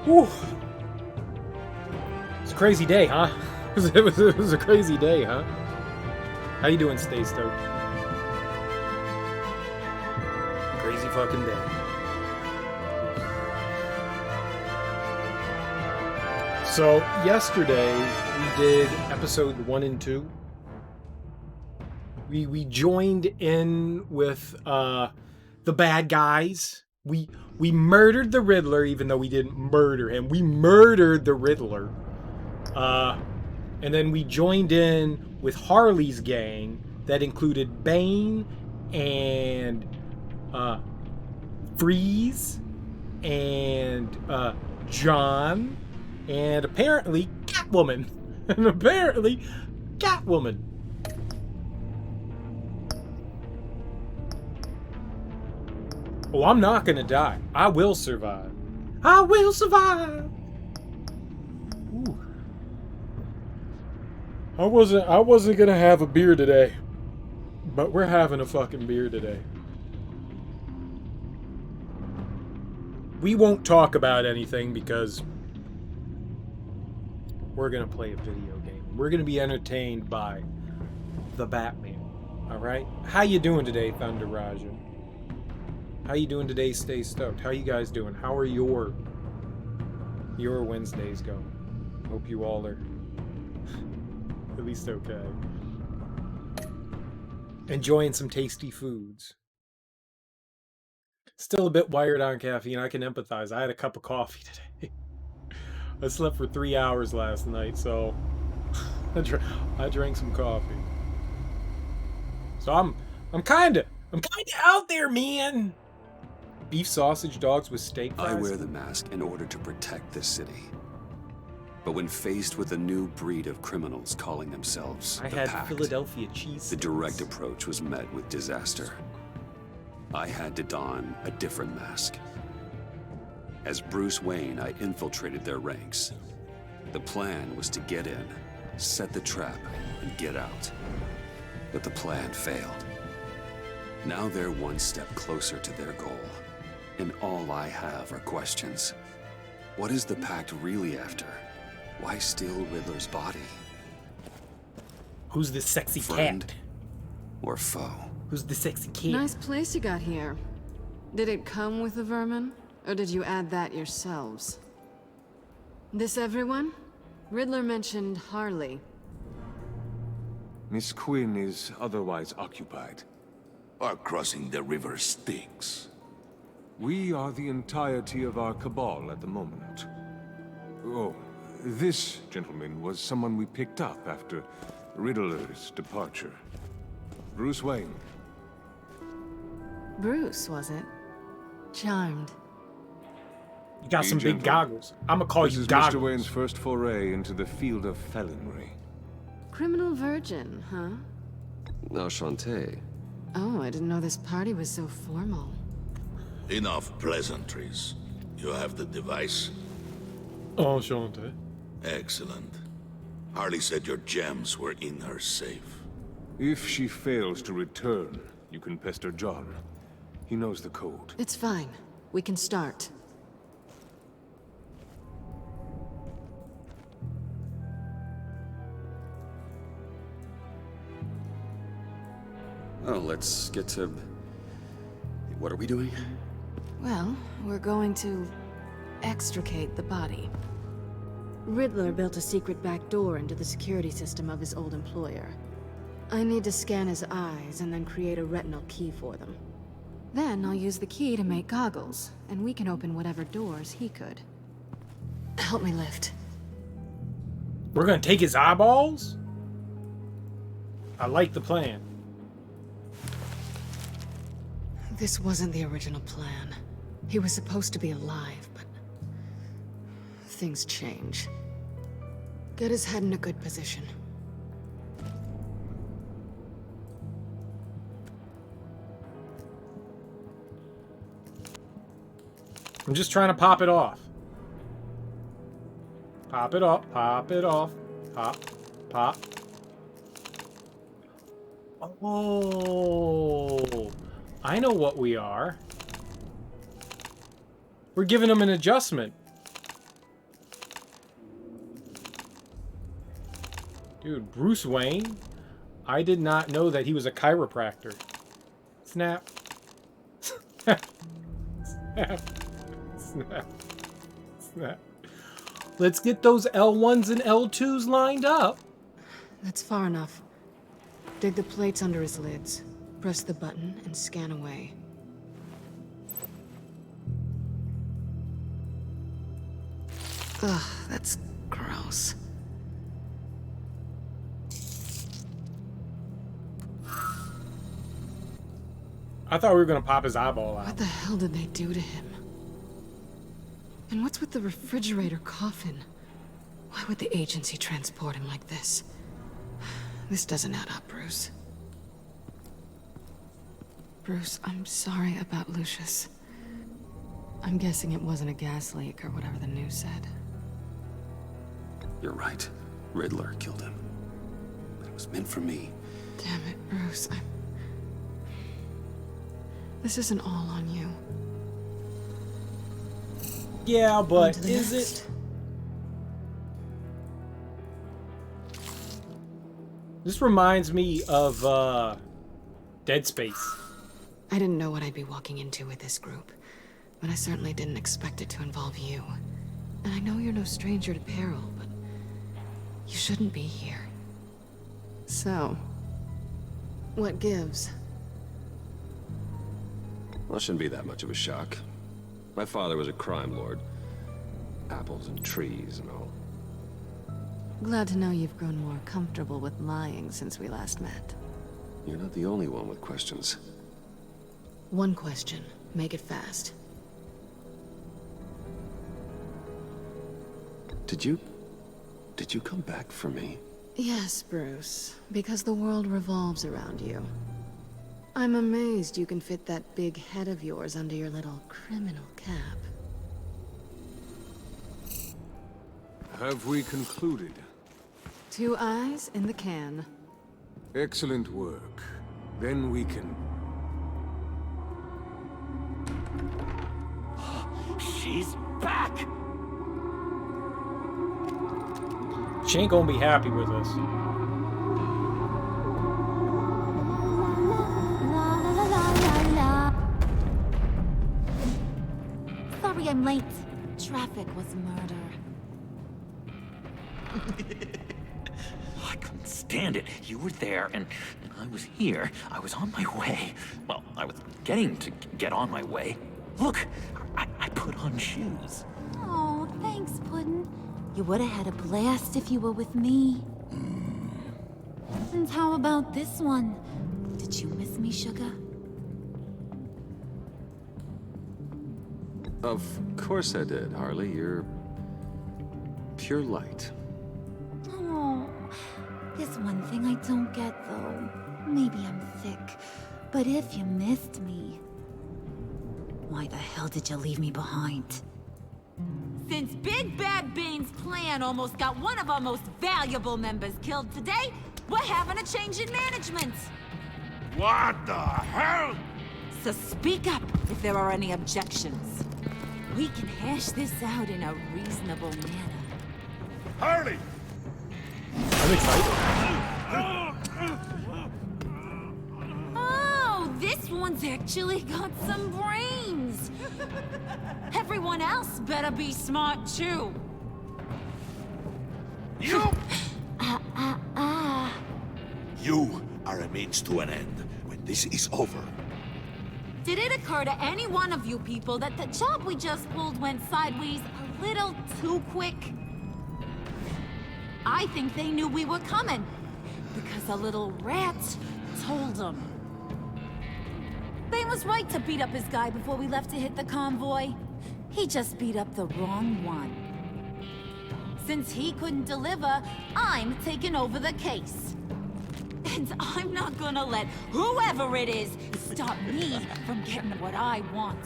Whew. It's a crazy day, huh? It was a crazy day, huh? How you doing, Stay Stoked? Crazy fucking day. So, yesterday, we did episode 1 and 2. We joined in with the bad guys. We murdered the Riddler, even though we didn't murder him. We murdered the Riddler. And then we joined in with Harley's gang that included Bane and Freeze and John and apparently Catwoman. And apparently Catwoman. Oh, I'm not gonna die. I will survive. I will survive. Ooh. I wasn't gonna have a beer today, but we're having a fucking beer today. We won't talk about anything because we're gonna play a video game. We're gonna be entertained by the Batman. All right. How you doing today, Thunder Raja? How you doing today, Stay Stoked? How you guys doing? How are your Wednesdays going? Hope you all are at least okay. Enjoying some tasty foods. Still a bit wired on caffeine. I can empathize. I had a cup of coffee today. I slept for 3 hours last night, so I drank some coffee. So I'm kind of out there, man. Beef sausage dogs with steak fries. I wear the mask in order to protect this city. But when faced with a new breed of criminals calling themselves I the had Pact, Philadelphia cheese. the direct approach was met with disaster. I had to don a different mask. As Bruce Wayne, I infiltrated their ranks. The plan was to get in, set the trap, and get out. But the plan failed. Now they're one step closer to their goal. And all I have are questions. What is the Pact really after? Why steal Riddler's body? Who's this sexy Friend cat? or foe? Who's the sexy cat? Nice place you got here. Did it come with the vermin? Or did you add that yourselves? This everyone? Riddler mentioned Harley. Miss Quinn is otherwise occupied. Our crossing the river Styx. We are the entirety of our cabal at the moment. Oh, this gentleman was someone we picked up after Riddler's departure. Bruce Wayne. Bruce, was it? Charmed. You got Be some big gentle. goggles. I'm gonna call This you is goggles. Mr. Wayne's first foray into the field of felonry. Criminal virgin, huh? Enchanté. Oh, I didn't know this party was so formal. Enough pleasantries. You have the device? Enchanté. Excellent. Harley said your gems were in her safe. If she fails to return, you can pester John. He knows the code. It's fine. We can start. Oh, let's get to... What are we doing? Well, we're going to extricate the body. Riddler built a secret back door into the security system of his old employer. I need to scan his eyes and then create a retinal key for them. Then I'll use the key to make goggles, and we can open whatever doors he could. Help me lift. We're gonna take his eyeballs? I like the plan. This wasn't the original plan. He was supposed to be alive, but things change. Get his head in a good position. I'm just trying to pop it off. Pop it off, pop it off. Pop, pop. Oh, I know what we are. We're giving him an adjustment. Dude, Bruce Wayne? I did not know that he was a chiropractor. Snap. Snap. Snap. Snap. Snap. Let's get those L1s and L2s lined up. That's far enough. Dig the plates under his lids. Press the button and scan away. Ugh, that's gross. I thought we were gonna pop his eyeball out. What the hell did they do to him? And what's with the refrigerator coffin? Why would the agency transport him like this? This doesn't add up, Bruce. Bruce, I'm sorry about Lucius. I'm guessing it wasn't a gas leak or whatever the news said. You're right. Riddler killed him. But it was meant for me. Damn it, Bruce. This isn't all on you. Yeah, On but to the is next. it? This reminds me of Dead Space. I didn't know what I'd be walking into with this group, but I certainly didn't expect it to involve you. And I know you're no stranger to peril, but you shouldn't be here. So, what gives? Well, it shouldn't be that much of a shock. My father was a crime lord. Apples and trees and all. Glad to know you've grown more comfortable with lying since we last met. You're not the only one with questions. One question. Make it fast. Did you come back for me? Yes, Bruce. Because the world revolves around you. I'm amazed you can fit that big head of yours under your little criminal cap. Have we concluded? 2 eyes in the can. Excellent work. Then we can... She's back! She ain't gonna be happy with us. Sorry I'm late. Traffic was murder. I couldn't stand it. You were there, and I was here. I was on my way. Well, I was getting to get on my way. Look, I put on shoes. Oh, thanks, Puddin'. You would have had a blast if you were with me. And how about this one? Did you miss me, sugar? Of course I did, Harley. You're pure light. Oh, there's one thing I don't get, though. Maybe I'm thick, but if you missed me, why the hell did you leave me behind? Since Big Bad Bane's plan almost got one of our most valuable members killed today, we're having a change in management. What the hell? So speak up if there are any objections. We can hash this out in a reasonable manner. Harley! I'm excited. Oh, this one's actually got some brains. Everyone else better be smart too. You! You are a means to an end. When this is over, Did it occur to any one of you people that the job we just pulled went sideways a little too quick? I think they knew we were coming, because a little rat told them. Bane was right to beat up his guy before we left to hit the convoy. He just beat up the wrong one. Since he couldn't deliver, I'm taking over the case. And I'm not gonna let whoever it is stop me from getting what I want.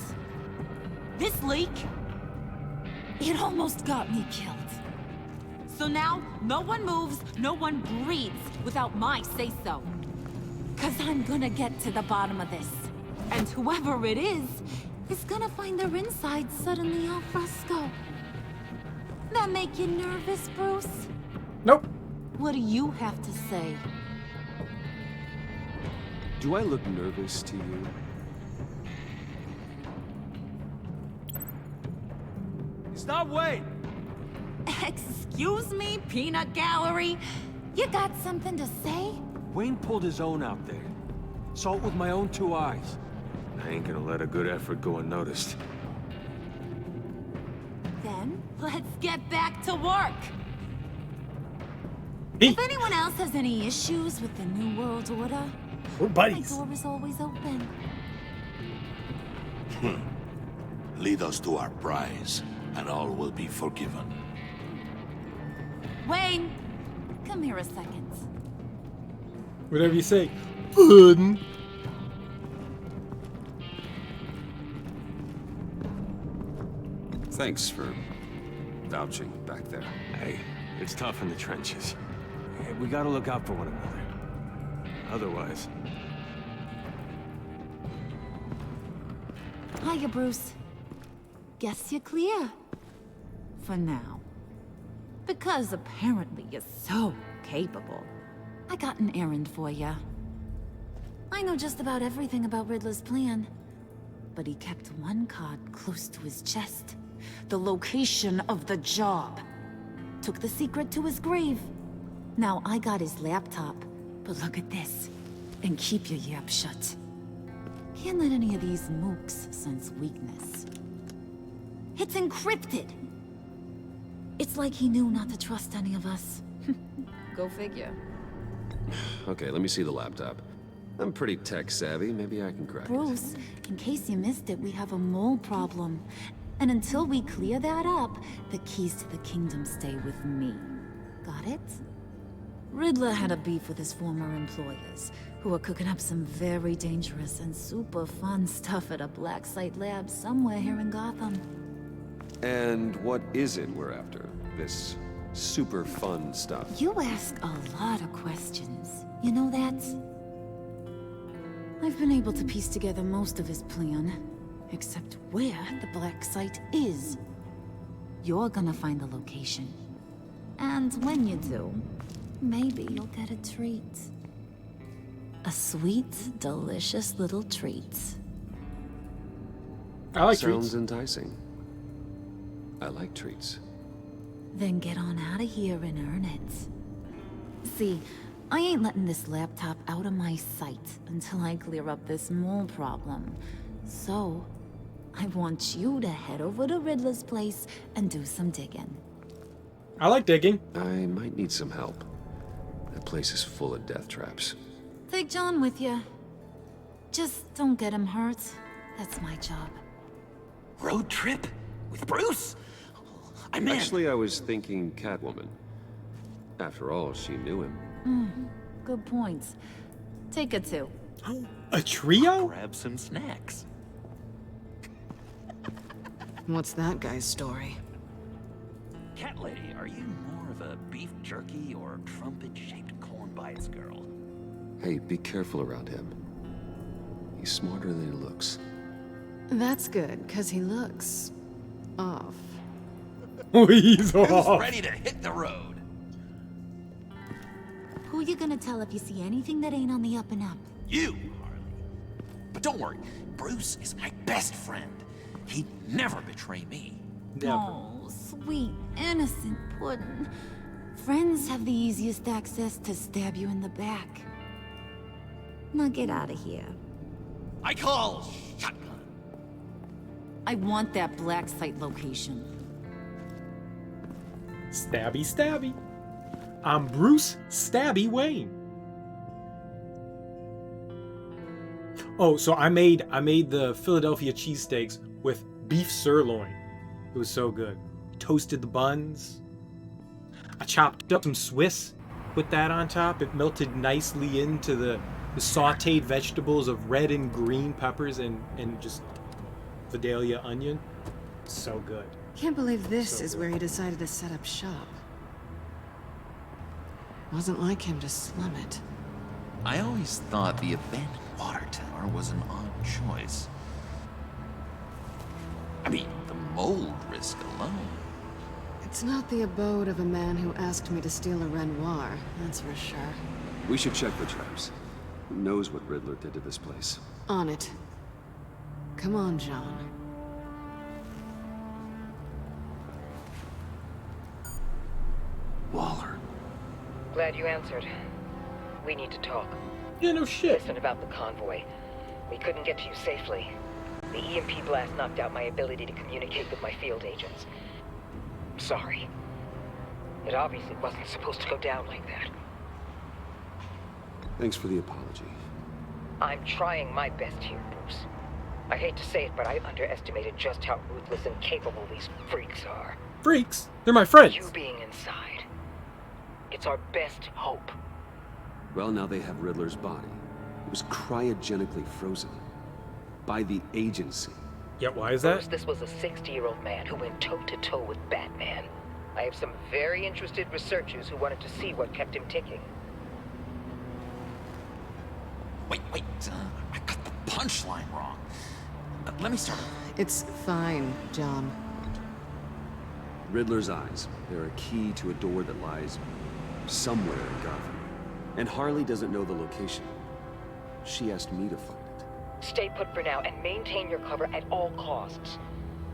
This leak, it almost got me killed. So now, no one moves, no one breathes without my say-so. 'Cause I'm gonna get to the bottom of this. And whoever it is gonna find their insides suddenly al fresco. That make you nervous, Bruce? Nope. What do you have to say? Do I look nervous to you? Stop, Wayne! Excuse me, peanut gallery? You got something to say? Wayne pulled his own out there. Saw it with my own 2 eyes. I ain't gonna let a good effort go unnoticed. Then, let's get back to work. Hey, If anyone else has any issues with the New World Order, we're my buddies. door is always open. Lead us to our prize, and all will be forgiven. Wayne, come here a second. Whatever you say. Puddin'. Thanks for vouching back there. Hey, it's tough in the trenches. Hey, we gotta look out for one another. Otherwise... Hiya, Bruce. Guess you're clear. For now. Because apparently you're so capable. I got an errand for you. I know just about everything about Riddler's plan. But he kept one card close to his chest. The location of the job. Took the secret to his grave. Now I got his laptop. But look at this. And keep your yap shut. Can't let any of these mooks sense weakness. It's encrypted! It's like he knew not to trust any of us. Go figure. Okay, let me see the laptop. I'm pretty tech savvy. Maybe I can crack it. Bruce, in case you missed it, we have a mole problem. And until we clear that up, the keys to the kingdom stay with me. Got it? Riddler had a beef with his former employers, who were cooking up some very dangerous and super fun stuff at a black site lab somewhere here in Gotham. And what is it we're after? This super fun stuff. You ask a lot of questions. You know that? I've been able to piece together most of his plan, except where the black site is. You're gonna find the location. And when you do, maybe you'll get a treat. A sweet, delicious little treat. I like Sounds treats. enticing. I like treats. Then get on out of here and earn it. See, I ain't letting this laptop out of my sight until I clear up this mole problem. So, I want you to head over to Riddler's place and do some digging. I like digging. I might need some help. That place is full of death traps. Take John with you. Just don't get him hurt. That's my job. Road trip? With Bruce? I'm in. Actually, I was thinking Catwoman. After all, she knew him. Good point. Take her too. A trio? Grab some snacks. What's that guy's story? Cat lady, are you more of a beef jerky or trumpet-shaped corn bites girl? Hey, be careful around him. He's smarter than he looks. That's good, because he looks... off. He's Who's off. ready to hit the road? Who you gonna tell if you see anything that ain't on the up and up? You, Harley. But don't worry, Bruce is my best friend. He'd never betray me. Never. Oh, sweet, innocent puddin'. Friends have the easiest access to stab you in the back. Now get out of here. I call shotgun. I want that black site location. Stabby, stabby. I'm Bruce Stabby Wayne. Oh, so I made the Philadelphia cheesesteaks with beef sirloin. It was so good. Toasted the buns. I chopped up some Swiss, put that on top. It melted nicely into the sauteed vegetables of red and green peppers and just Vidalia onion. So good. Can't believe this So is good. where he decided to set up shop. Wasn't like him to slum it. I always thought the abandoned water tower was an odd choice. I mean, the mold risk alone. It's not the abode of a man who asked me to steal a Renoir, that's for sure. We should check the traps. Who knows what Riddler did to this place? On it. Come on, John. Waller. Glad you answered. We need to talk. Yeah, no shit. Listen about the convoy. We couldn't get to you safely. The EMP blast knocked out my ability to communicate with my field agents. Sorry. It obviously wasn't supposed to go down like that. Thanks for the apology. I'm trying my best here, Bruce. I hate to say it, but I underestimated just how ruthless and capable these freaks are. Freaks? They're my friends. You being inside. It's our best hope. Well, now they have Riddler's body. It was cryogenically frozen. By the agency. Yeah, why is Bruce, that? this was a 60-year-old man who went toe-to-toe with Batman. I have some very interested researchers who wanted to see what kept him ticking. Wait, I got the punchline wrong. Let me start. It's fine, John. Riddler's eyes. They're a key to a door that lies somewhere in Gotham. And Harley doesn't know the location. She asked me to find it. Stay put for now and maintain your cover at all costs.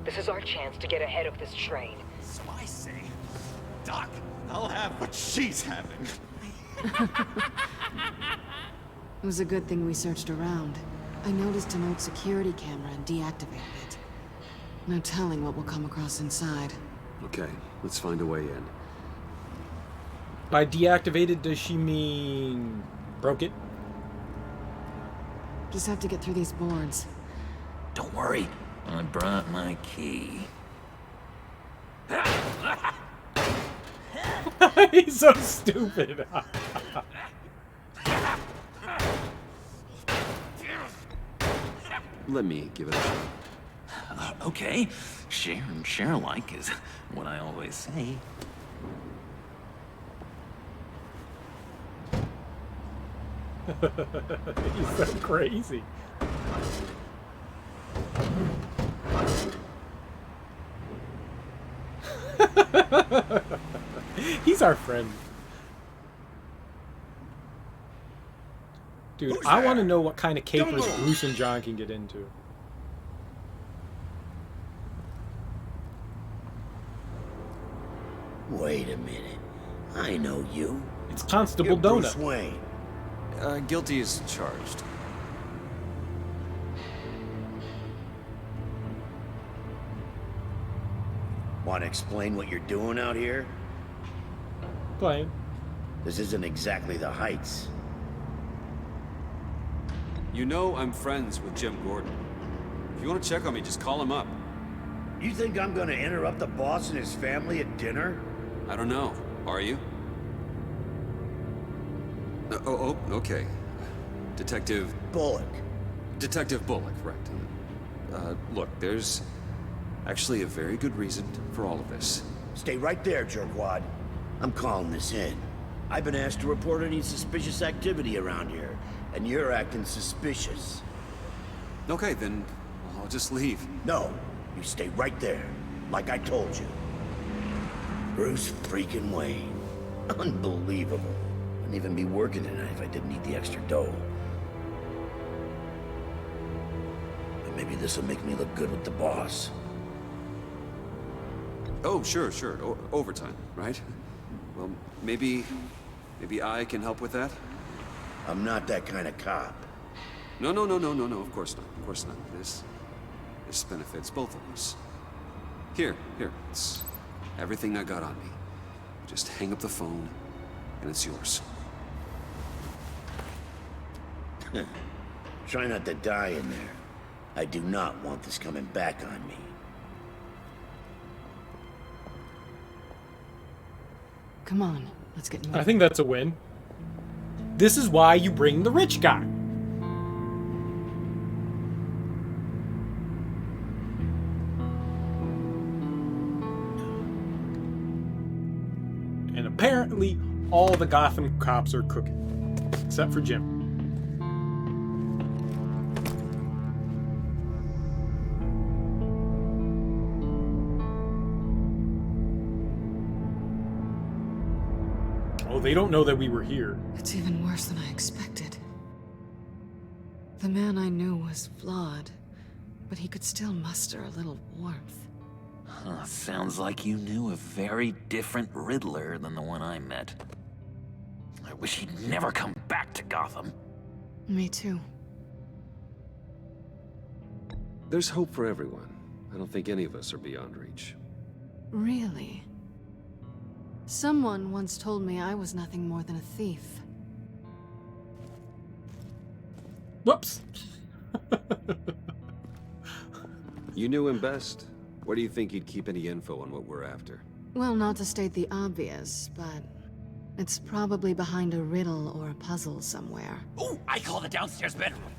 This is our chance to get ahead of this train. So I say, Doc, I'll have what she's having. It was a good thing we searched around. I noticed an old security camera and deactivated it. No telling what we'll come across inside. Okay, let's find a way in. By deactivated, does she mean broke it? Just have to get through these boards. Don't worry, I brought my key. He's so stupid. Let me give it a shot. Okay, share and share alike is what I always say. He's so crazy. He's our friend. Dude, I want to know what kind of capers Bruce and John can get into. Wait a minute. I know you. It's Constable You're Bruce Donut. Wayne. Guilty as charged. Want to explain what you're doing out here? Playing. This isn't exactly the Heights. You know I'm friends with Jim Gordon. If you want to check on me, just call him up. You think I'm gonna interrupt the boss and his family at dinner? I don't know. Are you? Okay. Detective Bullock. Bullock, right. Look, there's actually a very good reason for all of this. Stay right there, jerkwad. I'm calling this in. I've been asked to report any suspicious activity around here, and you're acting suspicious. Okay, then I'll just leave. No, you stay right there, like I told you. Bruce freaking Wayne. Unbelievable. Wouldn't even be working tonight if I didn't need the extra dough. But maybe this will make me look good with the boss. Oh, sure. Overtime, right? Well, maybe I can help with that? I'm not that kind of cop. No, of course not. This benefits both of us. Here, it's everything I got on me. Just hang up the phone, and it's yours. Try not to die in there. I do not want this coming back on me. Come on, let's get moving. I think that's a win. This is why you bring the rich guy. And apparently, all the Gotham cops are cooking. Except for Jim. they don't know that we were here. It's even worse than I expected. The man I knew was flawed, but he could still muster a little warmth. Huh, sounds like you knew a very different Riddler than the one I met. I wish he'd never come back to Gotham. Me too. There's hope for everyone. I don't think any of us are beyond reach. Really? Someone once told me I was nothing more than a thief. Whoops. You knew him best. Where do you think he'd keep any info on what we're after? Well, not to state the obvious, but it's probably behind a riddle or a puzzle somewhere. Oh, I call the downstairs bedroom.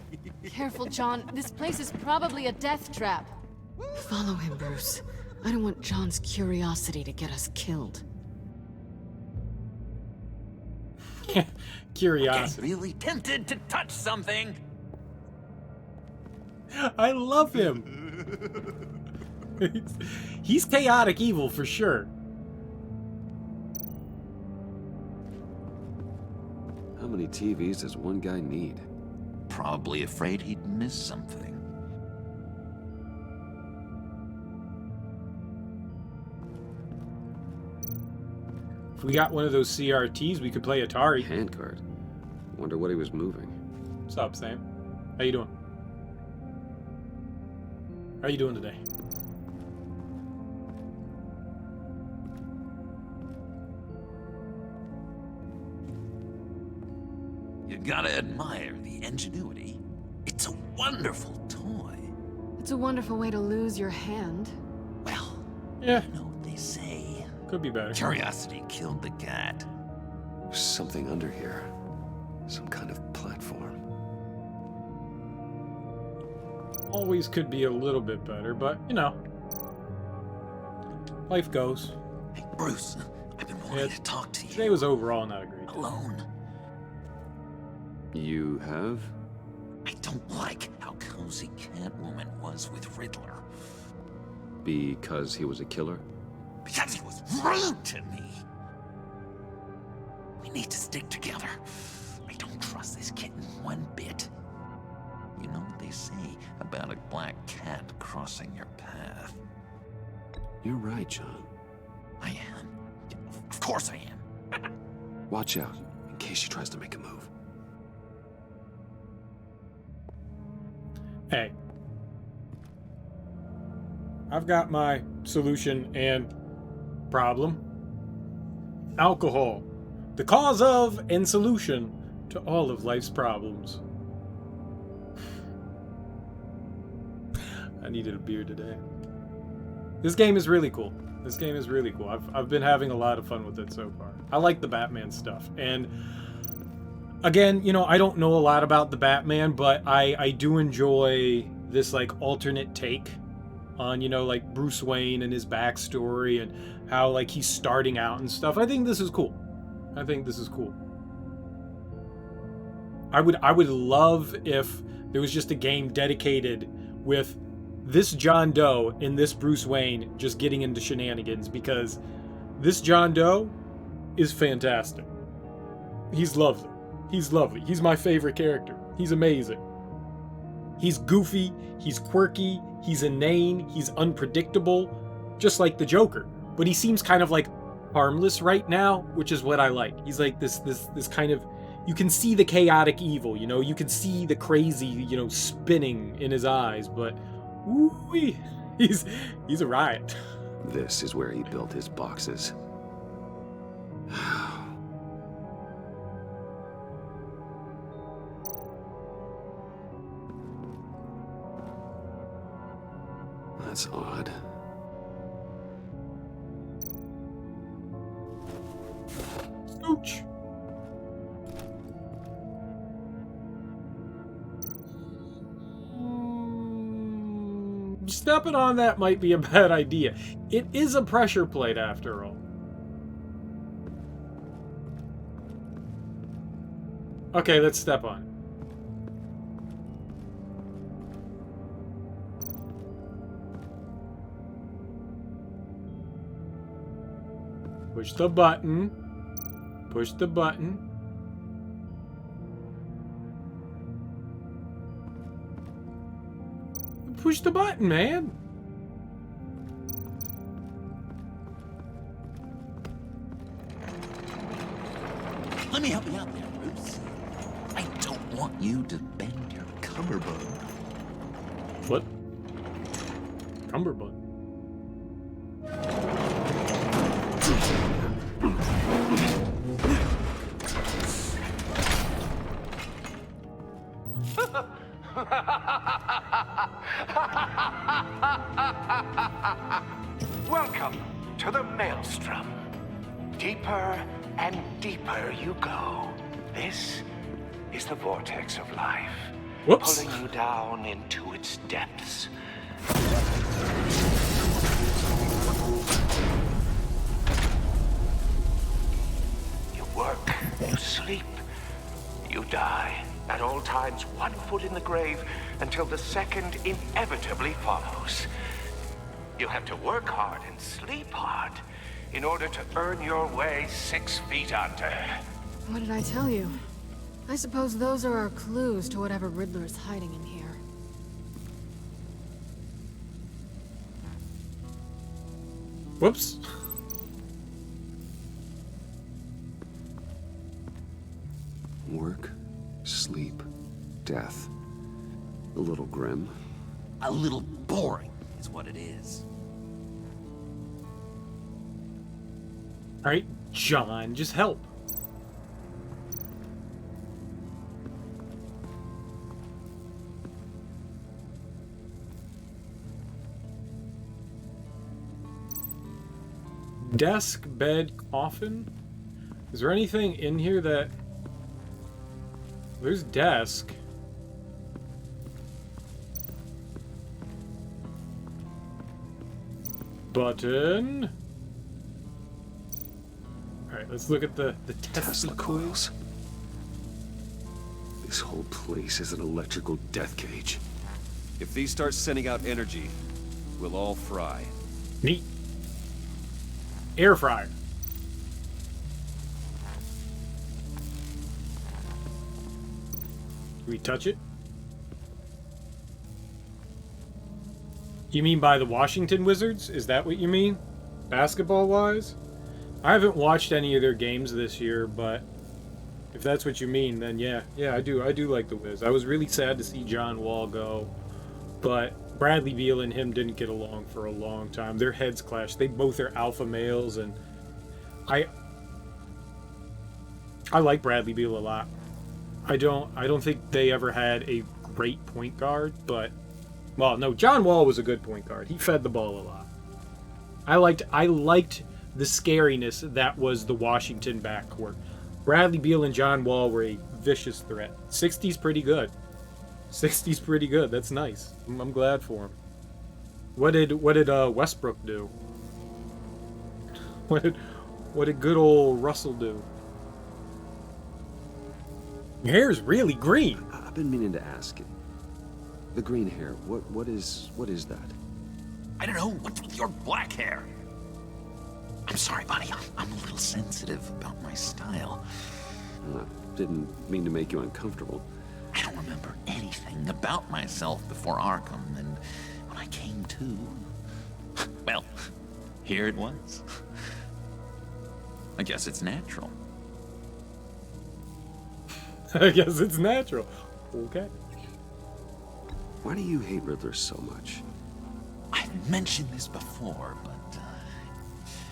Careful, John. This place is probably a death trap. Follow him, Bruce. I don't want John's curiosity to get us killed. Curiosity. Really tempted to touch something. I love him. He's chaotic evil for sure. How many TVs does one guy need? Probably afraid he'd miss something. If we got one of those CRTs, we could play Atari. Handcart. Wonder what he was moving. What's up, Sam? How you doing? How you doing today? You gotta admire the ingenuity. It's a wonderful toy. It's a wonderful way to lose your hand. Well, Yeah, you know what they say. could be better. Curiosity killed the cat. There's something under here. Some kind of platform. Always could be a little bit better, but you know, life goes. Hey, Bruce, I've been wanting to talk to you. Today was overall not a great day. Alone. You have? I don't like how cozy Catwoman was with Riddler. Because he was a killer? Because he was rude to me. We need to stick together. I don't trust this kitten one bit. You know what they say about a black cat crossing your path? You're right, John. I am. Of course I am. Watch out, in case she tries to make a move. Hey, I've got my solution and problem. Alcohol, the cause of and solution to all of life's problems. I needed a beer today. This game is really cool. This game is really cool. I've been having a lot of fun with it so far. I like the Batman stuff. And again, you know, I don't know a lot about the Batman, but I do enjoy this like alternate take on, you know, like Bruce Wayne and his backstory and how like he's starting out and stuff. I think this is cool. I think this is cool. I would love if there was just a game dedicated with this John Doe and this Bruce Wayne just getting into shenanigans, because this John Doe is fantastic. He's lovely. He's lovely. He's my favorite character. He's amazing. He's goofy. He's quirky. He's inane. He's unpredictable, just like the Joker. But he seems kind of like harmless right now, which is what I like. He's like this kind of, you can see the chaotic evil, you know, you can see the crazy, you know, spinning in his eyes, but ooh-wee, he's a riot. This is where he built his boxes. That's odd. Scooch. Stepping on that might be a bad idea. It is a pressure plate after all. Okay, let's step on it. Push the button. Push the button. Push the button, man. Let me help you out there, Bruce. I don't want you to bend your cummerbund. What? Cummerbund. Welcome to the Maelstrom. Deeper and deeper you go. This is the vortex of life. Whoops. Pulling you down into its depths. You work, you sleep, you die. At all times, one foot in the grave until the second inevitably follows. You have to work hard and sleep hard in order to earn your way 6 feet under. What did I tell you? I suppose those are our clues to whatever Riddler is hiding in here. Whoops. Work, sleep, death. A little grim. A little boring is what it is. Alright, John, just help. Desk, bed, coffin? Is there anything in here that... There's desk. Button. Alright, let's look at the Tesla coils. This whole place is an electrical death cage. If these start sending out energy, we'll all fry. Neat. Air fryer. Can we touch it? You mean by the Washington Wizards? Is that what you mean? Basketball-wise? I haven't watched any of their games this year, but if that's what you mean, then yeah. Yeah, I do like the Wiz. I was really sad to see John Wall go, but Bradley Beal and him didn't get along for a long time. Their heads clashed. They both are alpha males, and I like Bradley Beal a lot. I don't think they ever had a great point guard, but well, no, John Wall was a good point guard. He fed the ball a lot. I liked the scariness that was the Washington backcourt. Bradley Beal and John Wall were a vicious threat. 60's pretty good. 60's pretty good. That's nice. I'm glad for him. What did Westbrook do? What did good old Russell do? Your hair's really green. I've been meaning to ask it. The green hair, what is that? I don't know, what's with your black hair? I'm sorry, buddy, I'm a little sensitive about my style. Didn't mean to make you uncomfortable. I don't remember anything about myself before Arkham, and when I came to, well, here it was. I guess it's natural. I guess it's natural. Okay. Why do you hate Riddler so much? I've mentioned this before, but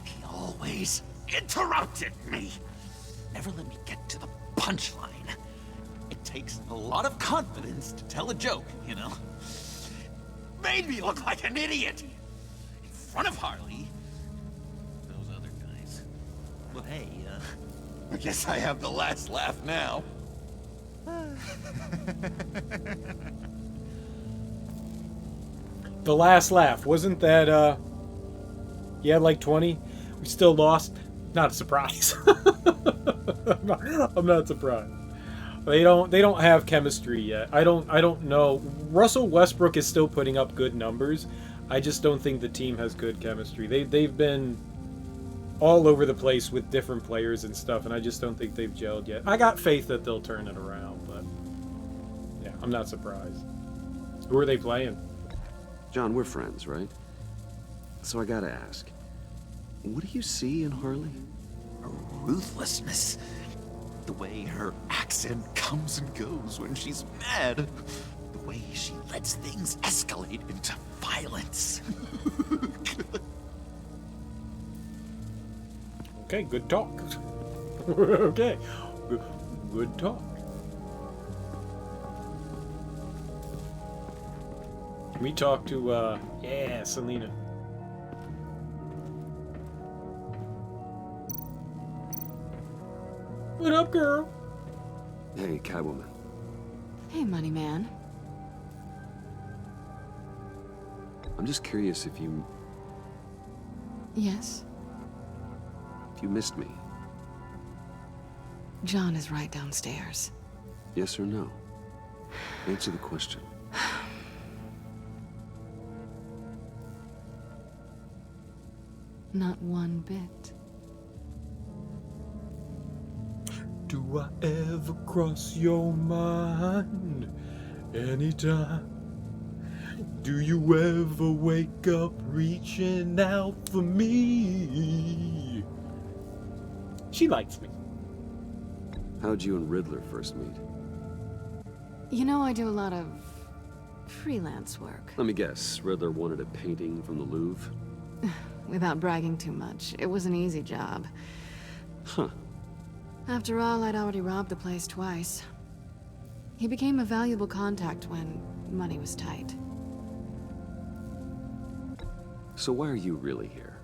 he always interrupted me. Never let me get to the punchline. It takes a lot of confidence to tell a joke, you know? Made me look like an idiot in front of Harley. Those other guys. Well, hey, I guess I have the last laugh now. The last laugh, wasn't that you had like 20? We still lost? Not a surprise. I'm not surprised. They don't have chemistry yet. I don't know. Russell Westbrook is still putting up good numbers. I just don't think the team has good chemistry. They've been all over the place with different players and stuff, and I just don't think they've gelled yet. I got faith that they'll turn it around, but yeah, I'm not surprised. Who are they playing? John, we're friends, right? So I gotta ask, what do you see in Harley? Her ruthlessness. The way her accent comes and goes when she's mad. The way she lets things escalate into violence. Okay, good talk. Okay, good talk. Can we talk to, yeah, Selena. What up, girl? Hey, Catwoman. Hey, money man. I'm just curious if you Yes? missed me. John is right downstairs. Yes or no? Answer the question. Not one bit. Do I ever cross your mind anytime? Do you ever wake up reaching out for me? She likes me. How'd you and Riddler first meet? You know, I do a lot of freelance work. Let me guess, Riddler wanted a painting from the Louvre? Without bragging too much, it was an easy job. Huh. After all, I'd already robbed the place twice. He became a valuable contact when money was tight. So why are you really here?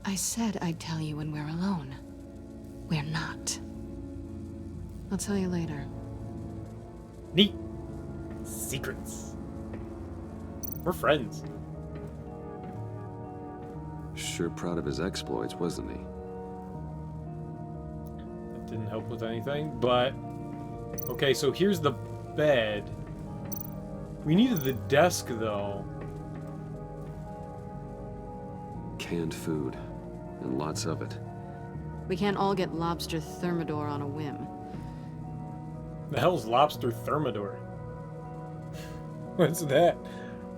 I said I'd tell you when we're alone. We're not. I'll tell you later. Neat. Secrets. We're friends. Sure proud of his exploits, wasn't he? That didn't help with anything, but... Okay, so here's the bed. We needed the desk, though. Canned food. And lots of it. We can't all get lobster thermidor on a whim. The hell's lobster thermidor? What's that?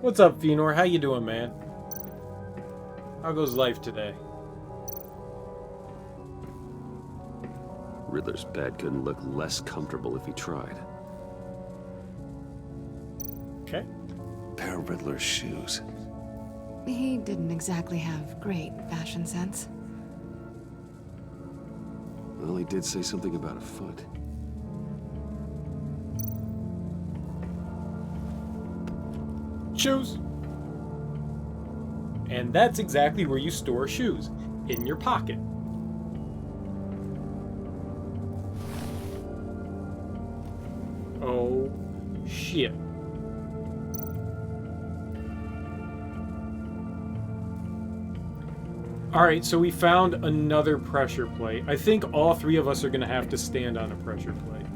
What's up, Fenor? How you doing, man? How goes life today? Riddler's bed couldn't look less comfortable if he tried. Okay. Pair of Riddler's shoes. He didn't exactly have great fashion sense. Well, he did say something about a foot. Shoes. And that's exactly where you store shoes. In your pocket. Oh, shit. Alright, so we found another pressure plate. I think all three of us are going to have to stand on a pressure plate.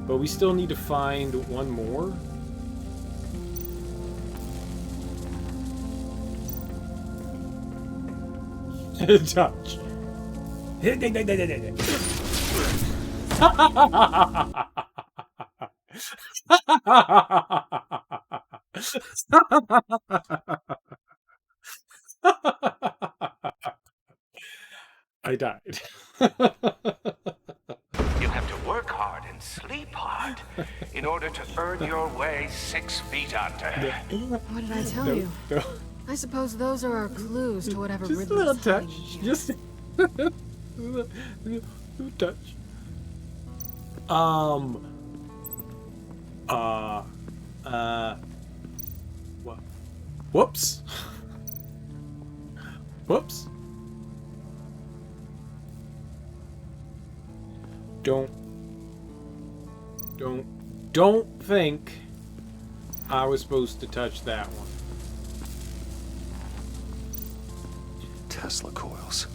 But we still need to find one more. Touch. I died. You have to work hard and sleep hard in order to earn your way 6 feet under. What did I tell you? No. I suppose those are our clues to whatever Just a Riddler's little touch. hiding here. Just a little touch. What? Whoops. Whoops. Don't think I was supposed to touch that one. Tesla coils.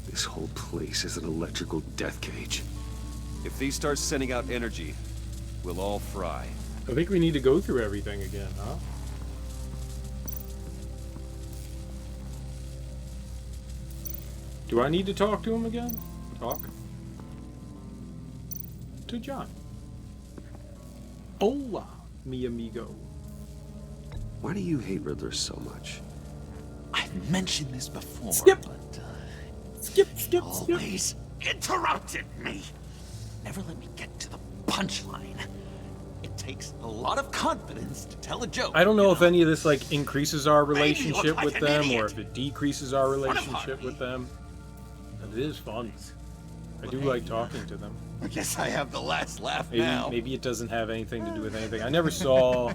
This whole place is an electrical death cage. If these start sending out energy, we'll all fry. I think we need to go through everything again, huh? Do I need to talk to him again? Talk to John. Hola, mi amigo. Why do you hate Riddler so much? I've mentioned this before, Skip. but Skip. always interrupted me. Never let me get to the punchline. It takes a lot of confidence to tell a joke. I don't know if any of this like increases our relationship like with an them idiot. or if it decreases our relationship with them. But it is fun. I do like talking to them. I guess I have the last laugh now. Maybe it doesn't have anything to do with anything. I never saw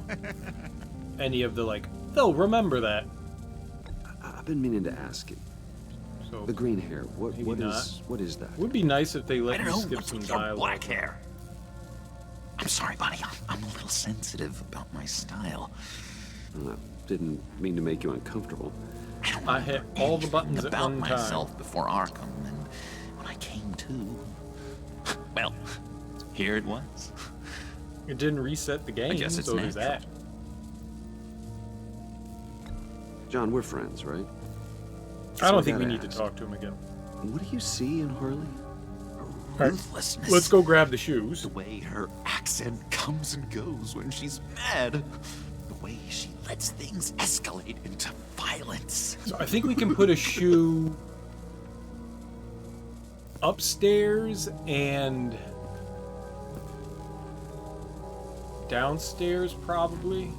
any of the like, they'll remember that. I've been meaning to ask you. So The green hair, what maybe not. is that? Would be nice if they I let don't me know skip what's some with your dialogue. black hair. I'm sorry, buddy. I'm a little sensitive about my style. Didn't mean to make you uncomfortable. I hit all the buttons at about one time. myself before Arkham, and when I came to, well, here it was. It didn't reset the game, I guess it's so there's natural. that. John, we're friends, right? I don't So think we gotta need to ask, talk to him again. What do you see in Harley? Ruthlessness. Let's go grab the shoes. The way her accent comes and goes when she's mad. The way she lets things escalate into violence. So I think we can put a shoe upstairs and downstairs, probably.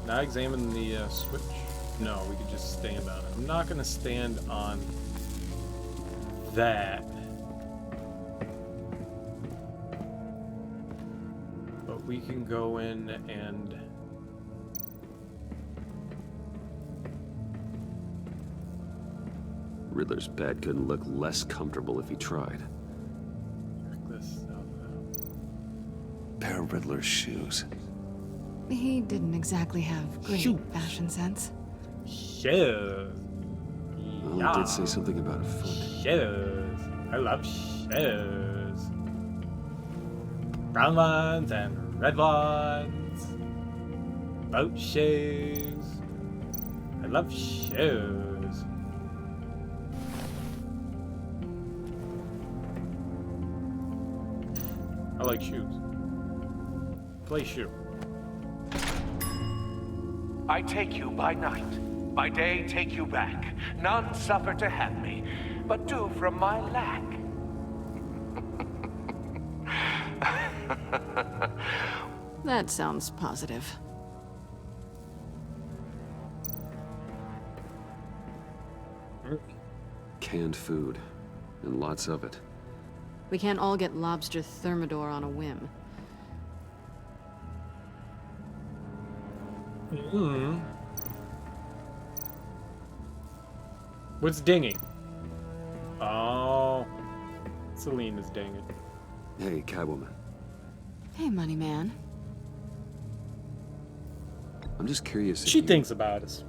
Now examine the switch. No, we could just stand on it. I'm not going to stand on that. But we can go in and... Riddler's bed couldn't look less comfortable if he tried. check this stuff out. Pair of Riddler's shoes. He didn't exactly have great Shoot. fashion sense. Shoes. Well, he did say something about a foot. Shoes. I love shoes. Brown ones and red ones. Boat shoes. I love shoes. I like shoes. Play shoe. I take you by night, by day take you back. None suffer to have me, but do from my lack. That sounds positive. Canned food. And lots of it. We can't all get lobster thermidor on a whim. Mm. What's dinging? Oh. Celine is dinging. Hey, Catwoman. Hey, money man. I'm just curious if She you, thinks about us.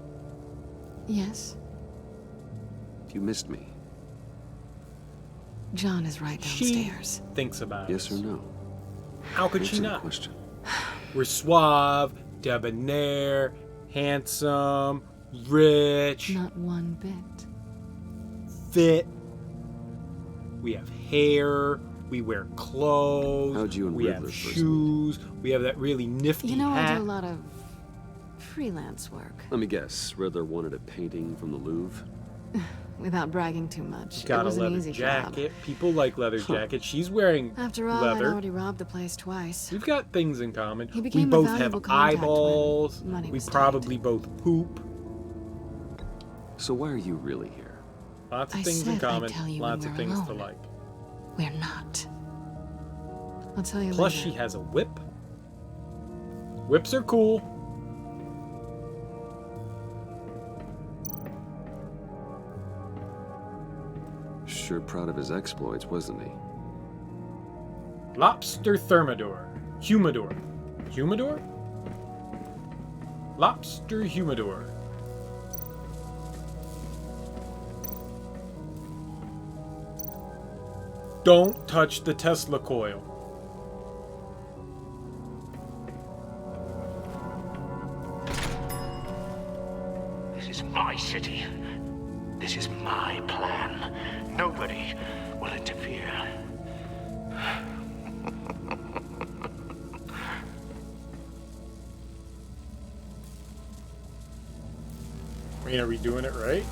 Yes? if you missed me. John is right downstairs. She thinks about Yes us. or no? How could she Answer the not? question. We're suave, debonair, handsome, rich, Not one bit. fit. We have hair. We wear clothes. How'd you and we Riddler have first shoes. We have that really nifty You know, hat. I do a lot of freelance work. Let me guess. Riddler wanted a painting from the Louvre? Without bragging too much. Got it was a an leather easy jacket. People like leather jackets. She's wearing job. After all, I'd leather. already robbed the place twice. We've got things in common. He We became a both valuable have contact when eyeballs. money We was tight. probably both poop. So why are you really here? Lots of I things in said I'd common. tell you when Lots of we're things to alone. like. We're not. I'll tell you Plus, later. she has a whip. Whips are cool. Sure proud of his exploits, wasn't he? Lobster thermidor. Humidor. Humidor? Lobster humidor. Don't touch the Tesla coil. This is my city. This is my plan. nobody will interfere. I mean, are we doing it right?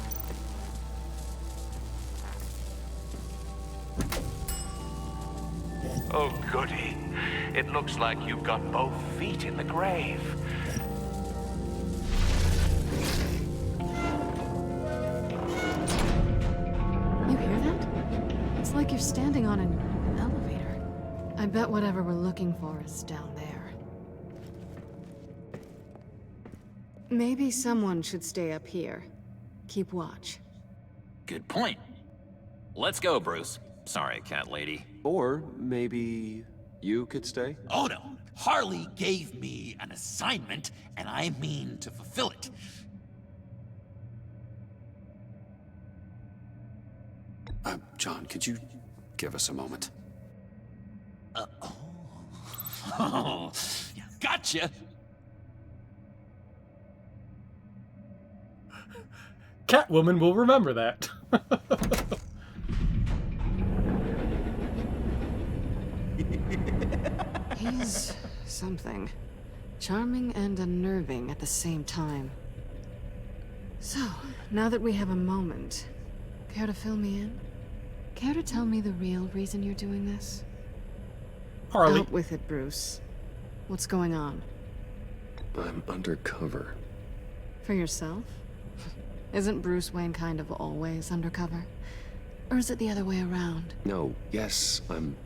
Oh, goody. It looks like you've got both feet in the grave. You hear that? It's like you're standing on an elevator. I bet whatever we're looking for is down there. Maybe someone should stay up here. Keep watch. Good point. Let's go, Bruce. Sorry, cat lady. Or maybe you could stay? Oh no, Harley gave me an assignment, and I mean to fulfill it. John, could you give us a moment? Oh, yeah, gotcha. Catwoman will remember that. He's something. Charming and unnerving at the same time. So, now that we have a moment, care to fill me in? Care to tell me the real reason you're doing this? Harley. Out with it, Bruce. What's going on? I'm undercover. For yourself? Isn't Bruce Wayne kind of always undercover? Or is it the other way around? No, yes, I'm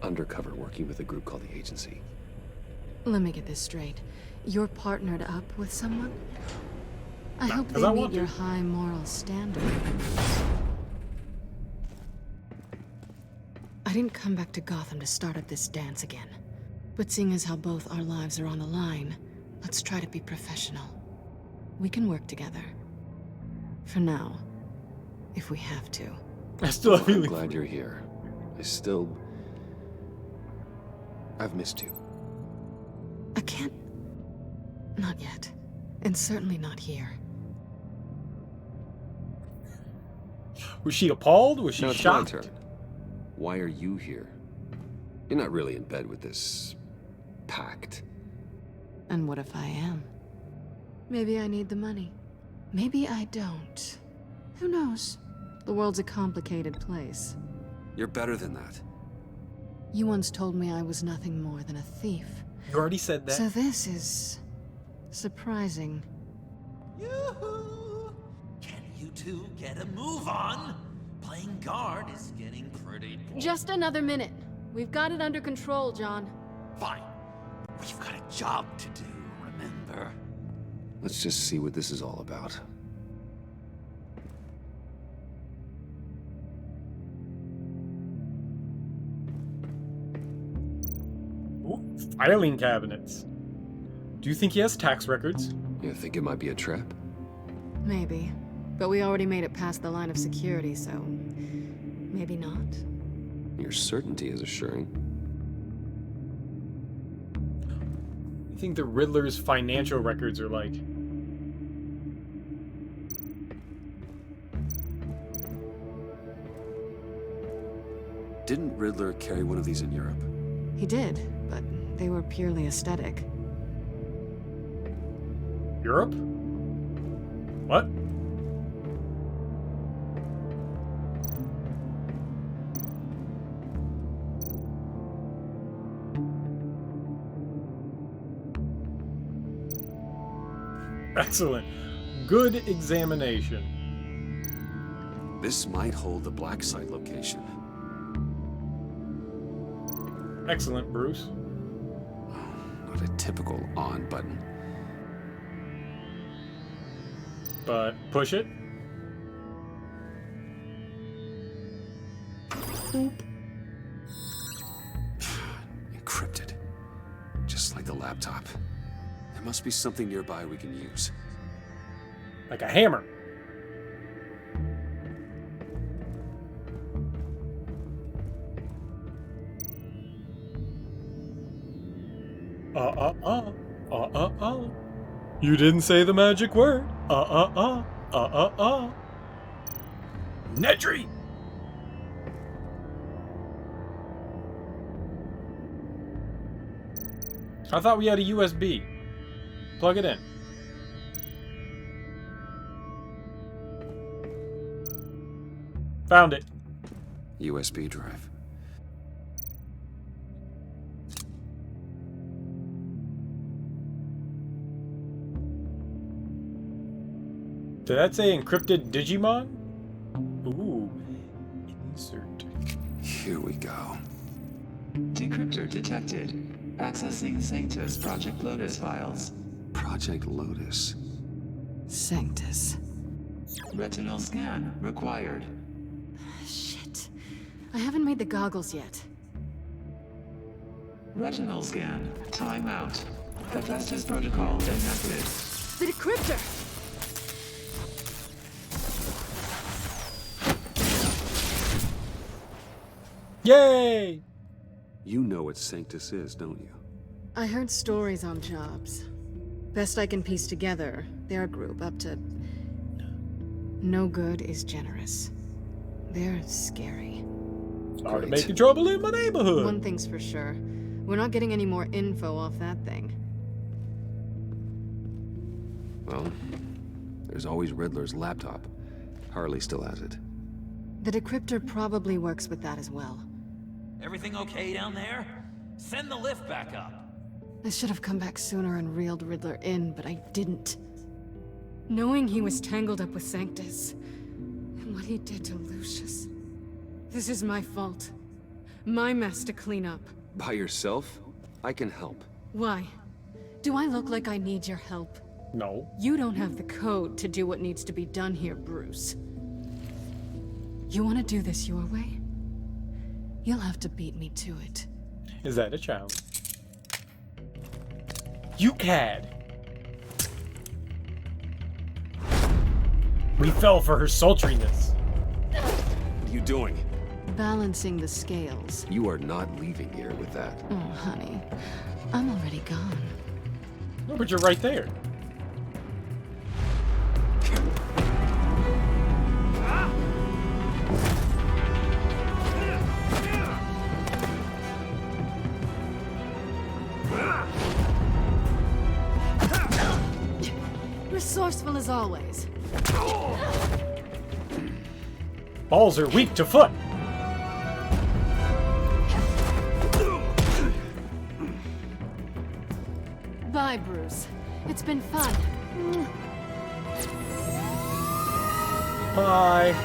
undercover working with a group called the Agency. Let me get this straight. You're partnered up with someone? I hope 'cause they I meet want your to. high moral standard. I didn't come back to Gotham to start up this dance again. But seeing as how both our lives are on the line, let's try to be professional. We can work together. For now. If we have to. I still have I'm feeling. glad you're here. I've missed you. I can't... Not yet. And certainly not here. Was she appalled? Was she Now it's my shocked? turn. Why are you here? You're not really in bed with this pact. And what if I am? Maybe I need the money. Maybe I don't. Who knows? The world's a complicated place. You're better than that. You once told me I was nothing more than a thief. You already said that. So this is... surprising. Yoo-hoo! Can you two get a move on? Playing guard is getting pretty boring. Just another minute. We've got it under control, John. Fine. We've got a job to do, remember? Let's just see what this is all about. Ooh, filing cabinets. Do you think he has tax records? You think it might be a trap? Maybe. But we already made it past the line of security, so... maybe not. Your certainty is assuring. You think the Riddler's financial records are like? Didn't Riddler carry one of these in Europe? He did, but they were purely aesthetic. Europe? What? Excellent. Good examination. This might hold the black site location. Excellent, Bruce. Not a typical on button. But push it. Boop. Encrypted. Just like the laptop. There must be something nearby we can use. Like a hammer. You didn't say the magic word. Nedry! I thought we had a USB. Plug it in. Found it. USB drive. Did that say encrypted Digimon? Ooh. Insert. Here we go. Decryptor detected. Accessing Sanctus Project Lotus files. Project Lotus. Sanctus. Retinal scan required. Shit. I haven't made the goggles yet. Retinal scan. Timeout. Hephaestus protocol enacted. The decryptor! Yay! You know what Sanctus is, don't you? I heard stories on jobs. Best I can piece together, their group up to... No good is generous. They're scary. Started making trouble in my neighborhood. One thing's for sure. We're not getting any more info off that thing. Well, there's always Riddler's laptop. Harley still has it. The decryptor probably works with that as well. Everything okay down there? Send the lift back up. I should have come back sooner and reeled Riddler in, but I didn't. Knowing he was tangled up with Sanctus, and what he did to Lucius. This is my fault. My mess to clean up. By yourself? I can help. Why? Do I look like I need your help? No. You don't have the code to do what needs to be done here, Bruce. You want to do this your way? You'll have to beat me to it. Is that a challenge? You cad! We fell for her sultriness. What are you doing? Balancing the scales. You are not leaving here with that. Oh, honey. I'm already gone. No, but you're right there. Resourceful as always. Balls are weak to foot. Bye, Bruce. It's been fun. Bye.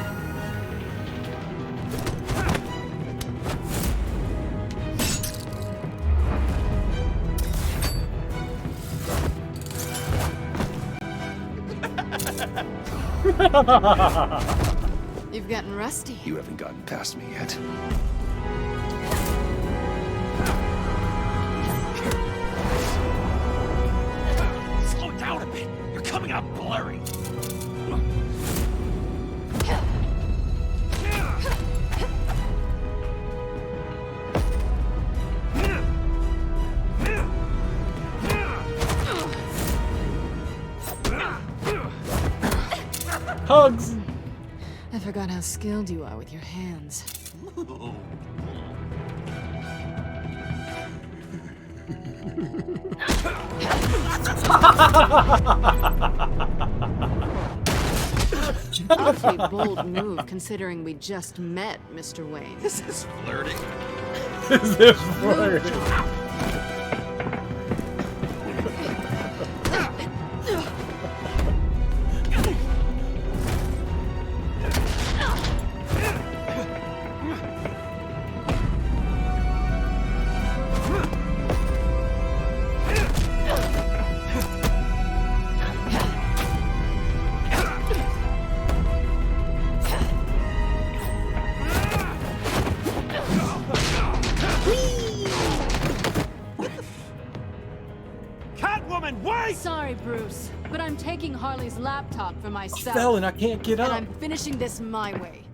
You've gotten rusty. You haven't gotten past me yet. Slow down a bit. You're coming out blurry. Hugs! I forgot how skilled you are with your hands. Awfully bold move considering we just met, Mr. Wayne. This is flirting. Is this flirting? Sorry, Bruce, but I'm taking Harley's laptop for myself. Fell and I can't get up. And I'm finishing this my way.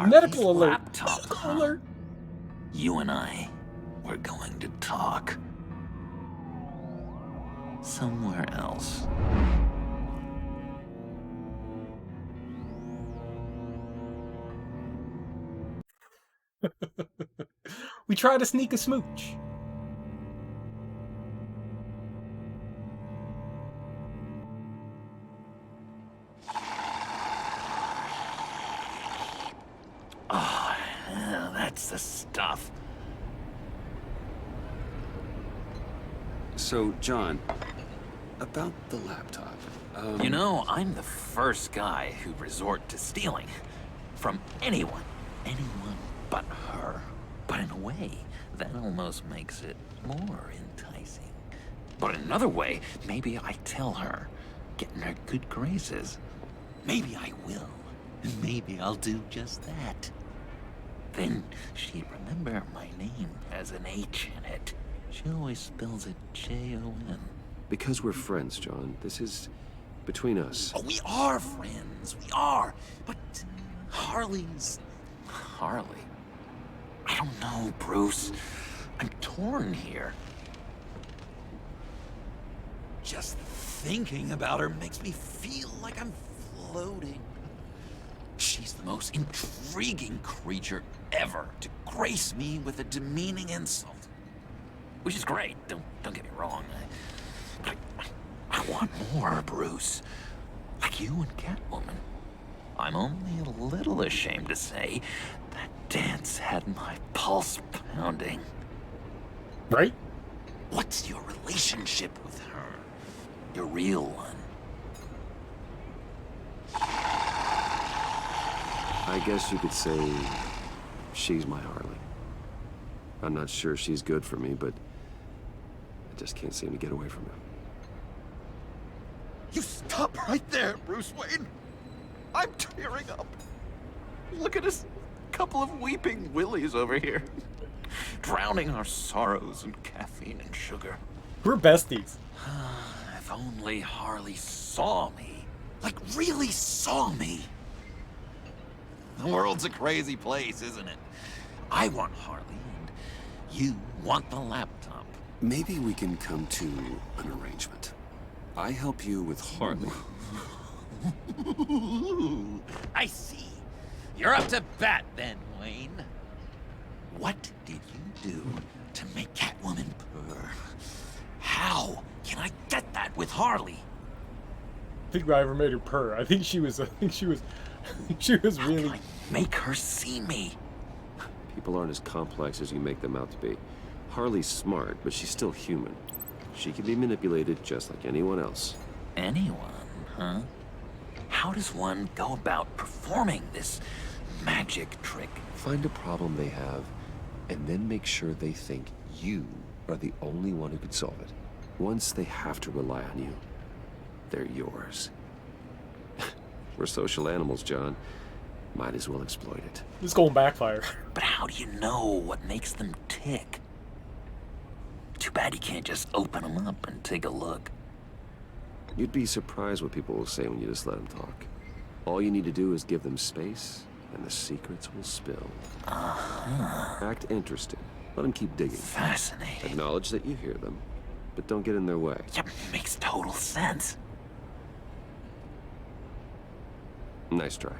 Medical alert. Laptop, Medical alert. You and I, we're going to talk. Somewhere else. We try to sneak a smooch. Oh, yeah, that's the stuff. So, John, about the laptop. You know, I'm the first guy who'd resort to stealing. From anyone. Anyone but her. But in a way, that almost makes it more enticing. But in another way, maybe I tell her, get in her good graces. Maybe I will. And maybe I'll do just that. Then she'd remember my name has an H in it. She always spells it Jon. Because we're friends, John. This is between us. Oh, we are friends. We are. But Harley's... Harley? I don't know, Bruce. I'm torn here. Just thinking about her makes me feel like I'm floating. She's the most intriguing creature ever to grace me with a demeaning insult. Which is great, don't get me wrong. I want more, Bruce. Like you and Catwoman. I'm only a little ashamed to say that dance had my pulse pounding. Right? What's your relationship with her? Your real one. I guess you could say she's my Harley. I'm not sure she's good for me, but I just can't seem to get away from her. You stop right there, Bruce Wayne. I'm tearing up. Look at us, couple of weeping willies over here. Drowning our sorrows in caffeine and sugar. We're besties. If only Harley saw me. Like, really saw me. The world's a crazy place, isn't it? I want Harley, and you want the laptop. Maybe we can come to an arrangement. I help you with Harley. I see. You're up to bat then, Wayne. What did you do to make Catwoman purr? How can I get that with Harley? I think I ever made her purr. I think she was she was How really... can I make her see me? People aren't as complex as you make them out to be. Harley's smart, but she's still human. She can be manipulated just like anyone else. Anyone, huh? How does one go about performing this magic trick? Find a problem they have, and then make sure they think you are the only one who could solve it. Once they have to rely on you, they're yours. We're social animals, John. Might as well exploit it. This is going to backfire. But how do you know what makes them tick? Too bad you can't just open them up and take a look. You'd be surprised what people will say when you just let them talk. All you need to do is give them space, and the secrets will spill. Act interesting. Let them keep digging. Fascinating. Acknowledge that you hear them, but don't get in their way. Yep, makes total sense. Nice try.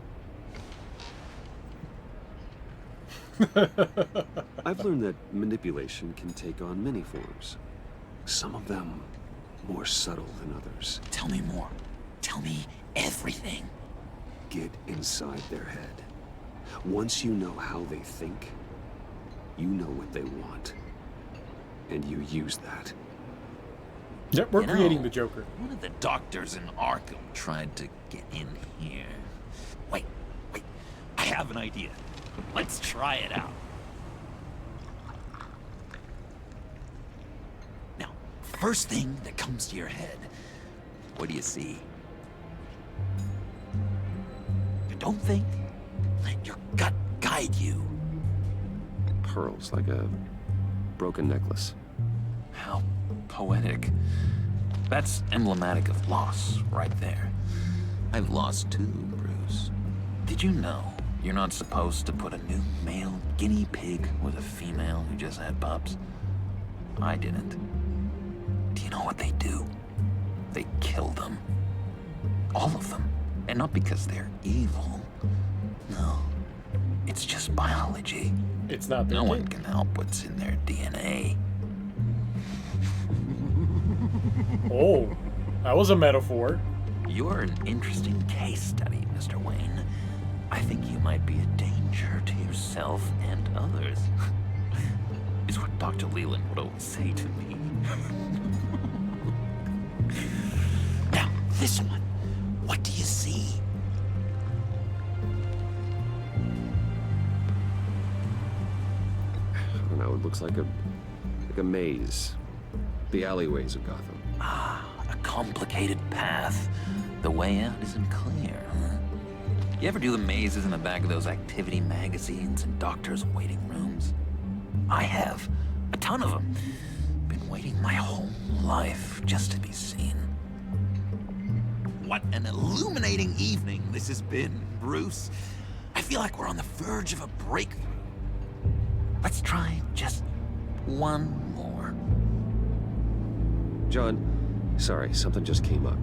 I've learned that manipulation can take on many forms. Some of them more subtle than others. Tell me more. Tell me everything. Get inside their head. Once you know how they think, you know what they want. And you use that. Yep, we're You know, creating the Joker. One of the doctors in Arkham tried to get in here. Wait. I have an idea. Let's try it out. Now, first thing that comes to your head, what do you see? Don't think. Let your gut guide you. Pearls, like a broken necklace. How poetic. That's emblematic of loss, right there. I've lost too, Bruce. Did you know you're not supposed to put a new male guinea pig with a female who just had pups? I didn't. Do you know what they do? They kill them. All of them. And not because they're evil. No. It's just biology. It's not their No one kid. can help what's in their DNA. Oh, that was a metaphor. You're an interesting case study, Mr. Wayne. I think you might be a danger to yourself and others. Is what Dr. Leland would always say to me. Now, this one. What do you see? I don't know, it looks like a maze. The alleyways of Gotham. Ah, a complicated path. The way out isn't clear, huh? You ever do the mazes in the back of those activity magazines and doctors' waiting rooms? I have. A ton of them. Been waiting my whole life just to be seen. What an illuminating evening this has been, Bruce. I feel like we're on the verge of a breakthrough. Let's try just one more. John, sorry, something just came up.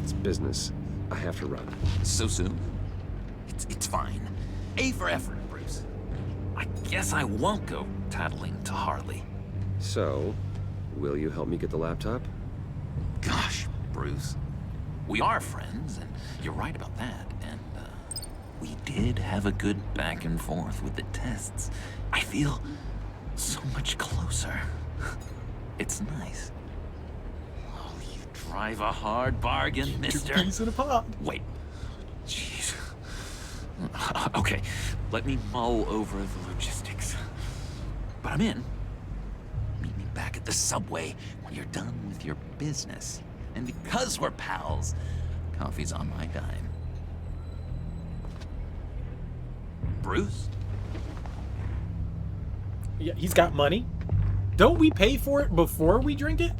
It's business. I have to run. So soon? It's fine. A for effort, Bruce. I guess I won't go tattling to Harley. So, will you help me get the laptop? Gosh, Bruce. We are friends, and you're right about that. And, we did have a good back and forth with the tests. I feel so much closer. It's nice. Oh, you drive a hard bargain, mister. Piece in a pot. Wait. Jeez. Okay, let me mull over the logistics. But I'm in. Meet me back at the subway when you're done with your business. And because we're pals, coffee's on my dime. Bruce? Yeah, he's got money. Don't we pay for it before we drink it?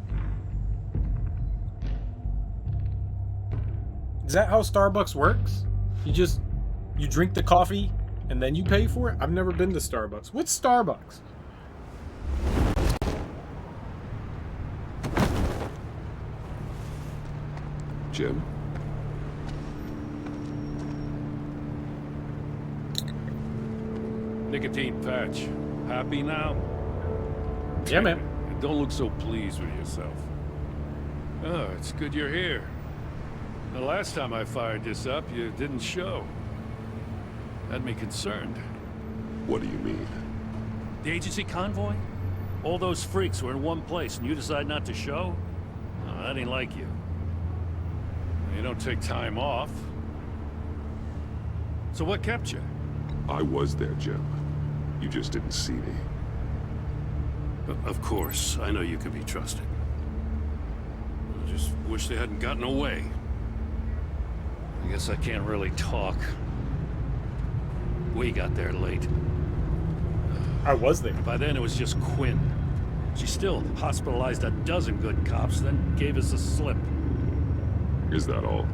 Is that how Starbucks works? You drink the coffee and then you pay for it? I've never been to Starbucks. What's Starbucks? Jim? Nicotine patch. Happy now? Yeah, man. Don't look so pleased with yourself. Oh, it's good you're here. The last time I fired this up, you didn't show. Had me concerned. What do you mean? The agency convoy? All those freaks were in one place and you decide not to show? Oh, that ain't like you. You don't take time off. So what kept you? I was there, Jim. You just didn't see me. Of course, I know you can be trusted. I just wish they hadn't gotten away. I guess I can't really talk. We got there late. I was there. By then it was just Quinn. She still hospitalized a dozen good cops, then gave us a slip. Is that all?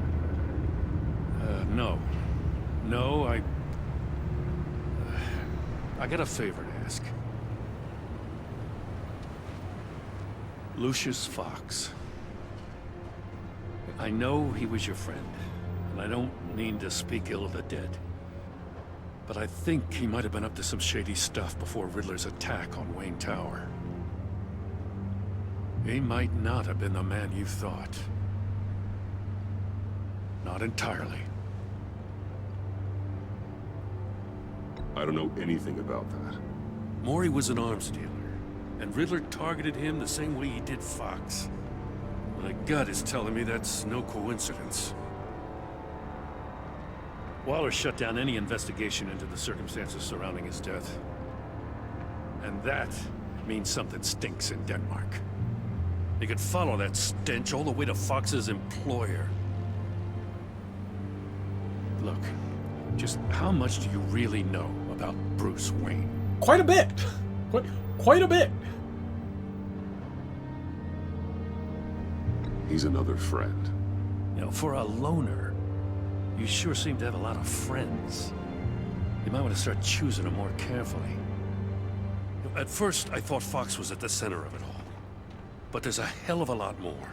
No. No, I got a favor to ask. Lucius Fox. I know he was your friend, and I don't mean to speak ill of the dead. But I think he might have been up to some shady stuff before Riddler's attack on Wayne Tower. He might not have been the man you thought. Not entirely. I don't know anything about that. Maury was an arms dealer, and Riddler targeted him the same way he did Fox. My gut is telling me that's no coincidence. Waller shut down any investigation into the circumstances surrounding his death. And that means something stinks in Denmark. You could follow that stench all the way to Fox's employer. Look, just how much do you really know about Bruce Wayne? Quite a bit. Quite a bit. He's another friend. You know, for a loner, you sure seem to have a lot of friends. You might want to start choosing them more carefully. At first, I thought Fox was at the center of it all. But there's a hell of a lot more.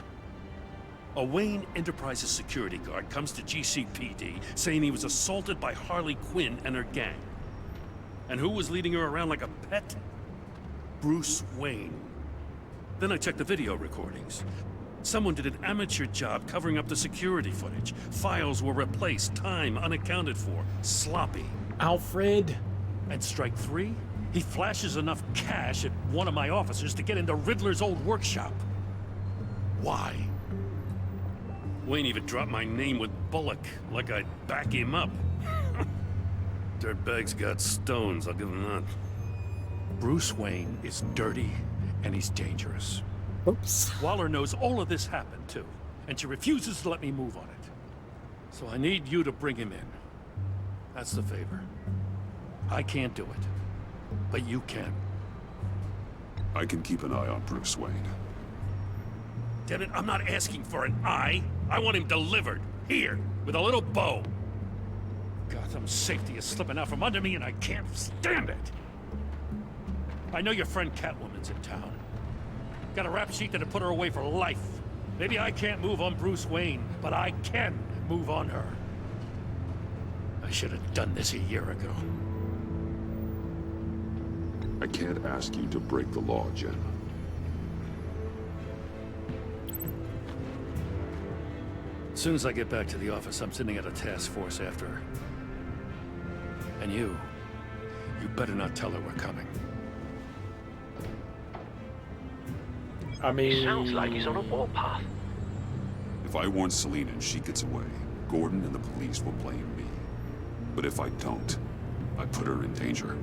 A Wayne Enterprises security guard comes to GCPD saying he was assaulted by Harley Quinn and her gang. And who was leading her around like a pet? Bruce Wayne. Then I checked the video recordings. Someone did an amateur job covering up the security footage. Files were replaced, time unaccounted for, sloppy. Alfred. And strike three? He flashes enough cash at one of my officers to get into Riddler's old workshop. Why? Wayne even dropped my name with Bullock, like I'd back him up. Dirtbag's got stones, I'll give him that. Bruce Wayne is dirty, and he's dangerous. Oops. Waller knows all of this happened, too, and she refuses to let me move on it. So I need you to bring him in. That's the favor. I can't do it, but you can. I can keep an eye on Bruce Wayne. Damn it, I'm not asking for an eye. I want him delivered, here, with a little bow. Gotham's safety is slipping out from under me, and I can't stand it. I know your friend Catwoman's in town. Got a rap sheet that'll put her away for life. Maybe I can't move on Bruce Wayne, but I can move on her. I should have done this a year ago. I can't ask you to break the law, Jen. As soon as I get back to the office, I'm sending out a task force after her. And you better not tell her we're coming. I mean... He sounds like he's on a warpath. If I warn Selina and she gets away, Gordon and the police will blame me. But if I don't, I put her in danger.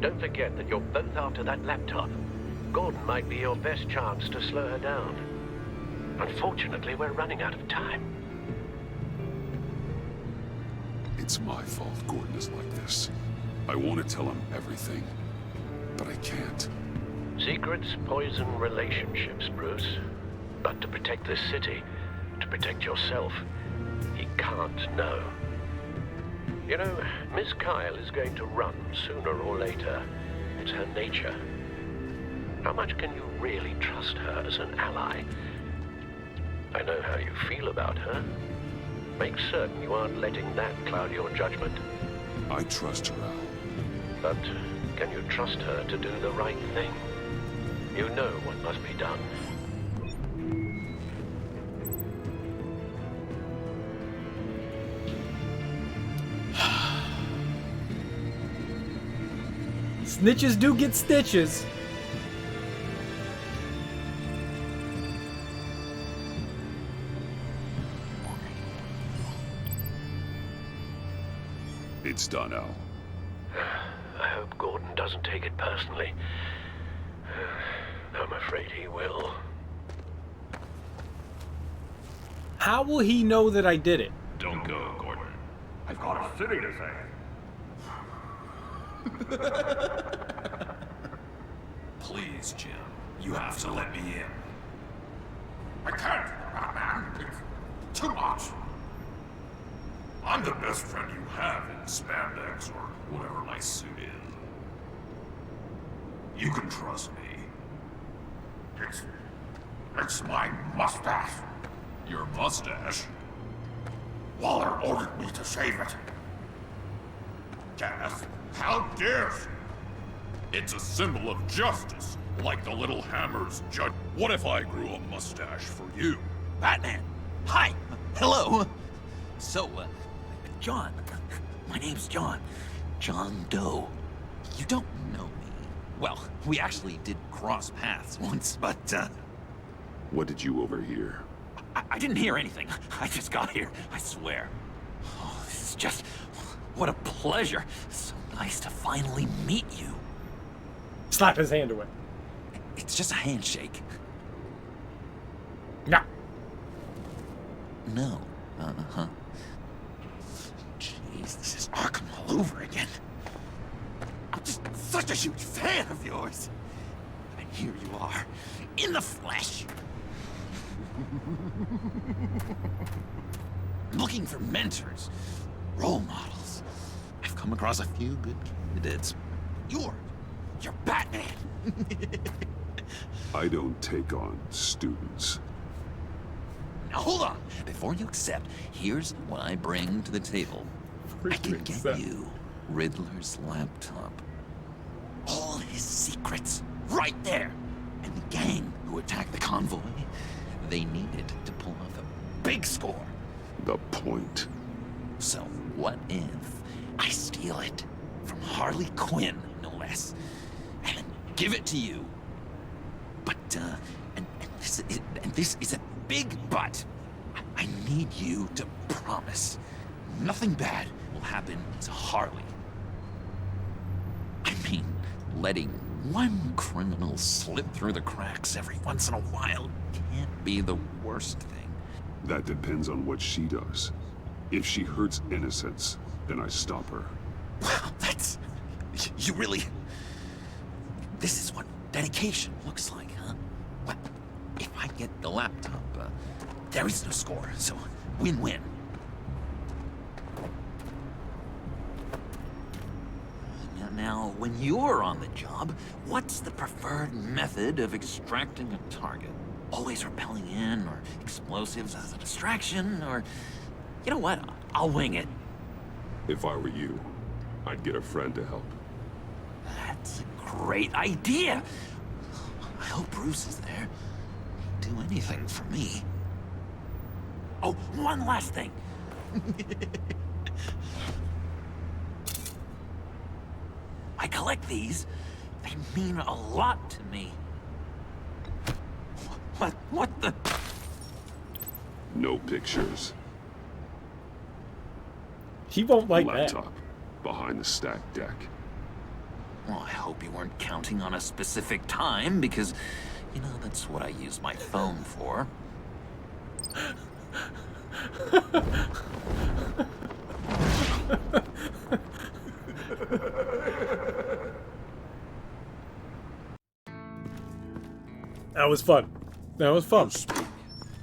Don't forget that you're both after that laptop. Gordon might be your best chance to slow her down. Unfortunately, we're running out of time. It's my fault Gordon is like this. I want to tell him everything, but I can't. Secrets poison relationships, Bruce. But to protect this city, to protect yourself, he can't know. You know, Miss Kyle is going to run sooner or later. It's her nature. How much can you really trust her as an ally? I know how you feel about her. Make certain you aren't letting that cloud your judgment. I trust her, Al. But can you trust her to do the right thing? You know what must be done. Snitches do get stitches. It's done, Al. I hope Gordon doesn't take it personally. I'm afraid he will. How will he know that I did it? Don't go, Gordon. I've got a city to save. Please, Jim. You have to let me in. I can't, Batman. It's too much. I'm the best friend you have in spandex or whatever my suit is. You can trust me. It's my mustache. Your mustache? Waller ordered me to shave it. Death? How dare she? It's a symbol of justice, like the little hammer's judge. What if I grew a mustache for you? Batman! Hi! Hello! So, John. My name's John. John Doe. You don't know me. Well, we actually did cross paths once, but, What did you overhear? I didn't hear anything. I just got here, I swear. Oh, this is just... what a pleasure. So nice to finally meet you. Slap his hand away. It's just a handshake. No. No. Uh-huh. Jeez, this is Arkham all over again. I'm just such a huge fan of yours. And here you are, in the flesh. Looking for mentors, role models. I've come across a few good candidates. You're Batman. I don't take on students. Now hold on. Before you accept, here's what I bring to the table. I can get you Riddler's laptop. his secrets. Right there. And the gang who attacked the convoy, they needed to pull off a big score. The point. So what if I steal it from Harley Quinn, no less, and then give it to you? But, and this is a big but. I need you to promise nothing bad will happen to Harley. I mean, letting one criminal slip through the cracks every once in a while can't be the worst thing. That depends on what she does. If she hurts innocents, then I stop her. Wow, that's... You really... This is what dedication looks like, huh? Well, if I get the laptop, there is no score, so win-win. Now, when you're on the job, what's the preferred method of extracting a target? Always rappelling in, or explosives as a distraction, or... You know what? I'll wing it. If I were you, I'd get a friend to help. That's a great idea! I hope Bruce is there. He'd do anything for me. Oh, one last thing. I collect these. They mean a lot to me. What the? No pictures. He won't like Laptop behind the stacked deck. Well, I hope you weren't counting on a specific time, because, you know, that's what I use my phone for. That was fun. That was fun.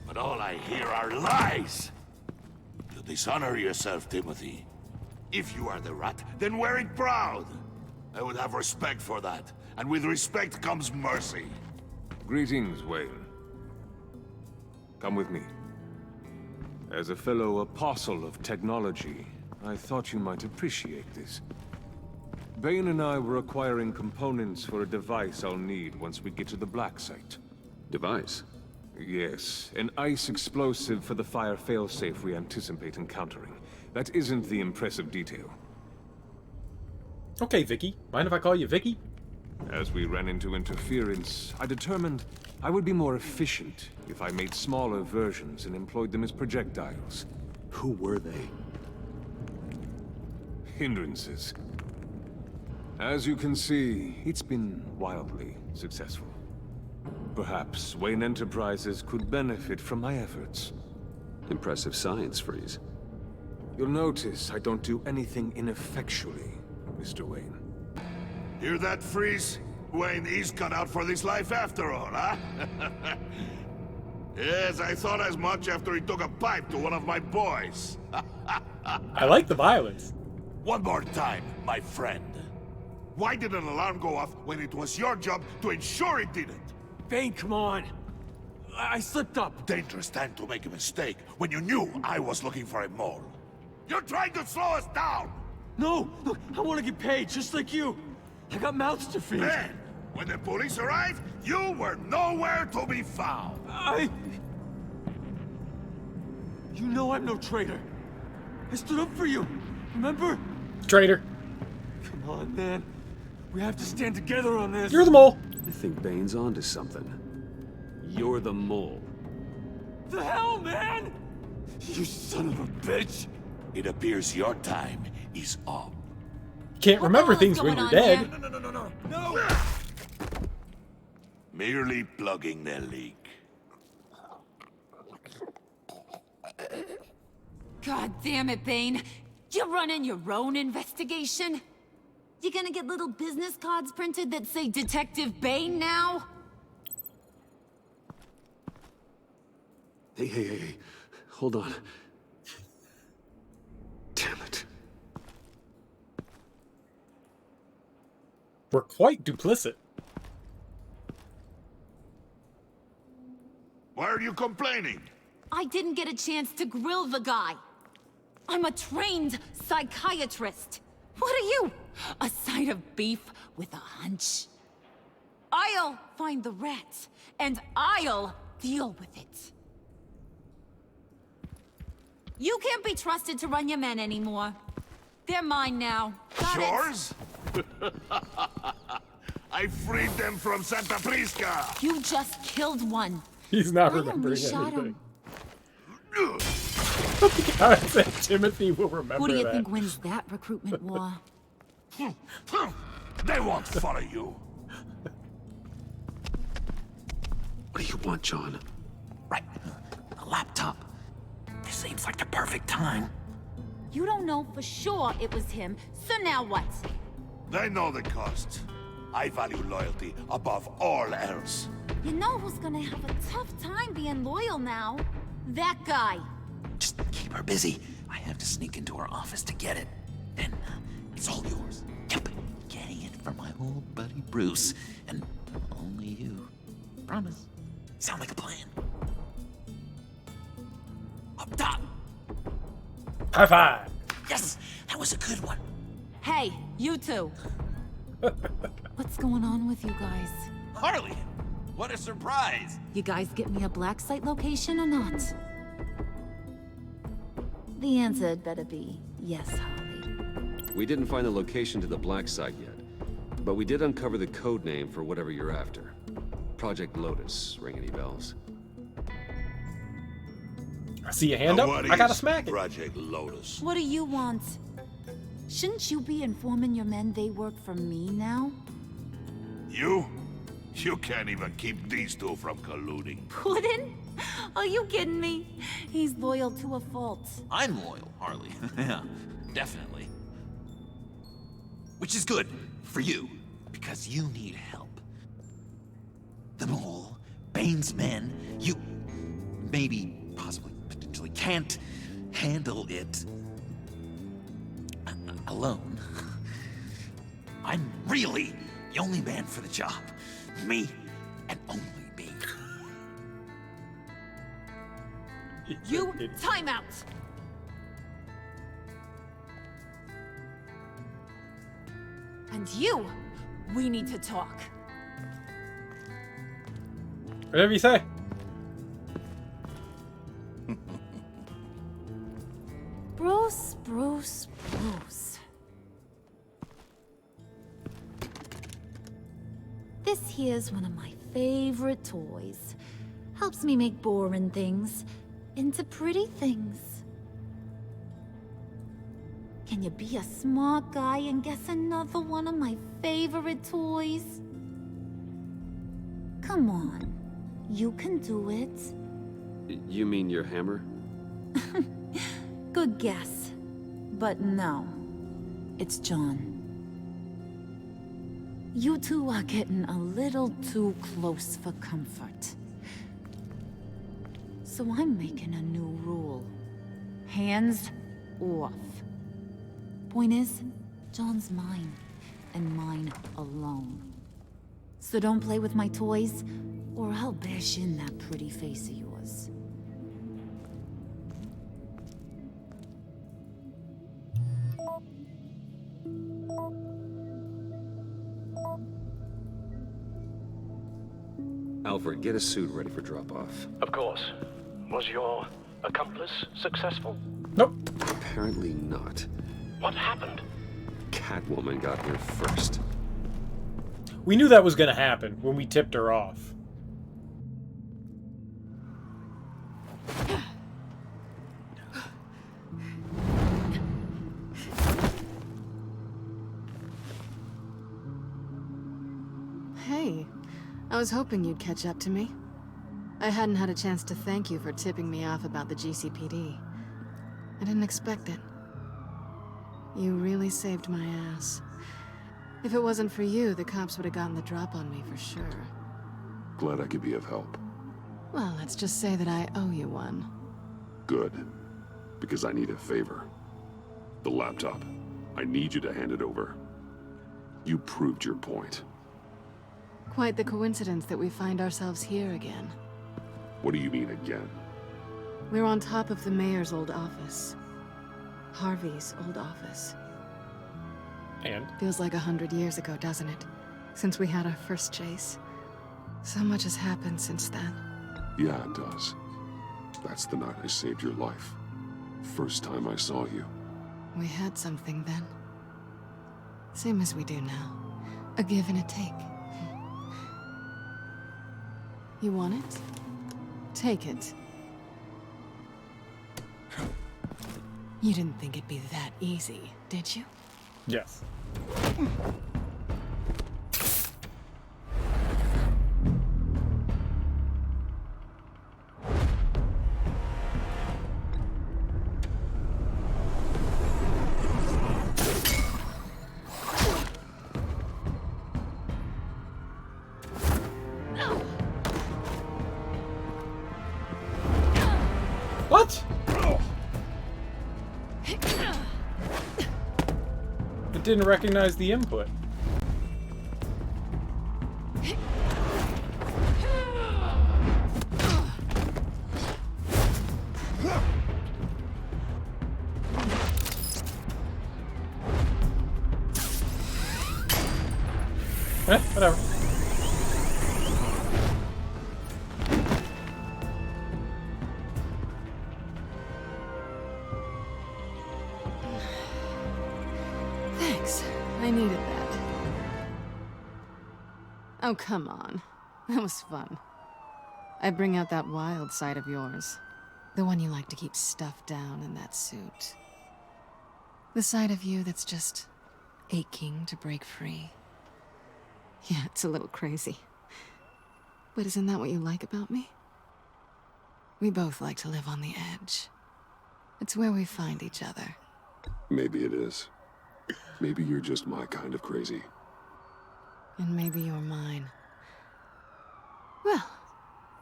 But all I hear are lies. You dishonor yourself, Timothy. If you are the rat, then wear it proud. I would have respect for that. And with respect comes mercy. Greetings, Wayne. Come with me. As a fellow apostle of technology, I thought you might appreciate this. Bane and I were acquiring components for a device I'll need once we get to the Black Site. Device? Yes, an ice explosive for the fire failsafe we anticipate encountering. That isn't the impressive detail. Okay, Vicky. Mind if I call you Vicky? As we ran into interference, I determined I would be more efficient if I made smaller versions and employed them as projectiles. Who were they? Hindrances. As you can see, it's been wildly successful. Perhaps Wayne Enterprises could benefit from my efforts. Impressive science, Freeze. You'll notice I don't do anything ineffectually, Mr. Wayne. Hear that, Freeze? Wayne is cut out for this life after all, huh? Yes, I thought as much after he took a pipe to one of my boys. I like the violence. One more time, my friend. Why did an alarm go off when it was your job to ensure it didn't? Bane, come on. I slipped up. Dangerous time to make a mistake when you knew I was looking for a mole. You're trying to slow us down! No! Look, I want to get paid, just like you. I got mouths to feed. Then, when the police arrived, you were nowhere to be found. You know I'm no traitor. I stood up for you, remember? Traitor. Come on, man. We have to stand together on this. You're the mole. I think Bane's onto something. You're the mole. The hell, man? You son of a bitch. It appears your time is up. Can't remember things when you're dead. No! Merely plugging the leak. God damn it, Bane. You're running your own investigation? You gonna get little business cards printed that say Detective Bane now? Hey. Hold on. Damn it. We're quite duplicit. Why are you complaining? I didn't get a chance to grill the guy. I'm a trained psychiatrist. What are you? A side of beef with a hunch? I'll find the rat, and I'll deal with it. You can't be trusted to run your men anymore. They're mine now. Got it? Yours? I freed them from Santa Prisca! You just killed one. He's not I only remembering shot anything. him. I said Timothy will remember Who do you that. think wins that recruitment war? They won't follow you. What do you want, John? Right. A laptop. This seems like the perfect time. You don't know for sure it was him, so now what? They know the cost. I value loyalty above all else. You know who's gonna have a tough time being loyal now? That guy. Just keep her busy. I have to sneak into her office to get it. Then it's all yours. Yep. Getting it from my old buddy Bruce. And only you. Promise. Sound like a plan. Up top. High five. Yes, that was a good one. Hey, you two. What's going on with you guys? Harley, what a surprise. You guys get me a black site location or not? The answer had better be yes, Harley. We didn't find the location to the black site yet, but we did uncover the code name for whatever you're after. Project Lotus. Ring any bells? I see a hand up. What I gotta is smack it. Project Lotus. What do you want? Shouldn't you be informing your men they work for me now? You? You can't even keep these two from colluding. Puddin'? Are you kidding me? He's loyal to a fault. I'm loyal, Harley. Yeah, definitely. Which is good for you, because you need help. The Mole, Bane's men, you maybe, possibly, potentially can't handle it alone. I'm really the only man for the job. Me, and only me. You, time out! And you, we need to talk. Whatever you say. Bruce. This here's one of my favorite toys. Helps me make boring things into pretty things. Can you be a smart guy and guess another one of my favorite toys? Come on, you can do it. You mean your hammer? Good guess. But no, it's John. You two are getting a little too close for comfort. So I'm making a new rule. Hands off. Point is, John's mine, and mine alone. So don't play with my toys, or I'll bash in that pretty face of yours. Alfred, get a suit ready for drop-off. Of course. Was your accomplice successful? Nope. Apparently not. What happened? Catwoman got here first. We knew that was gonna happen when we tipped her off. Hey, I was hoping you'd catch up to me. I hadn't had a chance to thank you for tipping me off about the GCPD. I didn't expect it. You really saved my ass. If it wasn't for you, the cops would have gotten the drop on me for sure. Glad I could be of help. Well, let's just say that I owe you one. Good. Because I need a favor. The laptop. I need you to hand it over. You proved your point. Quite the coincidence that we find ourselves here again. What do you mean again? We're on top of the mayor's old office. Harvey's old office. And? Feels like 100 years ago, doesn't it? Since we had our first chase. So much has happened since then. Yeah, it does. That's the night I saved your life. First time I saw you. We had something then. Same as we do now. A give and a take. You want it? Take it. You didn't think it'd be that easy, did you? Yes. What? It didn't recognize the input. Whatever. Thanks. I needed that. Oh, come on. That was fun. I bring out that wild side of yours. The one you like to keep stuffed down in that suit. The side of you that's just aching to break free. Yeah, it's a little crazy. But isn't that what you like about me? We both like to live on the edge. It's where we find each other. Maybe it is. Maybe you're just my kind of crazy. And maybe you're mine. Well,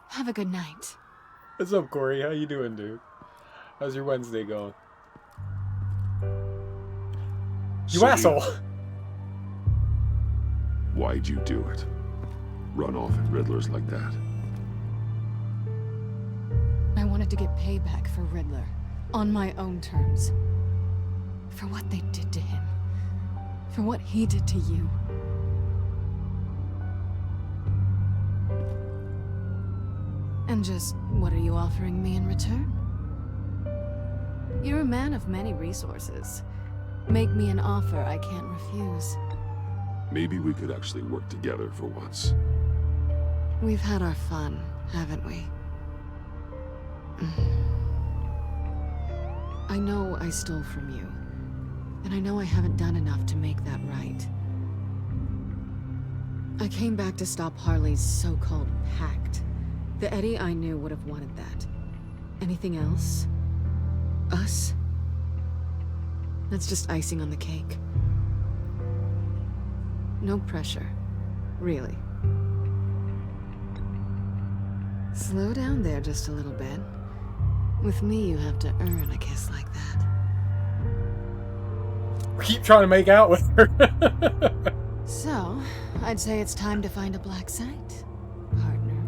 have a good night. What's up, Corey? How you doing, dude? How's your Wednesday going? You So asshole! Why'd you do it? Run off at Riddlers like that? I wanted to get payback for Riddler. On my own terms. For what they did to him. For what he did to you. And just, what are you offering me in return? You're a man of many resources. Make me an offer I can't refuse. Maybe we could actually work together for once. We've had our fun, haven't we? I know I stole from you. And I know I haven't done enough to make that right. I came back to stop Harley's so-called pact. The Eddie I knew would have wanted that. Anything else? Us? That's just icing on the cake. No pressure. Really. Slow down there just a little bit. With me, you have to earn a kiss like that. Keep trying to make out with her. So, I'd say it's time to find a black site, partner.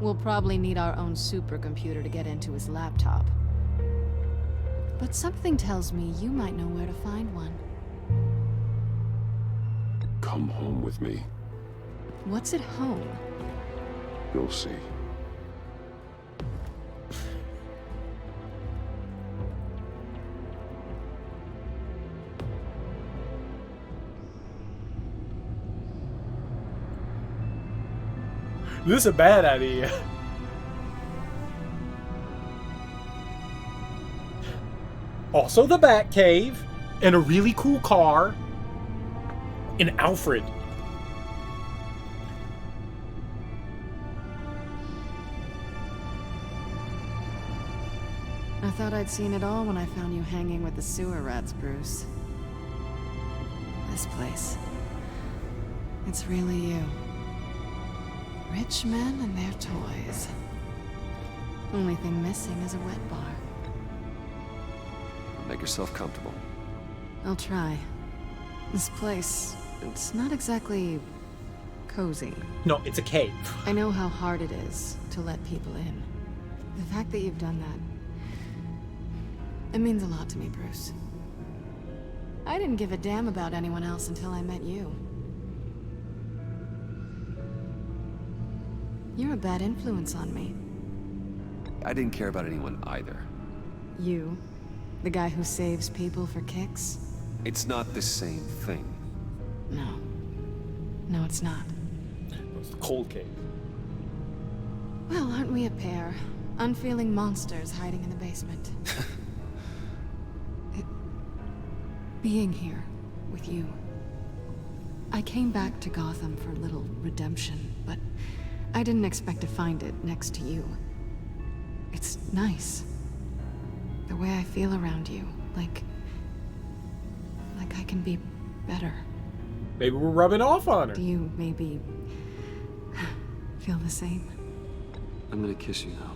We'll probably need our own supercomputer to get into his laptop. But something tells me you might know where to find one. Come home with me. What's at home? You'll see. This is a bad idea. Also the Batcave, and a really cool car, and Alfred. I thought I'd seen it all when I found you hanging with the sewer rats, Bruce. This place. It's really you. Rich men and their toys. Only thing missing is a wet bar. Make yourself comfortable. I'll try. This place, it's not exactly cozy. No, it's a cave. I know how hard it is to let people in. The fact that you've done that, it means a lot to me, Bruce. I didn't give a damn about anyone else until I met you. You're a bad influence on me. I didn't care about anyone either. You? The guy who saves people for kicks? It's not the same thing. No. No, it's not. It's the cold cave. Well, aren't we a pair? Unfeeling monsters hiding in the basement. Being here with you. I came back to Gotham for a little redemption, but I didn't expect to find it next to you. It's nice. The way I feel around you, like I can be better. Maybe we're rubbing off on her. Do you maybe feel the same? I'm gonna kiss you now.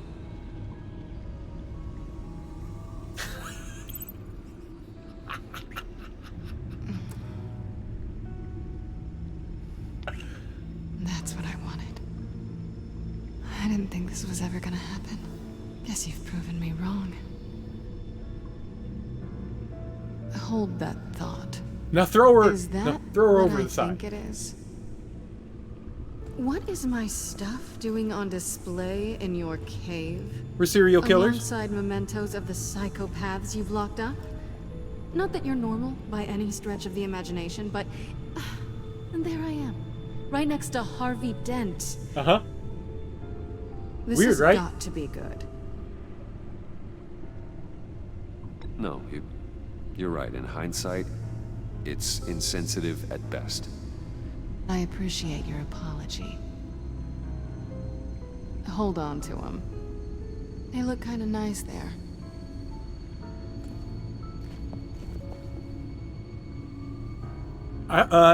That's what I wanted. I didn't think this was ever gonna happen. Guess you've proven me wrong. Hold that thought. Now throw her. Is that no, throw her what over I the side. think it is? What is my stuff doing on display in your cave? We're serial killers. Alongside mementos of the psychopaths you've locked up? Not that you're normal by any stretch of the imagination, but and there I am, right next to Harvey Dent. Uh-huh. This Weird, has right? got to be good. No, you're right. In hindsight, it's insensitive at best. I appreciate your apology. Hold on to them. They look kind of nice there.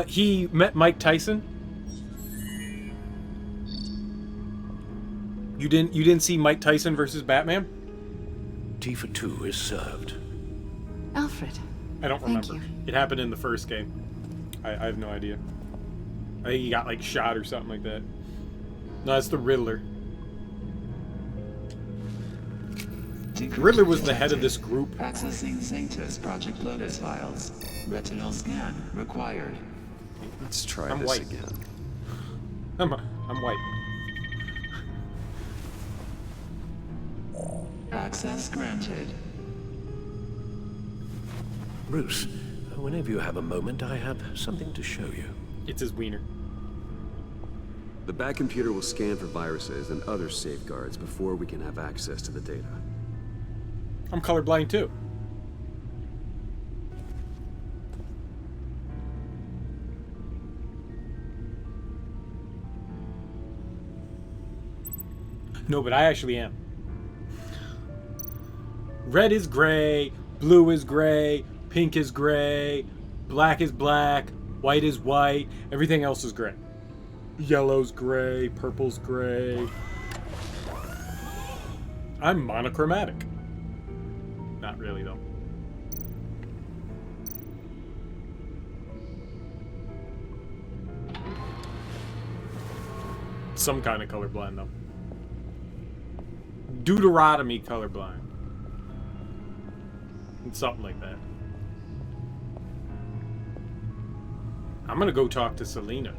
He met Mike Tyson. You didn't see Mike Tyson versus Batman? Tea for two is served. Alfred. I don't Thank remember. you. It happened in the first game. I have no idea. I think he got like shot or something like that. No, it's the Riddler. Riddler was the head of this group. Accessing Sanctus Project Lotus files. Retinal scan required. Let's try I'm this white. again. I'm white. Access granted. Bruce, whenever you have a moment, I have something to show you. It's his wiener. The back computer will scan for viruses and other safeguards before we can have access to the data. I'm colorblind too. No, but I actually am. Red is gray, blue is gray, pink is gray, black is black, white is white, everything else is gray. Yellow's gray, purple's gray. I'm monochromatic. Not really, though. Some kind of colorblind, though. Deuteronomy colorblind. Something like that. I'm gonna go talk to Selena.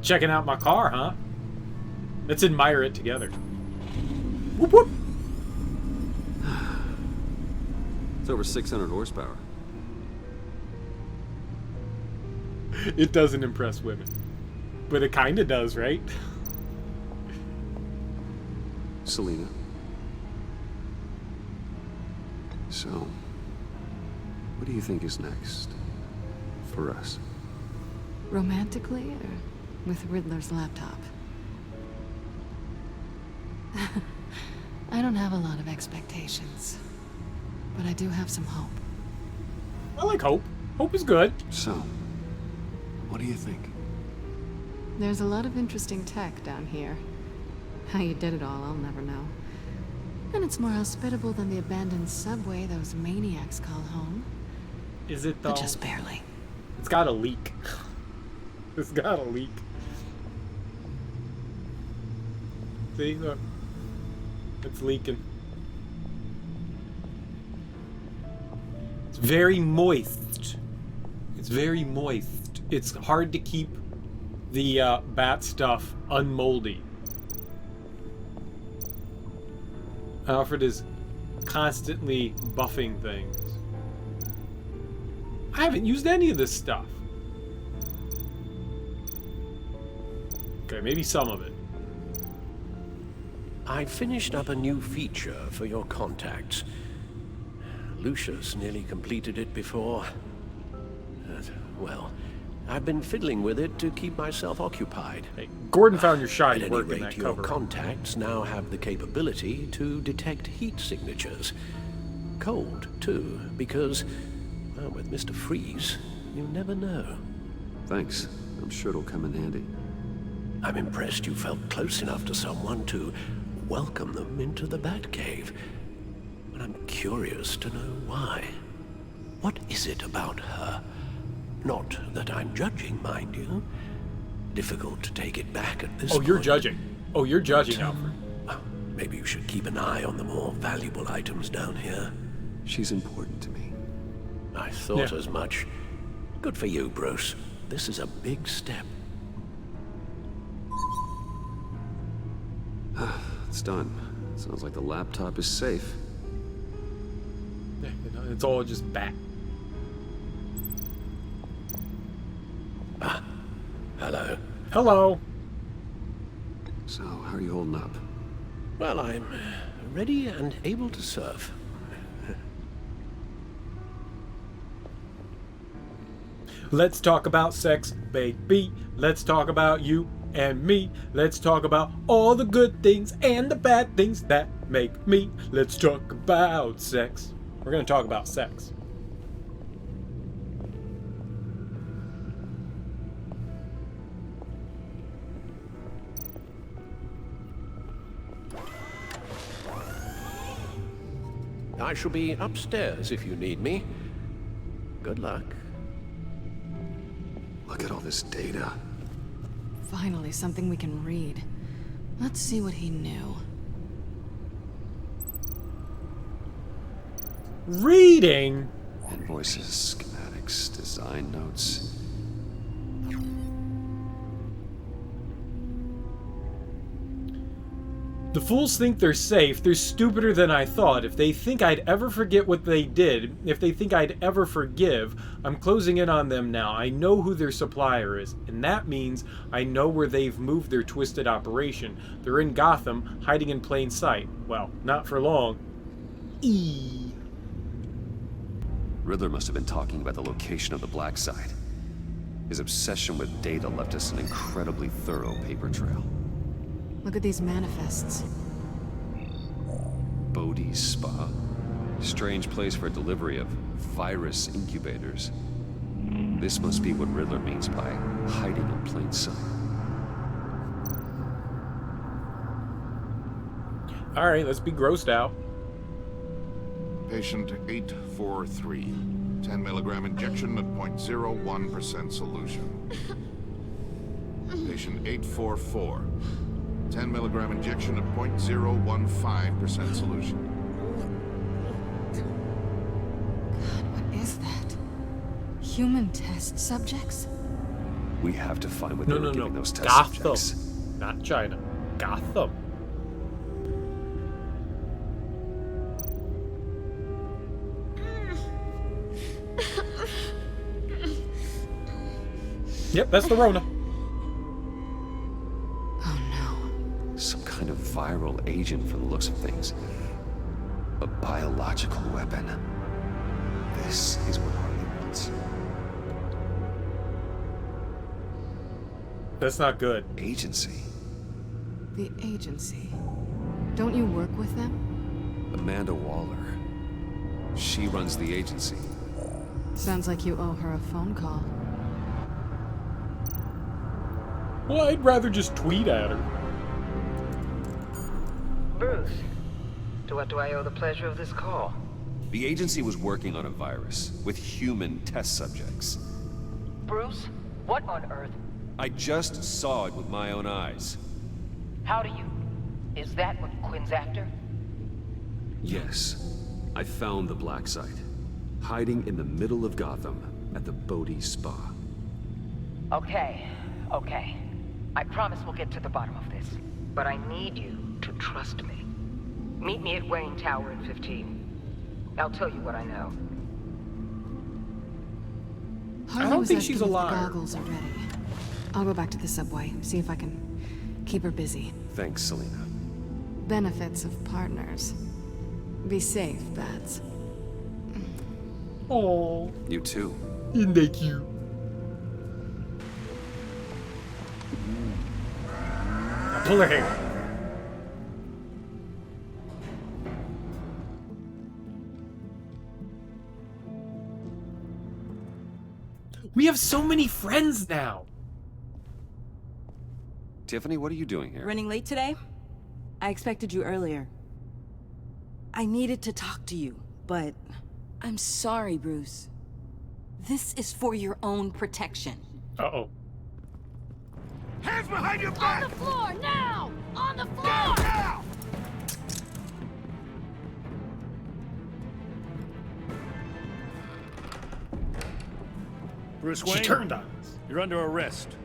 Checking out my car, huh? Let's admire it together. Whoop whoop! It's over 600 horsepower. It doesn't impress women. But it kinda does, right? Selena. So, what do you think is next for us? Romantically, or with Riddler's laptop? I don't have a lot of expectations, but I do have some hope. I like hope. Hope is good. So, what do you think? There's a lot of interesting tech down here. How you did it all, I'll never know. And it's more hospitable than the abandoned subway those maniacs call home. Is it though? But just barely. It's got a leak. It's got a leak. See, look. It's leaking. It's very moist. It's very moist. it's hard to keep the bat stuff unmoldy. Alfred is constantly buffing things. I haven't used any of this stuff. Okay, maybe some of it. I finished up a new feature for your contacts. Lucius nearly completed it before. Well, I've been fiddling with it to keep myself occupied. Hey, Gordon found your shoddy At any work in rate, that your cover. contacts now have the capability to detect heat signatures. Cold, too, because, well, with Mr. Freeze, you never know. Thanks. I'm sure it'll come in handy. I'm impressed you felt close enough to someone to welcome them into the Batcave. But I'm curious to know why. What is it about her? Not that I'm judging, mind you. Difficult to take it back at this point. Oh, you're judging. Oh, you're judging, Alfred. Maybe you should keep an eye on the more valuable items down here. She's important to me. I thought as much. Good for you, Bruce. This is a big step. It's done. Sounds like the laptop is safe. Yeah, it's all just bat. Hello. Hello. So, how are you holding up? Well, I'm ready and able to serve. Let's talk about sex, baby. Let's talk about you and me. Let's talk about all the good things and the bad things that make me. Let's talk about sex. We're going to talk about sex. I shall be upstairs if you need me. Good luck. Look at all this data. Finally, something we can read. Let's see what he knew. Reading? Invoices, schematics, design notes. The fools think they're safe. They're stupider than I thought. If they think I'd ever forget what they did, if they think I'd ever forgive, I'm closing in on them now. I know who their supplier is, and that means I know where they've moved their twisted operation. They're in Gotham, hiding in plain sight. Well, not for long. Riddler must have been talking about the location of the black site. His obsession with data left us an incredibly thorough paper trail. Look at these manifests. Bodhi's Spa? Strange place for delivery of virus incubators. This must be what Riddler means by hiding in plain sight. Alright, let's be grossed out. Patient 843. 10 milligram injection at 0.01% solution. Patient 844. 10 milligram injection at 0.015% solution. God, what is that? Human test subjects? We have to find what they were giving those test Gotham. subjects. Not China. Gotham. Yep, that's the Rona. Some kind of viral agent from the looks of things. A biological weapon. This is what Harley wants. That's not good. Agency. The agency. Don't you work with them? Amanda Waller. She runs the agency. Sounds like you owe her a phone call. Well, I'd rather just tweet at her. Bruce, to what do I owe the pleasure of this call? The agency was working on a virus with human test subjects. Bruce, what on earth? I just saw it with my own eyes. How do you... Is that what Quinn's after? Yes. I found the black site. Hiding in the middle of Gotham at the Bodhi Spa. Okay. I promise we'll get to the bottom of this. But I need you to trust me. Meet me at Wayne Tower in 15. I'll tell you what I know. Harley don't was think asking she's if a the liar. goggles are ready. I'll go back to the subway, see if I can keep her busy. Thanks, Selena. Benefits of partners. Be safe, Bats. Oh, You too. isn't that cute? Now pull her hair. We have so many friends now. Tiffany, what are you doing here? Running late today? I expected you earlier. I needed to talk to you, but I'm sorry, Bruce. This is for your own protection. Uh-oh. Hands behind your back! On the floor, now! On the floor! Now! Bruce She Wayne, turned on us. you're under arrest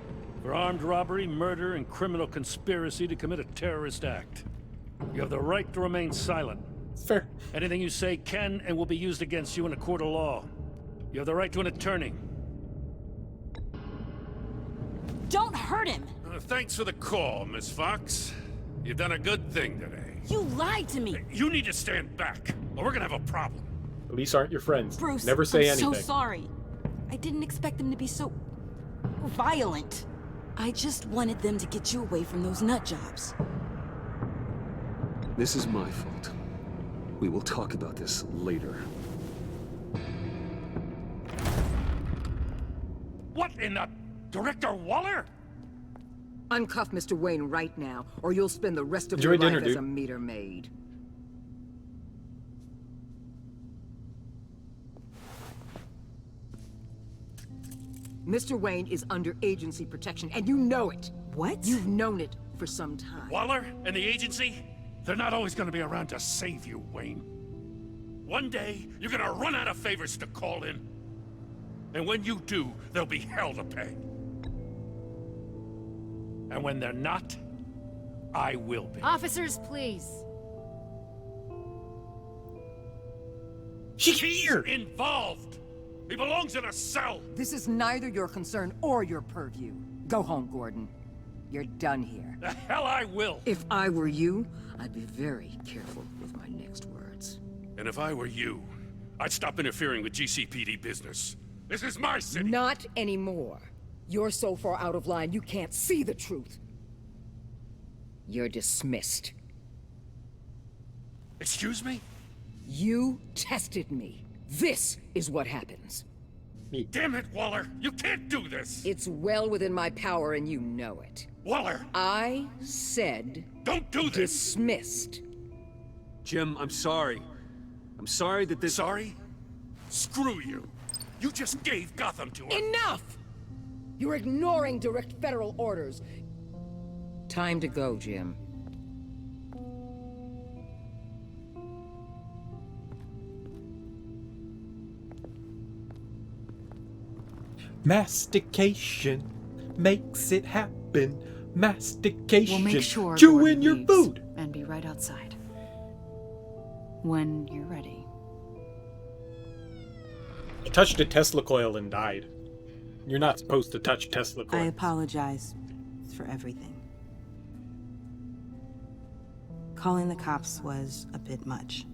for armed robbery, murder, and criminal conspiracy to commit a terrorist act. You have the right to remain silent. Fair. Anything you say can and will be used against you in a court of law. You have the right to an attorney. Don't hurt him! Thanks for the call, Miss Fox. You've done a good thing today. You lied to me! You need to stand back, or we're gonna have a problem. Police aren't your friends. Bruce, Never say I'm anything. so sorry. I didn't expect them to be so violent. I just wanted them to get you away from those nut jobs. This is my fault. We will talk about this later. What in the... Director Waller? Uncuff Mr. Wayne right now, or you'll spend the rest of Enjoy your dinner, life as dude. a meter maid. Mr. Wayne is under agency protection, and you know it. What? You've known it for some time. Waller and the agency? They're not always gonna be around to save you, Wayne. One day, you're gonna run out of favors to call in. And when you do, there'll be hell to pay. And when they're not, I will be. Officers, please. She's He's here. involved. He belongs in a cell. This is neither your concern or your purview. Go home, Gordon. You're done here. The hell I will. If I were you, I'd be very careful with my next words. And if I were you, I'd stop interfering with GCPD business. This is my city. Not anymore. You're so far out of line, you can't see the truth. You're dismissed. Excuse me? You tested me. This is what happens. Damn it, Waller! You can't do this! It's well within my power and you know it. Waller! I said... Don't do this! Dismissed. Jim, I'm sorry. I'm sorry that this... Sorry? Screw you! You just gave Gotham to her! Enough! You're ignoring direct federal orders. Time to go, Jim. Mastication makes it happen. Mastication. We'll make sure chewing Gordon your leaves food. and be right outside. When you're ready. He touched a Tesla coil and died. You're not supposed to touch Tesla I coils. apologize for everything. Calling the cops was a bit much.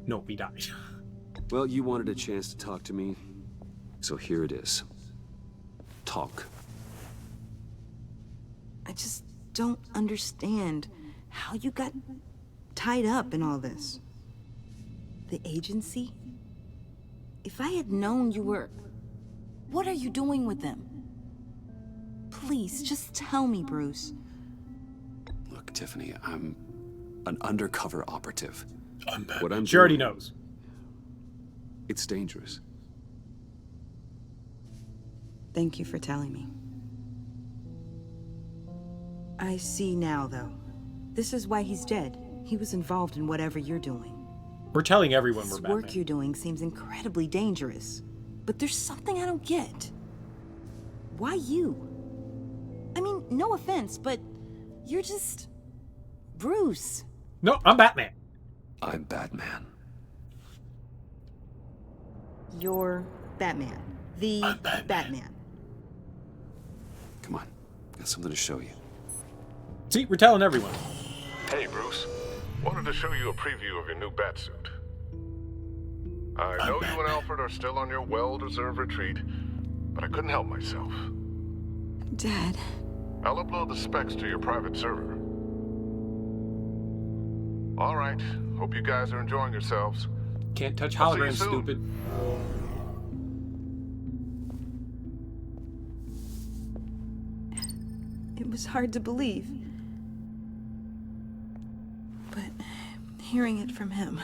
No, he died. Well, you wanted a chance to talk to me, so here it is. Talk. I just don't understand how you got tied up in all this. The agency? If I had known you were... What are you doing with them? Please, just tell me, Bruce. Look, Tiffany, I'm an undercover operative. What I'm she already knows. It's dangerous. Thank you for telling me. I see now, though. This is why he's dead. He was involved in whatever you're doing. We're telling everyone This we're Batman. work you're doing seems incredibly dangerous. But there's something I don't get. Why you? I mean, no offense, but you're just... Bruce. No, I'm Batman. I'm Batman. You're Batman. The Batman. Come on, got something to show you. See, we're telling everyone. Hey, Bruce. Wanted to show you a preview of your new batsuit. I know you and Alfred are still on your well-deserved retreat, but I couldn't help myself. Dad. I'll upload the specs to your private server. All right. Hope you guys are enjoying yourselves. Can't touch I'll see you holograms, soon. stupid. It was hard to believe. But hearing it from him...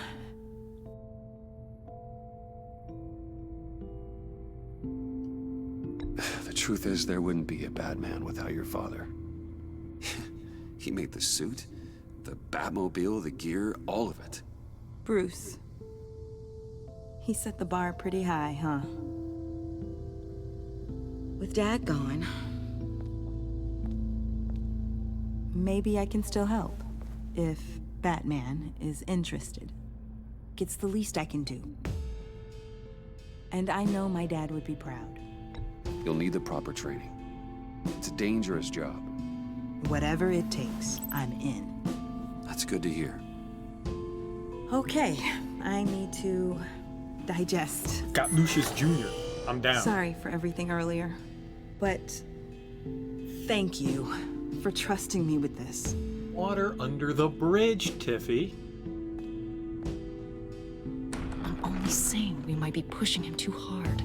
The truth is, there wouldn't be a Batman without your father. He made the suit, the Batmobile, the gear, all of it. Bruce. He set the bar pretty high, huh? With Dad gone... maybe I can still help. If Batman is interested. It's the least I can do. And I know my dad would be proud. You'll need the proper training. It's a dangerous job. Whatever it takes, I'm in. That's good to hear. Okay, I need to digest. Got Lucius Jr. I'm down. Sorry for everything earlier, but thank you for trusting me with this. Water under the bridge, Tiffy. I'm only saying we might be pushing him too hard.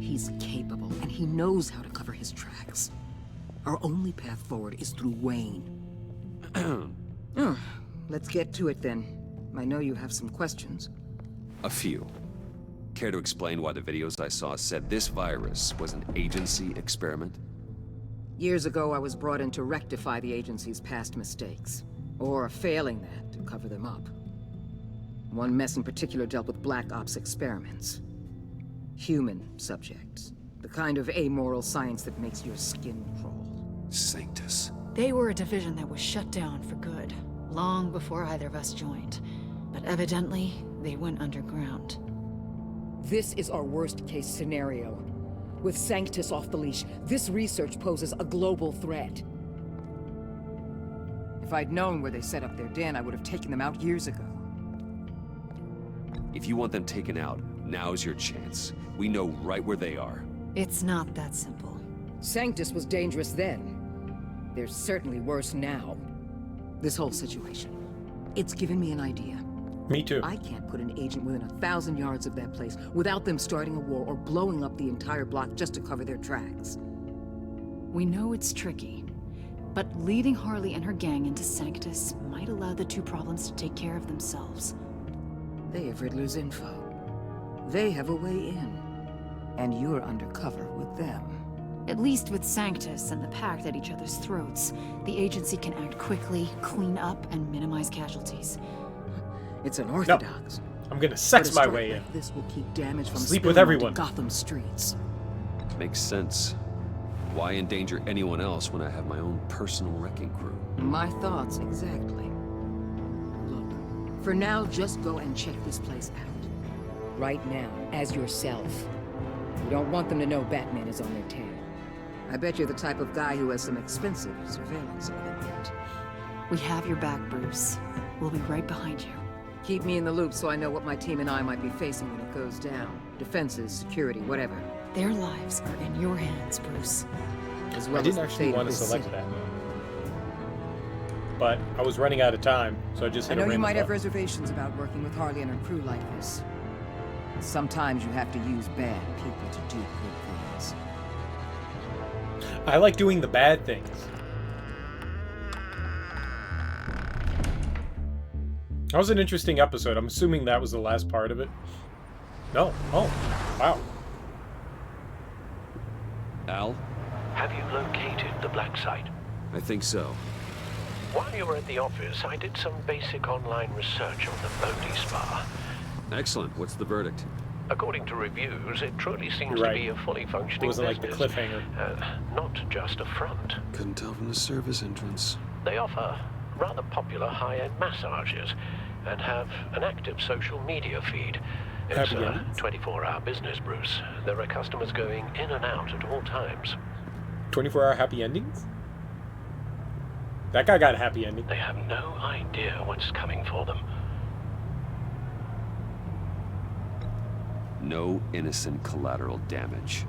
He's capable, and he knows how to cover his tracks. Our only path forward is through Wayne. Let's get to it then. I know you have some questions. A few. Care to explain why the videos I saw said this virus was an agency experiment? Years ago, I was brought in to rectify the agency's past mistakes. Or, failing that, to cover them up. One mess in particular dealt with Black Ops experiments. Human subjects. The kind of amoral science that makes your skin crawl. Sanctus. They were a division that was shut down for good, long before either of us joined. But evidently, they went underground. This is our worst-case scenario. With Sanctus off the leash, this research poses a global threat. If I'd known where they set up their den, I would have taken them out years ago. If you want them taken out, now's your chance. We know right where they are. It's not that simple. Sanctus was dangerous then. They're certainly worse now. This whole situation, it's given me an idea. Me too. I can't put an agent within 1,000 yards of that place without them starting a war or blowing up the entire block just to cover their tracks. We know it's tricky, but leading Harley and her gang into Sanctus might allow the two problems to take care of themselves. They have Riddler's info. They have a way in. And you're undercover with them. At least with Sanctus and the Pact at each other's throats, the agency can act quickly, clean up, and minimize casualties. It's unorthodox. No. I'm gonna sex my way in. This will keep damage from Sleep with spilling everyone. onto Gotham streets. Makes sense. Why endanger anyone else when I have my own personal wrecking crew? My thoughts, exactly. Look, for now, just go and check this place out. Right now, as yourself. You don't want them to know Batman is on their tail. I bet you're the type of guy who has some expensive surveillance equipment. We have your back, Bruce. We'll be right behind you. Keep me in the loop so I know what my team and I might be facing when it goes down. Defenses, security, whatever. Their lives are in your hands, Bruce. As well I didn't as the actually fate want of to this select city. that. But I was running out of time, so I just I hit a know you random might have button. reservations about working with Harley and her crew like this. Sometimes you have to use bad people to do good things. I like doing the bad things. That was an interesting episode. I'm assuming that was the last part of it. No. Oh, wow. Al? Have you located the black site? I think so. While you were at the office, I did some basic online research on the Bodhi Spa. Excellent. What's the verdict? According to reviews, it truly seems You're to right. be a fully It functioning wasn't like the business. cliffhanger. Not just a front. Couldn't tell from the service entrance. They offer rather popular high-end massages and have an active social media feed. It's Happy a endings? 24-hour business, Bruce. There are customers going in and out at all times. 24-hour happy endings? That guy got a happy ending. They have no idea what's coming for them. No innocent collateral damage.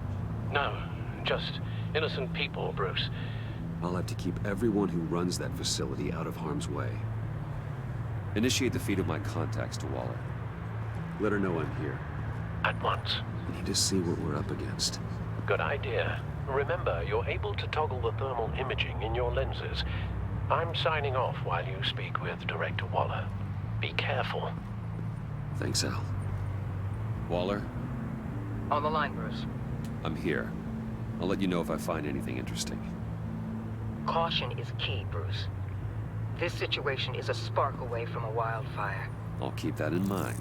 No, just innocent people, Bruce. I'll have to keep everyone who runs that facility out of harm's way. Initiate the feed of my contacts to Waller. Let her know I'm here. At once. I need to see what we're up against. Good idea. Remember, you're able to toggle the thermal imaging in your lenses. I'm signing off while you speak with Director Waller. Be careful. Thanks, Al. Waller? On the line, Bruce. I'm here. I'll let you know if I find anything interesting. Caution is key, Bruce. This situation is a spark away from a wildfire. I'll keep that in mind.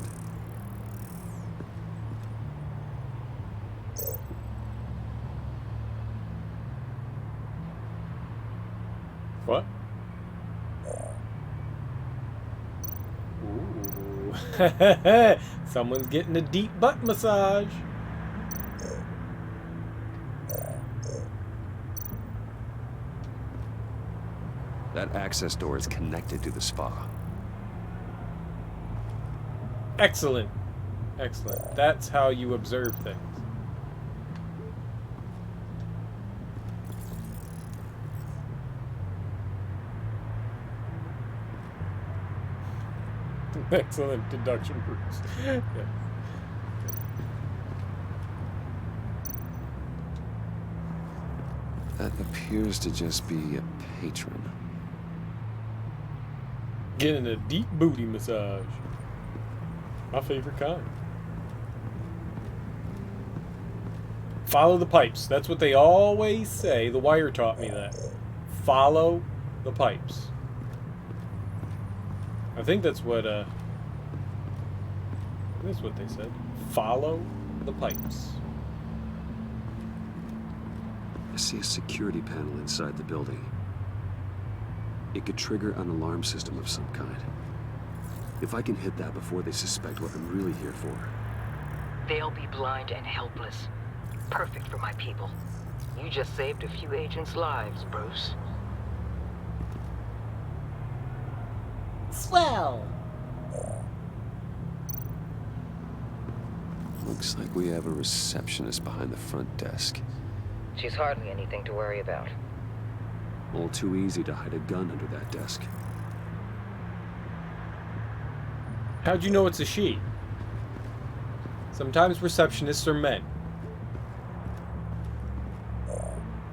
What? Ooh. Someone's getting a deep butt massage. That access door is connected to the spa. Excellent. Excellent. That's how you observe things. Excellent deduction, Bruce. Yeah. That appears to just be a patron. Getting a deep booty massage. My favorite kind. Follow the pipes. That's what they always say. The Wire taught me that. Follow the pipes. I think that's what they said. Follow the pipes. I see a security panel inside the building. It could trigger an alarm system of some kind. If I can hit that before they suspect what I'm really here for. They'll be blind and helpless. Perfect for my people. You just saved a few agents' lives, Bruce. Swell! Looks like we have a receptionist behind the front desk. She's hardly anything to worry about. All too easy to hide a gun under that desk. How'd you know it's a she? Sometimes receptionists are men.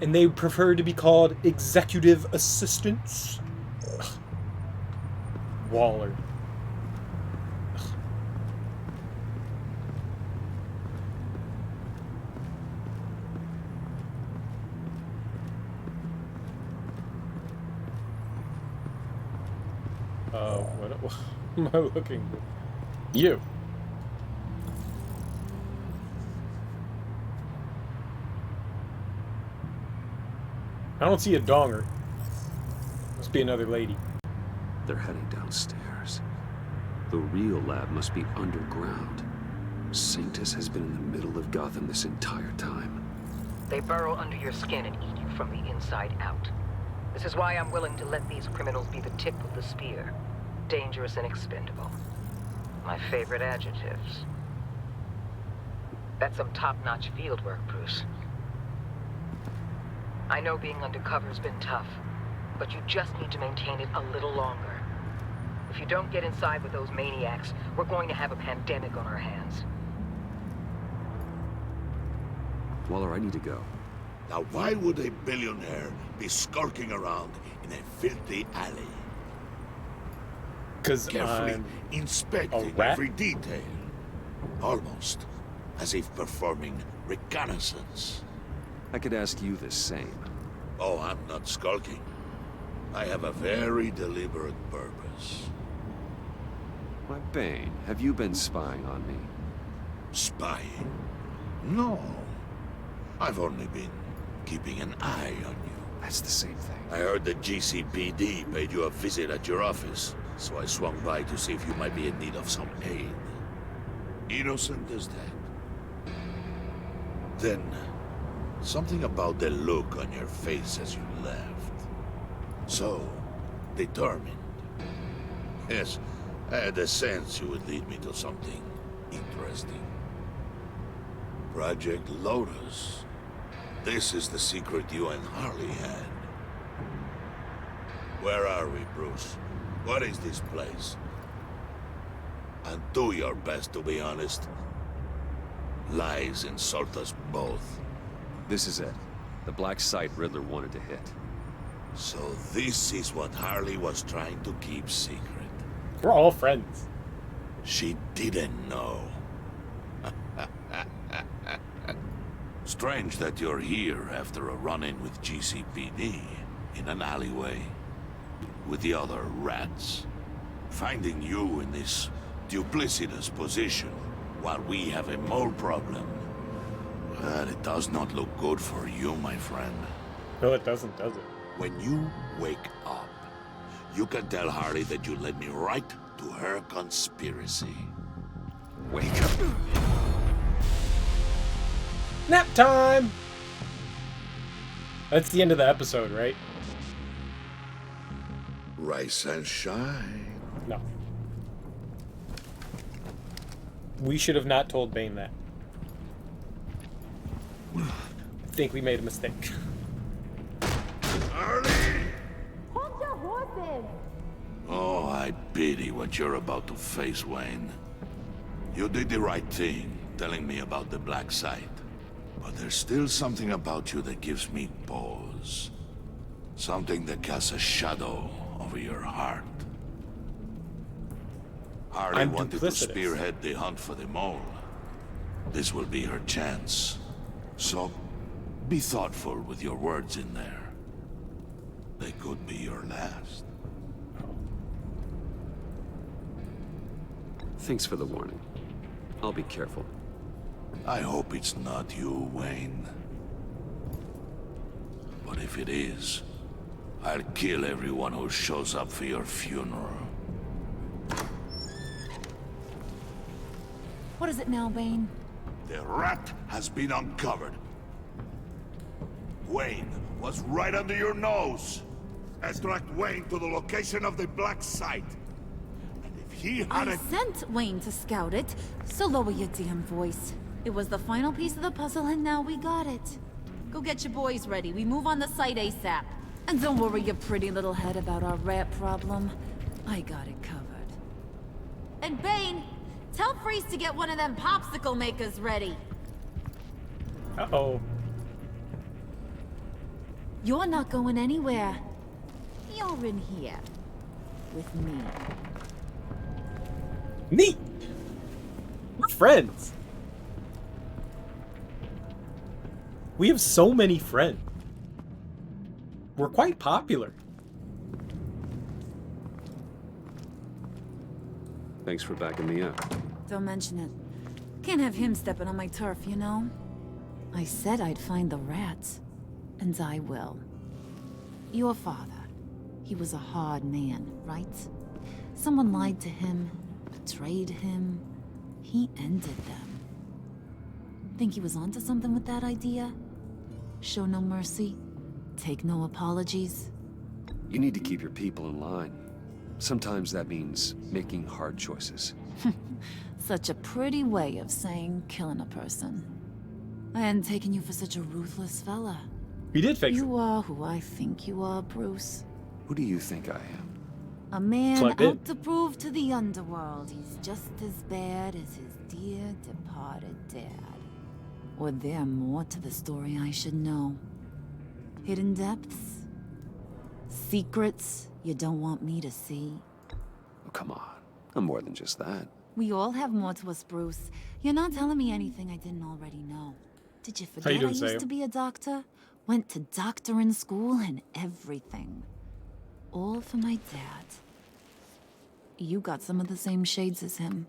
And they prefer to be called executive assistants. Ugh. Waller. What am I looking for? You. I don't see a donger. Must be another lady. They're heading downstairs. The real lab must be underground. Sanctus has been in the middle of Gotham this entire time. They burrow under your skin and eat you from the inside out. This is why I'm willing to let these criminals be the tip of the spear. Dangerous and expendable. My favorite adjectives. That's some top-notch field work, Bruce. I know being undercover's been tough, but you just need to maintain it a little longer. If you don't get inside with those maniacs, we're going to have a pandemic on our hands. Waller, I need to go. Now why would a billionaire be skulking around in a filthy alley? Because Carefully I'm inspecting a rat? every detail. Almost as if performing reconnaissance. I could ask you the same. Oh, I'm not skulking. I have a very deliberate purpose. Why, Bane, have you been spying on me? Spying? No. I've only been keeping an eye on you. That's the same thing. I heard the GCPD paid you a visit at your office, so I swung by to see if you might be in need of some aid. Innocent as that. Then, something about the look on your face as you left. So, determined. Yes, I had a sense you would lead me to something interesting. Project Lotus. This is the secret you and Harley had. Where are we, Bruce? What is this place? And do your best to be honest. Lies insult us both. This is it. The black site Riddler wanted to hit. So this is what Harley was trying to keep secret. We're all friends. She didn't know. Strange that you're here after a run-in with GCPD in an alleyway with the other rats. Finding you in this duplicitous position while we have a mole problem. But it does not look good for you, my friend. No, it doesn't, does it? When you wake up, you can tell Harley that you led me right to her conspiracy. Wake up. Nap time! That's the end of the episode, right? Rise and shine. No. We should have not told Bane that. I think we made a mistake. Harley! Hold your horses! Oh, I pity what you're about to face, Wayne. You did the right thing, telling me about the black site. But there's still something about you that gives me pause. Something that casts a shadow over your heart. Harley I'm wanted duplicitous. to spearhead the hunt for the mole. This will be her chance. So, be thoughtful with your words in there. They could be your last. Thanks for the warning. I'll be careful. I hope it's not you, Wayne. But if it is, I'll kill everyone who shows up for your funeral. What is it now, Bane? The rat has been uncovered. Wayne was right under your nose. Extract Wayne to the location of the black site. And if he I hadn't... sent Wayne to scout it, so lower your damn voice. It was the final piece of the puzzle, and now we got it. Go get your boys ready. We move on the site ASAP. And don't worry your pretty little head about our rat problem. I got it covered. And Bane, tell Freeze to get one of them popsicle makers ready. Uh-oh. You're not going anywhere. You're in here. With me. Neat! We're friends. We have so many friends. We're quite popular. Thanks for backing me up. Don't mention it. Can't have him stepping on my turf, you know? I said I'd find the rats. And I will. Your father. He was a hard man, right? Someone lied to him, betrayed him. He ended them. Think he was onto something with that idea? Show no mercy? Take no apologies? You need to keep your people in line. Sometimes that means making hard choices. Such a pretty way of saying killing a person. I hadn't taken you for such a ruthless fella. We did fix it. You are who I think you are, Bruce. Who do you think I am? A man Plugged in. out to prove to the underworld he's just as bad as his dear departed dad. Or there more to the story I should know. Hidden depths? Secrets you don't want me to see? Oh, come on. I'm more than just that. We all have more to us, Bruce. You're not telling me anything I didn't already know. Did you forget I doing, used Sam? to be a doctor? Went to doctoring school and everything. All for my dad. You got some of the same shades as him.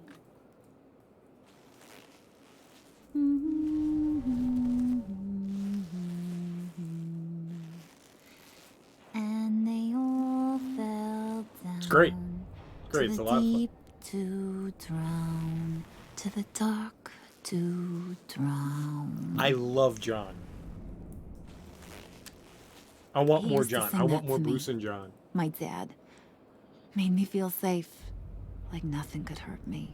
great. To Great, it's the a lot of fun. deep to drown, to the dark to drown. I love John. I want He more used to John. sing I want that more to me. Bruce and John. My dad made me feel safe, like nothing could hurt me.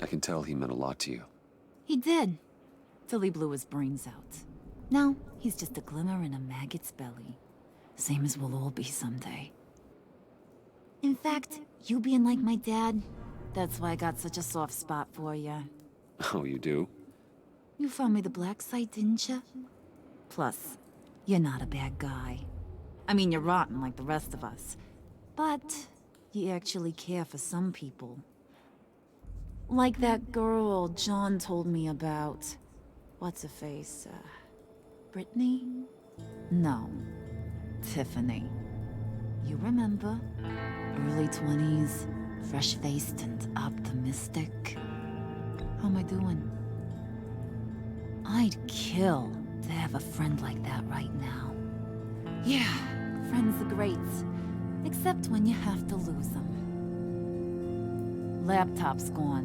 I can tell he meant a lot to you. He did, till he blew his brains out. Now, he's just a glimmer in a maggot's belly. Same as we'll all be someday. In fact, you being like my dad, that's why I got such a soft spot for you. Oh, you do? You found me the black site, didn't you? Plus, you're not a bad guy. I mean, you're rotten like the rest of us. But you actually care for some people. Like that girl John told me about. What's her face? Brittany? No. Tiffany. You remember? Early 20s, fresh-faced and optimistic. How am I doing? I'd kill to have a friend like that right now. Yeah, friends are great. Except when you have to lose them. Laptop's gone.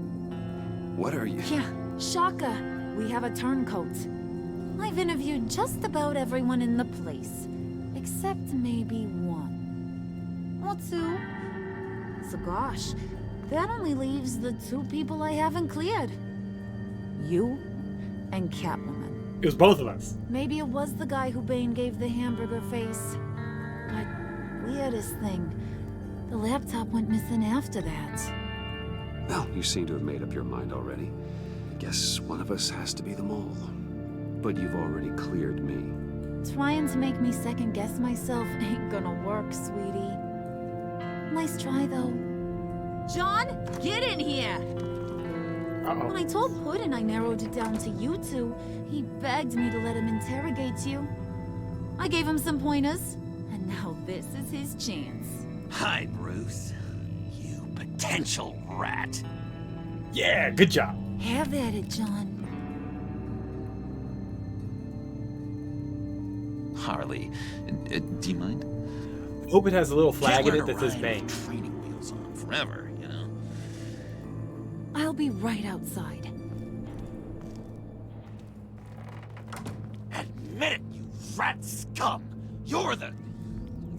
What are you? Yeah, shocker. We have a turncoat. I've interviewed just about everyone in the place. Except maybe one. Or two. So gosh, that only leaves the two people I haven't cleared. You and Catwoman. It was both of us. Maybe it was the guy who Bane gave the hamburger face. But weirdest thing, the laptop went missing after that. Well, you seem to have made up your mind already. I guess one of us has to be the mole. But you've already cleared me. Trying to make me second guess myself ain't gonna work, sweetie. Nice try, though. John, get in here! Uh-oh. When I told Puddin' I narrowed it down to you two, he begged me to let him interrogate you. I gave him some pointers, and now this is his chance. Hi, Bruce. You potential rat. Yeah, good job. Have at it, John. Harley, do you mind? Hope it has a little flag Can't in it learn that to says ride Bane. with training wheels on forever, you know? I'll be right outside. Admit it, you rat scum! You're the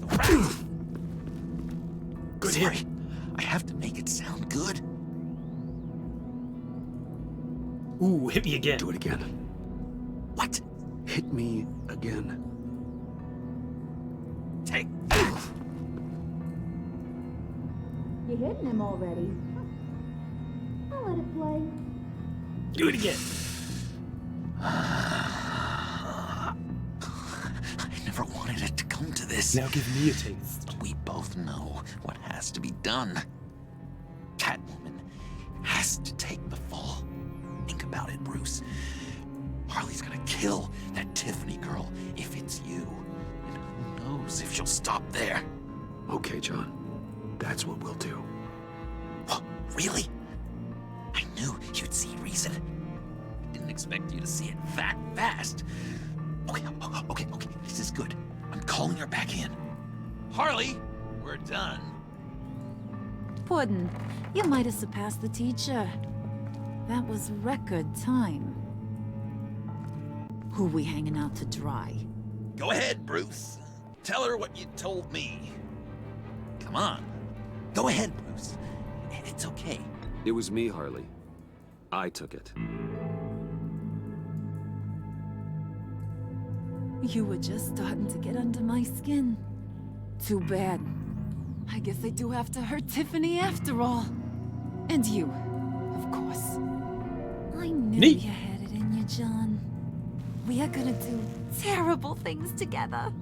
rat! Good Sorry, hit. I have to make it sound good. Ooh, hit me again. Do it again. What? Hit me again. Take You're hitting him already. I'll let it play. Do it again. I never wanted it to come to this. Now give me a taste. We both know what has to be done. Catwoman has to take the fall. Think about it, Bruce. Harley's gonna kill that Tiffany girl if it's you. And who knows if she'll stop there. Okay, John. That's what we'll do. What? Really? I knew you'd see reason. Didn't expect you to see it that fast. Okay. This is good. I'm calling her back in. Harley, we're done. Puddin', you might have surpassed the teacher. That was record time. Who we hanging out to dry? Go ahead, Bruce. Tell her what you told me. Come on. Go ahead, Bruce. It's okay. It was me, Harley. I took it. You were just starting to get under my skin. Too bad. I guess I do have to hurt Tiffany after all. And you, of course. I knew Neat. you had it in you, John. We are gonna do terrible things together.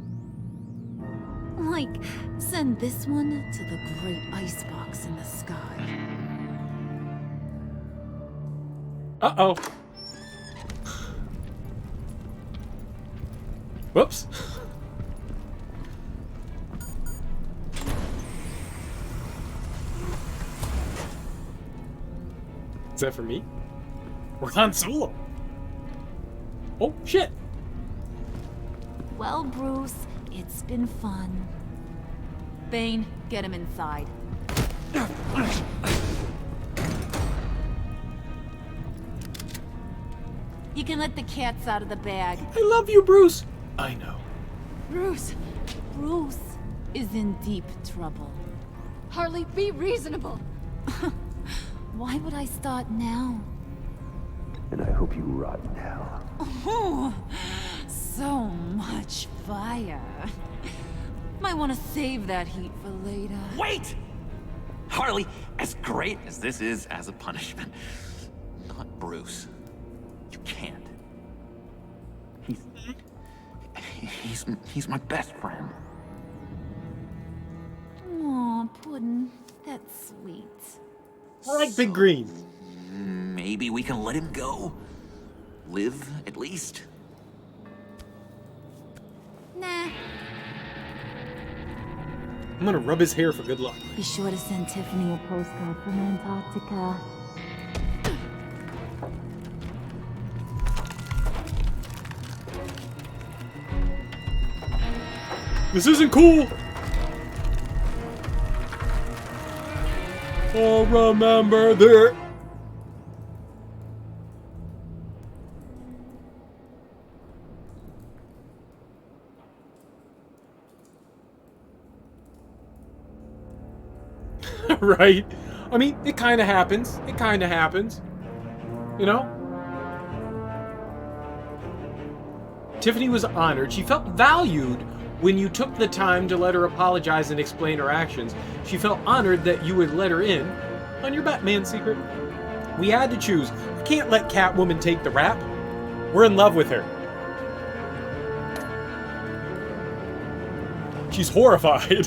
Like, send this one to the great icebox in the sky. Uh-oh. Whoops. Is that for me? We're Han Solo. Oh, shit. Well, Bruce, it's been fun. Bane, get him inside. You can let the cats out of the bag. I love you, Bruce. I know. Bruce is in deep trouble. Harley, be reasonable. Why would I start now? And I hope you rot in hell. Oh, so much fire. Might want to save that heat for later. Wait! Harley, as great as this is as a punishment, not Bruce. You can't. He's my best friend. Aw, Puddin', that's sweet. I like Big Green. Maybe we can let him go. Live, at least. Nah. I'm gonna rub his hair for good luck. Be sure to send Tiffany a postcard from Antarctica. This isn't cool. Oh, remember that. Right? I mean, it kind of happens. It kind of happens. You know? Tiffany was honored. She felt valued when you took the time to let her apologize and explain her actions. She felt honored that you would let her in on your Batman secret. We had to choose. I can't let Catwoman take the rap. We're in love with her. She's horrified.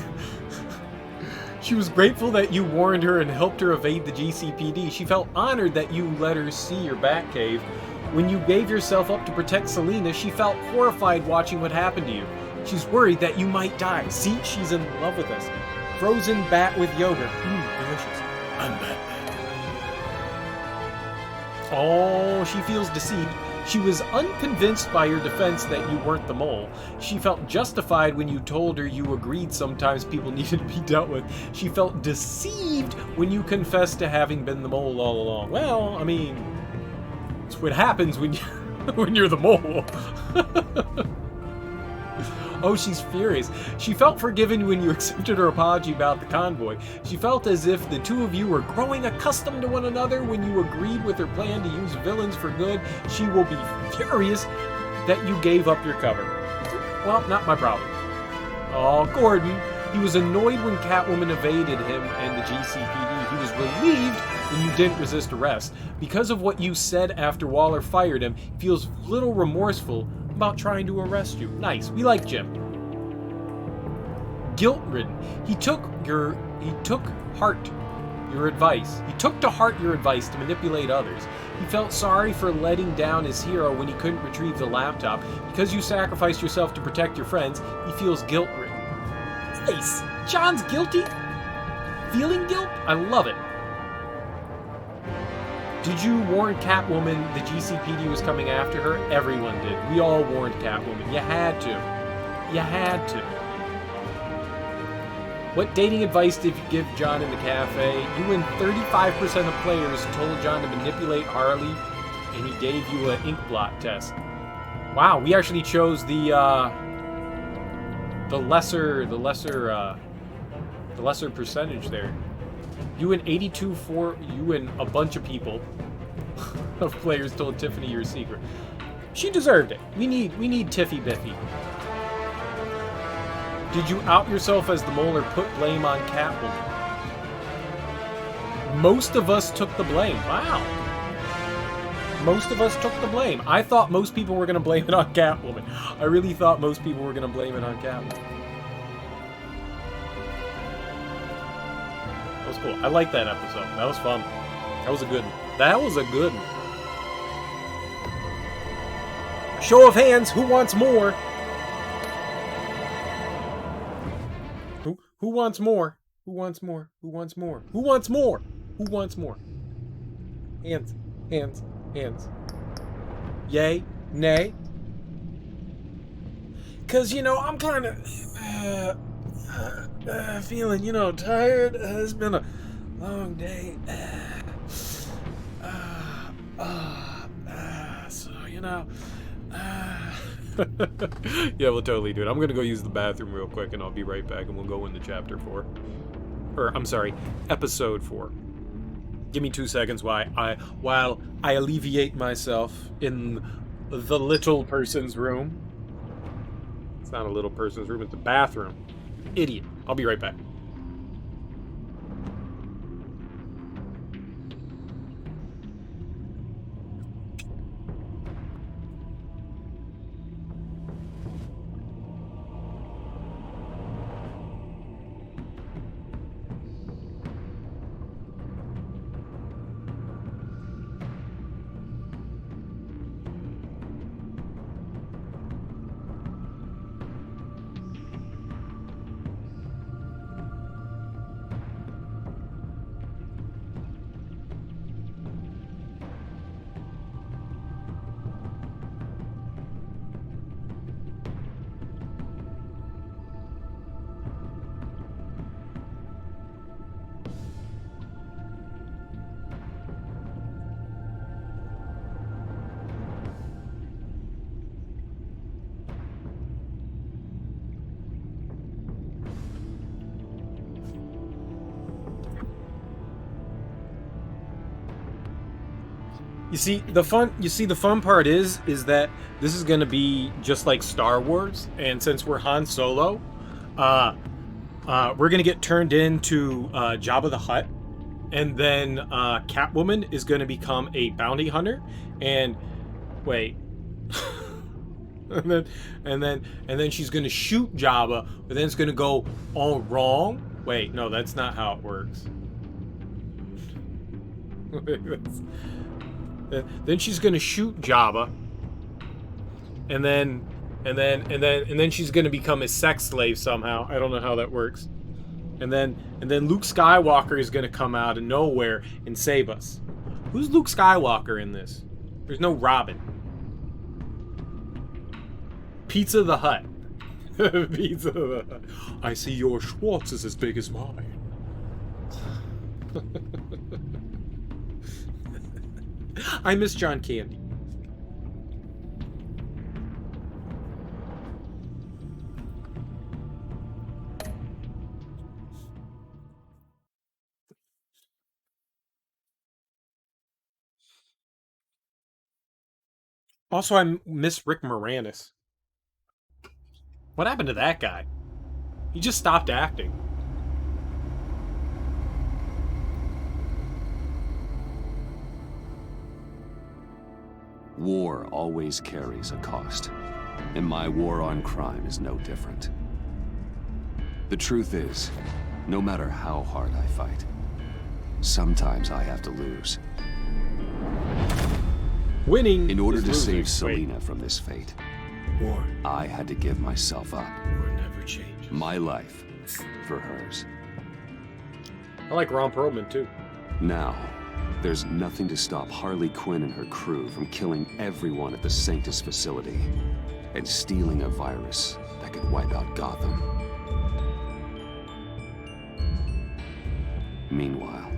She was grateful that you warned her and helped her evade the GCPD. She felt honored that you let her see your Batcave. When you gave yourself up to protect Selina, she felt horrified watching what happened to you. She's worried that you might die. See, she's in love with us. Frozen bat with yogurt. Delicious. I'm Batman. Oh, she feels deceived. She was unconvinced by your defense that you weren't the mole. She felt justified when you told her you agreed sometimes people needed to be dealt with. She felt deceived when you confessed to having been the mole all along. Well, I mean, it's what happens when, when you're the mole. Oh, she's furious. She felt forgiven when you accepted her apology about the convoy. She felt as if the two of you were growing accustomed to one another when you agreed with her plan to use villains for good. She will be furious that you gave up your cover. Well, not my problem. Oh, Gordon. He was annoyed when Catwoman evaded him and the GCPD. He was relieved when you didn't resist arrest. Because of what you said after Waller fired him, he feels a little remorseful about trying to arrest you. Nice. We like Jim. Guilt-ridden. He took to heart your advice to manipulate others. He felt sorry for letting down his hero when he couldn't retrieve the laptop. Because you sacrificed yourself to protect your friends, he feels guilt-ridden. Nice. John's guilty? Feeling guilt? I love it. Did you warn Catwoman the GCPD was coming after her? Everyone did. We all warned Catwoman. You had to. You had to. What dating advice did you give John in the cafe? You and 35% of players told John to manipulate Harley, and he gave you an ink blot test. Wow, we actually chose the lesser percentage there. You and you and a bunch of people of players told Tiffany your secret. She deserved it. We need Tiffy Biffy. Did you out yourself as the mole or put blame on Catwoman? Most of us took the blame. Wow. Most of us took the blame. I thought most people were going to blame it on Catwoman. I really thought most people were going to blame it on Catwoman. That was cool. I liked that episode. That was fun. That was a good one. That was a good one. Show of hands, who wants more? Who wants more? Who wants more? Who wants more? Who wants more? Who wants more? Hands, hands, hands. Yay, nay. Cause you know, I'm kind of Feeling, tired. It's been a long day. So, yeah, we'll totally do it. I'm gonna go use the bathroom real quick, and I'll be right back, and we'll go into chapter 4. Or, I'm sorry, episode 4. Give me 2 seconds while I alleviate myself in the little person's room. It's not a little person's room, it's a bathroom. Idiot. I'll be right back. You see, the fun part is that this is going to be just like Star Wars, and since we're Han Solo, we're going to get turned into Jabba the Hutt, and then Catwoman is going to become a bounty hunter, and wait, and then she's going to shoot Jabba, but then it's going to go all wrong. Wait, no, that's not how it works. Then she's gonna shoot Jabba, and then she's gonna become a sex slave somehow. I don't know how that works. And then Luke Skywalker is gonna come out of nowhere and save us. Who's Luke Skywalker in this? There's no Robin. Pizza the Hut. Pizza the Hut. I see your Schwartz is as big as mine. I miss John Candy. Also, I miss Rick Moranis. What happened to that guy? He just stopped acting. War always carries a cost, and my war on crime is no different. The truth is, no matter how hard I fight, sometimes I have to lose. Winning in order is to losing. save Selina from this fate, War. I had to give myself up. War never changes. My life for hers. I like Ron Perlman too. Now, there's nothing to stop Harley Quinn and her crew from killing everyone at the Sanctus facility and stealing a virus that could wipe out Gotham. Meanwhile,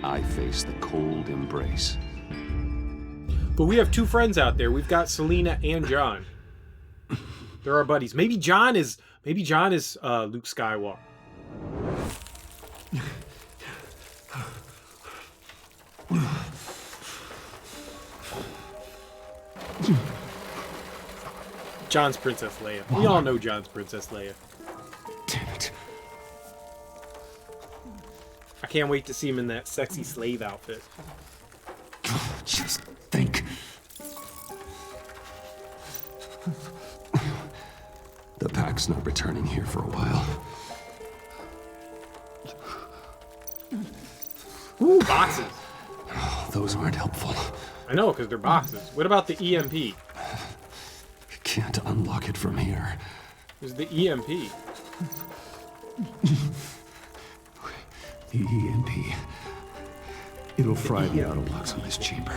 I face the cold embrace. But we have two friends out there. We've got Selina and John. They're our buddies. Maybe John is Luke Skywalker. John's Princess Leia. We all know John's Princess Leia. Damn it. I can't wait to see him in that sexy slave outfit. Just think. The pack's not returning here for a while. Ooh, boxes. Those aren't helpful. I know, because they're boxes. What about the EMP? Can't unlock it from here. There's the EMP. The EMP. It'll fry the outer locks on this chamber.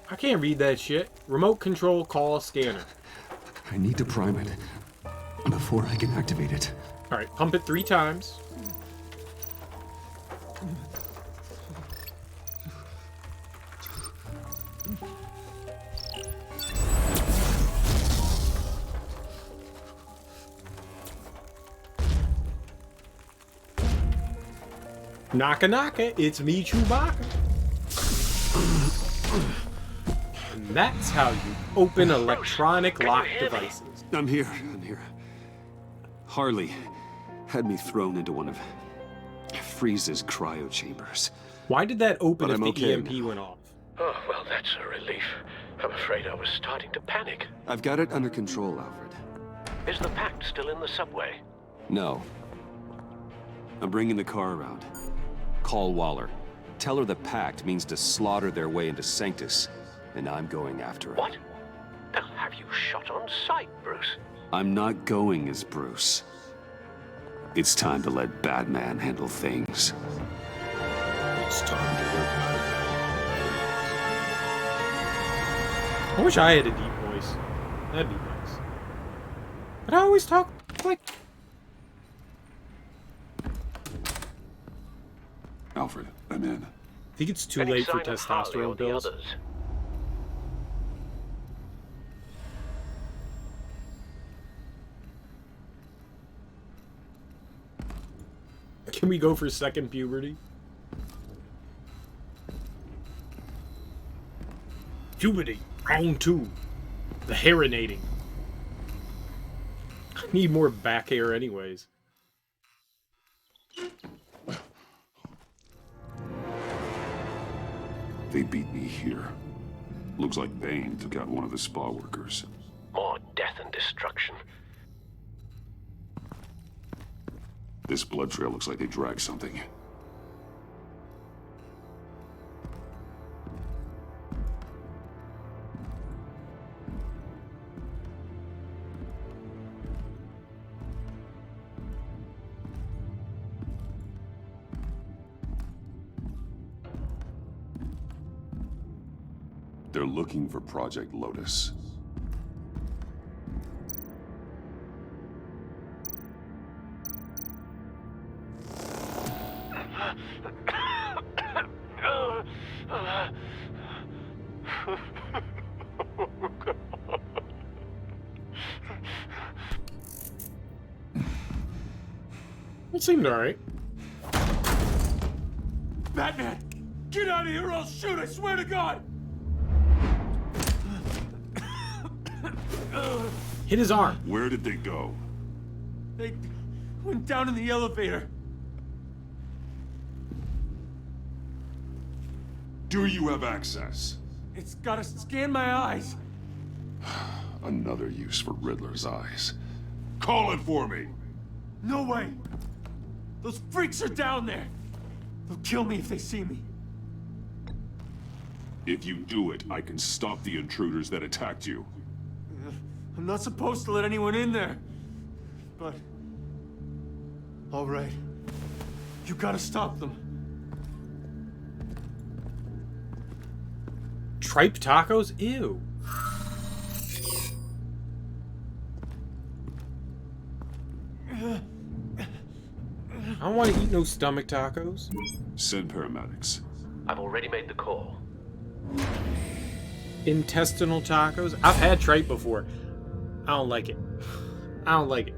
I can't read that shit. Remote control call scanner. I need to prime it before I can activate it. All right, pump it 3 times. Naka naka, it's me, Chewbacca. And that's how you open electronic lock devices. I'm here. Harley had me thrown into one of Freeze's cryo chambers. Why did that open But if I'm the okay EMP now. went off? Oh, well, that's a relief. I'm afraid I was starting to panic. I've got it under control, Alfred. Is the pact still in the subway? No. I'm bringing the car around. Call Waller. Tell her the pact means to slaughter their way into Sanctus, and I'm going after it. What? They'll have you shot on sight, Bruce. I'm not going as Bruce. It's time to let Batman handle things. It's time to let I wish I had a deep voice. That'd be nice. But I always talk like... Alfred, I'm in. I think it's too Any late for sign of Harley or testosterone the pills. others? Can we go for second puberty? Puberty, round 2. The hairinating. I need more back hair anyways. They beat me here. Looks like Bane took out one of the spa workers. More death and destruction. This blood trail looks like they dragged something. They're looking for Project Lotus. It seemed alright. Batman! Get out of here or I'll shoot, I swear to God! Hit his arm. Where did they go? They went down in the elevator. Do you have access? It's gotta scan my eyes. Another use for Riddler's eyes. Call it for me! No way! Those freaks are down there! They'll kill me if they see me. If you do it, I can stop the intruders that attacked you. I'm not supposed to let anyone in there. But... all right. You gotta stop them. Tripe tacos? Ew. I don't want to eat no stomach tacos. Send paramedics. I've already made the call. Intestinal tacos? I've had tripe before. I don't like it. I don't like it.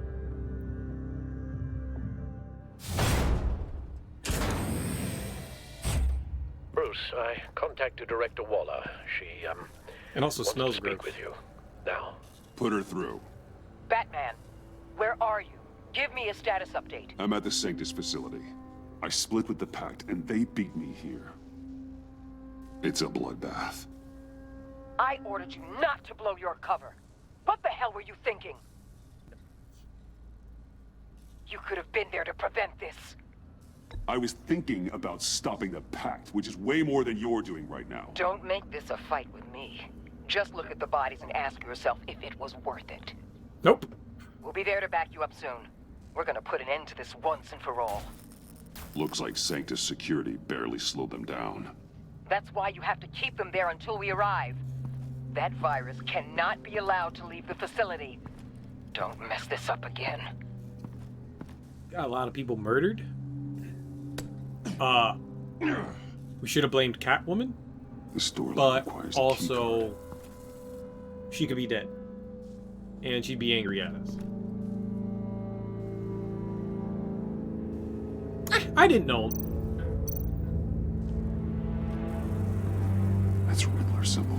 Bruce, I contacted Director Waller. She, It also wants smells to speak gross. with you. Now. Put her through. Batman, where are you? Give me a status update. I'm at the Sanctus facility. I split with the Pact, and they beat me here. It's a bloodbath. I ordered you not to blow your cover. What the hell were you thinking? You could have been there to prevent this. I was thinking about stopping the Pact, which is way more than you're doing right now. Don't make this a fight with me. Just look at the bodies and ask yourself if it was worth it. Nope. We'll be there to back you up soon. We're gonna put an end to this once and for all. Looks like Sanctus security barely slowed them down. That's why you have to keep them there until we arrive. That virus cannot be allowed to leave the facility. Don't mess this up again. Got a lot of people murdered. We should have blamed Catwoman. The store but requires a also she could be dead. And she'd be angry at us. I didn't know. That's Riddler's symbol.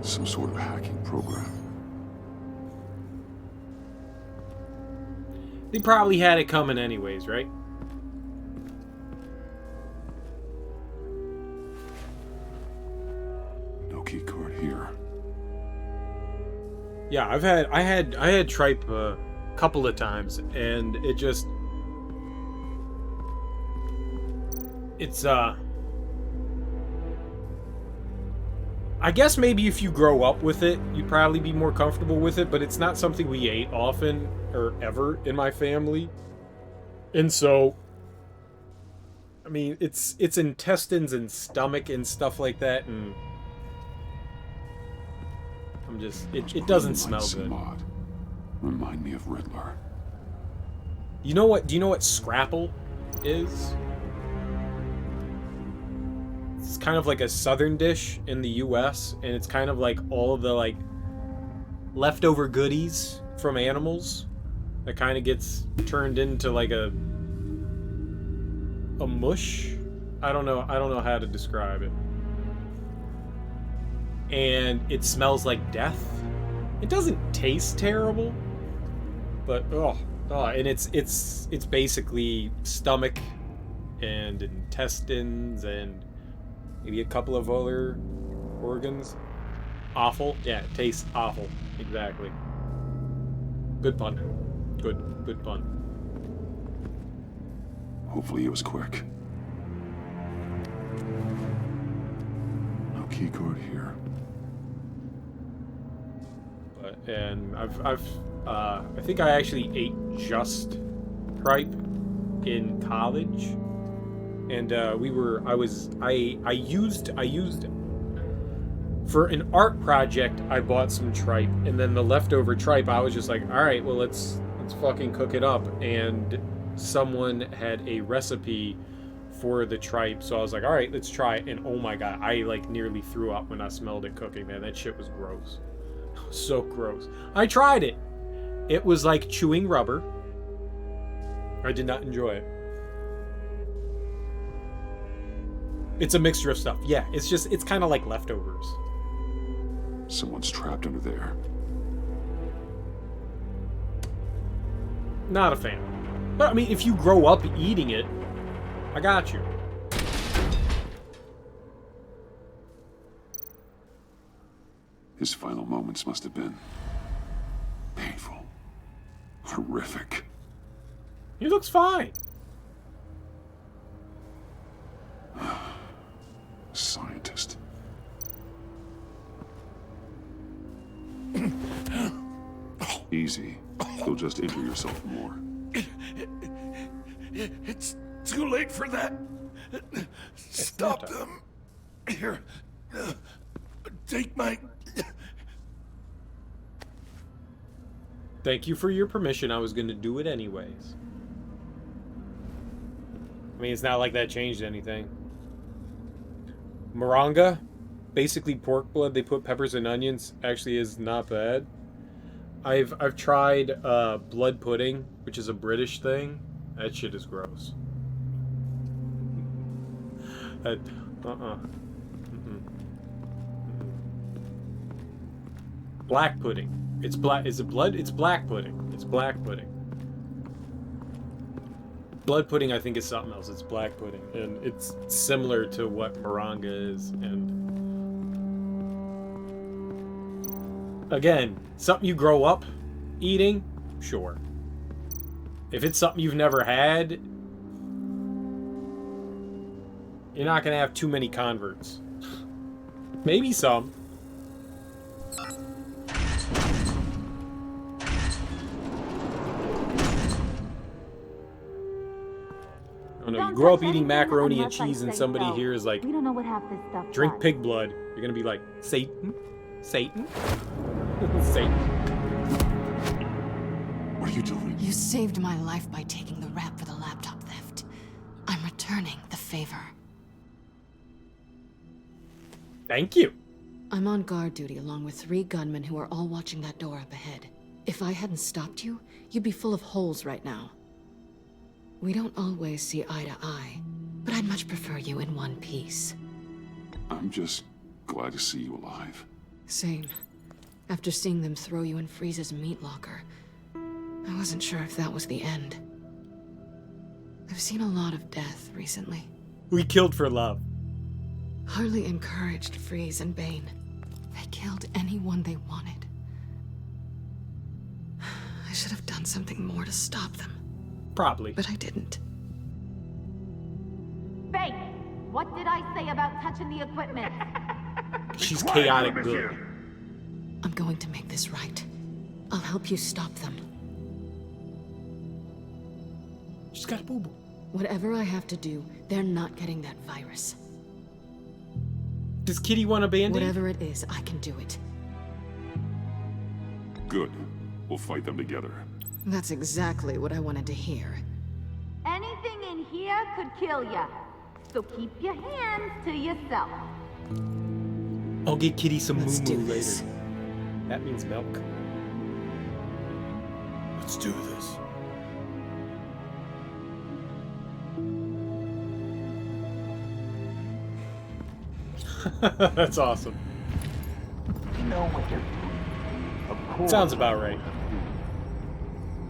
Some sort of hacking program. They probably had it coming anyways, right? No key card here. Yeah, I had tripe a couple of times, and it's I guess maybe if you grow up with it, you'd probably be more comfortable with it, but it's not something we ate often or ever in my family. And so, I mean, it's intestines and stomach and stuff like that, and I'm just, it doesn't smell good. Odd. Remind me of Riddler. You know what? Do you know what scrapple is? It's kind of like a southern dish in the US, and it's kind of like all of the like leftover goodies from animals that kind of gets turned into like a mush. I don't know how to describe it. And it smells like death. It doesn't taste terrible, but and it's basically stomach and intestines and maybe a couple of other organs. Awful. Yeah, it tastes awful. Exactly. Good pun. Good pun. Hopefully it was quick. No key card here. And I think I actually ate just tripe in college, and I used for an art project. I bought some tripe, and then the leftover tripe, I was just like, all right, well let's fucking cook it up. And someone had a recipe for the tripe, so I was like, all right, let's try it. And oh my god, I like nearly threw up when I smelled it cooking, man. That shit was gross. So gross. I tried it. It was like chewing rubber. I did not enjoy it. It's a mixture of stuff. Yeah, it's kind of like leftovers. Someone's trapped under there. Not a fan. But I mean, if you grow up eating it, I got you. His final moments must have been painful, horrific. He looks fine. Scientist. Easy. You'll just injure yourself more. It's too late for that. Stop them. Here. Take my... Thank you for your permission. I was going to do it anyways. I mean, it's not like that changed anything. Moronga, basically pork blood. They put peppers and onions. Actually, is not bad. I've tried blood pudding, which is a British thing. That shit is gross. Black pudding. It's black. Is it blood? It's black pudding. It's black pudding. Blood pudding, I think, is something else. It's black pudding, and it's similar to what moronga is. And again, something you grow up eating, sure. If it's something you've never had, you're not gonna have too many converts. Maybe some. Oh no, you grow up eating macaroni and cheese and somebody here is like, We don't know what half this stuff drink does. pig blood. You're gonna be like, Satan? Satan? Satan. What are you doing? You saved my life by taking the rap for the laptop theft. I'm returning the favor. Thank you. I'm on guard duty along with 3 gunmen who are all watching that door up ahead. If I hadn't stopped you, you'd be full of holes right now. We don't always see eye to eye, but I'd much prefer you in one piece. I'm just glad to see you alive. Same. After seeing them throw you in Freeze's meat locker, I wasn't sure if that was the end. I've seen a lot of death recently. We killed for love. Harley encouraged Freeze and Bane. They killed anyone they wanted. I should have done something more to stop them. Probably. But I didn't. Fake! What did I say about touching the equipment? She's chaotic good. I'm going to make this right. I'll help you stop them. She's got a boo-boo. Whatever I have to do, they're not getting that virus. Does Kitty want a Band-Aid? Whatever it is, I can do it. Good. We'll fight them together. That's exactly what I wanted to hear. Anything in here could kill ya. So keep your hands to yourself. I'll get Kitty some Let's do moo-moo this. later. That means milk. Let's do this. That's awesome. You know what you're doing. Of course. Sounds about right.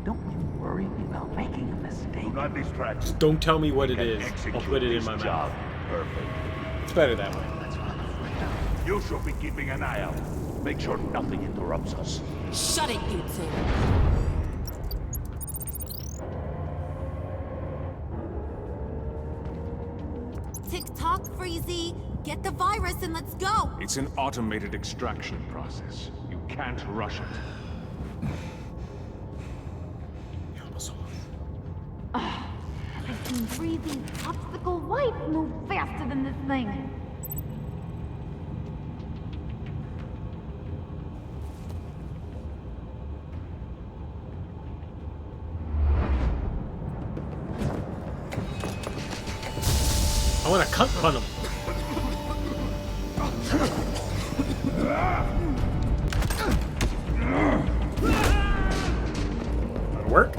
Don't you worry about making a mistake. Do not distract. Just don't tell me what it We is. can I'll execute put it in this my job mouth. perfectly. It's better that way. You should be keeping an eye out. Make sure nothing interrupts us. Shut it, you two. Tick-tock, Freezy. Get the virus and let's go. It's an automated extraction process. You can't rush it. I've seen Freezy's obstacle wife move faster than this thing. I want to cut him. That'll work.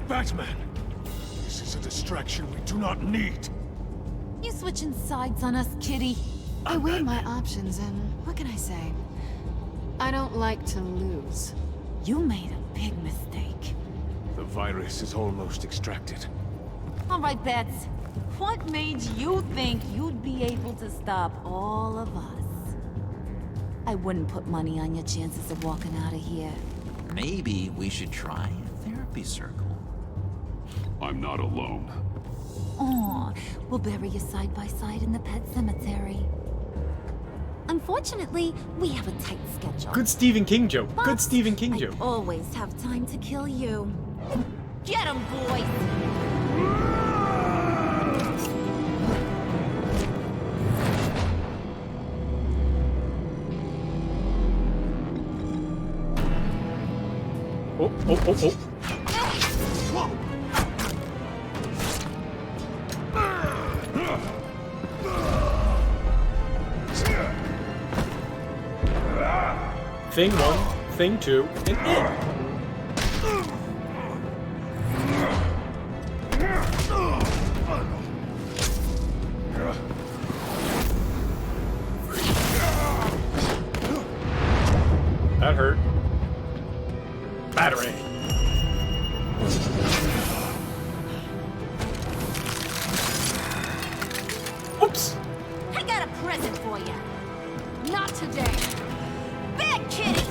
Batman! This is a distraction we do not need. You switching sides on us, kitty? I weighed my options and what can I say? I don't like to lose. You made a big mistake. The virus is almost extracted. All right, Bats. What made you think you'd be able to stop all of us? I wouldn't put money on your chances of walking out of here. Maybe we should try a therapy circle. I'm not alone. Aw, we'll bury you side by side in the pet cemetery. Unfortunately, we have a tight schedule. Good Stephen King joke. Good Stephen King I joke. always have time to kill you. Get him, boys! Oh, oh, oh, oh. Thing 1, thing 2, and in. That hurt. Battering. Oops. I got a present for you. Not today. Bad kitty!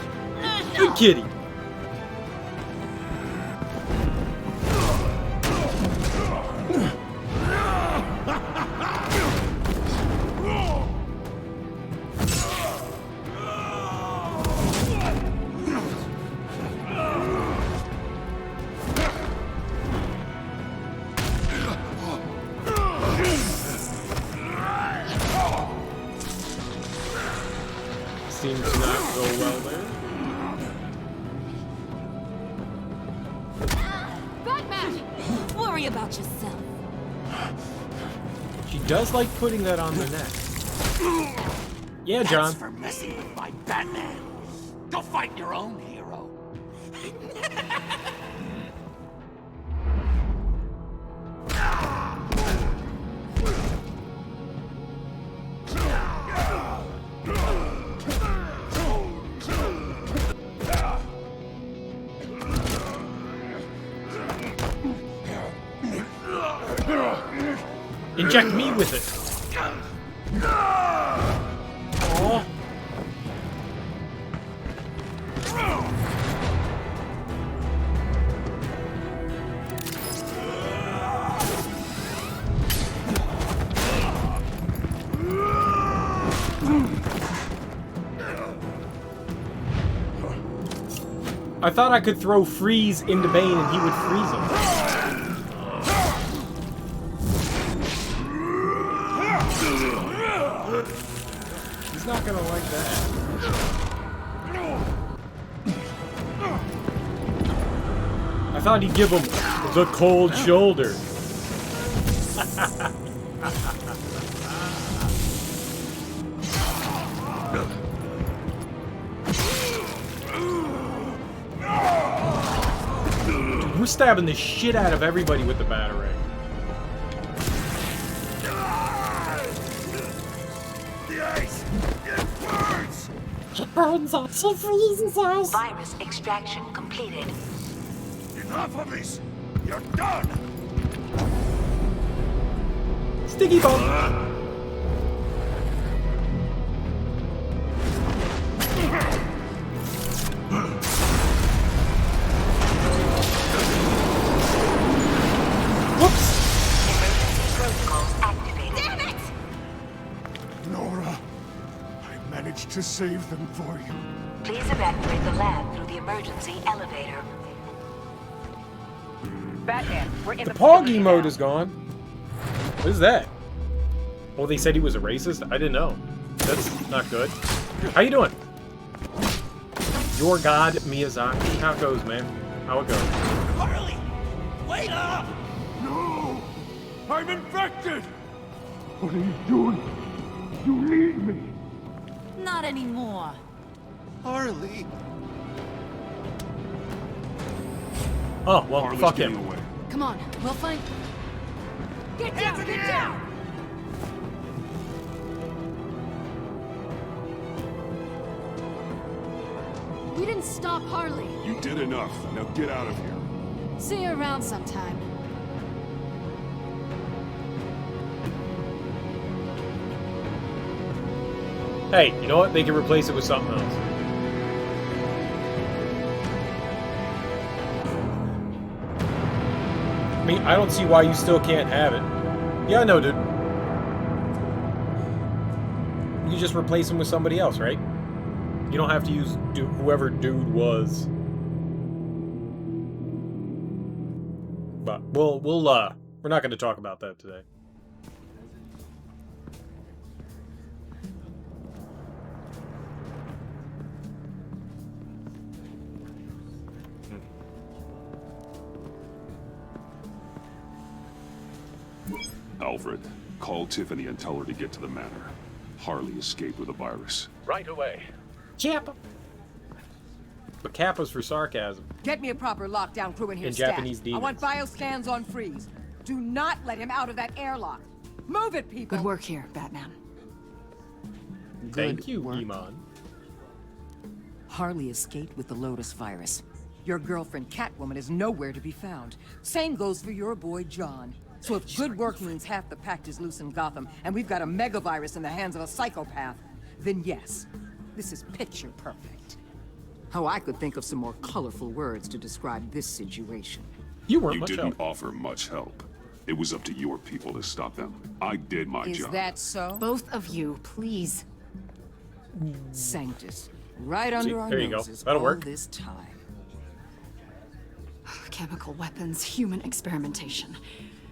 Good kitty. seems to not go well there. Batman! Worry about yourself. She does like putting that on the neck. Yeah, John. That's for messing with my Batman. Go fight your own hero. Inject me with it. Oh. I thought I could throw freeze into Bane and he would freeze him. He's not gonna like that. I thought he'd give him the cold shoulder. Dude, we're stabbing the shit out of everybody with the batarang. It burns us, it freezes us. Virus extraction completed. Enough of this! You're done! Sticky bomb! To save them for you. Please evacuate the lab through the emergency elevator. Batman, we're in The Poggy mode is gone. What is that? Oh, they said he was a racist? I didn't know. That's not good. How you doing? Your God, Miyazaki. How it goes, man? How it goes? Harley! Wait up! No! I'm infected! What are you doing? You need me! Not anymore. Harley. Oh, well, Harley's fuck getting him. away. Come on, we'll find... Get down! Get down! We didn't stop Harley. You did enough. Now get out of here. See you around sometime. Hey, you know what? They can replace it with something else. I mean, I don't see why you still can't have it. Yeah, I know, dude. You just replace him with somebody else, right? You don't have to use whoever dude was. But we're not going to talk about that today. Alfred, call Tiffany and tell her to get to the manor. Harley escaped with a virus. Right away. Kappa. But Kappa's for sarcasm. Get me a proper lockdown crew in here, In stat. Japanese I want demons. bioscans on freeze. Do not let him out of that airlock. Move it, people! Good work here, Batman. Thank you, Iman. Harley escaped with the Lotus virus. Your girlfriend Catwoman is nowhere to be found. Same goes for your boy John. So if good work means half the pact is loose in Gotham, and we've got a megavirus in the hands of a psychopath, then yes, this is picture perfect. Oh, I could think of some more colorful words to describe this situation. You weren't You much didn't help. offer much help. It was up to your people to stop them. I did my Is job. that so? Both of you, please. Sanctus, right See, under our there you go. noses That'll all work. this time. Chemical weapons, human experimentation.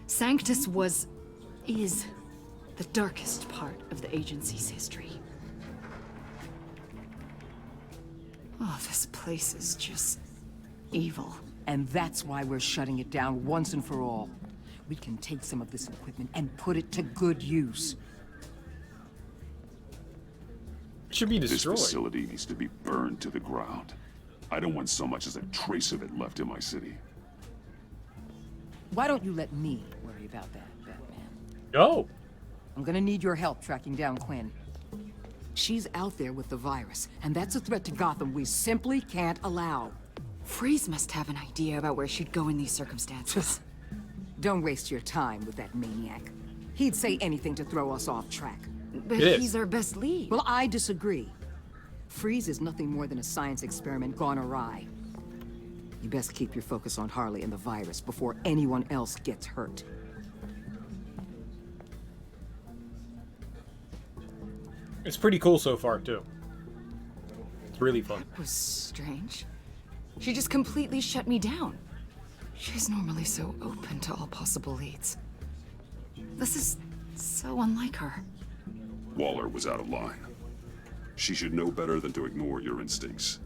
Sanctus is the darkest part of the agency's history. Oh, this place is just evil. And that's why we're shutting it down once and for all. We can take some of this equipment and put it to good use. It should be destroyed. This facility needs to be burned to the ground. I don't want so much as a trace of it left in my city. Why don't you let me worry about that, Batman? No. I'm gonna need your help tracking down Quinn. She's out there with the virus, and that's a threat to Gotham we simply can't allow. Freeze must have an idea about where she'd go in these circumstances. Don't waste your time with that maniac. He'd say anything to throw us off track. But he's our best lead. Well, I disagree. Freeze is nothing more than a science experiment gone awry. You best keep your focus on Harley and the virus before anyone else gets hurt. It's pretty cool so far, too. It's really fun. That was strange. She just completely shut me down. She's normally so open to all possible leads. This is so unlike her. Waller was out of line. She should know better than to ignore your instincts.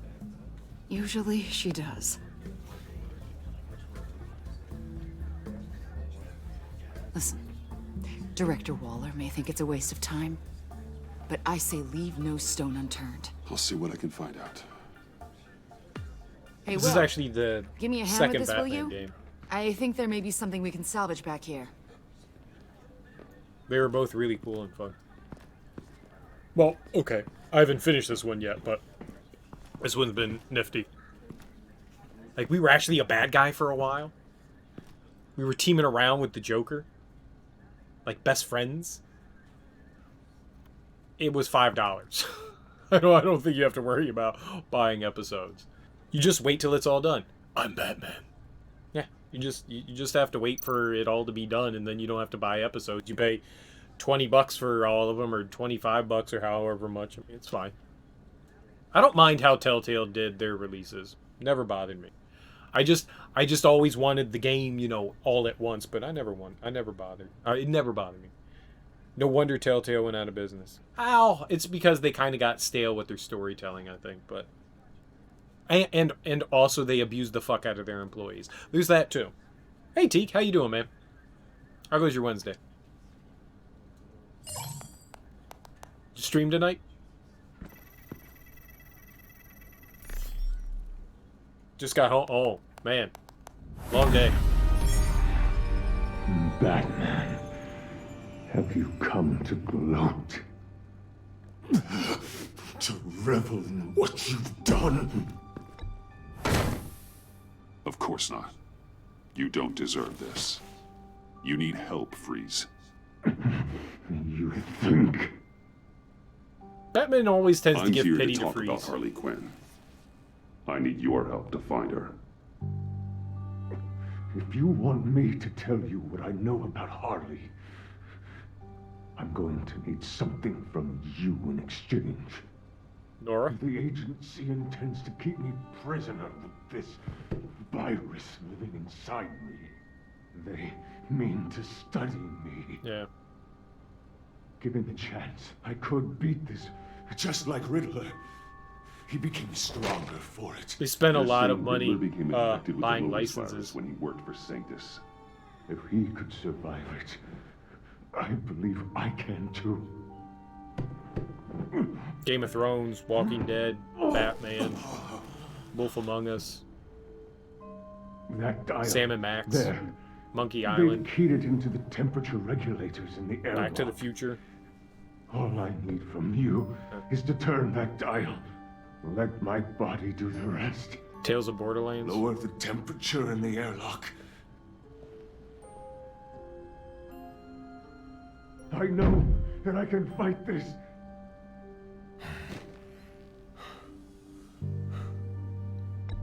Usually she does. Listen, Director Waller may think it's a waste of time, but I say leave no stone unturned. I'll see what I can find out. Hey, This is actually the give me a hand second with this, will Batman you? game. I think there may be something we can salvage back here. They were both really cool and fun. Well, okay. I haven't finished this one yet, but this one's been nifty. Like, we were actually a bad guy for a while. We were teaming around with the Joker. Like, best friends. It was $5. I don't think you have to worry about buying episodes. You just wait till it's all done. I'm Batman. Yeah, you just have to wait for it all to be done, and then you don't have to buy episodes. You pay $20 for all of them, or $25 or however much. I mean, it's fine. I don't mind how Telltale did their releases. Never bothered me. I just always wanted the game, you know, all at once, but I never bothered. It never bothered me. No wonder Telltale went out of business. Ow! It's because they kind of got stale with their storytelling, I think, but... And also they abused the fuck out of their employees. There's that, too. Hey, Teak, how you doing, man? How goes your Wednesday? You stream tonight? Just got home. Oh, man. Long day. Batman, have you come to gloat? To revel in what you've done? Of course not. You don't deserve this. You need help, Freeze. You think? Batman always tends to give I'm here pity to to talk Freeze. about Harley Quinn. I need your help to find her. If you want me to tell you what I know about Harley, I'm going to need something from you in exchange. Nora? The agency intends to keep me prisoner with this virus living inside me. They mean to study me. Yeah. Given the chance, I could beat this. Just like Riddler. He became stronger for it. They spent a You're lot of saying money Riddler became infected with the buying Lotus virus licenses. when he worked for Sanctus. If he could survive it, I believe I can too. Game of Thrones, Walking Dead, Batman, Wolf Among Us, That dial Sam and Max, there. Monkey They've Island, keyed it into the temperature regulators in the airlock. Back to the Future. All I need from you is to turn that dial. Let my body do the rest. Tales of Borderlands. Lower the temperature in the airlock. I know that I can fight this.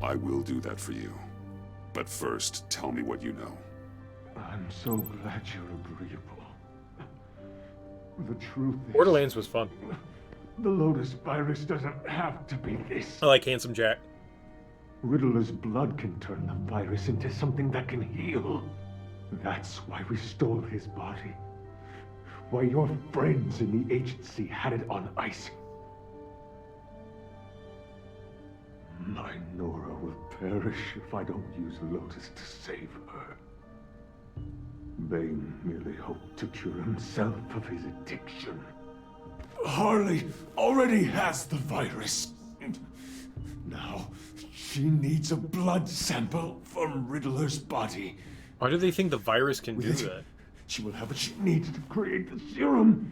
I will do that for you. But first, tell me what you know. I'm so glad you're agreeable. The truth is, Borderlands was fun. the Lotus virus doesn't have to be this. I like Handsome Jack. Riddler's blood can turn the virus into something that can heal. That's why we stole his body. Why your friends in the agency had it on ice. My Nora will perish if I don't use Lotus to save her. Bane merely hoped to cure himself of his addiction. Harley already has the virus. Now, she needs a blood sample from Riddler's body. Why do they think the virus can do that? She will have what she needs to create the serum.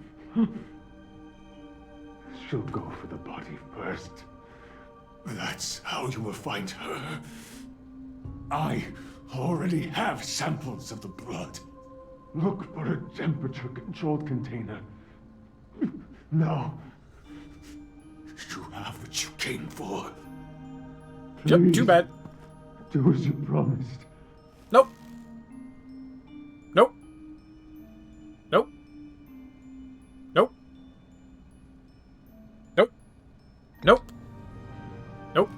She'll go for the body first. That's how you will find her. I already have samples of the blood. Look for a temperature-controlled container. Now, you have what you came for. Yep, too bad. Do as you promised. Nope. Nope. Nope. Nope. Nope. Nope. Nope.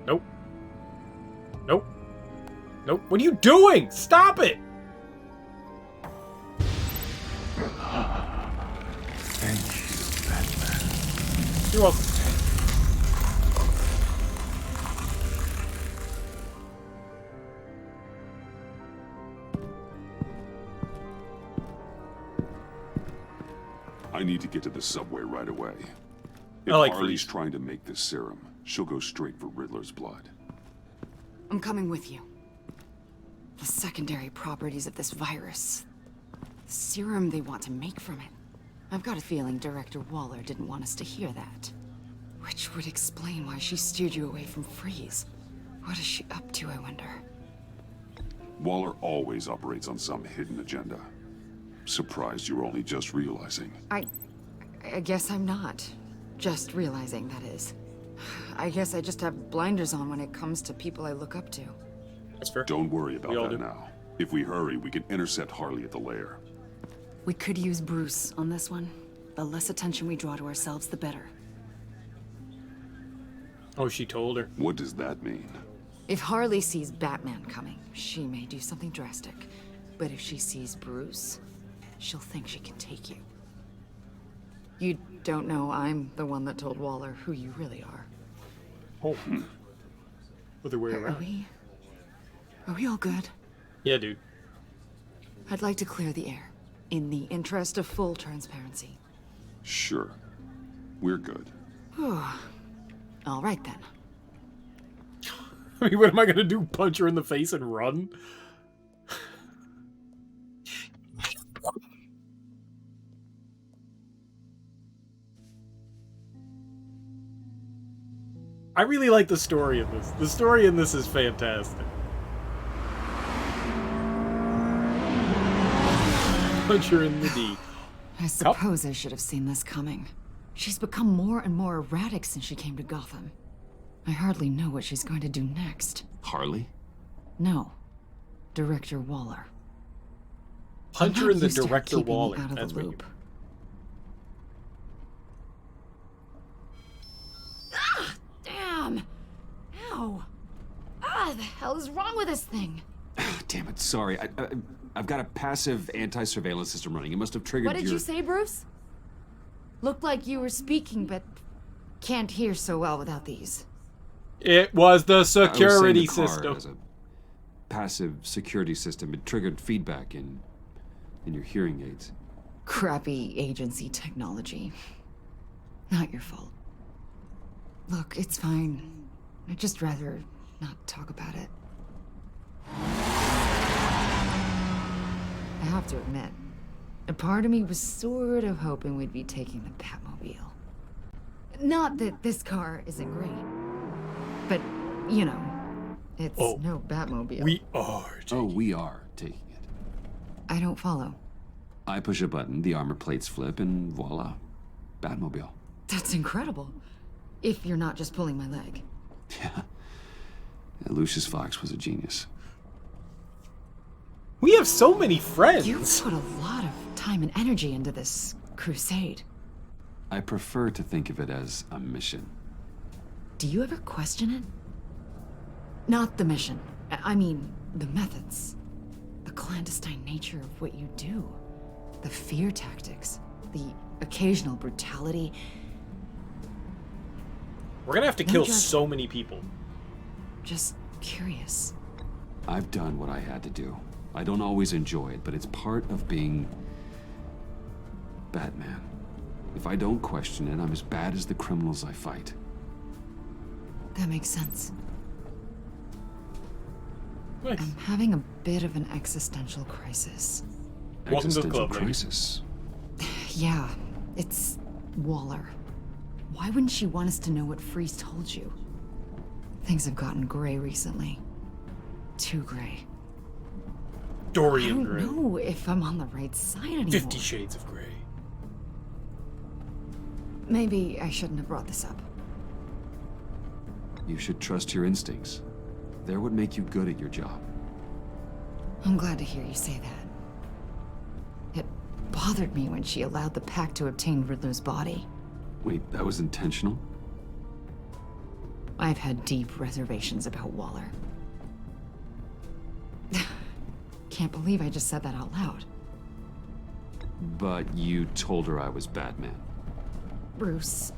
Nope. Nope. Nope. What are you doing? Stop it! Thank you, Batman. You're welcome. I need to get to the subway right away. If Harley's trying to make this serum, she'll go straight for Riddler's blood. I'm coming with you. The secondary properties of this virus. The serum they want to make from it. I've got a feeling Director Waller didn't want us to hear that. Which would explain why she steered you away from Freeze. What is she up to, I wonder? Waller always operates on some hidden agenda. Surprised you were only just realizing. I guess I'm not. Just realizing, that is. I guess I just have blinders on when it comes to people I look up to. That's fair. Don't worry about that now. If we hurry, we can intercept Harley at the lair. We could use Bruce on this one. The less attention we draw to ourselves, the better. Oh, she told her. What does that mean? If Harley sees Batman coming, she may do something drastic. But if she sees Bruce, she'll think she can take you. You don't know I'm the one that told Waller who you really are. Oh. Other way Are around. we all good? Yeah, dude. I'd like to clear the air, in the interest of full transparency. Sure. We're good. All right then. I mean, what am I gonna do? Punch her in the face and run? I really like the story of this. The story in this is fantastic. Punch her in the D. I suppose I should have seen this coming. She's become more and more erratic since she came to Gotham. I hardly know what she's going to do next. Harley? No. Director Waller. Punch I'm her not in the used to her Director keeping me Waller. out of the That's what you... loop. Damn! Ow! The hell is wrong with this thing? Damn it, sorry. I've got a passive anti-surveillance system running. It must have triggered What did you say, Bruce? Looked like you were speaking, but can't hear so well without these. It was the I was saying security the car system. as a passive security system. It triggered feedback in your hearing aids. Crappy agency technology. Not your fault. Look, it's fine. I'd just rather not talk about it. I have to admit, a part of me was sort of hoping we'd be taking the Batmobile. Not that this car isn't great, but, you know, it's no Batmobile. We are. We are taking it. I don't follow. I push a button, the armor plates flip, and voila. Batmobile. That's incredible. If you're not just pulling my leg. Yeah. Lucius Fox was a genius. We have so many friends. You put a lot of time and energy into this crusade. I prefer to think of it as a mission. Do you ever question it? Not the mission. I mean, the methods. The clandestine nature of what you do. The fear tactics. The occasional brutality. We're gonna have to No kill judgment. so many people. Just curious. I've done what I had to do. I don't always enjoy it, but it's part of being Batman. If I don't question it, I'm as bad as the criminals I fight. That makes sense. Nice. I'm having a bit of an existential crisis. Welcome to the Existential club, lady. crisis. Yeah, it's Waller. Why wouldn't she want us to know what Freeze told you? Things have gotten gray recently. Too gray. I Dorian don't Gray. know if I'm on the right side anymore. 50 Shades of Grey. Maybe I shouldn't have brought this up. You should trust your instincts. They're what make you good at your job. I'm glad to hear you say that. It bothered me when she allowed the pack to obtain Riddler's body. Wait, that was intentional? I've had deep reservations about Waller. Can't believe I just said that out loud. But you told her I was Batman. Bruce.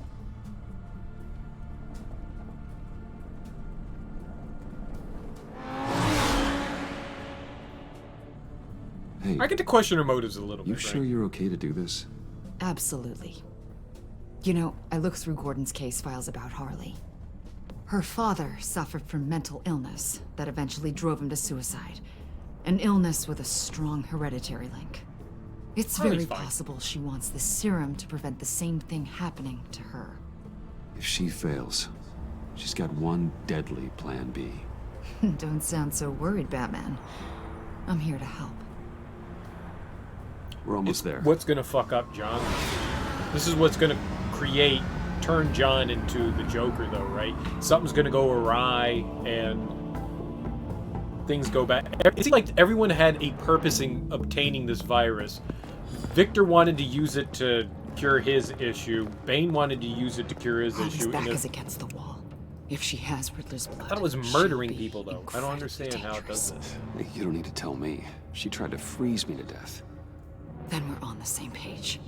Hey, I get to question her motives a little you bit. sure right? you're okay to do this? Absolutely. You know, I looked through Gordon's case files about Harley. Her father suffered from mental illness that eventually drove him to suicide. An illness with a strong hereditary link. It's Harley's very fine. possible she wants the serum to prevent the same thing happening to her. If she fails, she's got one deadly plan B. Don't sound so worried, Batman. I'm here to help. We're almost It's there. what's gonna fuck up John. This is what's gonna turn John into the Joker, though, right? Something's gonna go awry, and things go bad. It seems like everyone had a purpose in obtaining this virus. Victor wanted to use it to cure his issue. Bane wanted to use it to cure his Harley's issue. back And is against the wall. If she has Riddler's blood, I thought it was she'll murdering be people, though. I don't understand how it does this. Hey, you don't need to tell me. She tried to freeze me to death. Then we're on the same page.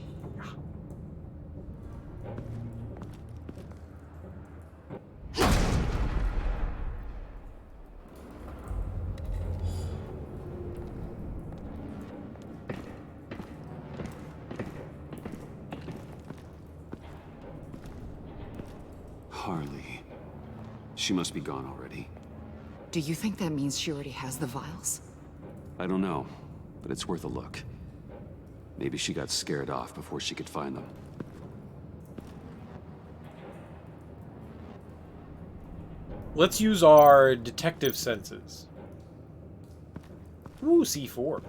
Harley. She must be gone already. Do you think that means she already has the vials? I don't know, but it's worth a look. Maybe she got scared off before she could find them. Let's use our detective senses. Ooh, C4.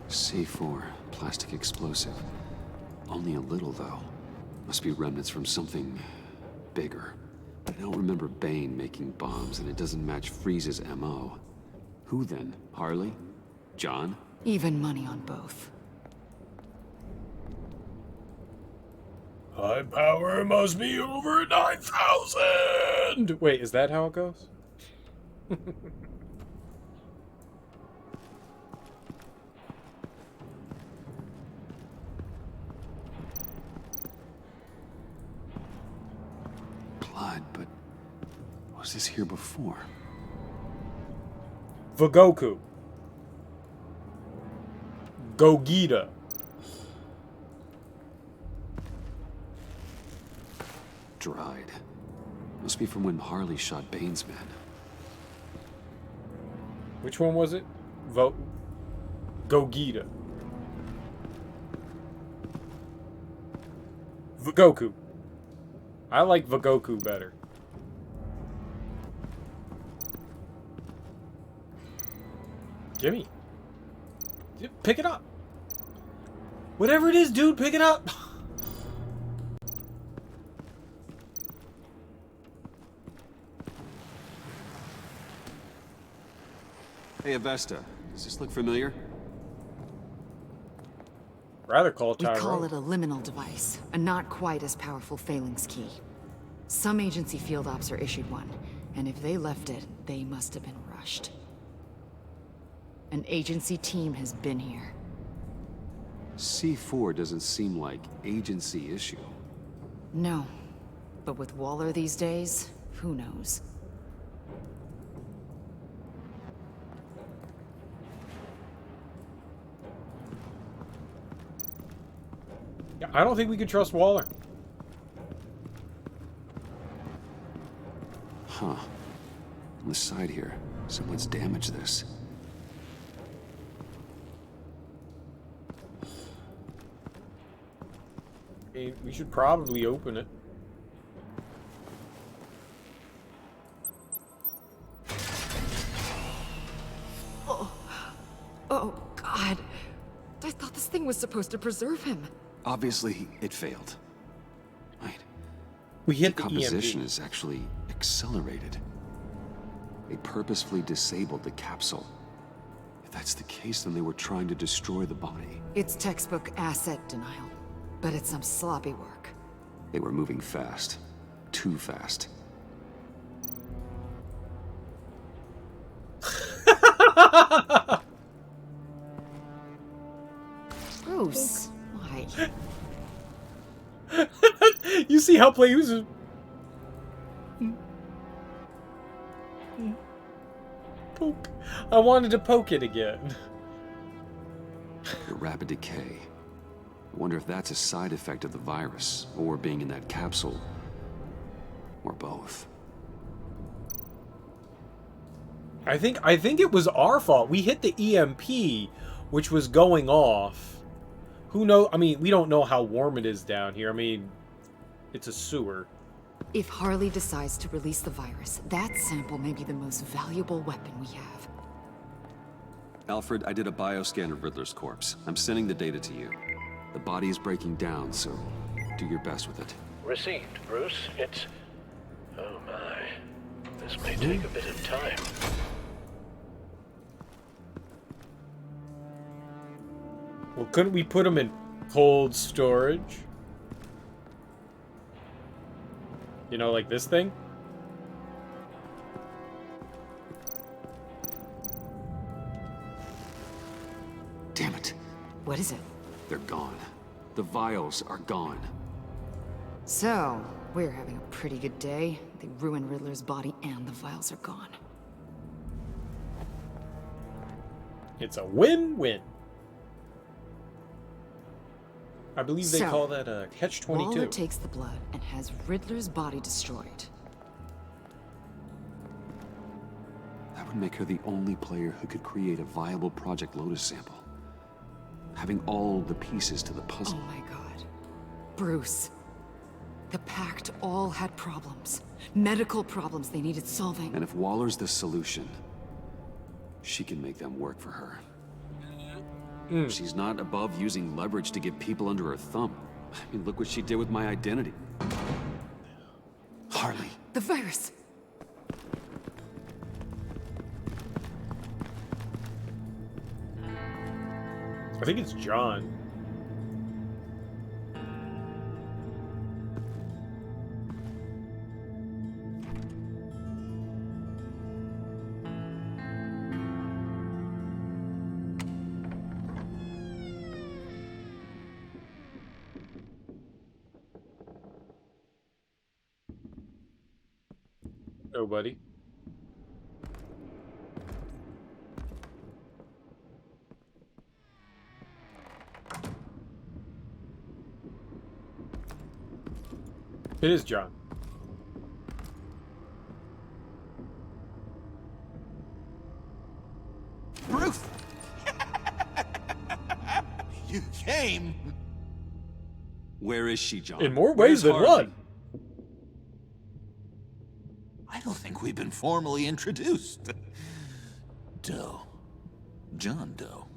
C4, plastic explosive. Only a little, though. Must be remnants from something bigger. I don't remember Bane making bombs, and it doesn't match Freeze's MO. Who then? Harley? John? Even money on both. High power must be over 9,000! Wait, is that how it goes? Blood, but was this here before? Vagoku. Gogeta. Dried. Must be from when Harley shot Bane's men. Which one was it? Gogeta. Vagoku. I like Vagoku better. Gimme. Pick it up. Whatever it is, dude, pick it up. Hey, Avesta. Does this look familiar? Rather call it We Tyrone. call it a liminal device, a not quite as powerful phalanx key. Some agency field ops are issued one, and if they left it, they must have been rushed. An agency team has been here. C4 doesn't seem like agency issue. No. But with Waller these days, who knows? Yeah, I don't think we can trust Waller. Huh. On the side here, someone's damaged this. Okay, we should probably open it. Oh, God. I thought this thing was supposed to preserve him. Obviously, it failed. Wait. We hit the the composition EMP. is actually accelerated. They purposefully disabled the capsule. If that's the case, then they were trying to destroy the body. It's textbook asset denial, but it's some sloppy work. They were moving fast. Too fast. Bruce, why? You see how play was. Poke. I wanted to poke it again. The rapid decay. I wonder if that's a side effect of the virus, or being in that capsule, or both. I think it was our fault. We hit the EMP, which was going off. Who knows? I mean, we don't know how warm it is down here. I mean, it's a sewer. If Harley decides to release the virus, that sample may be the most valuable weapon we have. Alfred, I did a bioscan of Riddler's corpse. I'm sending the data to you. The body is breaking down, so do your best with it. Received, Bruce. It's... Oh my. This may take a bit of time. Well, couldn't we put them in cold storage? You know, like this thing? Damn it. What is it? They're gone. The vials are gone. So, we're having a pretty good day. They ruined Riddler's body and the vials are gone. It's a win-win. I believe they call that a catch-22. Waller takes the blood and has Riddler's body destroyed. That would make her the only player who could create a viable Project Lotus sample. Having all the pieces to the puzzle. Oh my God. Bruce. The Pact all had problems. Medical problems they needed solving. And if Waller's the solution, she can make them work for her. She's not above using leverage to get people under her thumb. I mean, look what she did with my identity. Harley. The virus. I think it's John. Nobody. It is John. Bruce! You came! Where is she, John? In more ways than one. I don't think we've been formally introduced. Doe. John Doe.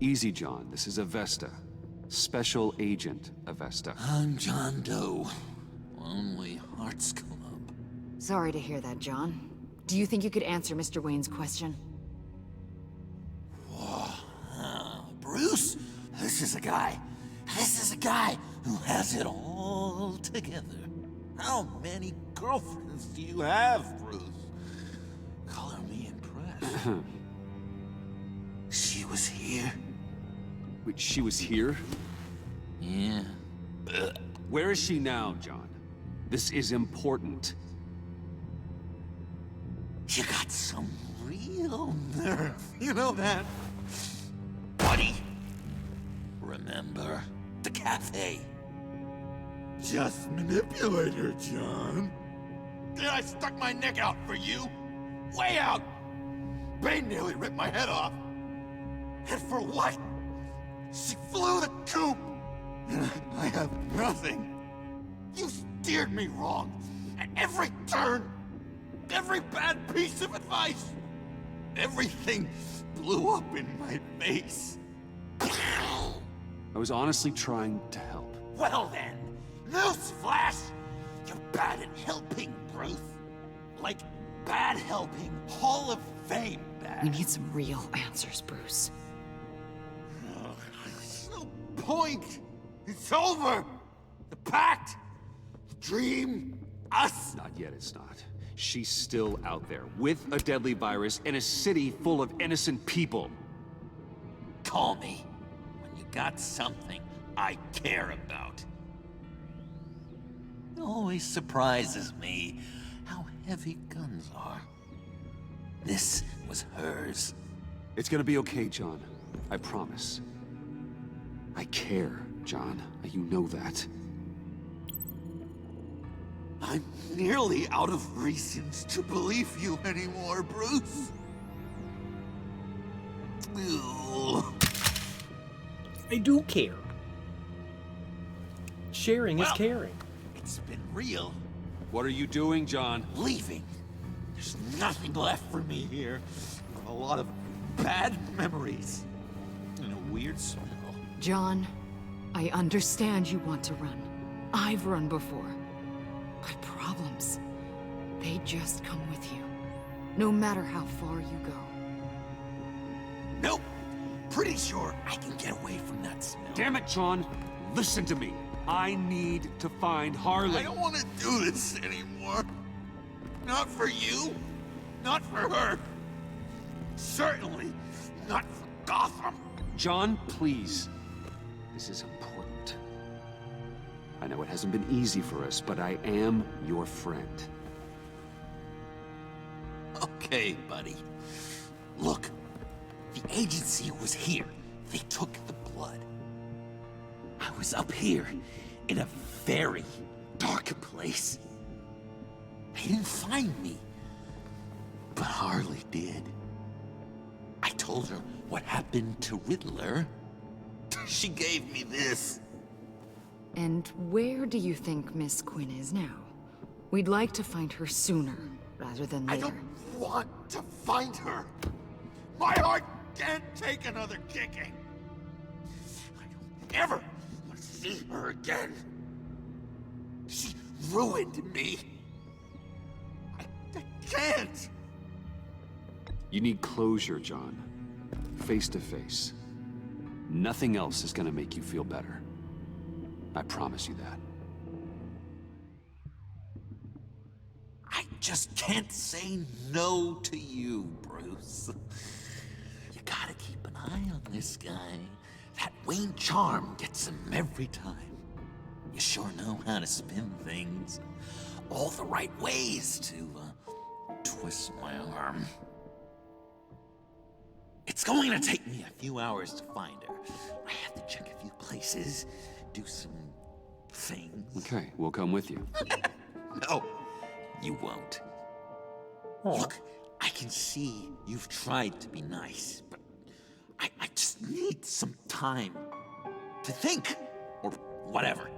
Easy, John. This is Avesta. Special Agent Avesta. I'm John Doe. Only Hearts Club. Sorry to hear that, John. Do you think you could answer Mr. Wayne's question? Bruce, this is a guy who has it all together. How many girlfriends do you have, Bruce? Color me impressed. She was here. Wait, she was here? Yeah. Where is she now, John? This is important. You got some real nerve, you know that? Buddy, remember the cafe? Just manipulate her, John. Then I stuck my neck out for you. Way out! Bane nearly ripped my head off. And for what? She flew the coop! And I have nothing. You steered me wrong. At every turn. Every bad piece of advice. Everything blew up in my face. I was honestly trying to help. Well then, newsflash! You're bad at helping, Bruce. Like, bad helping Hall of Fame bad. We need some real answers, Bruce. There's no point. It's over. The pact, the dream, us. Not yet, it's not. She's still out there, with a deadly virus in a city full of innocent people. Call me when you got something I care about. It always surprises me how heavy guns are. This was hers. It's gonna be okay, John. I promise. I care, John. You know that. I'm nearly out of reasons to believe you anymore, Bruce. Ew. I do care. Sharing is caring. It's been real. What are you doing, John? Leaving. There's nothing left for me here. A lot of bad memories. And a weird smell. John, I understand you want to run. I've run before. But problems, they just come with you. No matter how far you go. Nope. Pretty sure I can get away from that smell. Damn it, John. Listen to me. I need to find Harley. I don't want to do this anymore. Not for you. Not for her. Certainly not for Gotham. John, please. This is important. I know it hasn't been easy for us, but I am your friend. Okay, buddy. Look, the agency was here. They took the blood. I was up here in a very dark place. They didn't find me, but Harley did. I told her what happened to Riddler. She gave me this. And where do you think Miss Quinn is now? We'd like to find her sooner, rather than later. I don't want to find her. My heart can't take another kicking. I don't ever want to see her again. She ruined me. I can't. You need closure, John. Face to face. Nothing else is gonna make you feel better. I promise you that. I just can't say no to you, Bruce. You gotta keep an eye on this guy. That Wayne charm gets him every time. You sure know how to spin things. All the right ways to twist my arm. It's going to take me a few hours to find her. I have to check a few places, do some things. Okay, we'll come with you. No, you won't. Look, I can see you've tried to be nice, but I just need some time to think, or whatever.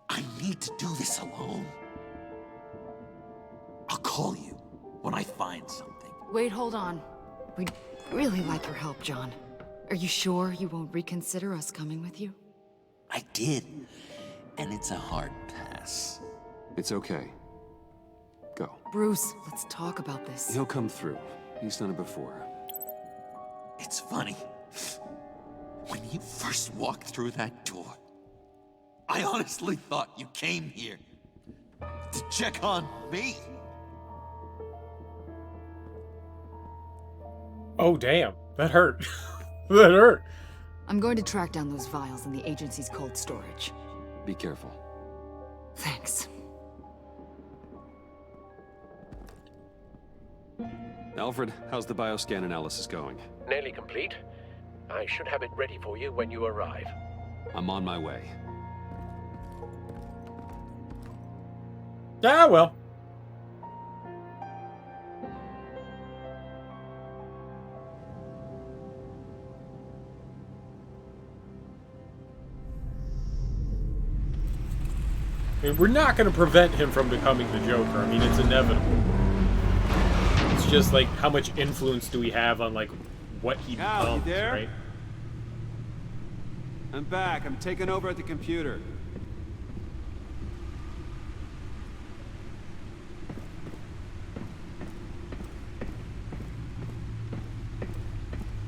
I need to do this alone. I'll call you when I find something. Wait, hold on. We'd really like your help, John. Are you sure you won't reconsider us coming with you? I did, and it's a hard pass. It's okay. Go. Bruce, let's talk about this. He'll come through. He's done it before. It's funny. When you first walked through that door, I honestly thought you came here to check on me. Oh, damn. That hurt. That hurt. I'm going to track down those vials in the agency's cold storage. Be careful. Thanks. Alfred, how's the bioscan analysis going? Nearly complete. I should have it ready for you when you arrive. I'm on my way. Ah, well. I mean, we're not going to prevent him from becoming the Joker. I mean, it's inevitable. It's just like, how much influence do we have on like what he Al, becomes, you there? right? I'm back. I'm taking over at the computer.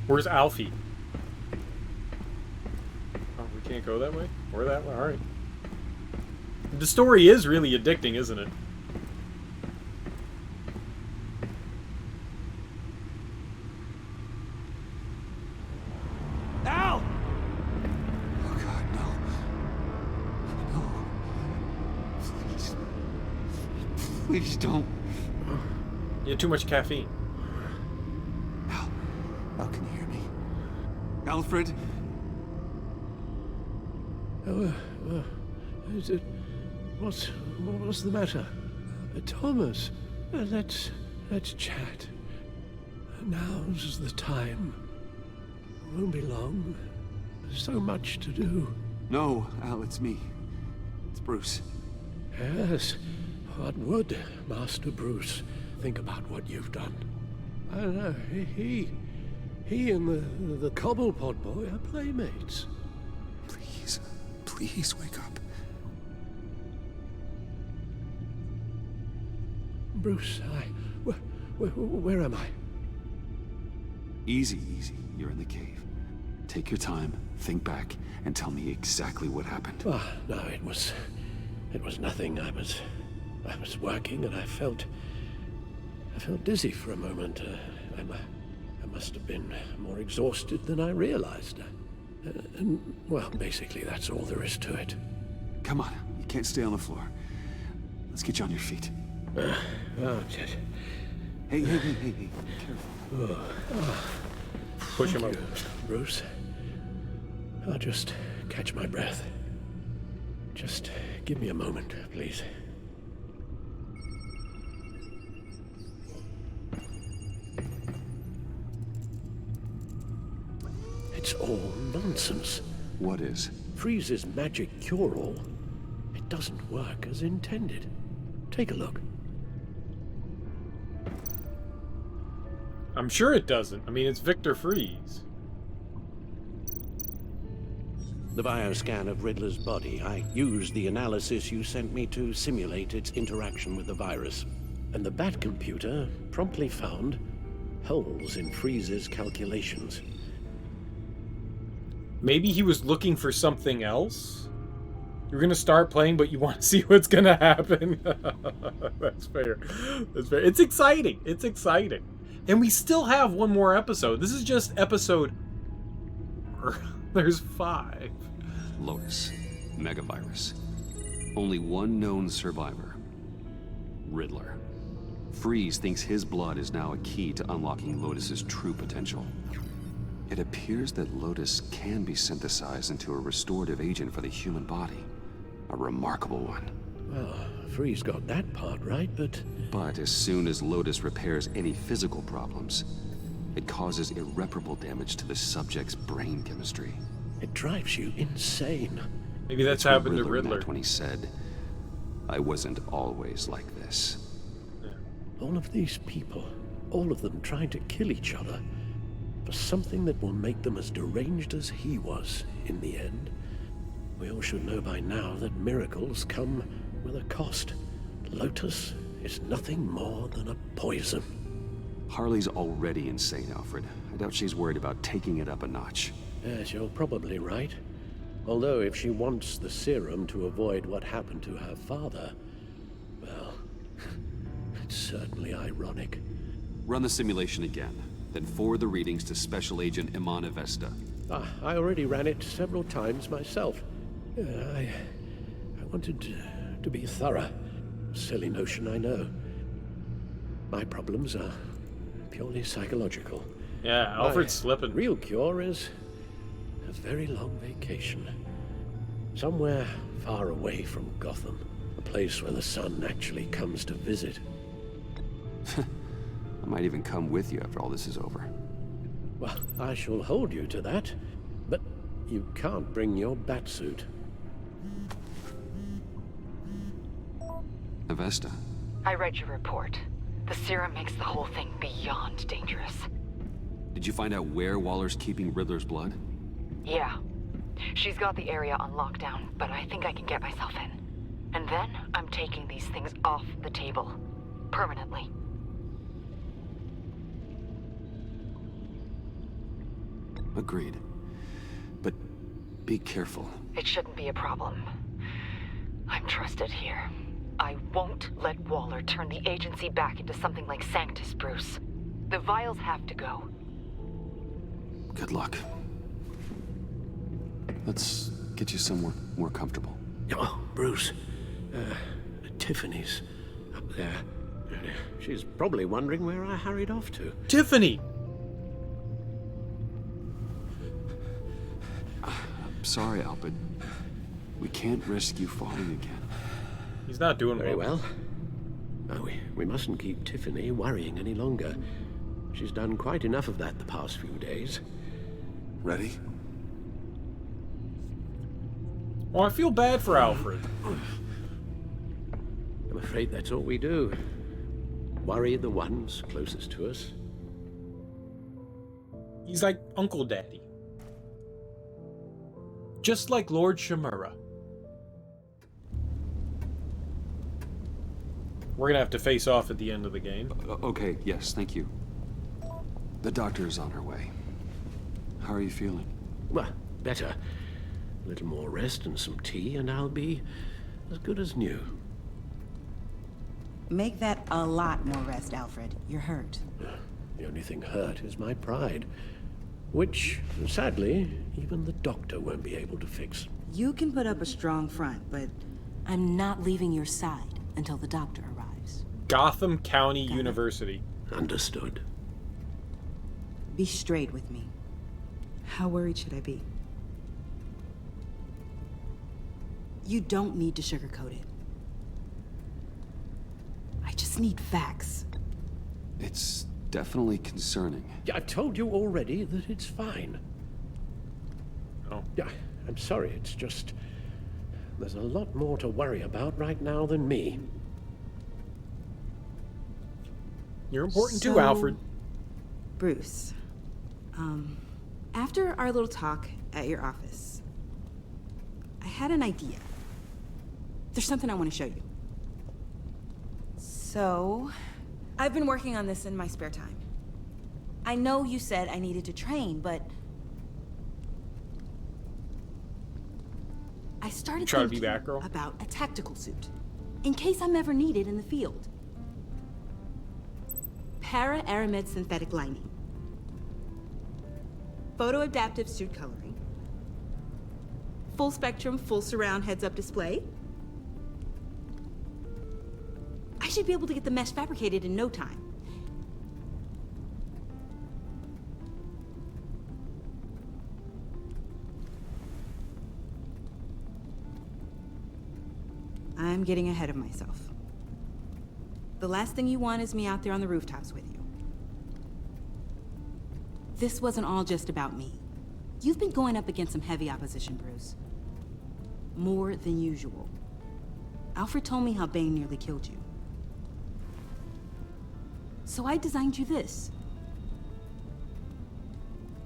Where's Alfie? Oh, we can't go that way? Or that way? Alright. The story is really addicting, isn't it? Al! Oh God, no. No. Please. Please don't. You had too much caffeine. Al, can you hear me? Alfred? Is it... What's the matter? Thomas, let's chat. Now's the time. Won't be long. There's so much to do. No, Al, it's me. It's Bruce. Yes. What would Master Bruce think about what you've done? I don't know. He and the Cobblepot boy are playmates. Please wake up. Bruce, where am I? Easy. You're in the cave. Take your time, think back, and tell me exactly what happened. Ah, no, it was nothing. I was working and I felt dizzy for a moment. I must have been more exhausted than I realized. And, well, basically, that's all there is to it. Come on, you can't stay on the floor. Let's get you on your feet. Oh, shit. Hey, careful. Push him up. Bruce. I'll just catch my breath. Just give me a moment, please. It's all nonsense. What is? Freeze's magic cure-all. It doesn't work as intended. Take a look. I'm sure it doesn't. I mean, it's Victor Freeze. The bioscan of Riddler's body. I used the analysis you sent me to simulate its interaction with the virus. And the Bat computer promptly found holes in Freeze's calculations. Maybe he was looking for something else? You're gonna start playing, but you want to see what's gonna happen? That's fair. That's fair. It's exciting. It's exciting. And we still have one more episode. This is just episode... There's 5. Lotus. Megavirus. Only one known survivor. Riddler. Freeze thinks his blood is now a key to unlocking Lotus's true potential. It appears that Lotus can be synthesized into a restorative agent for the human body. A remarkable one. Well, Freeze got that part right, but... But as soon as Lotus repairs any physical problems, it causes irreparable damage to the subject's brain chemistry. It drives you insane. Maybe that's happened to Riddler. When he said, "I wasn't always like this." All of these people, all of them trying to kill each other for something that will make them as deranged as he was in the end. We all should know by now that miracles come with a cost. Lotus is nothing more than a poison. Harley's already insane, Alfred. I doubt she's worried about taking it up a notch. Yes, you're probably right. Although if she wants the serum to avoid what happened to her father, well, it's certainly ironic. Run the simulation again, then forward the readings to Special Agent Imana Vesta. I already ran it several times myself. I wanted to be thorough. Silly notion, I know. My problems are purely psychological. Yeah, Alfred's slipping. Real cure is a very long vacation. Somewhere far away from Gotham. A place where the sun actually comes to visit. I might even come with you after all this is over. Well, I shall hold you to that. But you can't bring your batsuit. Avesta. I read your report. The serum makes the whole thing beyond dangerous. Did you find out where Waller's keeping Riddler's blood? Yeah. She's got the area on lockdown, but I think I can get myself in. And then I'm taking these things off the table. Permanently. Agreed. But be careful. It shouldn't be a problem. I'm trusted here. I won't let Waller turn the agency back into something like Sanctus, Bruce. The vials have to go. Good luck. Let's get you somewhere more comfortable. Oh, Bruce. Tiffany's up there. She's probably wondering where I hurried off to. Tiffany! I'm sorry, Al, but we can't risk you falling again. He's not doing very well. No, we mustn't keep Tiffany worrying any longer. She's done quite enough of that the past few days. Ready? Oh, I feel bad for Alfred. I'm afraid that's all we do. Worry the ones closest to us. He's like Uncle Daddy. Just like Lord Shimura. We're gonna have to face off at the end of the game. Okay, yes, thank you. The doctor is on her way. How are you feeling? Well, better. A little more rest and some tea, and I'll be as good as new. Make that a lot more rest, Alfred. You're hurt. The only thing hurt is my pride, which, sadly, even the doctor won't be able to fix. You can put up a strong front, but I'm not leaving your side until the doctor arrives. Gotham County University. Understood. Be straight with me. How worried should I be? You don't need to sugarcoat it. I just need facts. It's definitely concerning. Yeah, I've told you already that it's fine. Oh. Yeah, I'm sorry, it's just... there's a lot more to worry about right now than me. You're important too, Alfred. Bruce, after our little talk at your office, I had an idea. There's something I want to show you. So, I've been working on this in my spare time. I know you said I needed to train, but I started Try to be thinking Batgirl? about a tactical suit, in case I'm ever needed in the field. Para-aramid synthetic lining. Photo-adaptive suit coloring. Full spectrum, full surround heads-up display. I should be able to get the mesh fabricated in no time. I'm getting ahead of myself. The last thing you want is me out there on the rooftops with you. This wasn't all just about me. You've been going up against some heavy opposition, Bruce. More than usual. Alfred told me how Bane nearly killed you. So I designed you this.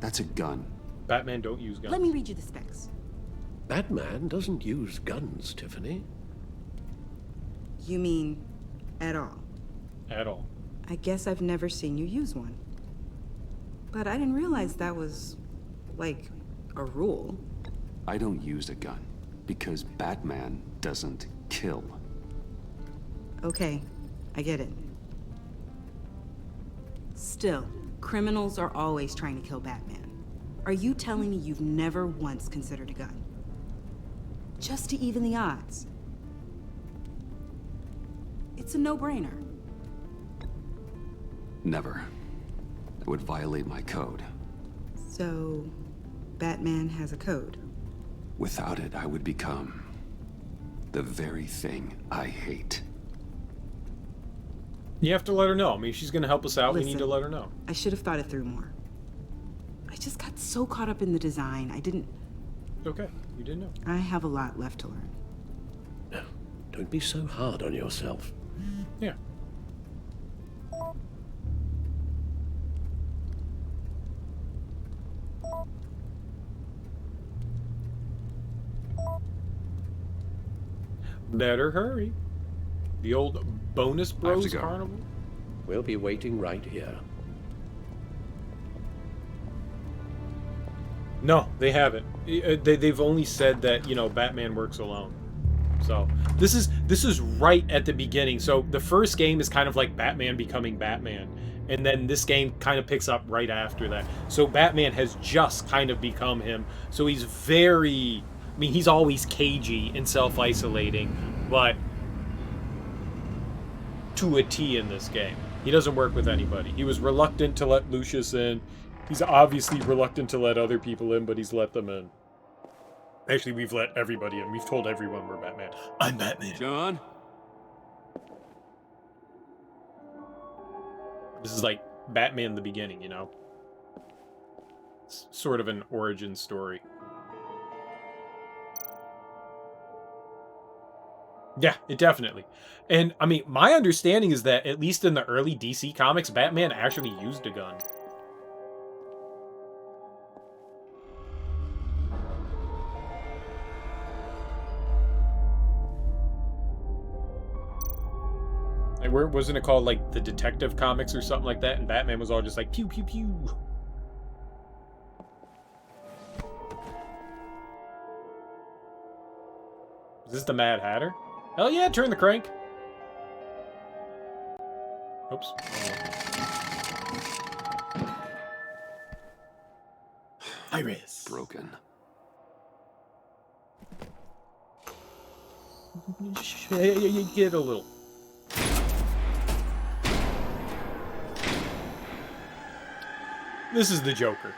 That's a gun. Batman don't use guns. Let me read you the specs. Batman doesn't use guns, Tiffany. You mean at all? At all. I guess I've never seen you use one. But I didn't realize that was, like, a rule. I don't use a gun because Batman doesn't kill. Okay, I get it. Still, criminals are always trying to kill Batman. Are you telling me you've never once considered a gun? Just to even the odds? It's a no-brainer. Never. It would violate my code. So, Batman has a code. Without it, I would become the very thing I hate. You have to let her know. I mean, if she's going to help us out, we need Listen, to let her know. I should have thought it through more. I just got so caught up in the design, I didn't... Okay, you didn't know. I have a lot left to learn. No, don't be so hard on yourself. Yeah. Better hurry. The old bonus bros carnival. We'll be waiting right here. No, they haven't. They've only said that, you know, Batman works alone. So this is right at the beginning. So the first game is kind of like Batman becoming Batman, and then this game kind of picks up right after that. So Batman has just kind of become him. So he's very, I mean, he's always cagey and self-isolating, but to a T in this game. He doesn't work with anybody. He was reluctant to let Lucius in. He's obviously reluctant to let other people in, but he's let them in. Actually, we've let everybody in. We've told everyone we're Batman. I'm Batman. John? This is like Batman the beginning, you know? It's sort of an origin story. Yeah, it definitely. And, I mean, my understanding is that, at least in the early DC comics, Batman actually used a gun. Like, wasn't it called, like, the Detective Comics or something like that? And Batman was all just like, pew, pew, pew. Is this the Mad Hatter? Hell yeah, turn the crank. Oops. Iris. Broken. Get a little. This is the Joker.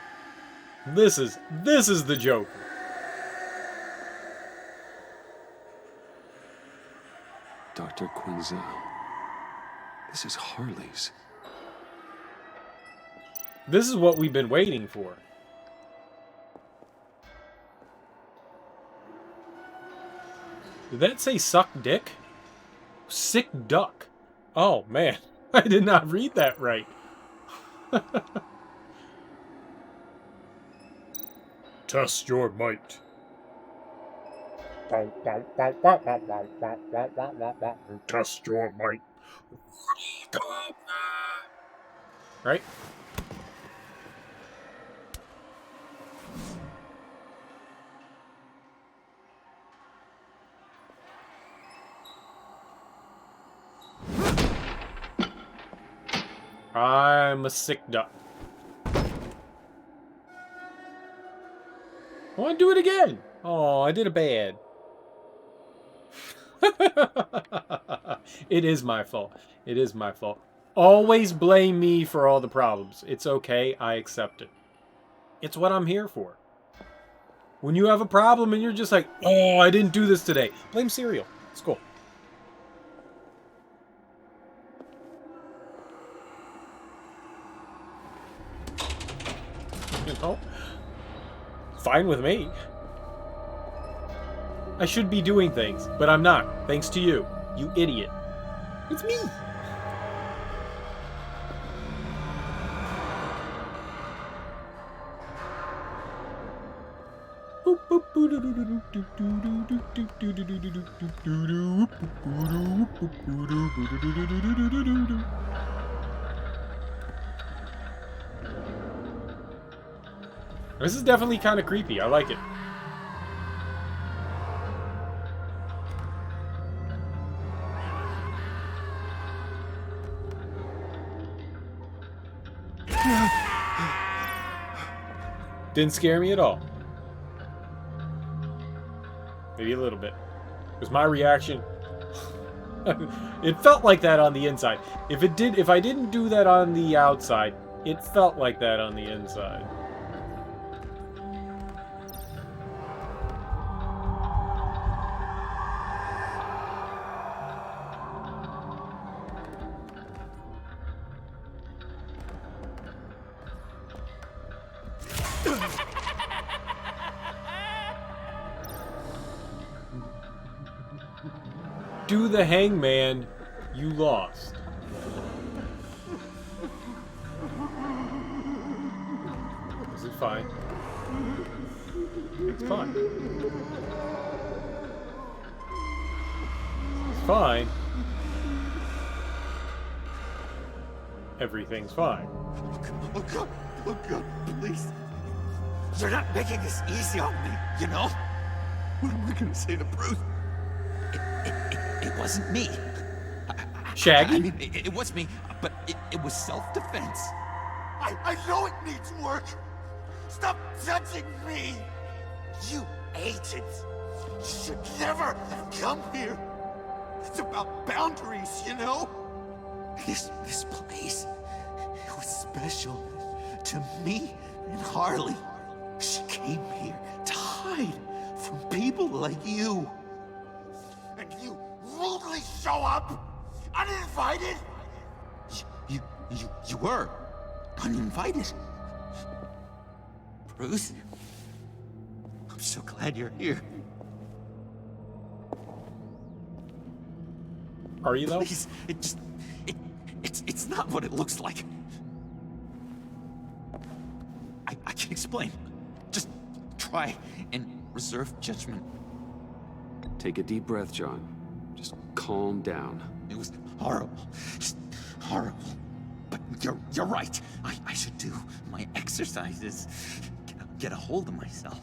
This is the Joker. Dr. Quinzel. This is Harley's. This is what we've been waiting for. Did that say suck dick? Sick duck. Oh, man. I did not read that right. Test your might. Test your might. Right? I'm a sick duck. I want to do it again. Oh, I did it bad. It is my fault. It is my fault. Always blame me for all the problems. It's okay. I accept it. It's what I'm here for. When you have a problem and you're just like, oh, I didn't do this today. Blame cereal. It's cool. You know? Fine with me. I should be doing things, but I'm not. Thanks to you. You idiot. It's me. This is definitely kind of creepy. I like it. Didn't scare me at all. Maybe a little bit. Was my reaction. It felt like that on the inside. If I didn't do that on the outside, it felt like that on the inside. Do the hangman, you lost. Is it fine? It's fine. It's fine. Everything's fine. Oh God, please. You're not making this easy on me, you know? What am I gonna say to Bruce? It wasn't me. Shaggy? I mean, it was me, but it was self-defense. I know it needs work. Stop judging me. You agents should never have come here. It's about boundaries, you know? This place, it was special to me and Harley. She came here to hide from people like you. And you rudely show up, uninvited? You were uninvited. Bruce, I'm so glad you're here. Are you though? Please, it's not what it looks like. I can explain. Just try and reserve judgment. Take a deep breath, John. Just calm down. It was horrible. Just horrible. But you're right. I should do my exercises. Get a hold of myself.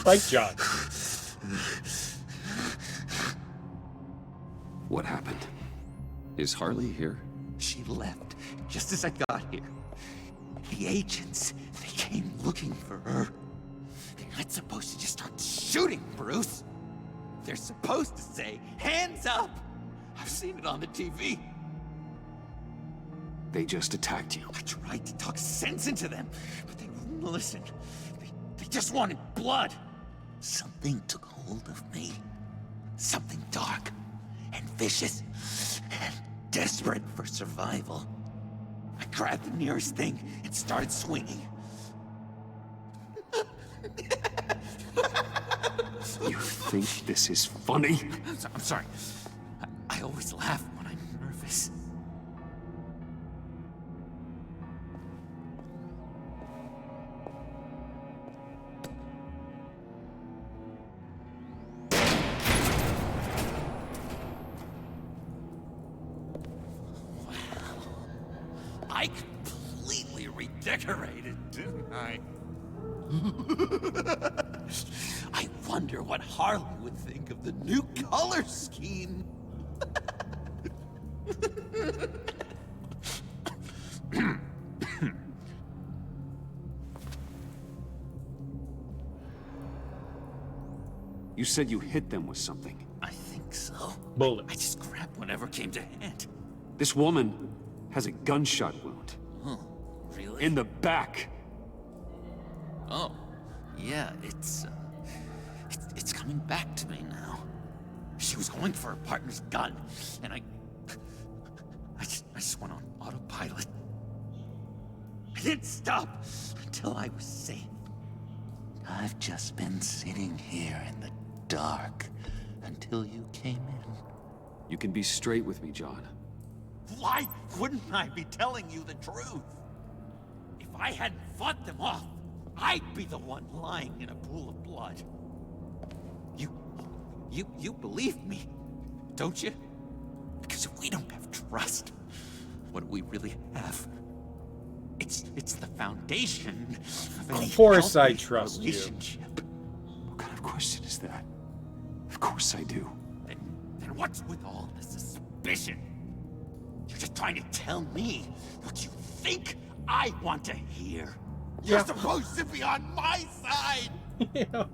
Like John. What happened? Is Harley here? She left just as I got here. The agents, they came looking for her. They're not supposed to just start shooting, Bruce. They're supposed to say, hands up! I've seen it on the TV. They just attacked you. I tried to talk sense into them, but they wouldn't listen. They just wanted blood. Something took hold of me. Something dark and vicious and desperate for survival. I grabbed the nearest thing and started swinging. You think this is funny? I'm sorry. I always laugh when I'm nervous. I completely redecorated, didn't I? I wonder what Harley would think of the new color scheme. You said you hit them with something. I think so. Bullet. I just grabbed whatever came to hand. This woman has a gunshot wound. Oh, really? In the back. Oh, yeah, it's coming back to me now. She was going for her partner's gun, and I just went on autopilot. I didn't stop until I was safe. I've just been sitting here in the dark until you came in. You can be straight with me, John. Why wouldn't I be telling you the truth? If I hadn't fought them off, I'd be the one lying in a pool of blood. You believe me, don't you? Because if we don't have trust, what do we really have? It's the foundation of any Of course I healthy trust you. relationship. What kind of question is that? Of course I do. Then what's with all the suspicion? You're just trying to tell me what you think I want to hear. You're supposed to be on my side. Yeah.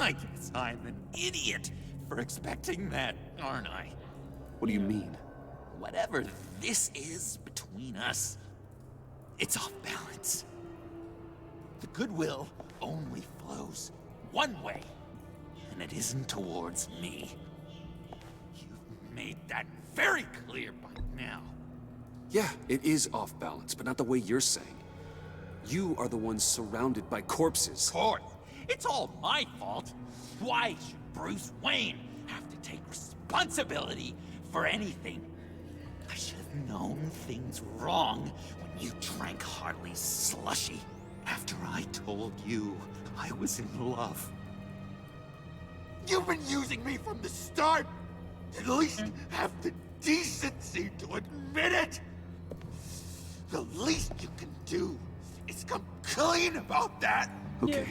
I guess I'm an idiot for expecting that, aren't I? What do you mean? Whatever this is between us, it's off balance. The goodwill only flows one way, and it isn't towards me. You've made that very clear by now. Yeah, it is off balance, but not the way you're saying. You are the ones surrounded by corpses. Of course, it's all my fault. Why should Bruce Wayne have to take responsibility for anything? I should have known things wrong when you drank Harley's slushy after I told you I was in love. You've been using me from the start. At least have the decency to admit it. The least you can do is come clean about that. Okay.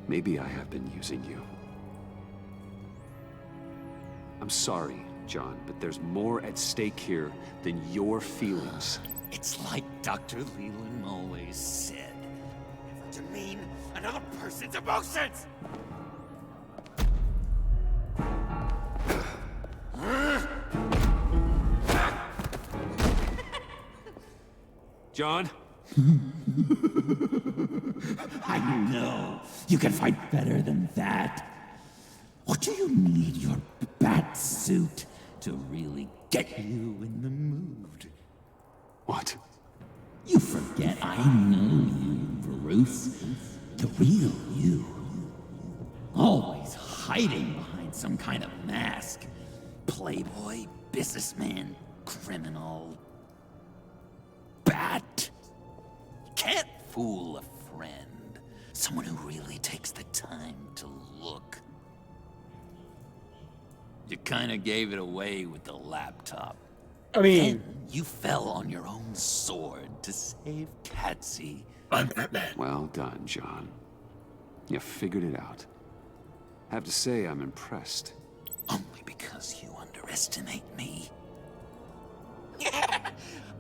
Maybe I have been using you. I'm sorry, John, but there's more at stake here than your feelings. It's like Dr. Leland always said. Never demean another person's emotions! John? I know. You can fight better than that. Or do you need your bat suit to really get you in the mood? What? You forget I know you, Bruce. The real you. Always hiding behind some kind of mask. Playboy, businessman, criminal. Bat. You can't fool a friend. Someone who really takes the time to look. You kinda gave it away with the laptop. I mean... Then you fell on your own sword to save Patsy. I'm Batman. Well done, John. You figured it out. Have to say, I'm impressed. Only because you underestimate me.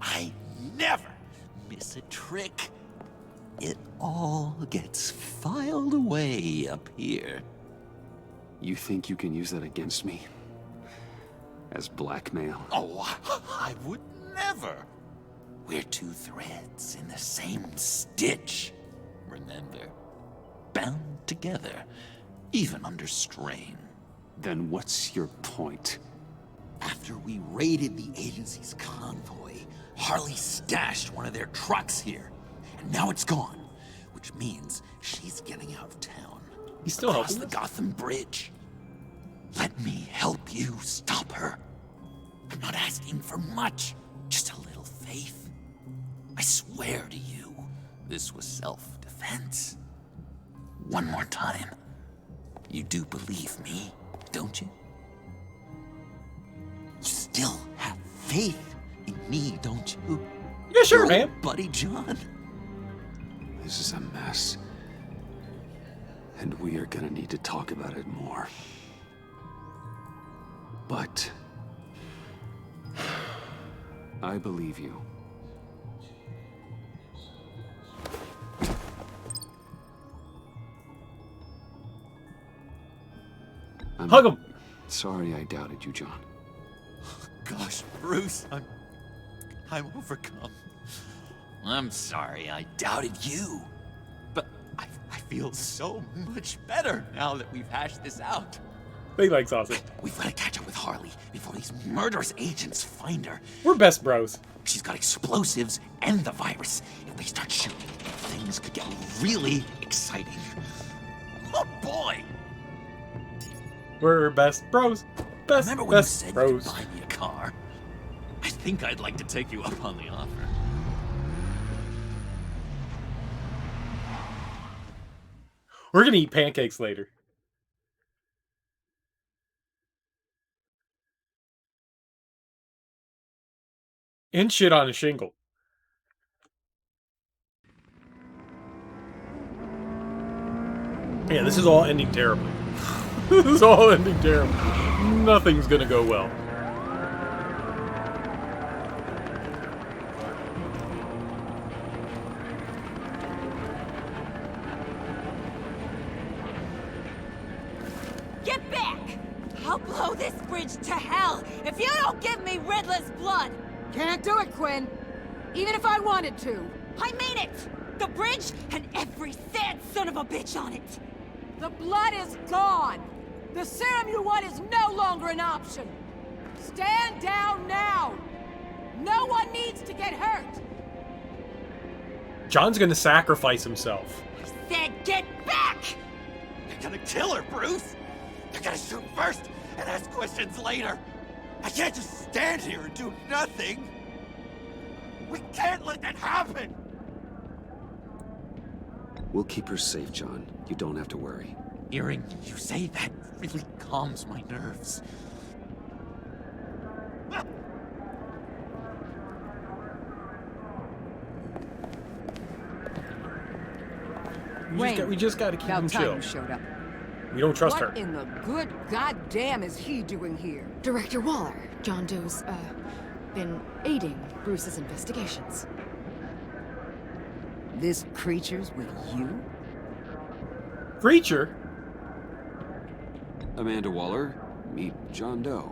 I never miss a trick. It all gets filed away up here. You think you can use that against me? As blackmail? Oh, I would never. We're two threads in the same stitch. Remember? Bound together, even under strain. Then what's your point? After we raided the agency's convoy, Harley stashed one of their trucks here. And now it's gone, which means she's getting out of town. He's still across helping the us? Gotham Bridge. Let me help you stop her. I'm not asking for much, just a little faith. I swear to you, this was self-defense. One more time. You do believe me, don't you? You still have faith in me, don't you? Yeah, sure, Your man. old buddy John. This is a mess. And we are gonna need to talk about it more. But... I believe you. I'm Hug him. sorry I doubted you, John. Gosh, Bruce, I'm overcome. I'm sorry I doubted you. But I feel so much better now that we've hashed this out. They like sausage. We've got to catch up with Harley before these murderous agents find her. We're best bros. She's got explosives and the virus. If they start shooting, things could get really exciting. Oh boy! We're best bros. Best, Remember when you best said bros. you'd buy me a car? I think I'd like to take you up on the offer. We're gonna eat pancakes later. And shit on a shingle. Yeah, this is all ending terribly. This is all ending terribly. Nothing's gonna go well. Get back! I'll blow this bridge to hell if you don't give me Riddler's blood! Can't do it, Quinn. Even if I wanted to. I mean it! The bridge and every sad son of a bitch on it! The blood is gone! The serum you want is no longer an option! Stand down now! No one needs to get hurt! John's gonna sacrifice himself. I said get back! They're gonna kill her, Bruce! They're gonna shoot first and ask questions later! I can't just stand here and do nothing! We can't let that happen! We'll keep her safe, John. You don't have to worry. Hearing you say that really calms my nerves. We just gotta keep him chill. Showed up. We don't trust her. What in the good goddamn is he doing here? Director Waller, John Doe's, been aiding Bruce's investigations. This creature's with you? Creature? Amanda Waller, meet John Doe.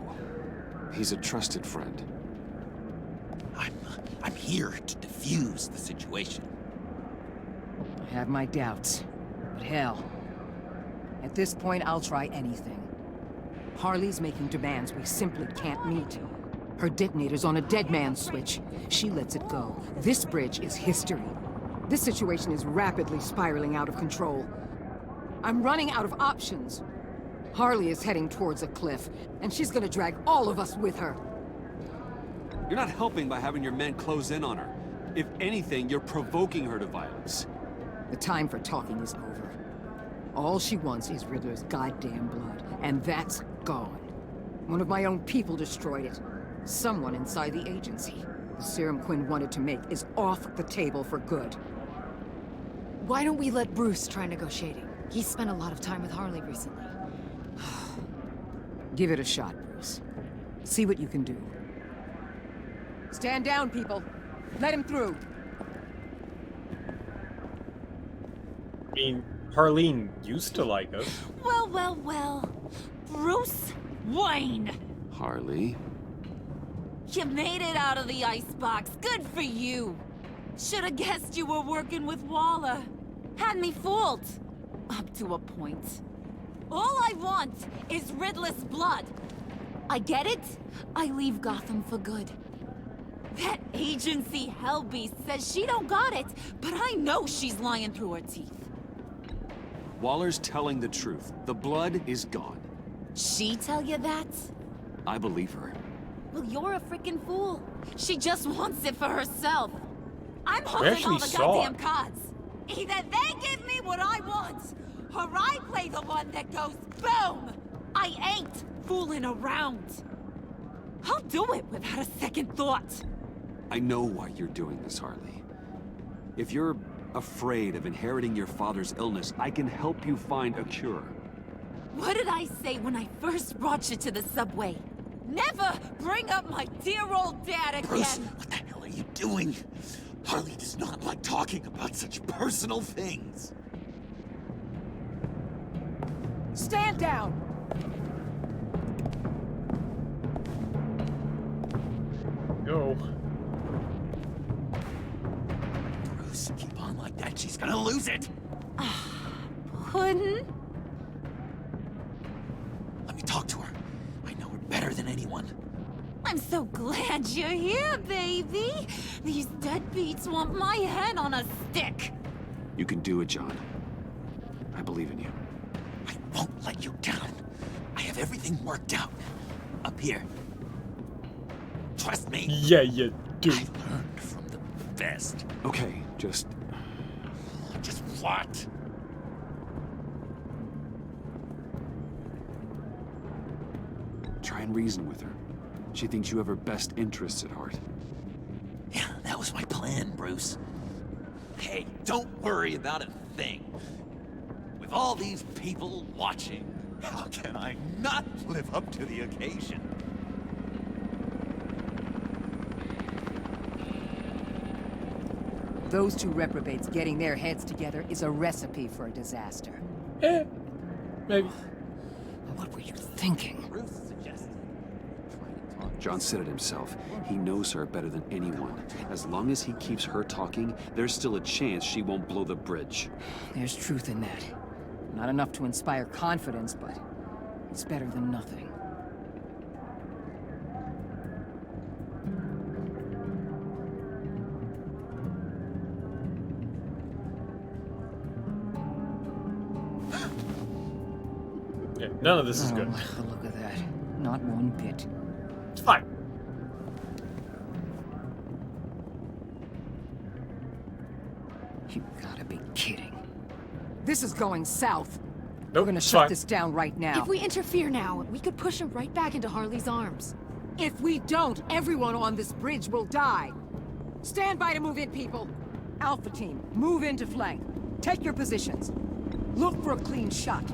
He's a trusted friend. I'm here to defuse the situation. I have my doubts, but hell. At this point, I'll try anything. Harley's making demands we simply can't meet. Her detonator's on a dead man's switch. She lets it go. This bridge is history. This situation is rapidly spiraling out of control. I'm running out of options. Harley is heading towards a cliff, and she's gonna drag all of us with her. You're not helping by having your men close in on her. If anything, you're provoking her to violence. The time for talking is over. All she wants is Riddler's goddamn blood, and that's gone. One of my own people destroyed it. Someone inside the agency. The serum Quinn wanted to make is off the table for good. Why don't we let Bruce try negotiating? He's spent a lot of time with Harley recently. Give it a shot, Bruce. See what you can do. Stand down, people. Let him through. I mean, Harleen used to like us. Well, well, well. Bruce Wayne! Harley? You made it out of the icebox. Good for you. Should've guessed you were working with Waller. Had me fooled. Up to a point. All I want is Riddler's blood. I get it. I leave Gotham for good. That agency hellbeast says she don't got it, but I know she's lying through her teeth. Waller's telling the truth. The blood is gone. She tell you that? I believe her. Well, you're a freaking fool. She just wants it for herself. I'm holding all the goddamn cards. Either they give me what I want, or I play the one that goes boom! I ain't fooling around. I'll do it without a second thought. I know why you're doing this, Harley. If you're afraid of inheriting your father's illness, I can help you find a cure. What did I say when I first brought you to the subway? Never bring up my dear old dad again! Bruce, what the hell are you doing? Harley does not like talking about such personal things. Stand down! Go. Bruce, keep on like that, she's gonna lose it! Puddin'? Let me talk to her. I know her better than anyone. I'm so glad you're here, baby. These deadbeats want my head on a stick. You can do it, John. I believe in you. I won't let you down. I have everything worked out. Up here. Trust me. Yeah, you do. I learned from the best. Okay, just what? try and reason with her. She thinks you have her best interests at heart. Yeah, that was my plan, Bruce. Hey, don't worry about a thing. With all these people watching, how can I not live up to the occasion? Those two reprobates getting their heads together is a recipe for a disaster. Maybe. A What were you thinking? John said it himself. He knows her better than anyone. As long as he keeps her talking, there's still a chance she won't blow the bridge. There's truth in that. Not enough to inspire confidence, but it's better than nothing. Yeah, none of this is good. Look at that. Not one bit. It's fine. You gotta be kidding. This is going south. Nope, We're gonna it's shut fine. this down right now. If we interfere now, we could push him right back into Harley's arms. If we don't, everyone on this bridge will die. Stand by to move in, people. Alpha team, move into flank. Take your positions. Look for a clean shot.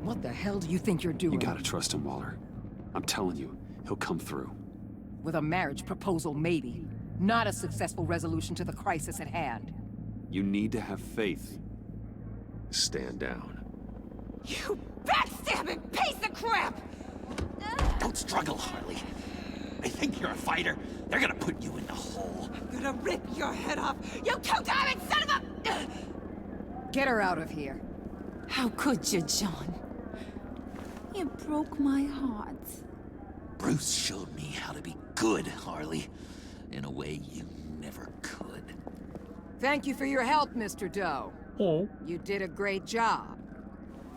What the hell do you think you're doing? You gotta trust him, Waller. I'm telling you, he'll come through. With a marriage proposal, maybe. Not a successful resolution to the crisis at hand. You need to have faith. Stand down. You backstabbing piece of crap! Don't struggle, Harley. They think you're a fighter. They're gonna put you in the hole. I'm gonna rip your head off, you two-timing son of a... Get her out of here. How could you, John? You broke my heart. Bruce showed me how to be good, Harley. In a way you never could. Thank you for your help, Mr. Doe. Oh. You did a great job.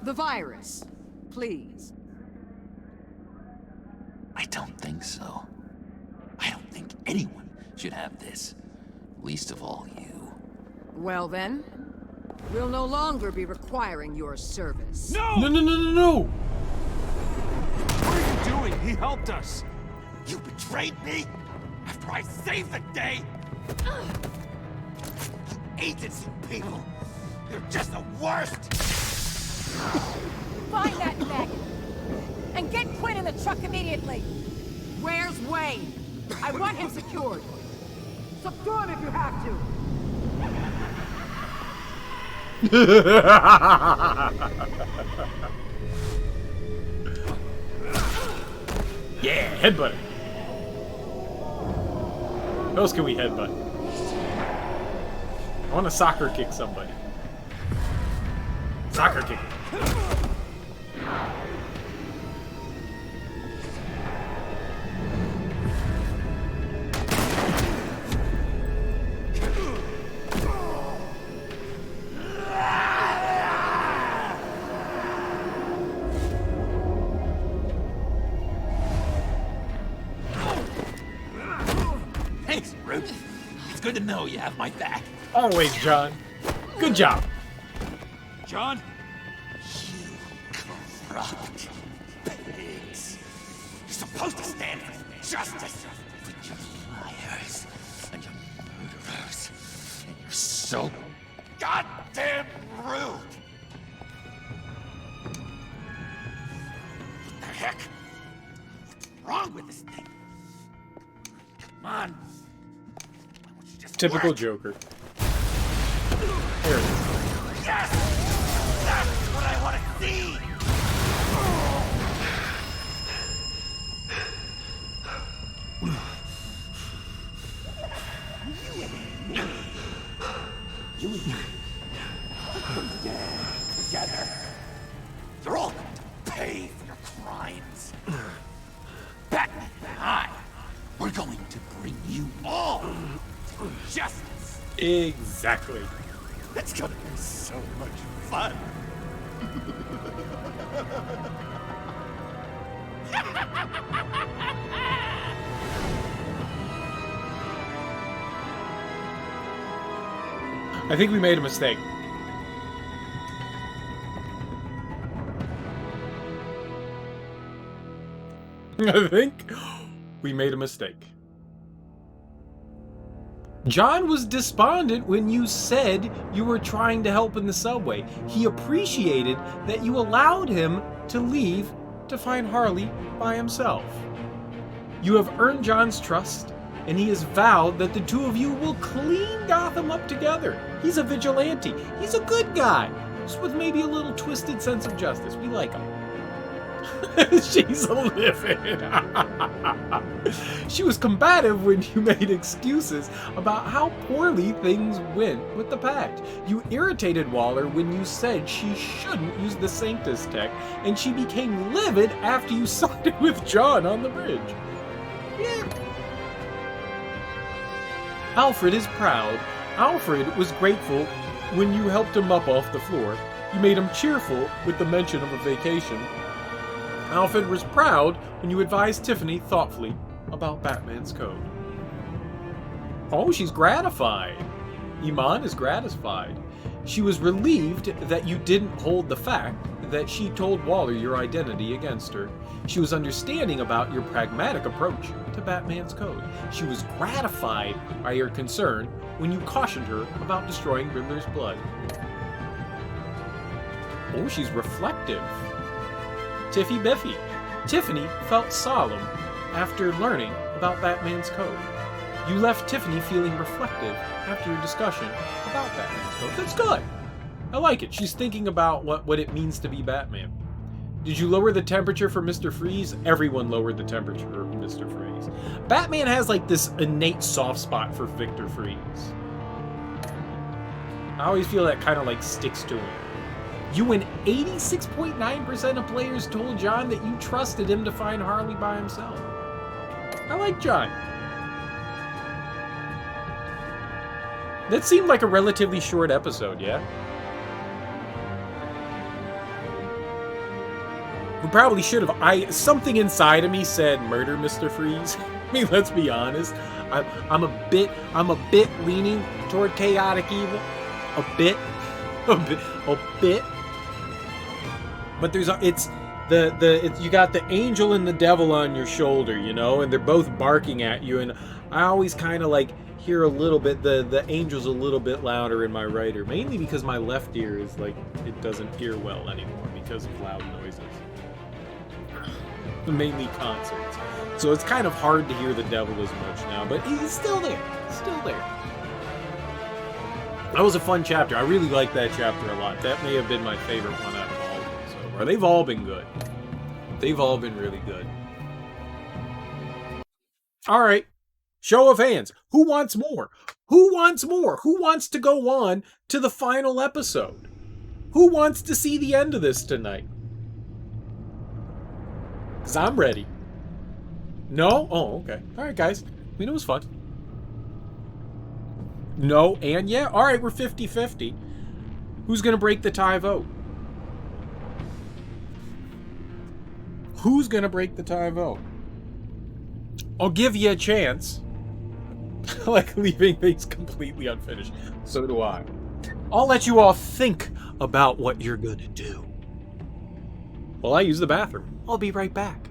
The virus, please. I don't think so. I don't think anyone should have this. Least of all you. Well then, we'll no longer be requiring your service. No, no, no, no, no! What are you doing? He helped us. You betrayed me after I saved the day. You agency people. You're just the worst. Find that maggot! And get Quinn in the truck immediately! Where's Wayne? I want him secured. Secure him if you have to. Yeah, headbutt. What else can we headbutt? I want to soccer kick somebody. Soccer kick. Thanks, Bruce. It's good to know you have my back. Always, John. Good job. John? You corrupt pigs. You're supposed to stand for justice. But you're liars. And you're murderers. And you're so goddamn rude. What the heck? What's wrong with this thing? Come on. Typical Joker. There it is. Yes! That's what I want to see! You and me. We're dead together. You're all going to pay for your crimes. Batman and I, we're going to bring you all justice. Exactly. It's gonna be so much fun. I think we made a mistake. I think we made a mistake. John was despondent when you said you were trying to help in the subway. He appreciated that you allowed him to leave to find Harley by himself. You have earned John's trust, and he has vowed that the two of you will clean Gotham up together. He's a vigilante. He's a good guy. just with maybe a little twisted sense of justice. We like them. She's a living. She was combative when you made excuses about how poorly things went with the pact. You irritated Waller when you said she shouldn't use the Sanctus tech, and she became livid after you sided with John on the bridge. Yeah. Alfred is proud. Alfred was grateful when you helped him up off the floor. You made him cheerful with the mention of a vacation. Alfred was proud when you advised Tiffany thoughtfully about Batman's code. Oh, she's gratified. Iman is gratified. She was relieved that you didn't hold the fact that she told Waller your identity against her. She was understanding about your pragmatic approach to Batman's code. She was gratified by your concern when you cautioned her about destroying Riddler's blood. Oh, she's reflective. Tiffy Biffy. Tiffany felt solemn after learning about Batman's code. You left Tiffany feeling reflective after your discussion about Batman's code. That's good. I like it. She's thinking about what it means to be Batman. Did you lower the temperature for Mr. Freeze? Everyone lowered the temperature for Mr. Freeze. Batman has like this innate soft spot for Victor Freeze. I always feel that kind of like sticks to him. You and 86.9% of players told John that you trusted him to find Harley by himself. I like John. That seemed like a relatively short episode, yeah? We probably should have. Something inside of me said, "Murder, Mr. Freeze." I mean, let's be honest. I'm a bit leaning toward chaotic evil. A bit. But there's you got the angel and the devil on your shoulder, you know, and they're both barking at you, and I always kind of like hear a little bit the angel's a little bit louder in my right ear, mainly because my left ear is like it doesn't hear well anymore because of loud noises. Mainly concerts. So it's kind of hard to hear the devil as much now, but he's still there. Still there. That was a fun chapter. I really liked that chapter a lot. That may have been my favorite one out of all of them so far. They've all been good. They've all been really good. Alright. Show of hands. Who wants more? Who wants more? Who wants to go on to the final episode? Who wants to see the end of this tonight? Because I'm ready. No? Oh, okay. Alright, guys. I mean, it was fun. No and yeah? Alright, we're 50-50. Who's going to break the tie vote? Who's going to break the tie vote? I'll give you a chance. I like leaving things completely unfinished. So do I. I'll let you all think about what you're going to do. While I use the bathroom. I'll be right back.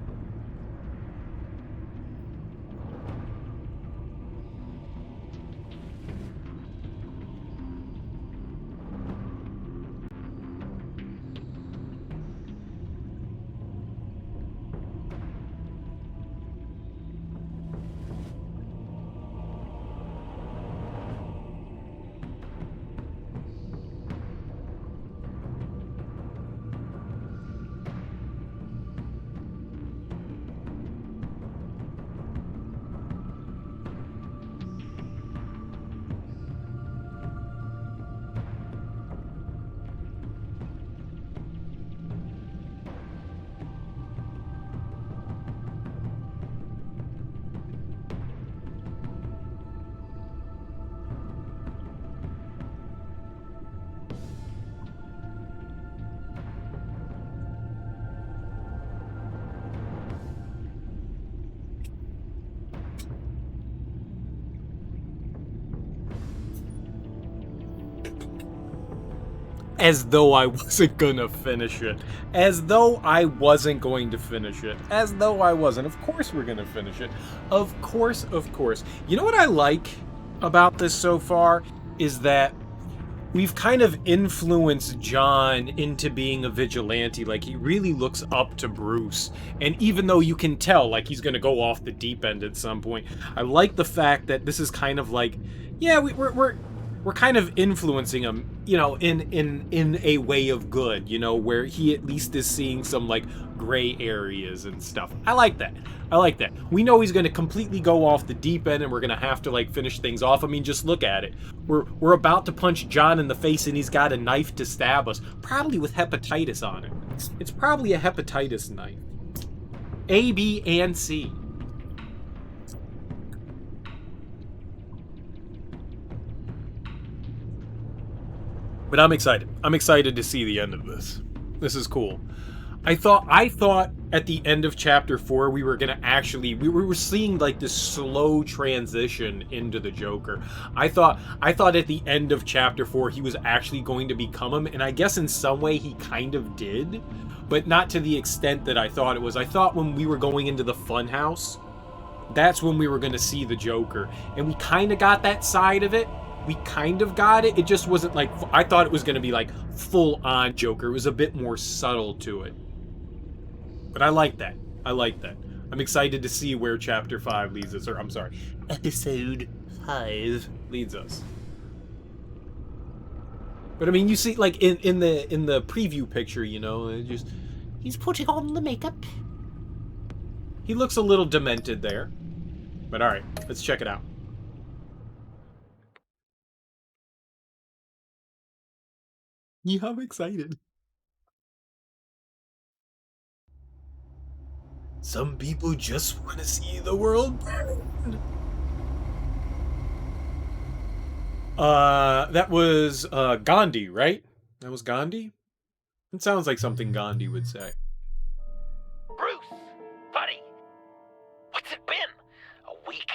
As though I wasn't gonna finish it. As though I wasn't going to finish it. As though I wasn't. Of course we're gonna finish it. Of course, of course. You know what I like about this so far? Is that we've kind of influenced John into being a vigilante. Like, he really looks up to Bruce. And even though you can tell, like, he's gonna go off the deep end at some point, I like the fact that this is kind of like, yeah, we're we're kind of influencing him, you know, in a way of good, you know, where he at least is seeing some like gray areas and stuff. I like that. I like that. We know he's going to completely go off the deep end and we're going to have to like finish things off. I mean, just look at it. We're about to punch John in the face and he's got a knife to stab us, probably with hepatitis on it. It's probably a hepatitis knife. A, B, and C. But I'm excited. I'm excited to see the end of this. This is cool. I thought at the end of chapter 4 we were gonna actually we were seeing like this slow transition into the Joker. I thought at the end of chapter 4 he was actually going to become him, and I guess in some way he kind of did, but not to the extent that I thought it was. I thought when we were going into the funhouse, that's when we were gonna see the Joker, and we kind of got that side of it. We kind of got it. It just wasn't like, I thought it was going to be like full on Joker. It was a bit more subtle to it. But I like that. I like that. I'm excited to see where chapter 5 leads us. Or, I'm sorry, episode 5 leads us. But I mean, you see, like in the preview picture, you know, just he's putting on the makeup. He looks a little demented there. But all right, let's check it out. Yeah, I'm excited. Some people just want to see the world burn. That was Gandhi, right? That was Gandhi? It sounds like something Gandhi would say. Bruce, buddy, what's it been? A week?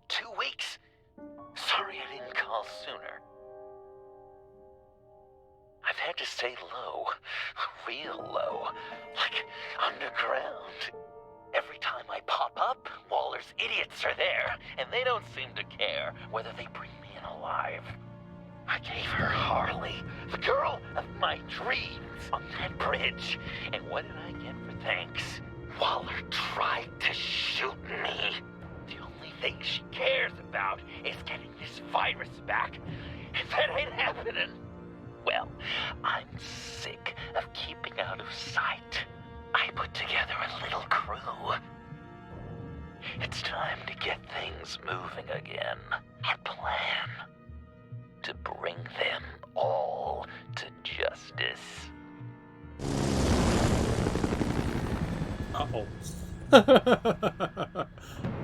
2 weeks? Sorry I didn't call sooner. I've had to stay low, real low, like underground. Every time I pop up, Waller's idiots are there, and they don't seem to care whether they bring me in alive. I gave her Harley, the girl of my dreams, on that bridge, and what did I get for thanks? Waller tried to shoot me. The only thing she cares about is getting this virus back. If that ain't happening, well, I'm sick of keeping out of sight. I put together a little crew. It's time to get things moving again. A plan to bring them all to justice. Uh-oh.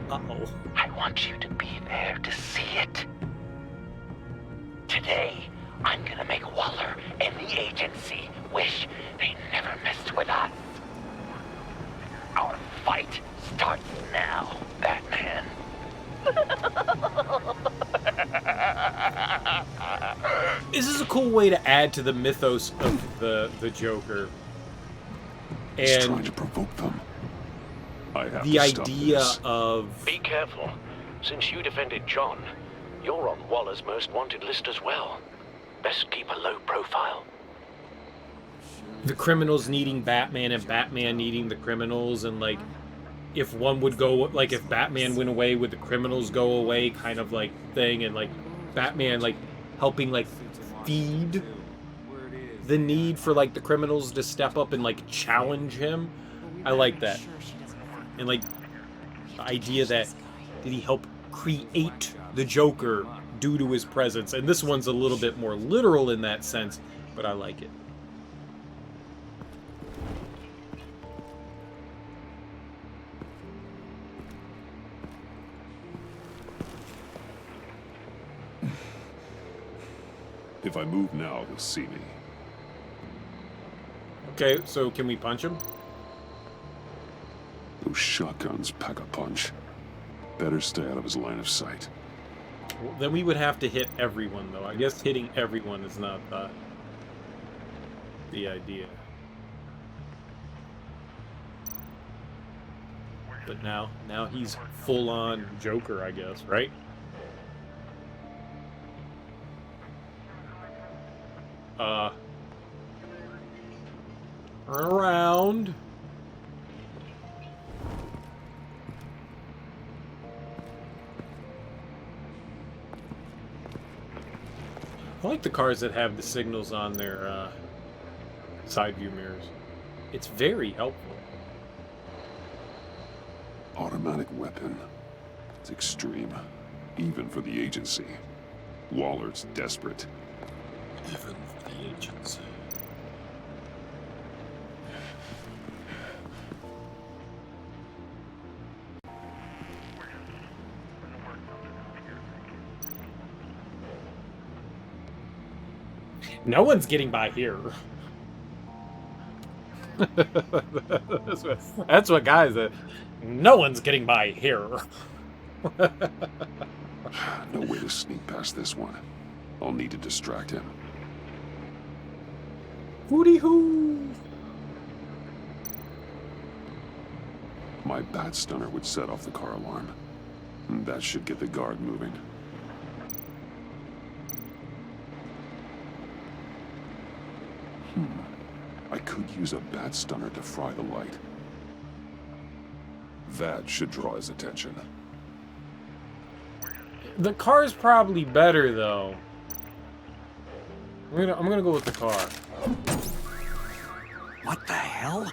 Uh-oh. I want you to be there to see it. Today, I'm gonna make Waller and the agency wish they never messed with us. Our fight starts now, Batman. This is a cool way to add to the mythos of the Joker. And he's trying to provoke them. I have the to stop idea this. of... Be careful. Since you defended John, you're on Waller's most wanted list as well. Best keep a low profile. the criminals needing Batman and Batman needing the criminals, and like if one would go, like if Batman went away, would the criminals go away, kind of like thing, and like Batman like helping like feed the need for like the criminals to step up and like challenge him. I like that. And like the idea that did he help create the Joker due to his presence, and this one's a little bit more literal in that sense, but I like it. If I move now, he'll see me. Okay, so can we punch him? Those shotguns pack a punch. Better stay out of his line of sight. Well, then we would have to hit everyone, though. I guess hitting everyone is not the idea. But now he's full-on Joker, I guess, right? Turn around. like the cars that have the signals on their side view mirrors. It's very helpful. Automatic weapon. It's extreme, even for the agency. Waller's desperate. Even for the agency. No one's getting by here. That's what guys said. No one's getting by here. No way to sneak past this one. I'll need to distract him. Hooty hoo! My bat stunner would set off the car alarm. That should get the guard moving. I could use a bat stunner to fry the light. That should draw his attention. The car's probably better though. I'm gonna go with the car. What the hell?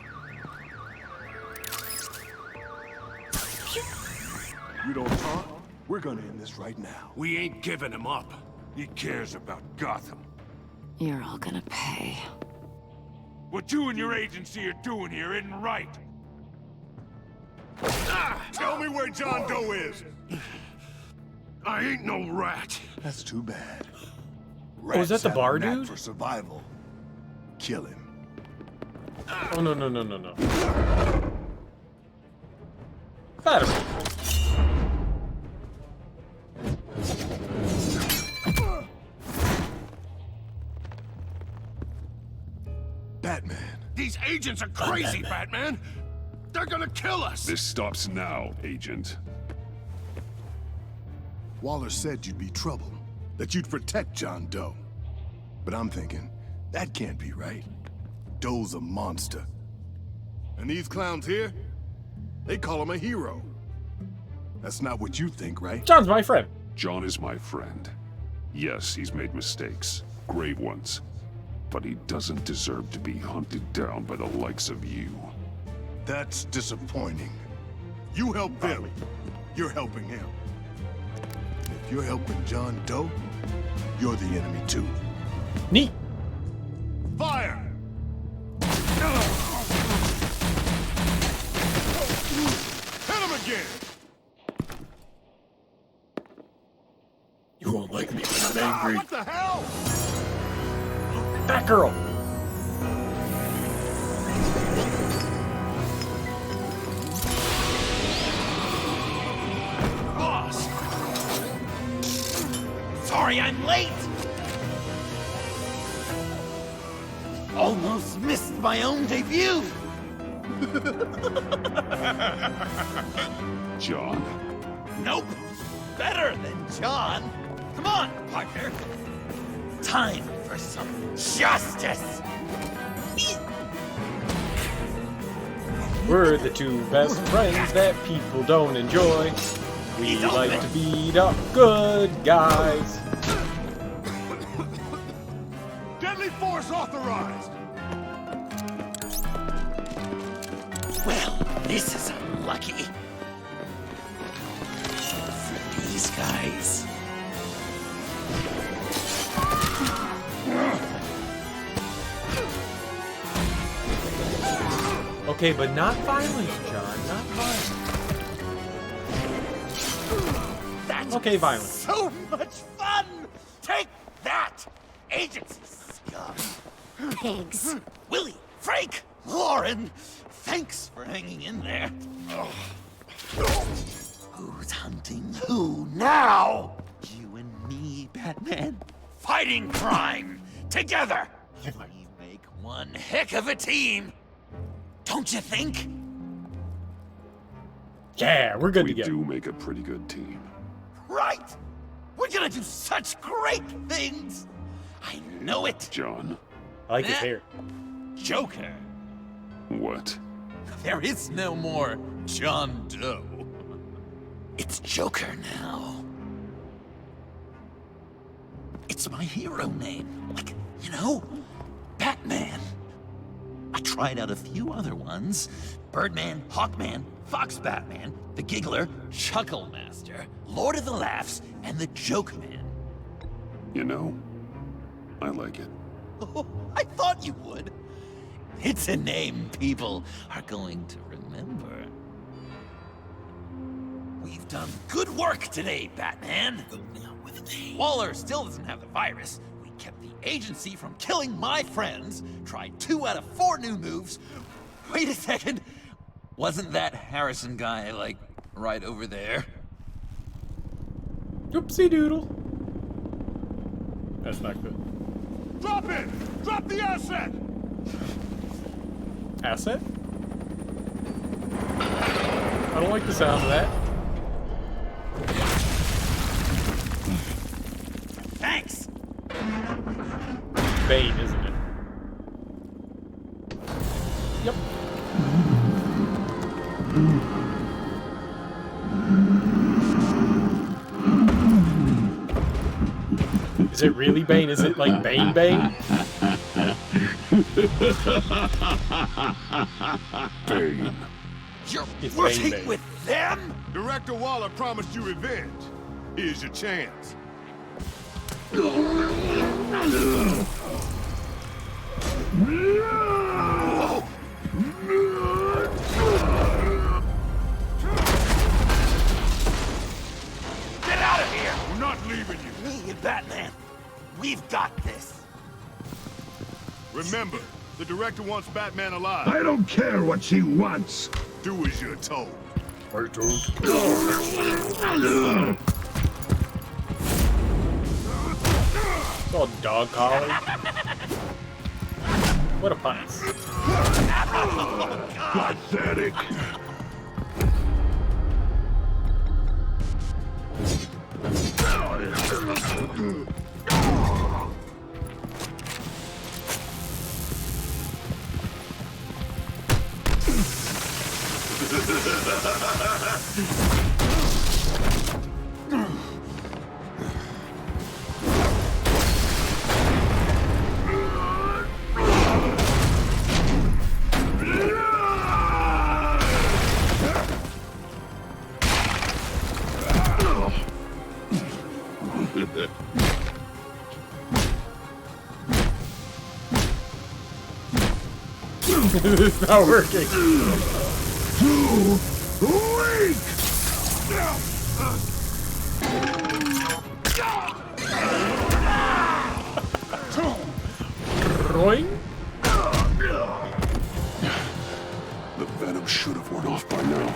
You don't talk? We're gonna end this right now. We ain't giving him up. He cares about Gotham. You're all gonna pay. What you and your agency are doing here isn't right. Tell me where John Doe is. I ain't no rat. That's too bad. Oh, is that the bar Rats have a knack dude? for survival. Kill him. Oh no. Got him. Batman. These agents are crazy, Batman. They're gonna kill us. This stops now, Agent. Waller said you'd be trouble, that you'd protect John Doe. But I'm thinking, that can't be right. Doe's a monster. And these clowns here, they call him a hero. That's not what you think, right? John's my friend. John is my friend. Yes, he's made mistakes, grave ones. But he doesn't deserve to be hunted down by the likes of you. That's disappointing. You help them, you're helping him. If you're helping John Doe, you're the enemy too. Neat. Fire! Hit him again! You won't like me when I'm angry. What the hell? That girl. Boss! Sorry I'm late! Almost missed my own debut! John? Nope! Better than John! Come on, partner! Time for some justice! We're the two best friends that people don't enjoy. We like to beat up good guys. Deadly force authorized! Well, this is unlucky. For these guys. Okay, but not violent, John. Not violent. That's okay, violent. So much fun! Take that! Agency scum! Pigs. Willie, Frank, Lauren, thanks for hanging in there. Who's hunting who now? You and me, Batman. Fighting crime together. We make one heck of a team. Don't you think? Yeah, we're good We together. do make a pretty good team. Right? We're gonna do such great things. I know it. John? I like his hair. Joker. What? There is no more John Doe. It's Joker now. It's my hero name. Like, you know, Batman. I tried out a few other ones. Birdman, Hawkman, Fox Batman, the Giggler, Chuckle Master, Lord of the Laughs, and the Joke Man. You know, I like it. Oh, I thought you would. It's a name people are going to remember. We've done good work today, Batman. Waller still doesn't have the virus. We kept the agency from killing my friends. Tried 2 out of 4 new moves. Wait a second. Wasn't that Harrison guy, like, right over there? Oopsie doodle. That's not good. Drop it! Drop the asset! Asset? I don't like the sound of that. Thanks! Bane, isn't it? Yep. Is it really Bane? Is it like Bane Bane? Bane. You're It's working Bane. with them? Director Waller promised you revenge. Here's your chance. Get out of here! We're not leaving you. Me and Batman, we've got this. Remember, the director wants Batman alive. I don't care what she wants. Do as you're told. I don't. Oh, dog collar. What a putz. Pathetic. It's not working. Too weak. Roing? The venom should have worn off by now.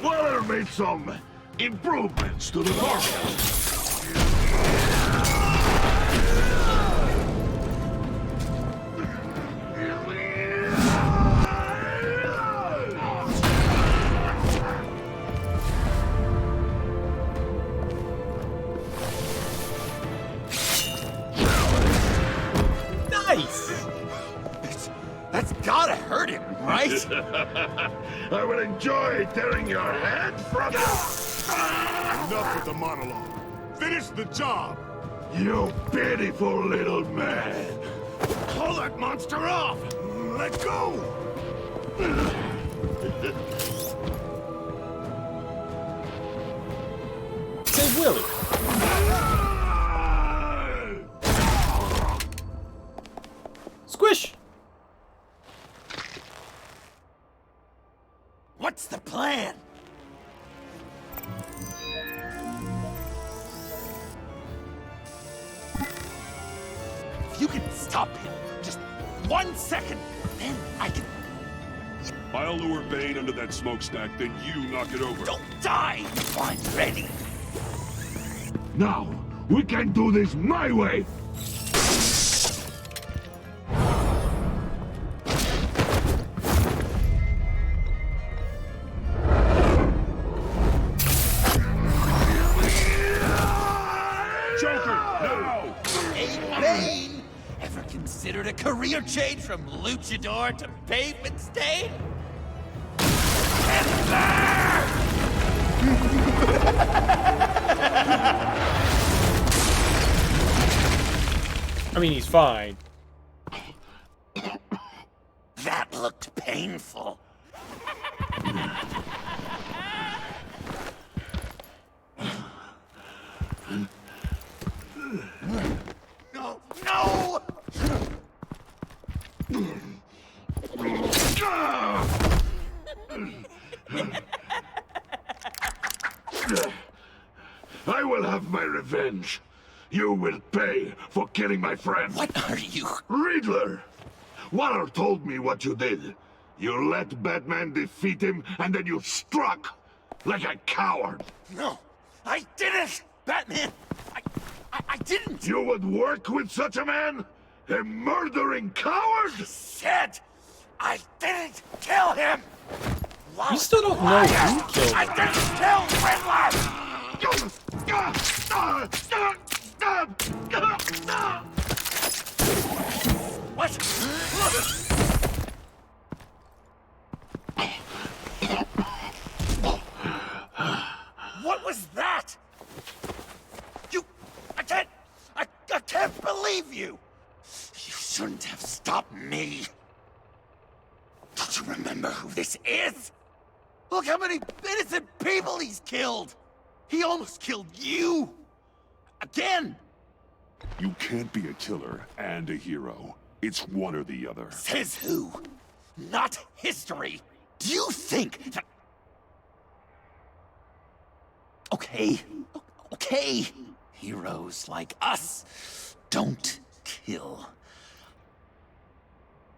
Waller made some improvements to the target. Nice! That's gotta hurt him, right? I will enjoy tearing your head from Enough with the monologue. Finish the job. you pitiful little man. Pull that monster off. Let go. Save Willie. Squish! What's the plan? If you can stop him, just 1 second, then I can... I'll lure Bane under that smokestack, then you knock it over. Don't die! I'm ready. Now, we can do this my way. Joker, now! Hey, Bane! Ever considered a career change from luchador to pavement stain? I mean, he's fine. That looked painful. No! No! I will have my revenge. You will pay for killing my friend. What are you? Riddler! Waller told me what you did. You let Batman defeat him, and then you struck like a coward. No, I didn't! Batman! I didn't! You would work with such a man? A murdering coward? I said I didn't kill him! You still don't know who killed him. I didn't kill Riddler! What? What was that? I can't believe you! You shouldn't have stopped me. Don't you remember who this is? Look how many innocent people he's killed! He almost killed you! Again! You can't be a killer and a hero. It's one or the other. Says who? Not history! Do you think that... Okay. Okay. Heroes like us don't kill.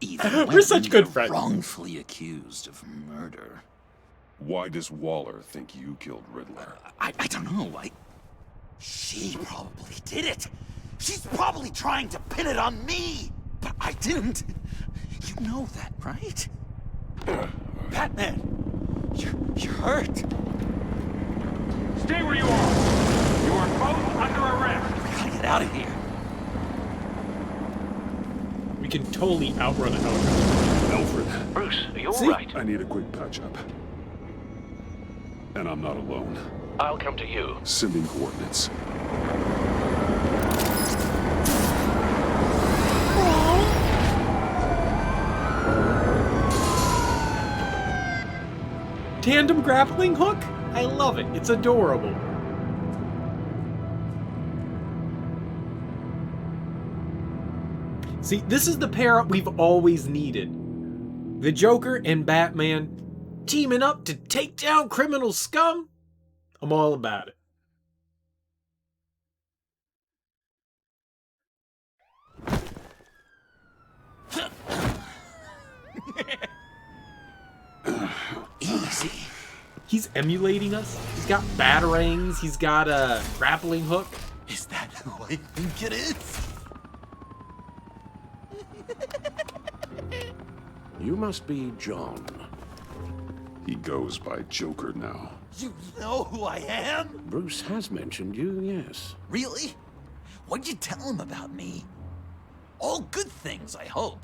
Even We're such good we're friends. wrongfully accused of murder. Why does Waller think you killed Riddler? I don't know. She probably did it. She's probably trying to pin it on me. But I didn't. You know that, right? Batman, you're hurt. Stay where you are. You are both under arrest. We gotta get out of here. We can totally outrun a helicopter. Alfred. Bruce, are you See? alright? I need a quick patch-up. And I'm not alone. I'll come to you. Sending coordinates. Tandem grappling hook? I love it. It's adorable. See, this is the pair up we've always needed. The Joker and Batman teaming up to take down criminal scum. I'm all about it. Easy. He's emulating us. He's got batarangs. He's got a grappling hook. Is that who I think it is? You must be John. He goes by Joker now. You know who I am? Bruce has mentioned you, yes. Really? What'd you tell him about me? All good things, I hope.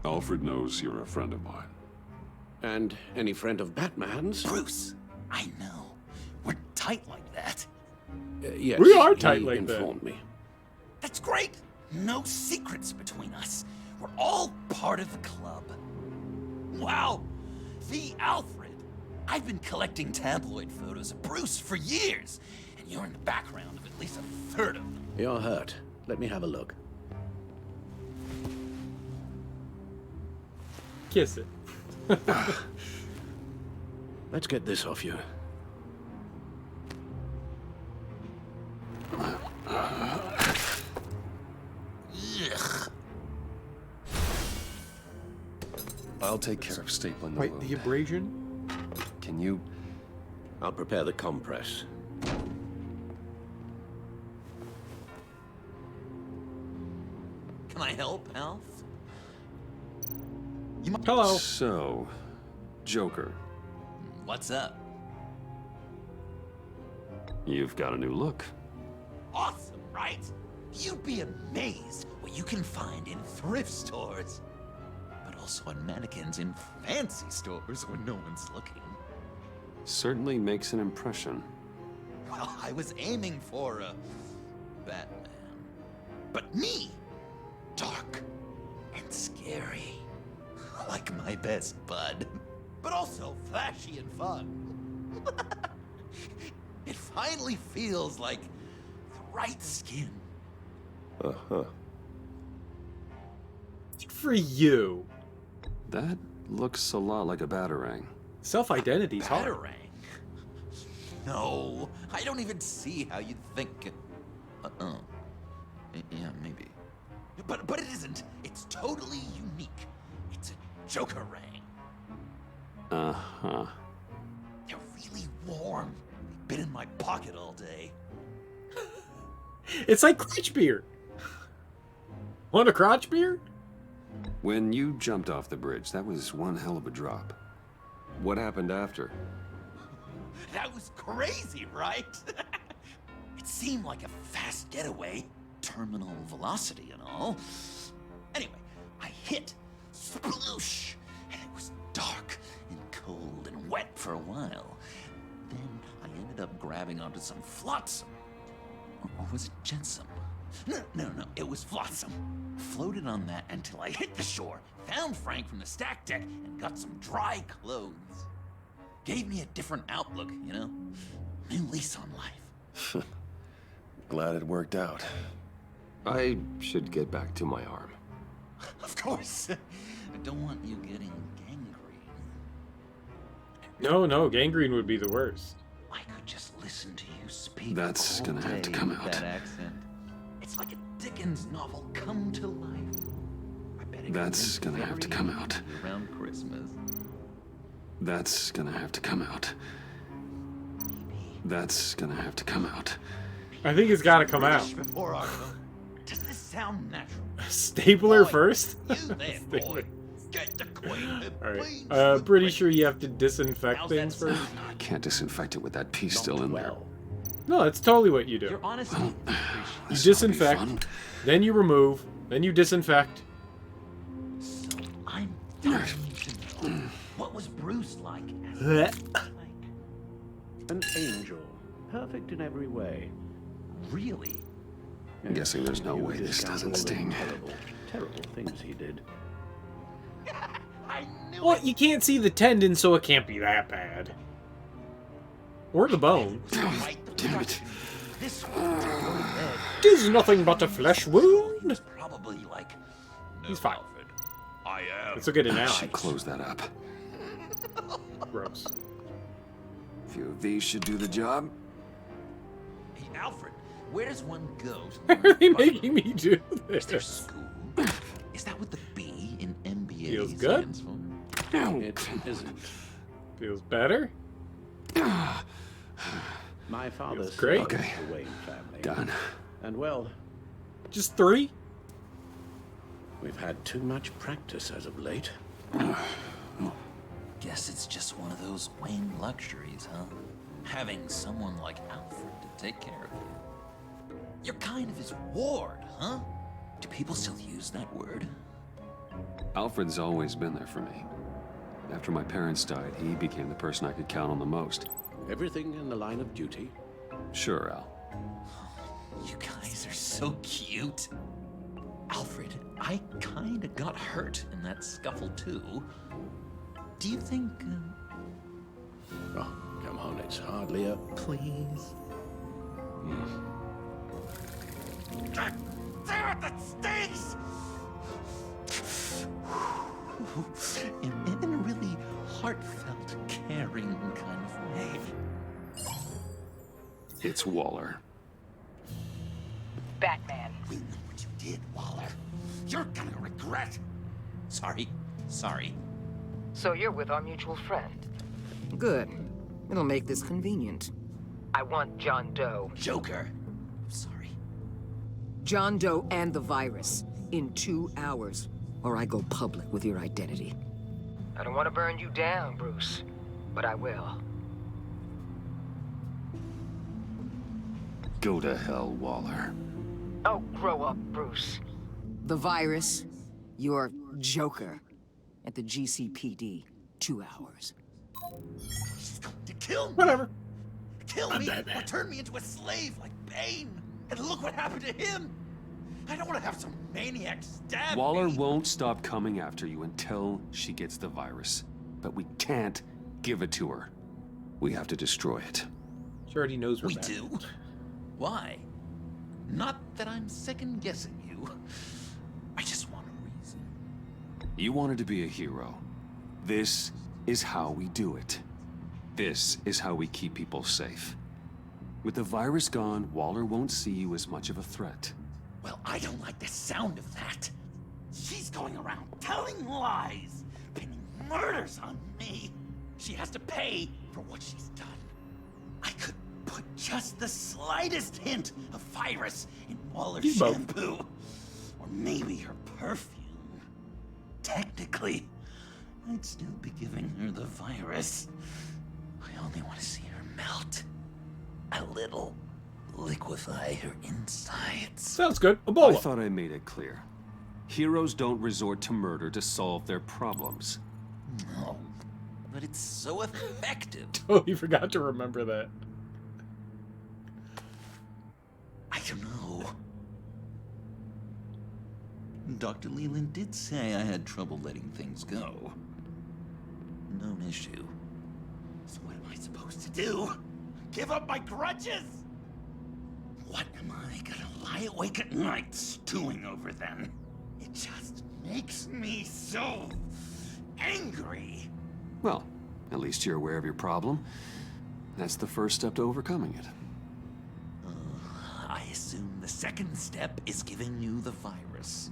Alfred knows you're a friend of mine. And any friend of Batman's? Bruce, I know. We're tight like that. Yes, we are tight he like informed that. me. That's great. No secrets between us. We're all part of the club. Wow, the Alfred. I've been collecting tabloid photos of Bruce for years, and you're in the background of at least a third of them. You're hurt. Let me have a look. Kiss it. Let's get this off you. Ugh. I'll take care of stapling the Wait, wound. the abrasion? Can you... I'll prepare the compress. Can I help, Alf? Hello. So, Joker, What's up? you've got a new look. Awesome, right? You'd be amazed what you can find in thrift stores. But also on mannequins in fancy stores where no one's looking. Certainly makes an impression. Well, I was aiming for a Batman. but me. Dark and scary. Like my best bud. But also flashy and fun. It finally feels like the right skin. Uh-huh. Good for you. That looks a lot like a batarang. Self-identity's hard. Batarang? No, I don't even see how you'd think. Yeah, maybe. But it isn't. It's totally unique. It's a Joker-rang. Uh-huh. They're really warm. They've been in my pocket all day. It's like crotch beer. Want a crotch beer? When you jumped off the bridge, that was one hell of a drop. What happened after? That was crazy, right? It seemed like a fast getaway. Terminal velocity and all. Anyway, I hit. Sploosh! And it was dark and cold and wet for a while. Then I ended up grabbing onto some flotsam. Or was it jetsam? No, it was flotsam. Floated on that until I hit the shore, found Frank from the stack deck, and got some dry clothes. Gave me a different outlook, you know? New lease on life. Glad it worked out. I should get back to my arm. Of course. I don't want you getting gangrene. No, gangrene would be the worst. I could just listen to you speak. That's all gonna have to day come with out. That accent. It's like a Dickens novel come to life. I bet it That's gonna have to come out. Around Christmas. That's gonna have to come out. That's gonna have to come out. I think it's gotta come out. Before our vote. Does this sound natural? Stapler first? You there, boy. Get the queen. Alright. Pretty sure you have to disinfect things first. I can't disinfect it with that piece still in there. No, that's totally what you do. Your honesty. You disinfect, then you remove, then you disinfect. So I'm dying to know, what was Bruce like as An angel. Perfect in every way. Really? I'm guessing there's no way this doesn't sting. Terrible things he did. Well, you can't see the tendon, so it can't be that bad. Or the bone. Damn it. Tis nothing but a flesh wound. Probably like. He's fine. I am. Let's look at it I now. should close that up. Gross. A few of these should do the job. Hey, Alfred, where does one go? Why are they making me do Is there this? school? Is that what the B in MBA Feels good. stands for? It isn't. Feels better? My father's great. Okay. The Wayne family. Done. And well, Just 3? we've had too much practice as of late. Guess it's just one of those Wayne luxuries, huh? Having someone like Alfred to take care of you. You're kind of his ward, huh? Do people still use that word? Alfred's always been there for me. After my parents died, he became the person I could count on the most. Everything in the line of duty. Sure, Al. You guys are so cute. Alfred, I kinda got hurt in that scuffle too. Do you think... Oh, come on, it's hardly a... Please? God damn it, that stings! In a really heartfelt, caring kind of way. It's Waller. Batman. We know what you did, Waller. You're gonna regret. Sorry. So you're with our mutual friend. Good. It'll make this convenient. I want John Doe. Joker. Sorry. John Doe and the virus. In 2 hours. Or I go public with your identity. I don't want to burn you down, Bruce, but I will. Go to hell, Waller. Oh, grow up, Bruce. The virus, your Joker. At the GCPD. 2 hours. She's going to kill me. Whatever. Kill me or turn me into a slave like Bane. And look what happened to him. I don't want to have some maniac stab Waller me. won't stop coming after you until she gets the virus. But we can't give it to her. We have to destroy it. She already knows we're We back. do? Why? Not that I'm second-guessing you. I just want a reason. You wanted to be a hero. This is how we do it. This is how we keep people safe. With the virus gone, Waller won't see you as much of a threat. Well, I don't like the sound of that. She's going around telling lies, pinning murders on me. She has to pay for what she's done. I could put just the slightest hint of virus in Waller's shampoo. Or maybe her perfume. Technically, I'd still be giving her the virus. I only want to see her melt. A little. Liquefy her insides. Sounds good. I Ebola. thought I made it clear. Heroes don't resort to murder to solve their problems. No, but it's so effective. Totally forgot to remember that. I don't know. Dr. Leland did say I had trouble letting things go. No issue. So what am I supposed to do? Give up my grudges? What am I gonna lie awake at night stewing over then? It just makes me so angry. Well, at least you're aware of your problem. That's the first step to overcoming it. I assume the second step is giving you the virus.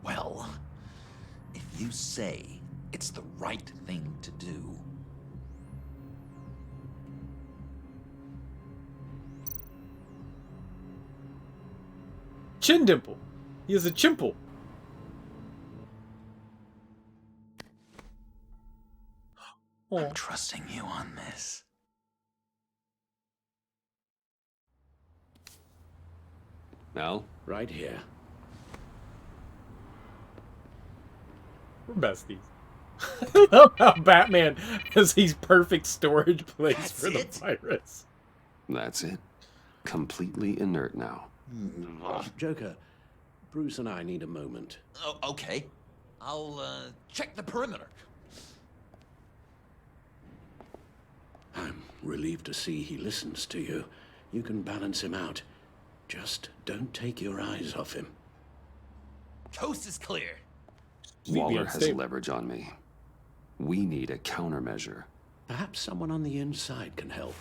Well, if you say it's the right thing to do. Chin dimple. He has a chimple. I'm trusting you on this. Al? Right here. We're besties. I love how Batman has these perfect storage places for the virus. That's it. Completely inert now. Joker, Bruce and I need a moment. Oh, okay. I'll check the perimeter. I'm relieved to see he listens to you. You can balance him out. Just don't take your eyes off him. Coast is clear. Waller has leverage on me. We need a countermeasure. Perhaps someone on the inside can help.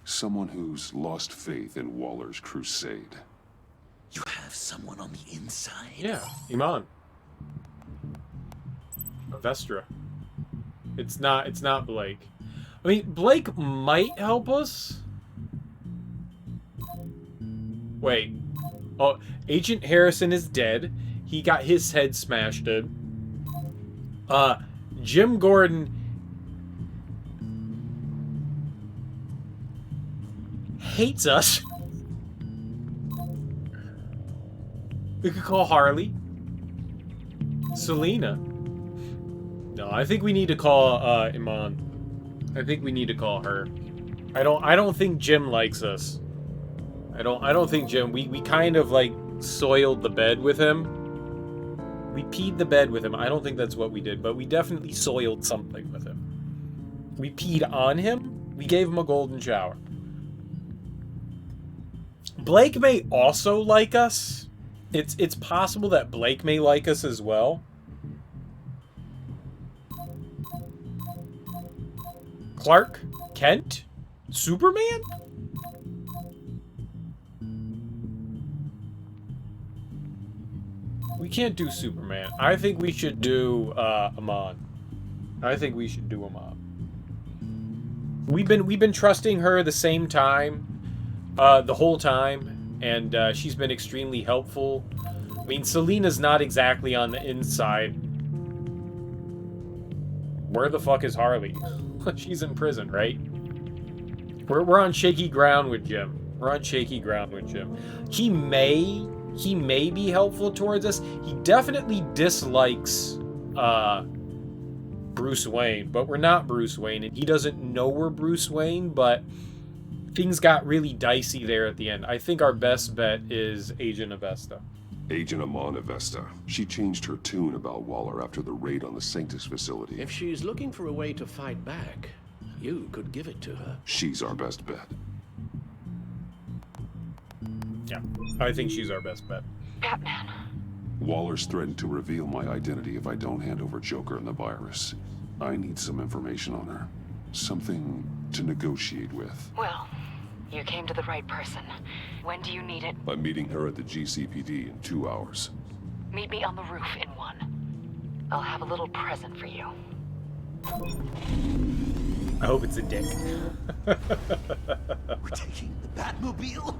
Someone who's lost faith in Waller's crusade. You have someone on the inside? Yeah, Iman. Vestra. It's not Blake. I mean, Blake might help us. Wait. Oh, Agent Harrison is dead. He got his head smashed in. Jim Gordon hates us. We could call Harley. Selina. No, I think we need to call Iman. I think we need to call her. I don't think Jim likes us. I don't think Jim. We kind of like soiled the bed with him. We peed the bed with him. I don't think that's what we did, but we definitely soiled something with him. We peed on him. We gave him a golden shower. Blake may also like us. It's possible that Blake may like us as well. Clark Kent? Superman? We can't do Superman. I think we should do Iman. I think we should do Iman. We've been trusting her the same time, the whole time, and she's been extremely helpful. I mean, Selina's not exactly on the inside. Where the fuck is Harley? She's in prison, right? We're on shaky ground with Jim. We're on shaky ground with Jim. He may be helpful towards us. He definitely dislikes Bruce Wayne, but we're not Bruce Wayne, and he doesn't know we're Bruce Wayne, but things got really dicey there at the end. I think our best bet is Agent Avesta. Agent Amon Avesta. She changed her tune about Waller after the raid on the Sanctus facility. If she's looking for a way to fight back, you could give it to her. She's our best bet. Yeah, I think she's our best bet. Batman. Waller's threatened to reveal my identity if I don't hand over Joker and the virus. I need some information on her. Something to negotiate with. Well, you came to the right person. When do you need it? I'm meeting her at the GCPD in 2 hours. Meet me on the roof in 1. I'll have a little present for you. I hope it's a dick. We're taking the Batmobile?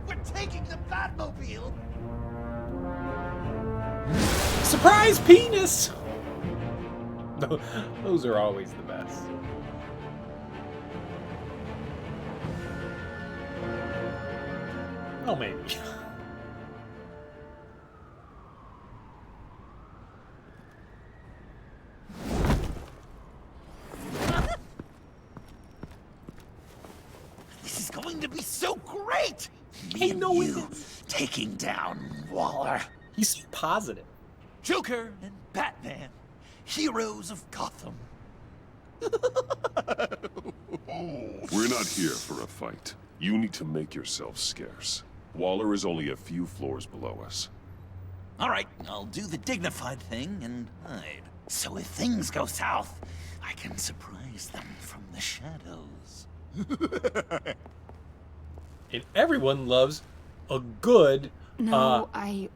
We're taking the Batmobile! Surprise penis! Those are always the best. Oh, maybe. This is going to be so great! I know it you is. Taking down Waller. He's so positive. Joker and Batman, heroes of Gotham. We're not here for a fight. You need to make yourself scarce. Waller is only a few floors below us. All right, I'll do the dignified thing and hide. So if things go south, I can surprise them from the shadows. And everyone loves a good No, I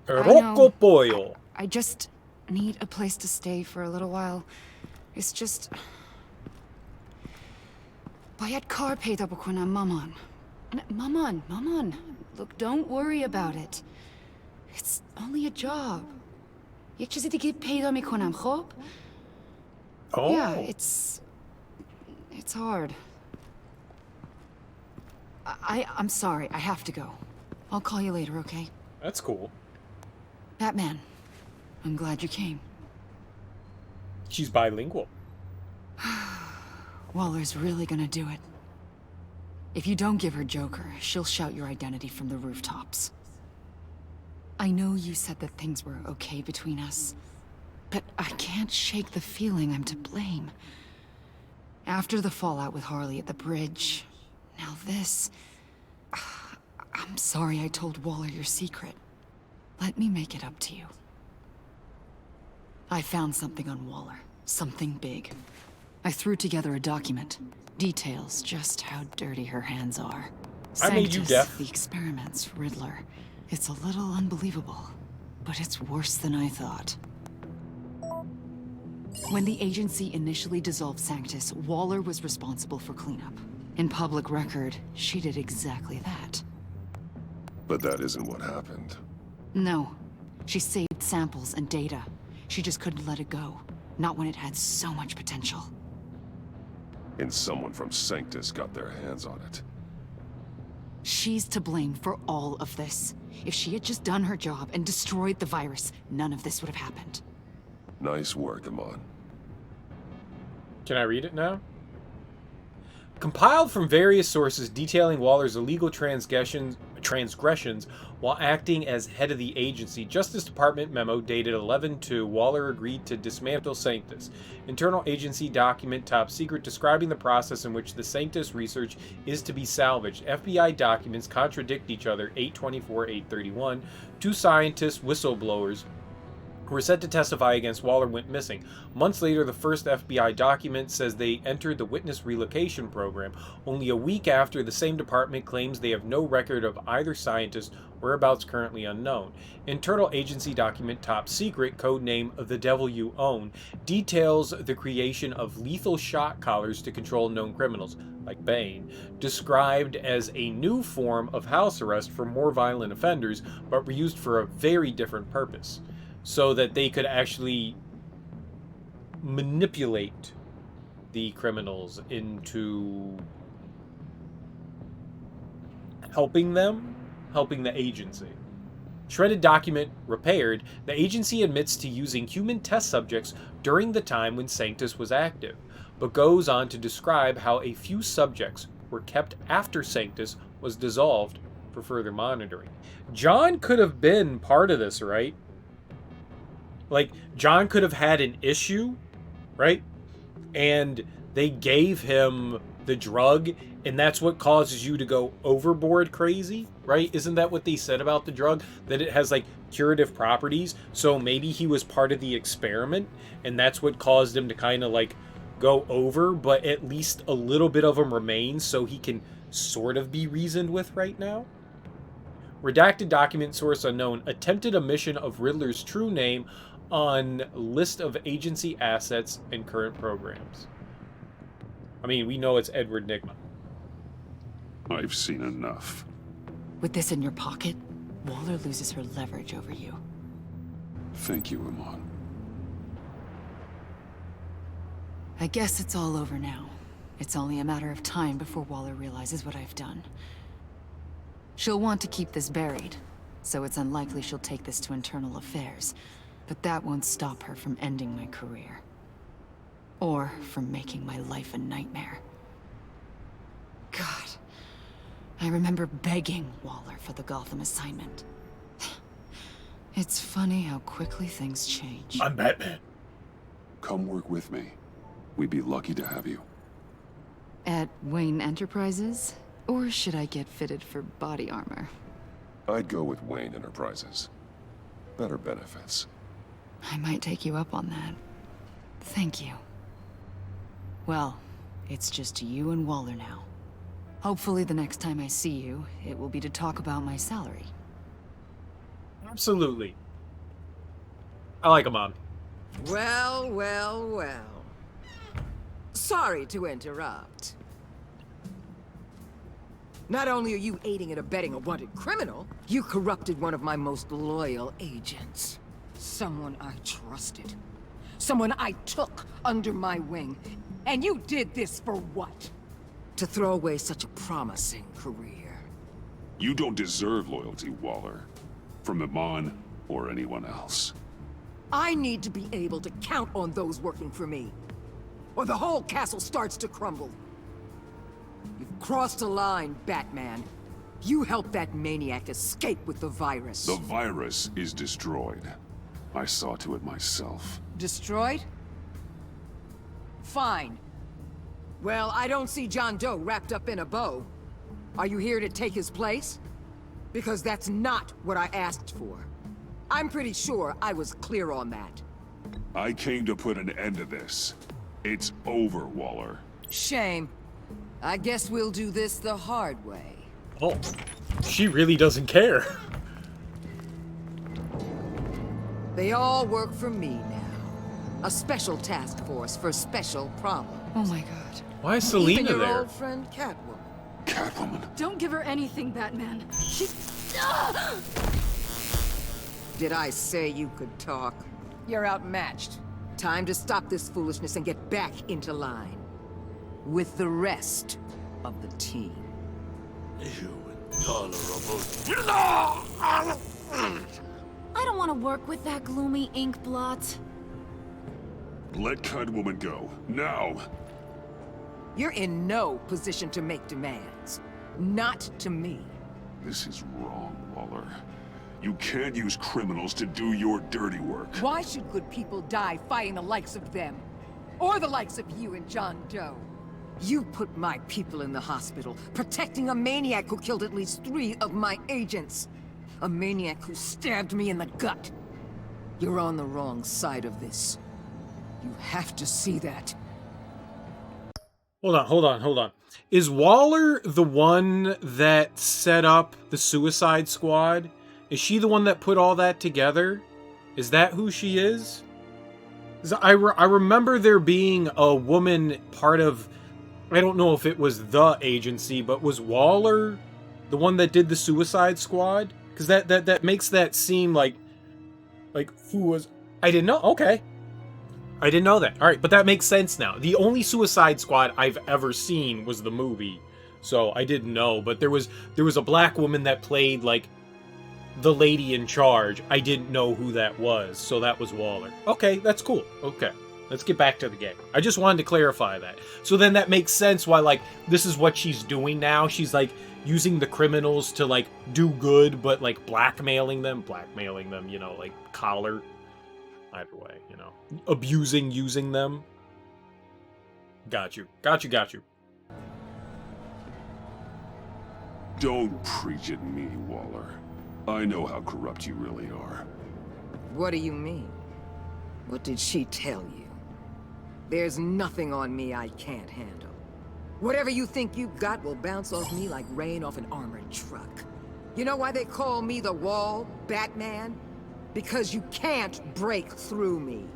Rocco Pollo. I just need a place to stay for a little while. It's just Bayad car paid up when I'm Maman. Maman. Look, don't worry about it. It's only a job. یک چیزی دیگه پیدا میکنم خب؟ Oh. Yeah, it's hard. I'm sorry. I have to go. I'll call you later, okay? That's cool. Batman, I'm glad you came. She's bilingual. Waller's really gonna do it. If you don't give her Joker, she'll shout your identity from the rooftops. I know you said that things were okay between us, but I can't shake the feeling I'm to blame. After the fallout with Harley at the bridge, now this... I'm sorry I told Waller your secret. Let me make it up to you. I found something on Waller. Something big. I threw together a document. Details just how dirty her hands are. I made you Sanctus, deaf. the experiments, Riddler. It's a little unbelievable, but it's worse than I thought. When the agency initially dissolved Sanctus, Waller was responsible for cleanup. In public record, she did exactly that. But that isn't what happened. No. She saved samples and data. She just couldn't let it go. Not when it had so much potential. And someone from Sanctus got their hands on it. She's to blame for all of this. If she had just done her job and destroyed the virus, none of this would have happened. Nice work, Amon. Can I read it now? Compiled from various sources detailing Waller's illegal transgressions while acting as head of the agency, Justice Department memo dated 11/2, Waller agreed to dismantle Sanctus. Internal agency document top secret describing the process in which the Sanctus research is to be salvaged. FBI documents contradict each other, 824, 831. Two scientists, whistleblowers, who were set to testify against Waller went missing. Months later, the first FBI document says they entered the witness relocation program. Only a week after, the same department claims they have no record of either scientist, whereabouts currently unknown. Internal agency document top secret, codename The Devil You Own, details the creation of lethal shock collars to control known criminals, like Bane, described as a new form of house arrest for more violent offenders, but were used for a very different purpose, so that they could actually manipulate the criminals into helping the agency. Shredded document repaired, the agency admits to using human test subjects during the time when Sanctus was active, but goes on to describe how a few subjects were kept after Sanctus was dissolved for further monitoring. John could have been part of this, right? Like, John could have had an issue, right? And they gave him the drug, and that's what causes you to go overboard crazy, right? Isn't that what they said about the drug? That it has, like, curative properties? So maybe he was part of the experiment, and that's what caused him to kind of, like, go over, but at least a little bit of him remains, so he can sort of be reasoned with right now? Redacted document source unknown attempted omission of Riddler's true name on list of agency assets and current programs. I mean, we know it's Edward Nygma. I've seen enough. With this in your pocket, Waller loses her leverage over you. Thank you, Amon. I guess it's all over now. It's only a matter of time before Waller realizes what I've done. She'll want to keep this buried, so it's unlikely she'll take this to internal affairs. But that won't stop her from ending my career. Or from making my life a nightmare. God. I remember begging Waller for the Gotham assignment. It's funny how quickly things change. I'm Batman. Come work with me. We'd be lucky to have you. At Wayne Enterprises? Or should I get fitted for body armor? I'd go with Wayne Enterprises. Better benefits. I might take you up on that. Thank you. Well, it's just you and Waller now. Hopefully the next time I see you, it will be to talk about my salary. Absolutely. I like him on. Well, well, well. Sorry to interrupt. Not only are you aiding and abetting a wanted criminal, you corrupted one of my most loyal agents. Someone I trusted. Someone I took under my wing. And you did this for what? To throw away such a promising career. You don't deserve loyalty, Waller. From Amon or anyone else. I need to be able to count on those working for me. Or the whole castle starts to crumble. You've crossed a line, Batman. You helped that maniac escape with the virus. The virus is destroyed. I saw to it myself. Destroyed? Fine. Well, I don't see John Doe wrapped up in a bow. Are you here to take his place? Because that's not what I asked for. I'm pretty sure I was clear on that. I came to put an end to this. It's over, Waller. Shame. I guess we'll do this the hard way. Oh, she really doesn't care. They all work for me now. A special task force for special problems. Oh my god. Why is Selina Even your there? old friend Catwoman. Catwoman? Don't give her anything, Batman. She's... Did I say you could talk? You're outmatched. Time to stop this foolishness and get back into line. With the rest of the team. You intolerable... I don't want to work with that gloomy ink blot. Let Catwoman go. Now! You're in no position to make demands. Not to me. This is wrong, Waller. You can't use criminals to do your dirty work. Why should good people die fighting the likes of them? Or the likes of you and John Doe? You put my people in the hospital, protecting a maniac who killed at least 3 of my agents. A maniac who stabbed me in the gut. You're on the wrong side of this. You have to see that. Hold on. Is Waller the one that set up the Suicide Squad? Is she the one that put all that together? Is that who she is? 'Cause I remember there being a woman part of... I don't know if it was the agency, but was Waller the one that did the Suicide Squad? Because that makes that seem like who was... I didn't know. Okay. I didn't know that. All right, but that makes sense now. The only Suicide Squad I've ever seen was the movie, so I didn't know. But there was a black woman that played like the lady in charge. I didn't know who that was, so that was Waller. Okay, that's cool. Okay. Let's get back to the game. I just wanted to clarify that. So then that makes sense why, like, this is what she's doing now. She's, like, using the criminals to, like, do good, but, like, blackmailing them, you know, like, collar. Either way, you know. Abusing, using them. Got you. Don't preach at me, Waller. I know how corrupt you really are. What do you mean? What did she tell you? There's nothing on me I can't handle. Whatever you think you got will bounce off me like rain off an armored truck. You know why they call me the Wall, Batman? Because you can't break through me.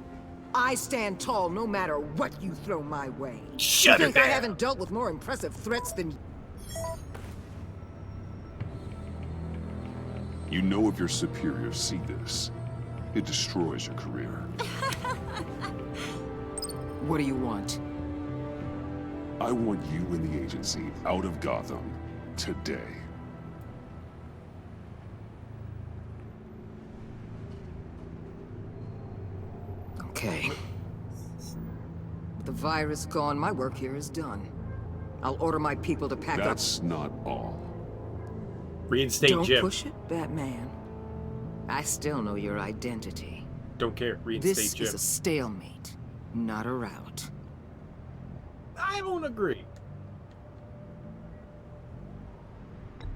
I stand tall no matter what you throw my way. Shut you it think I down. haven't dealt with more impressive threats than... You know if your superiors see this, it destroys your career. What do you want? I want you and the agency out of Gotham today. Okay. With the virus gone, my work here is done. I'll order my people to pack up. That's not all. Reinstate Don't Jim. push it, Batman. I still know your identity. Don't care. Reinstate This Jim. is a stalemate, not a rout. I won't agree.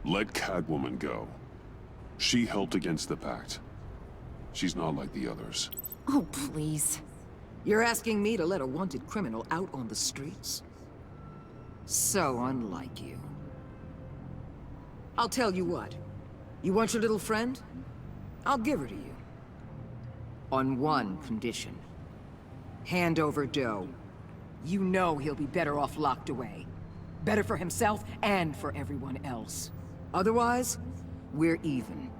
Let Catwoman go. She helped against the Pact. She's not like the others. Oh, please. You're asking me to let a wanted criminal out on the streets? So unlike you. I'll tell you what. You want your little friend? I'll give her to you. On one condition. Hand over Doe. You know he'll be better off locked away. Better for himself and for everyone else. Otherwise, we're even.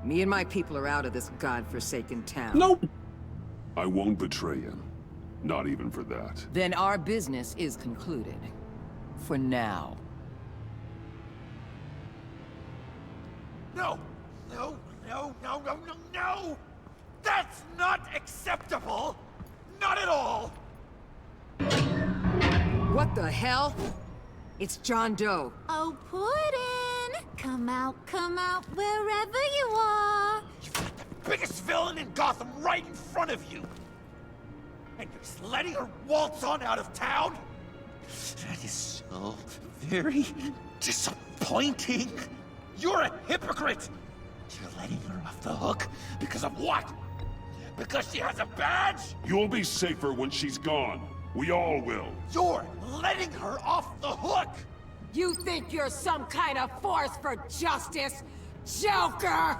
Me and my people are out of this godforsaken town. Nope. I won't betray him. Not even for that. Then our business is concluded. For now. No! No, no, no, no, no, no! That's not acceptable! Not at all! What the hell? It's John Doe. Oh, Puddin'! Come out, wherever you are! Biggest villain in Gotham right in front of you! And you're just letting her waltz on out of town? That is so very disappointing! You're a hypocrite! You're letting her off the hook because of what? Because she has a badge? You'll be safer when she's gone. We all will. You're letting her off the hook! You think you're some kind of force for justice? Joker!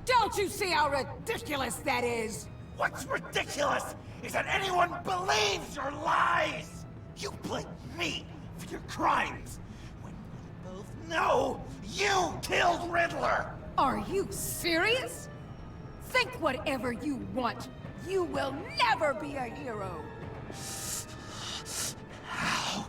Don't you see how ridiculous that is? What's ridiculous is that anyone believes your lies! You blame me for your crimes, when we both know you killed Riddler! Are you serious? Think whatever you want. You will never be a hero. How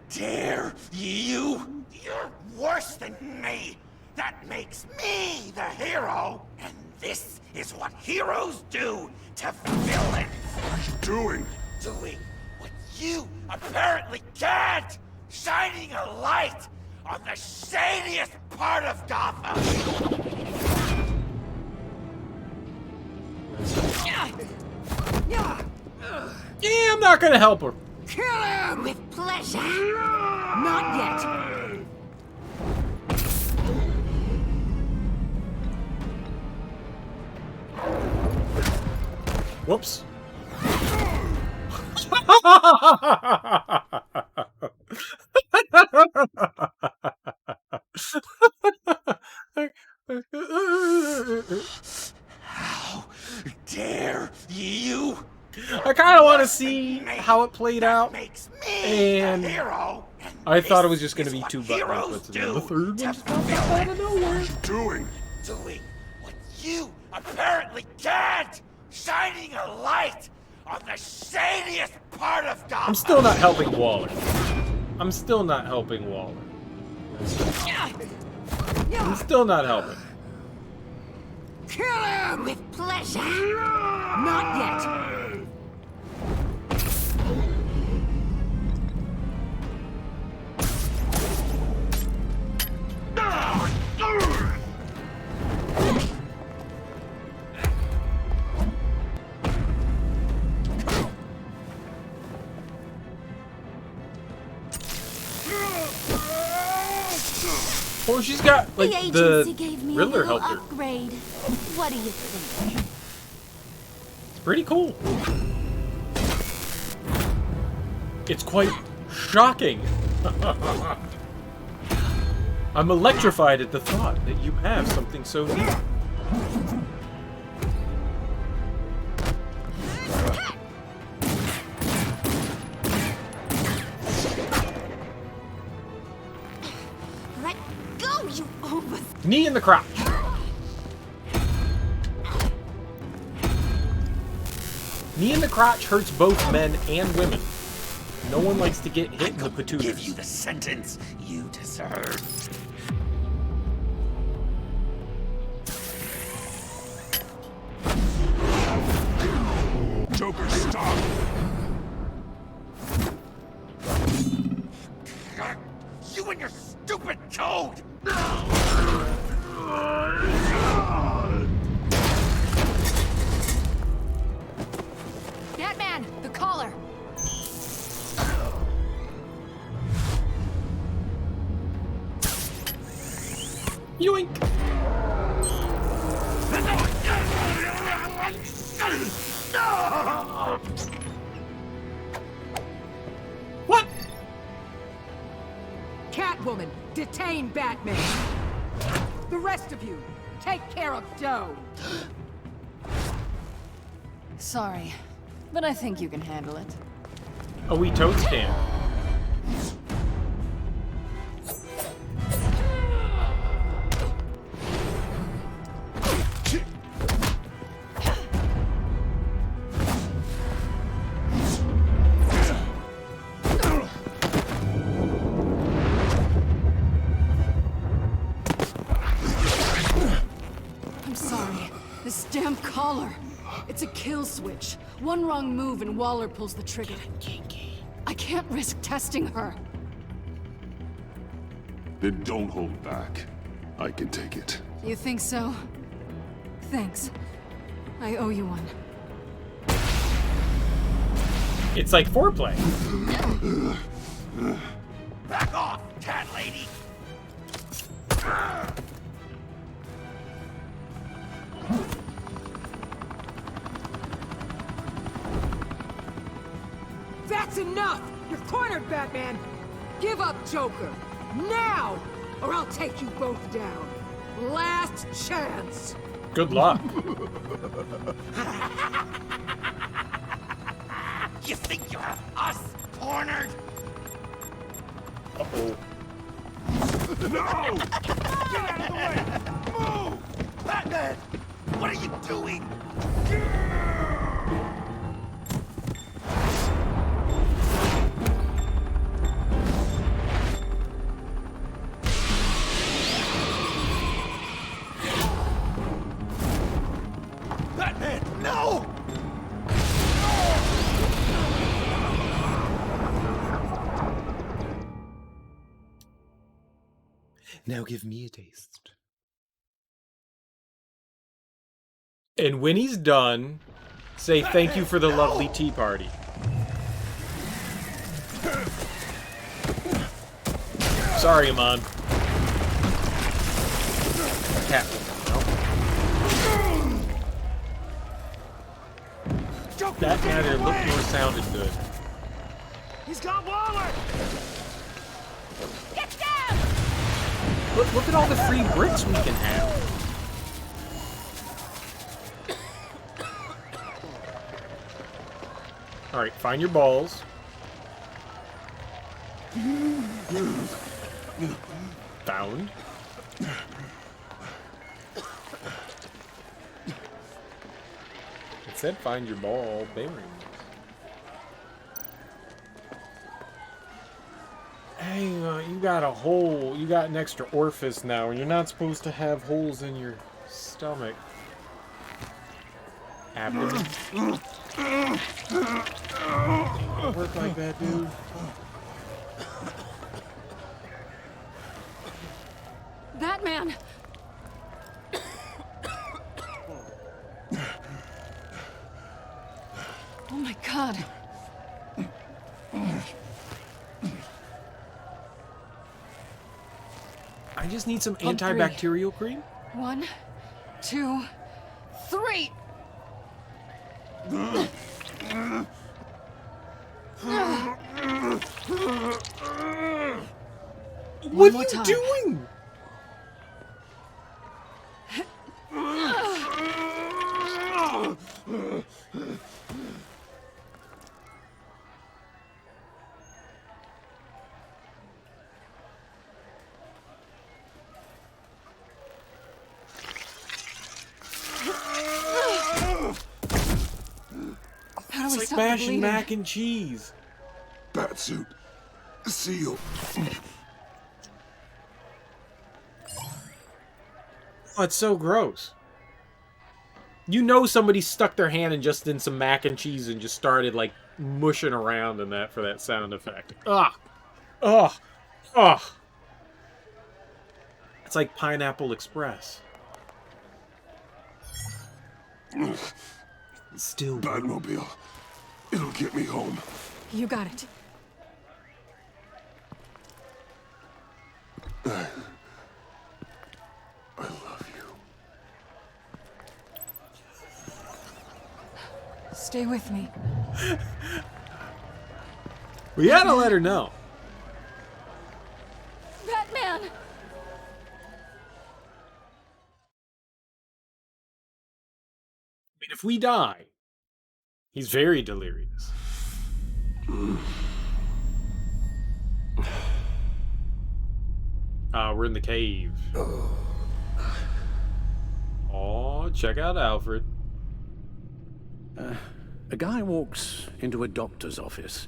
dare you? You're worse than me! That makes me the hero! And this is what heroes do to villains! What are you doing? Doing what you apparently can't! Shining a light on the shadiest part of Gotham! Yeah, I'm not gonna help her. Kill him! With pleasure! Not yet! Whoops. How dare you? I kind of want to see how it played out, and I thought it was just going to be two buttons, but then the third one just popped up out of nowhere. What are you doing? Doing what you apparently can't! Shining a light on the shadiest part of Gotham! I'm still not helping Waller. I'm still not helping Waller. I'm still not helping. Kill him! With pleasure! Not yet! Well, she's got like the the agency gave me a Riddler little helped her. upgrade. What do you think? It's pretty cool. It's quite shocking. I'm electrified at the thought that you have something so neat. Let go, you over. Knee in the crotch. Knee in the crotch hurts both men and women. No one likes to get hit in the patooties. Give you the sentence you deserve. Joker, stop! You and your stupid code! Batman, the collar. Yoink! What? Catwoman, detain Batman. The rest of you, take care of Doe. Sorry, but I think you can handle it. Oh, we totes can. I'm sorry. This damn collar. It's a kill switch. One wrong move and Waller pulls the trigger. I can't risk testing her. Then don't hold back. I can take it. You think so? Thanks. I owe you one. It's like foreplay. Back off, cat lady! That's enough! You're cornered, Batman! Give up, Joker! Now! Or I'll take you both down. Last chance! Good luck. You think you have us cornered? Uh-oh. No! Get out of the way! Move! Batman! What are you doing? Batman, no! Now give me a taste. And when he's done, say thank you for the lovely tea party. Sorry, Amon. That matter looked or sounded good. He's got Waller! Get down! Look at all the free bricks we can have. Alright, find your balls. Found. It said find your ball bearing. Hey, you got a hole. You got an extra orifice now, and you're not supposed to have holes in your stomach. Abdomen. Don't work like that, dude. Batman! Oh my god. just need some On three. antibacterial cream. 1, 2, 3. What more are you time. doing? How do It's we like stop the mashing bleeding? mac and cheese. Batsuit. Seal. Oh, it's so gross. You know somebody stuck their hand in just in some mac and cheese and just started like mushing around in that for that sound effect. Ugh. Ugh. Ugh. It's like Pineapple Express. Still Batmobile. It'll get me home. You got it. I love you. Stay with me. We had to let her know. Batman! I mean, if we die, he's very delirious. We're in the cave. Oh, check out Alfred. A guy walks into a doctor's office.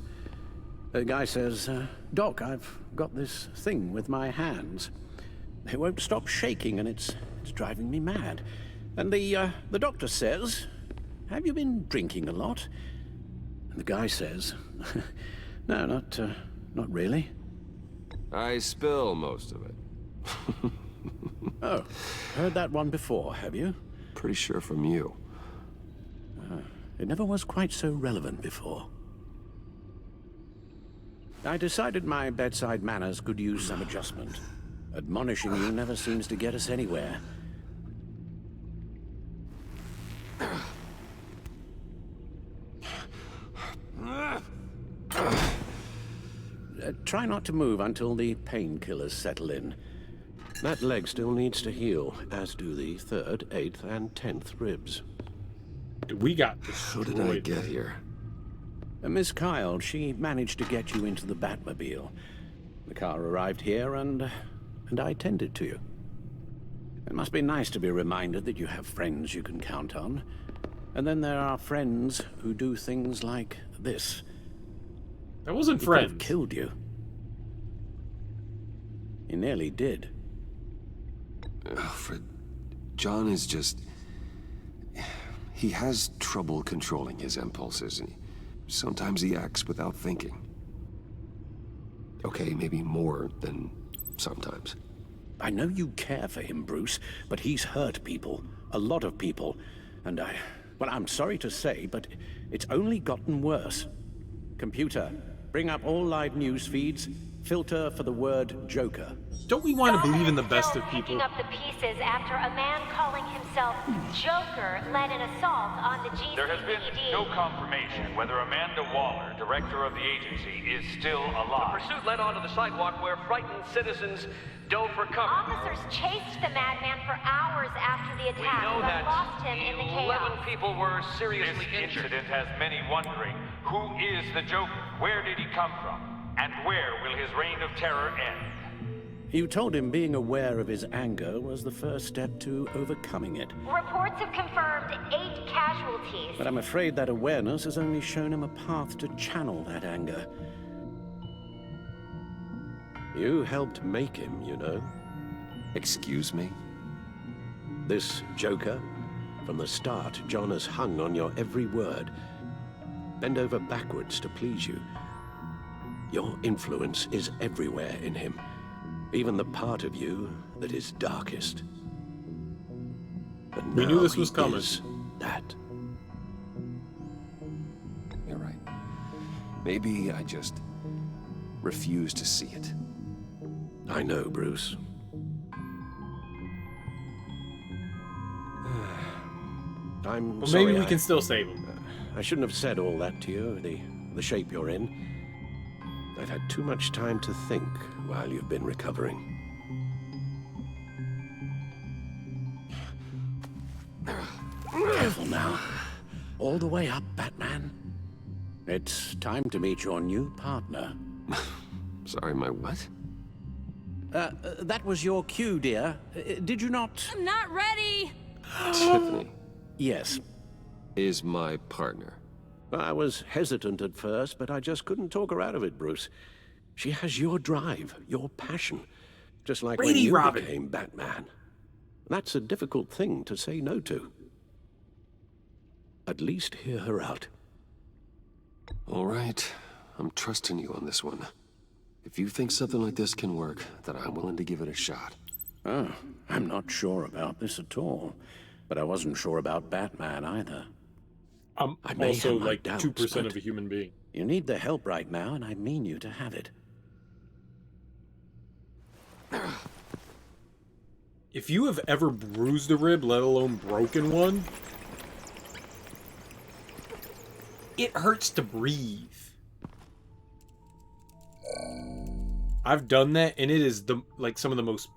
The guy says, Doc, I've got this thing with my hands. They won't stop shaking and it's driving me mad. And the doctor says, have you been drinking a lot? And the guy says, no, not really. I spill most of it. Oh, heard that one before, have you? Pretty sure from you. It never was quite so relevant before. I decided my bedside manners could use some adjustment. Admonishing you never seems to get us anywhere. Try not to move until the painkillers settle in. That leg still needs to heal, as do the 3rd, 8th, and 10th ribs. We got How did I get here? Miss Kyle, she managed to get you into the Batmobile. The car arrived here, and I tended to you. It must be nice to be reminded that you have friends you can count on. And then there are friends who do things like this. That wasn't He could have friends. killed you. He nearly did. Alfred, John is just... He has trouble controlling his impulses. Sometimes he acts without thinking. Okay, maybe more than sometimes. I know you care for him, Bruce, but he's hurt people. A lot of people. And well, I'm sorry to say, but it's only gotten worse. Computer, bring up all live news feeds. Filter for the word Joker. Don't we want to believe in the best of people? Picking up the pieces after a man calling himself Joker led an assault on the GCPD. There has been no confirmation whether Amanda Waller, director of the agency, is still alive. The pursuit led onto the sidewalk where frightened citizens dove for cover. Officers chased the madman for hours after the We attack, know but that lost him in the 11 chaos. people were seriously This injured. incident has many wondering, who is the Joker? Where did he come from? And where will his reign of terror end? You told him being aware of his anger was the first step to overcoming it. Reports have confirmed 8 casualties. But I'm afraid that awareness has only shown him a path to channel that anger. You helped make him, you know. Excuse me? This Joker, from the start, John has hung on your every word. Bend over backwards to please you. Your influence is everywhere in him, even the part of you that is darkest. But We knew now this was he coming. is that. You're right. Maybe I just refuse to see it. I know, Bruce. I'm Well, sorry. maybe we can still save him. I shouldn't have said all that to you, the shape you're in. I've had too much time to think while you've been recovering. Careful now. All the way up, Batman. It's time to meet your new partner. Sorry, my what? That was your cue, dear. Did you not? I'm not ready! Tiffany. Yes. Is my partner. I was hesitant at first, but I just couldn't talk her out of it, Bruce. She has your drive, your passion, just like when you became Batman. That's a difficult thing to say no to. At least hear her out. All right. I'm trusting you on this one. If you think something like this can work, then I'm willing to give it a shot. Oh, I'm not sure about this at all. But I wasn't sure about Batman either. I'm also like 2% of a human being. You need the help right now, and I mean you to have it. If you have ever bruised a rib, let alone broken one, it hurts to breathe. I've done that, and it is some of the most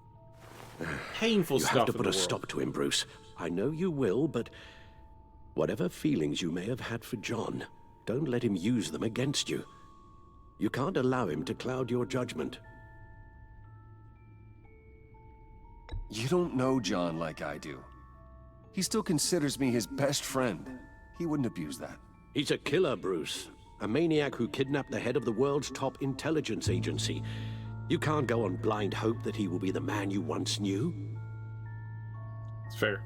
painful stuff in the world. You have to put a stop to him, Bruce. I know you will, but whatever feelings you may have had for John, don't let him use them against you. You can't allow him to cloud your judgment. You don't know John like I do. He still considers me his best friend. He wouldn't abuse that. He's a killer, Bruce. A maniac who kidnapped the head of the world's top intelligence agency. You can't go on blind hope that he will be the man you once knew. It's fair.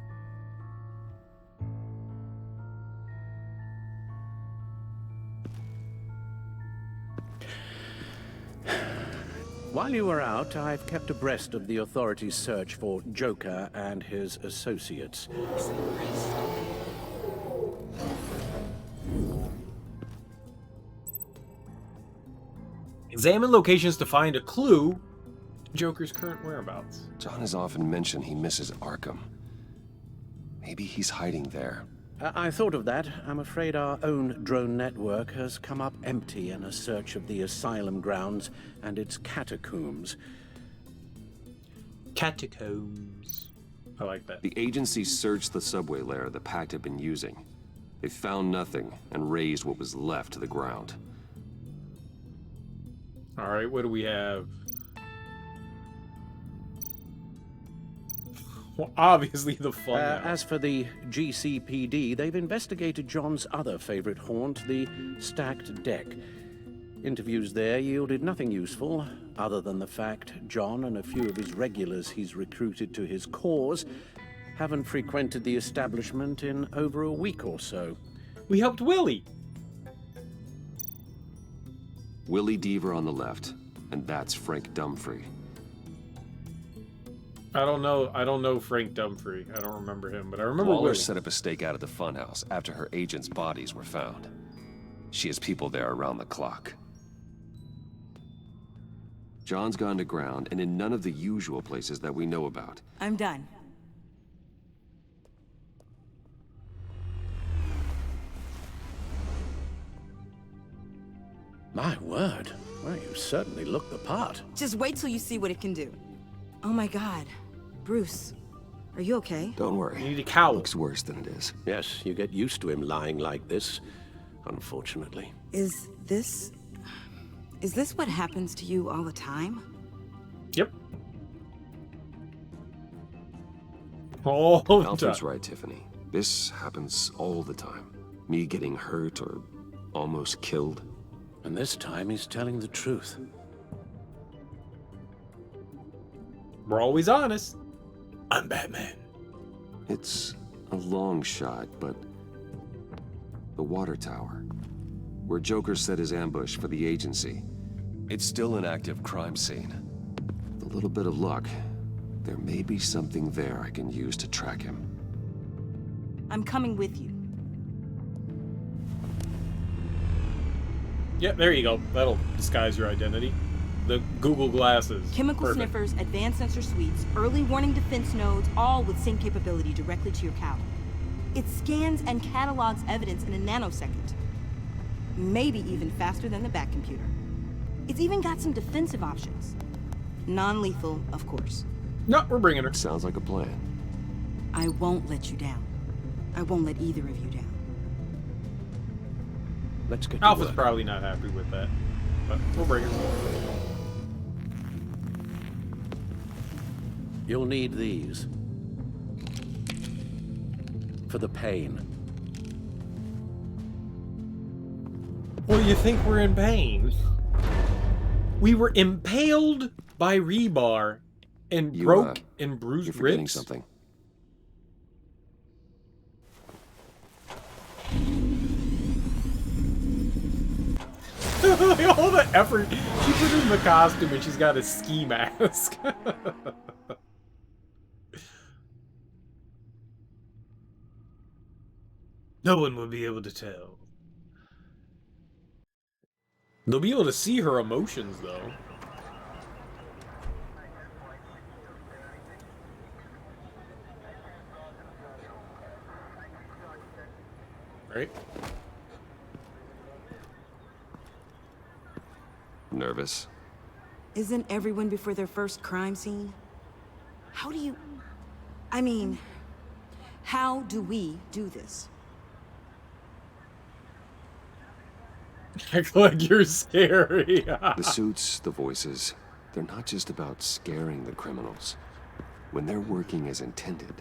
While you were out, I've kept abreast of the authorities' search for Joker and his associates. Examine locations to find a clue to Joker's current whereabouts. John has often mentioned he misses Arkham. Maybe he's hiding there. I thought of that. I'm afraid our own drone network has come up empty in a search of the asylum grounds and its catacombs. Catacombs. I like that. The agency searched the subway lair the Pact had been using. They found nothing and razed what was left to the ground. All right, what do we have? Well, obviously the fun. As for the GCPD, they've investigated John's other favorite haunt, the stacked deck. Interviews there yielded nothing useful, other than the fact John and a few of his regulars he's recruited to his cause haven't frequented the establishment in over a week or so. We helped Willie. Willie Deaver on the left, and that's Frank Dumfrey. I don't know Frank Dumfrey. I don't remember him, but I remember Waller Willie. set up a stakeout at the funhouse after her agents' bodies were found. She has people there around the clock. John's gone to ground and in none of the usual places that we know about. I'm done. My word. Well, you certainly look the part. Just wait till you see what it can do. Oh my god. Bruce, are you okay? Don't worry. You need a cowl. Looks worse than it is. Yes, you get used to him lying like this, unfortunately. Is this what happens to you all the time? Yep. All the time. Alfred's right, Tiffany. This happens all the time. Me getting hurt or almost killed. And this time he's telling the truth. We're always honest. I'm Batman. It's a long shot, but the water tower, where Joker set his ambush for the agency, it's still an active crime scene. With a little bit of luck, there may be something there I can use to track him. I'm coming with you. Yeah, there you go. That'll disguise your identity. The Google glasses. Chemical Perfect. sniffers, advanced sensor suites, early warning defense nodes, all with same capability directly to your cowl. It scans and catalogs evidence in a nanosecond. Maybe even faster than the Bat computer. It's even got some defensive options. Non-lethal, of course. No, we're bringing her. Sounds like a plan. I won't let you down. I won't let either of you down. Let's get Alpha's probably not happy with that, but we'll bring her. You'll need these. For the pain. Well, you think we're in pain? We were impaled by rebar and broke and bruised you're forgetting ribs. something. All the effort she put in the costume, and she's got a ski mask. No one will be able to tell. They'll be able to see her emotions, though. Right? Nervous? Isn't everyone before their first crime scene? How do you... I mean, how do we do this? Act like you're scary. The suits, the voices, they're not just about scaring the criminals. When they're working as intended.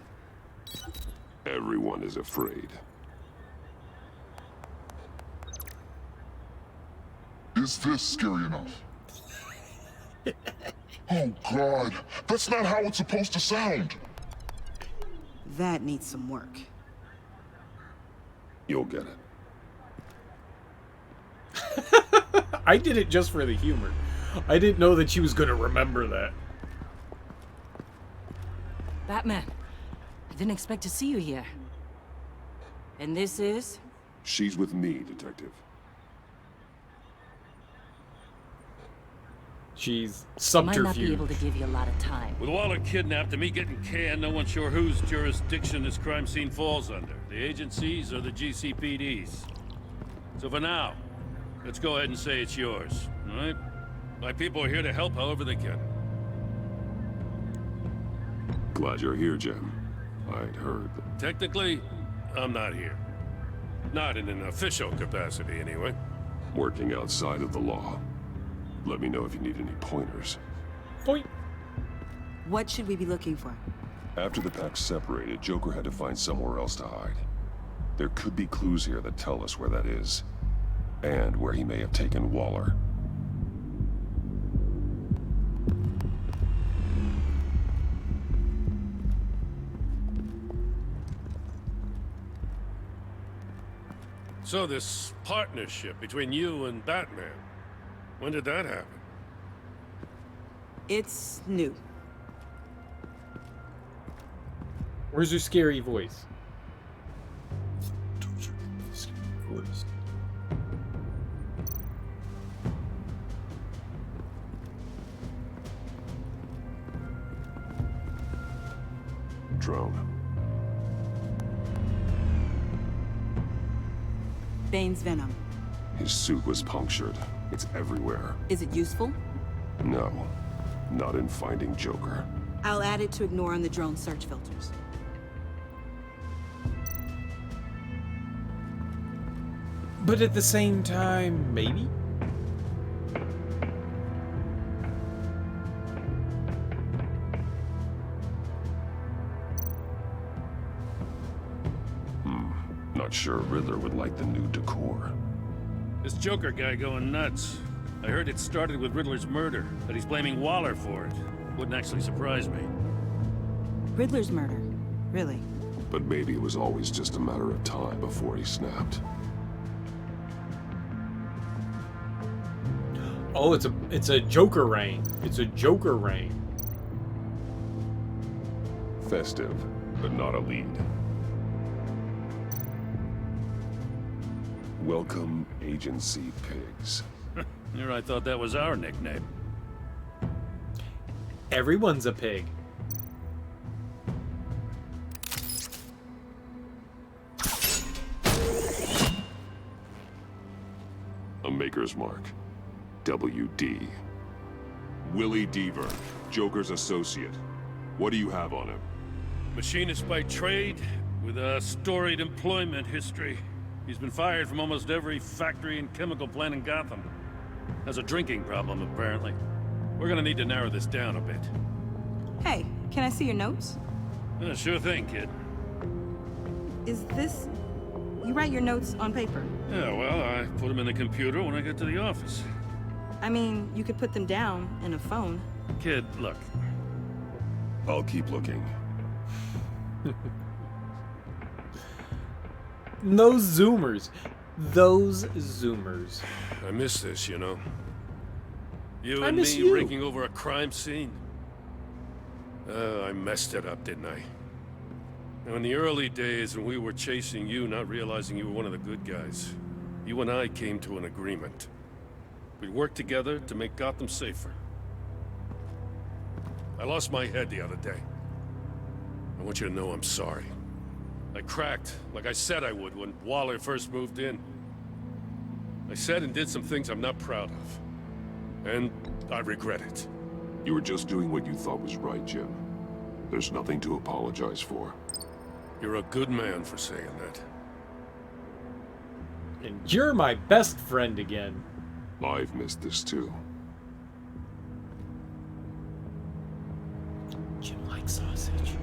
Everyone is afraid. Is this scary enough? Oh God, that's not how it's supposed to sound. That needs some work. You'll get it. I did it just for the humor. I didn't know that she was going to remember that. Batman, I didn't expect to see you here. And this is? She's with me, Detective. She's Might not be subterfuge. able to give you a lot of time. With Waller kidnapped and me getting canned, no one's sure whose jurisdiction this crime scene falls under. The agencies or the GCPD's. So for now, let's go ahead and say it's yours, all right? My people are here to help however they can. Glad you're here, Jim. I'd heard that. Technically, I'm not here. Not in an official capacity, anyway. Working outside of the law. Let me know if you need any pointers. Point. What should we be looking for? After the pack separated, Joker had to find somewhere else to hide. There could be clues here that tell us where that is. And where he may have taken Waller. So this partnership between you and Batman, when did that happen? It's new. Where's her scary voice? Drone. Bane's venom. His suit was punctured. It's everywhere. Is it useful? No. Not in finding Joker. I'll add it to ignore on the drone search filters. But at the same time, maybe? Not sure Riddler would like the new decor. This Joker guy going nuts. I heard it started with Riddler's murder, but he's blaming Waller for it. Wouldn't actually surprise me. Riddler's murder? Really? But maybe it was always just a matter of time before he snapped. Oh, it's a Joker reign. It's a Joker reign. Festive, but not a lead. Welcome, Agency Pigs. Here I thought that was our nickname. Everyone's a pig. Maker's Mark. WD. Willie Deaver, Joker's associate. What do you have on him? Machinist by trade, with a storied employment history. He's been fired from almost every factory and chemical plant in Gotham. Has a drinking problem, apparently. We're gonna need to narrow this down a bit. Hey, can I see your notes? Yeah, sure thing, kid. Is this... You write your notes on paper? Yeah, well, I put them in the computer when I get to the office. I mean, you could put them down in a phone. Kid, look. I'll keep looking. Those zoomers. Those zoomers. I miss this, you know. You I and miss me you. raking over a crime scene. I messed it up, didn't I? Now, in the early days when we were chasing you, not realizing you were one of the good guys, you and I came to an agreement. We'd work together to make Gotham safer. I lost my head the other day. I want you to know I'm sorry. I cracked, like I said I would when Waller first moved in. I said and did some things I'm not proud of. And I regret it. You were just doing what you thought was right, Jim. There's nothing to apologize for. You're a good man for saying that. And you're my best friend again. I've missed this too. Jim likes sausage.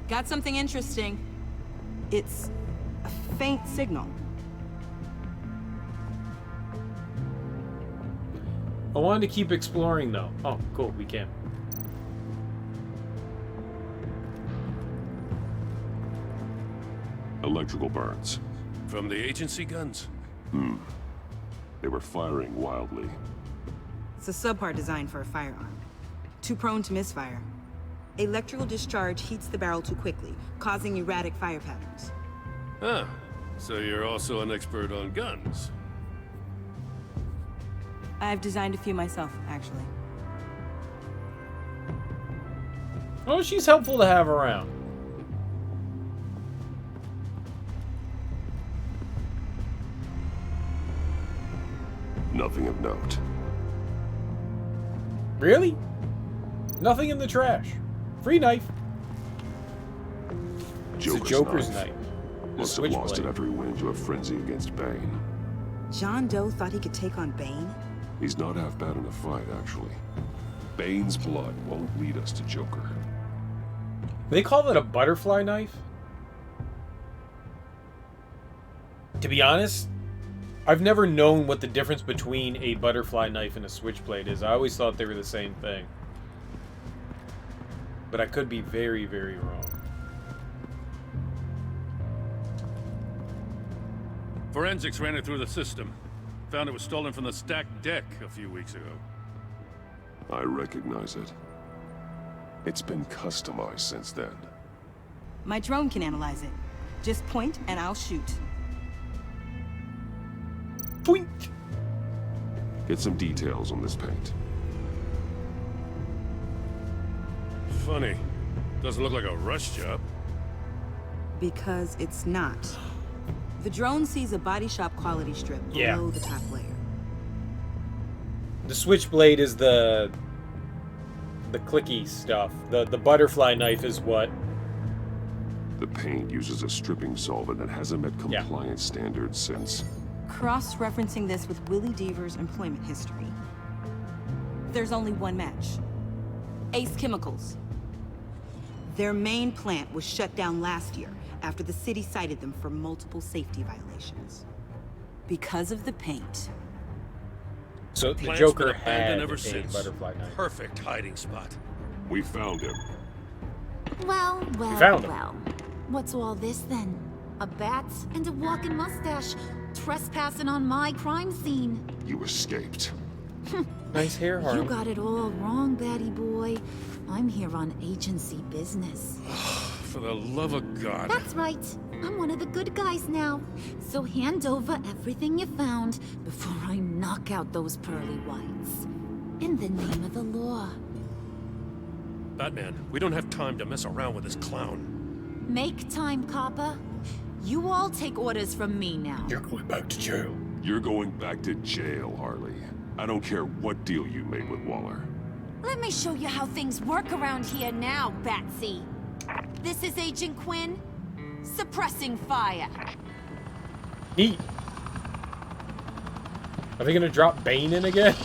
Got something interesting. It's a faint signal. I wanted to keep exploring though. Oh, cool, we can. Electrical burns. From the agency guns? They were firing wildly. It's a subpart designed for a firearm. Too prone to misfire. Electrical discharge heats the barrel too quickly, causing erratic fire patterns. Ah, so you're also an expert on guns. I've designed a few myself, actually. Oh, she's helpful to have around. Nothing of note. Really? Nothing in the trash. Free knife. It's a Joker's knife. Must have lost it after he went into a frenzy against Bane. John Doe thought he could take on Bane? He's not half bad in a fight, actually. Bane's blood won't lead us to Joker. They call it a butterfly knife? To be honest, I've never known what the difference between a butterfly knife and a switchblade is. I always thought they were the same thing. But I could be very, very wrong. Forensics ran it through the system. Found it was stolen from the stacked deck a few weeks ago. I recognize it. It's been customized since then. My drone can analyze it. Just point and I'll shoot. Point! Get some details on this paint. Funny. Doesn't look like a rush job. Because it's not. The drone sees a body shop quality strip below the top layer. The switchblade is the clicky stuff. The butterfly knife is what? The paint uses a stripping solvent that hasn't met compliance standards since... Cross-referencing this with Willie Deaver's employment history. There's only one match. Ace Chemicals. Their main plant was shut down last year after the city cited them for multiple safety violations. Because of the paint. So the Plant's Joker been abandoned had ever a since. butterfly knife. Perfect hiding spot. We found him. Well, found him. well. What's all this then? A bat and a walking mustache trespassing on my crime scene. You escaped. Nice hair, You Harley. got it all wrong, Batty boy. I'm here on agency business. For the love of God. That's right. I'm one of the good guys now. So hand over everything you found before I knock out those pearly whites. In the name of the law. Batman, we don't have time to mess around with this clown. Make time, copper. You all take orders from me now. You're going back to jail. You're going back to jail, Harley. I don't care what deal you made with Waller. Let me show you how things work around here now, Batsy. This is Agent Quinn. Suppressing fire. Neat. Are they gonna drop Bane in again?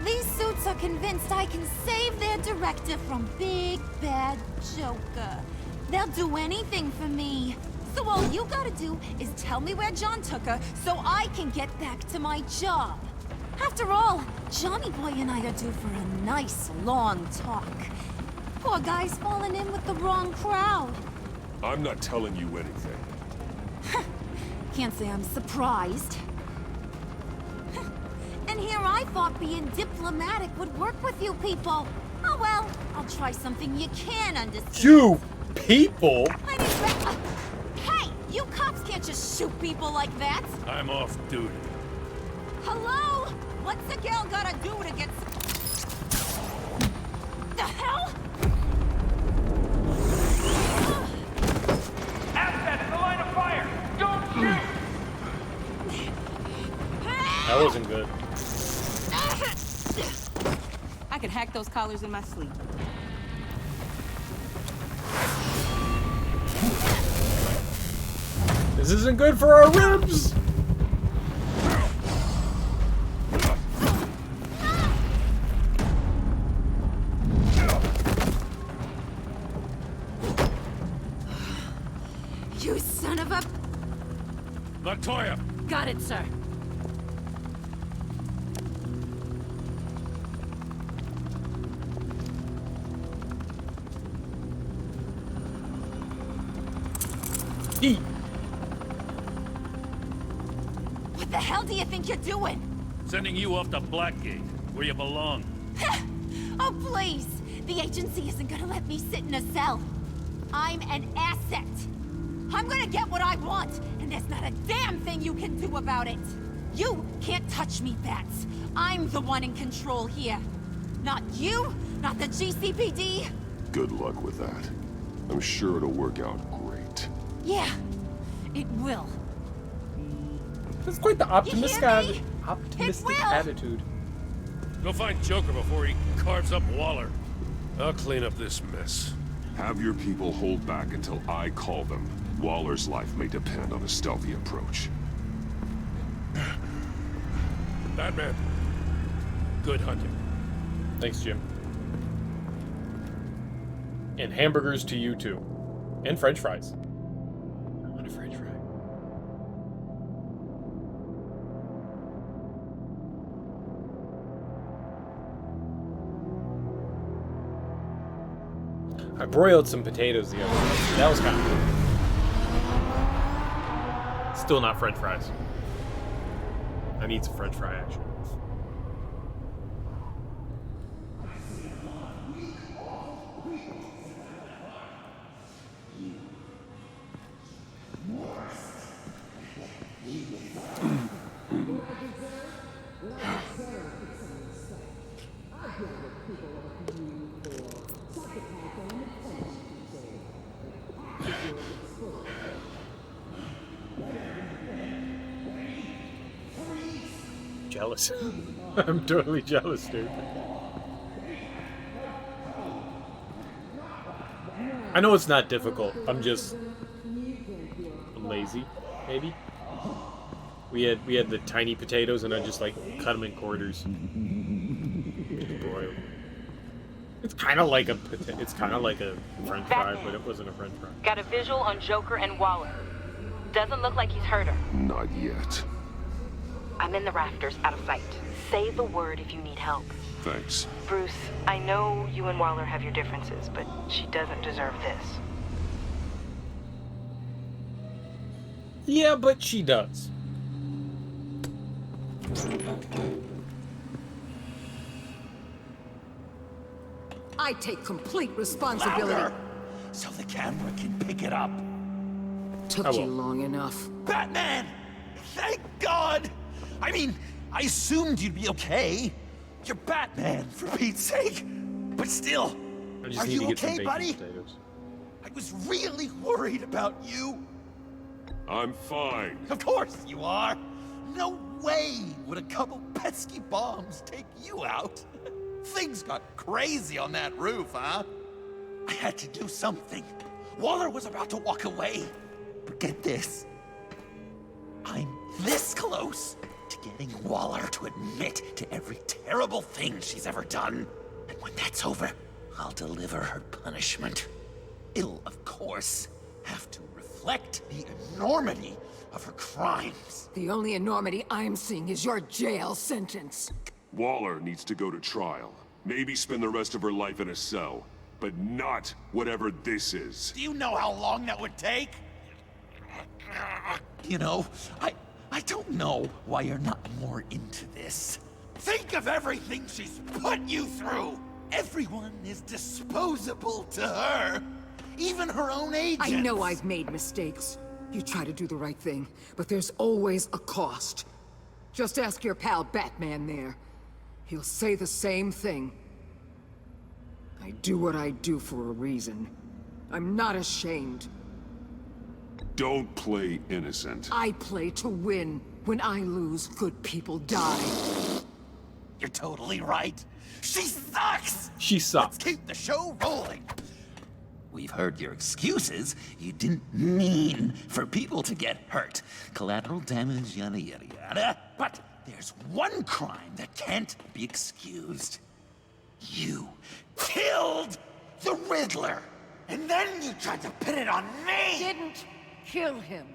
These suits are convinced I can save their director from Big Bad Joker. They'll do anything for me. So all you gotta do is tell me where John took her so I can get back to my job. After all, Johnny Boy and I are due for a nice long talk. Poor guy's fallen in with the wrong crowd. I'm not telling you anything. Can't say I'm surprised. And here I thought being diplomatic would work with you people. Oh well, I'll try something you can understand. You people? I need hey, you cops can't just shoot people like that. I'm off duty. Hello? What's a girl gotta do to get... The hell? Asset in the line of fire! Don't shoot! That wasn't good. I could hack those collars in my sleep. This isn't good for our ribs! You son of a... Latoya! Got it, sir. Eat. What the hell do you think you're doing? Sending you off to Blackgate, where you belong. Oh, please! The agency isn't gonna let me sit in a cell. I'm an asset. I'm gonna get what I want, and there's not a damn thing you can do about it. You can't touch me, Bats. I'm the one in control here. Not you, not the GCPD. Good luck with that. I'm sure it'll work out great. Yeah, it will. That's quite the optimistic will. attitude. Go find Joker before he carves up Waller. I'll clean up this mess. Have your people hold back until I call them. Waller's life may depend on a stealthy approach. Batman. Good hunting. Thanks, Jim. And hamburgers to you too. And French fries. I want a French fry. I broiled some potatoes the other day. That was kind of good. Still not French fries. I need some French fry action. Jealous. I'm totally jealous, dude. I know it's not difficult. I'm lazy, maybe. We had the tiny potatoes, and I just like cut them in quarters. Broil. It's kind of like a French fry, but it wasn't a French fry. Got a visual on Joker and Waller. Doesn't look like he's hurt her. Not yet. I'm in the rafters, out of sight. Say the word if you need help. Thanks. Bruce, I know you and Waller have your differences, but she doesn't deserve this. Yeah, but she does. I take complete responsibility. Louder, so the camera can pick it up. Took you long enough. Batman! Thank God! I mean, I assumed you'd be okay. You're Batman, for Pete's sake. But still, I just are need you to get some okay, bacon buddy? potatoes. I was really worried about you. I'm fine. Of course you are. No way would a couple pesky bombs take you out. Things got crazy on that roof, huh? I had to do something. Waller was about to walk away. But get this. I'm this close to getting Waller to admit to every terrible thing she's ever done. And when that's over, I'll deliver her punishment. It'll, of course, have to reflect the enormity of her crimes. The only enormity I'm seeing is your jail sentence. Waller needs to go to trial. Maybe spend the rest of her life in a cell. But not whatever this is. Do you know how long that would take? You know, I don't know why you're not more into this. Think of everything she's put you through! Everyone is disposable to her. Even her own agents. I know I've made mistakes. You try to do the right thing, but there's always a cost. Just ask your pal Batman there. He'll say the same thing. I do what I do for a reason. I'm not ashamed. Don't play innocent. I play to win. When I lose, good people die. You're totally right. She sucks! She sucks. Let's keep the show rolling. We've heard your excuses. You didn't mean for people to get hurt. Collateral damage, yada yada yada. But there's one crime that can't be excused. You killed the Riddler! And then you tried to pin it on me! Didn't kill him.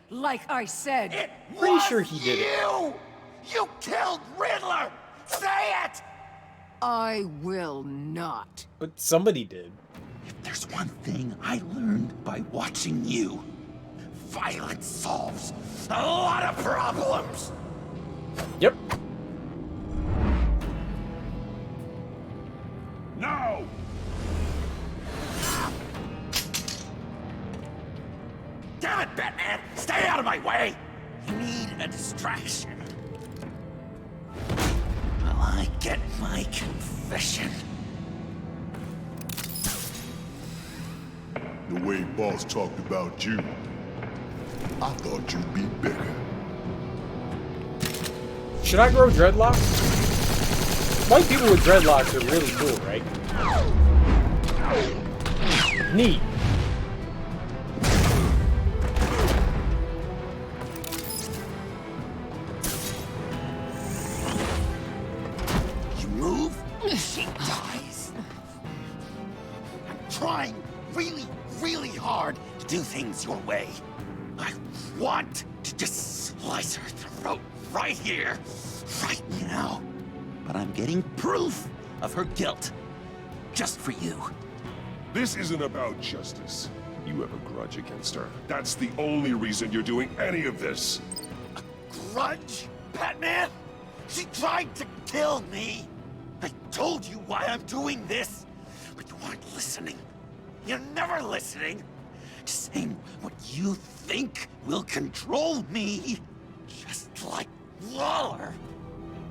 Like I said. It Pretty was sure he did it. You killed Riddler! Say it! I will not. But somebody did. If there's one thing I learned by watching you, violence solves a lot of problems! Yep. No! Damn it, Batman! Stay out of my way! I need a distraction. While I get my confession. The way Boss talked about you, I thought you'd be bigger. Should I grow dreadlocks? White people with dreadlocks are really cool, right? Neat. You move, she dies. I'm trying really, really hard to do things your way. I want to just slice her throat right here, right now. But I'm getting proof of her guilt. Just for you. This isn't about justice. You have a grudge against her. That's the only reason you're doing any of this. Grudge? Batman? She tried to kill me. I told you why I'm doing this, but you aren't listening. You're never listening. Just saying what you think will control me. Just like Waller.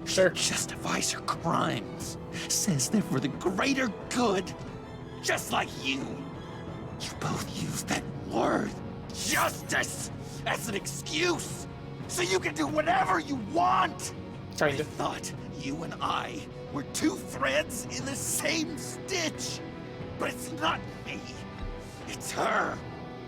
Sure. She justifies her crimes. Says they're for the greater good. Just like you. You both use that word, justice, as an excuse. So you can do whatever you want. I thought you and I were two threads in the same stitch. But it's not me. It's her.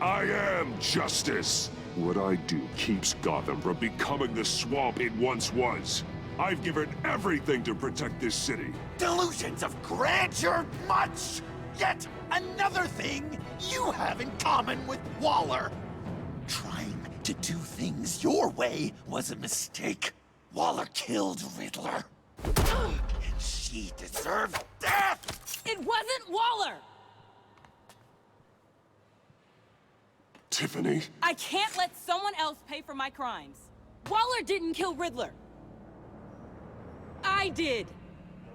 I am justice. What I do keeps Gotham from becoming the swamp it once was. I've given everything to protect this city. Delusions of grandeur much. Yet another thing you have in common with Waller. Trying to do things your way was a mistake. Waller killed Riddler. And she deserved death! It wasn't Waller! Tiffany. I can't let someone else pay for my crimes. Waller didn't kill Riddler. I did.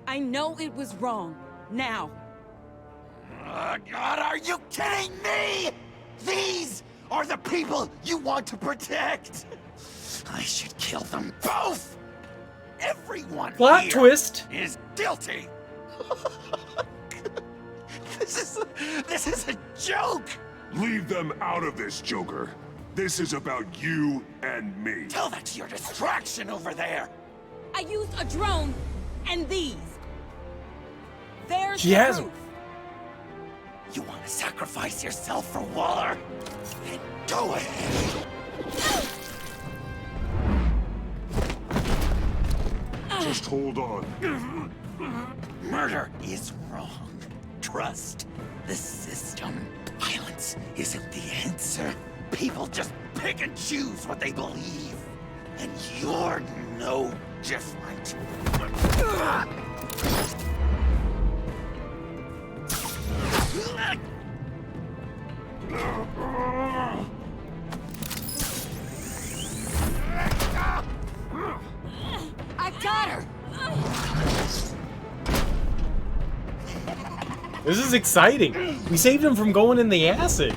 I know it was wrong. Now. God, are you kidding me? These are the people you want to protect. I should kill them both! Everyone Plot here twist. is guilty! This is a joke! Leave them out of this, Joker. This is about you and me. Tell that to your distraction over there! I used a drone and these. There's She the has proof. You want to sacrifice yourself for Waller? Then go ahead. Just hold on. Murder is wrong. Trust the system. Violence isn't the answer. People just pick and choose what they believe. And you're no different. I got her. This is exciting. We saved him from going in the acid.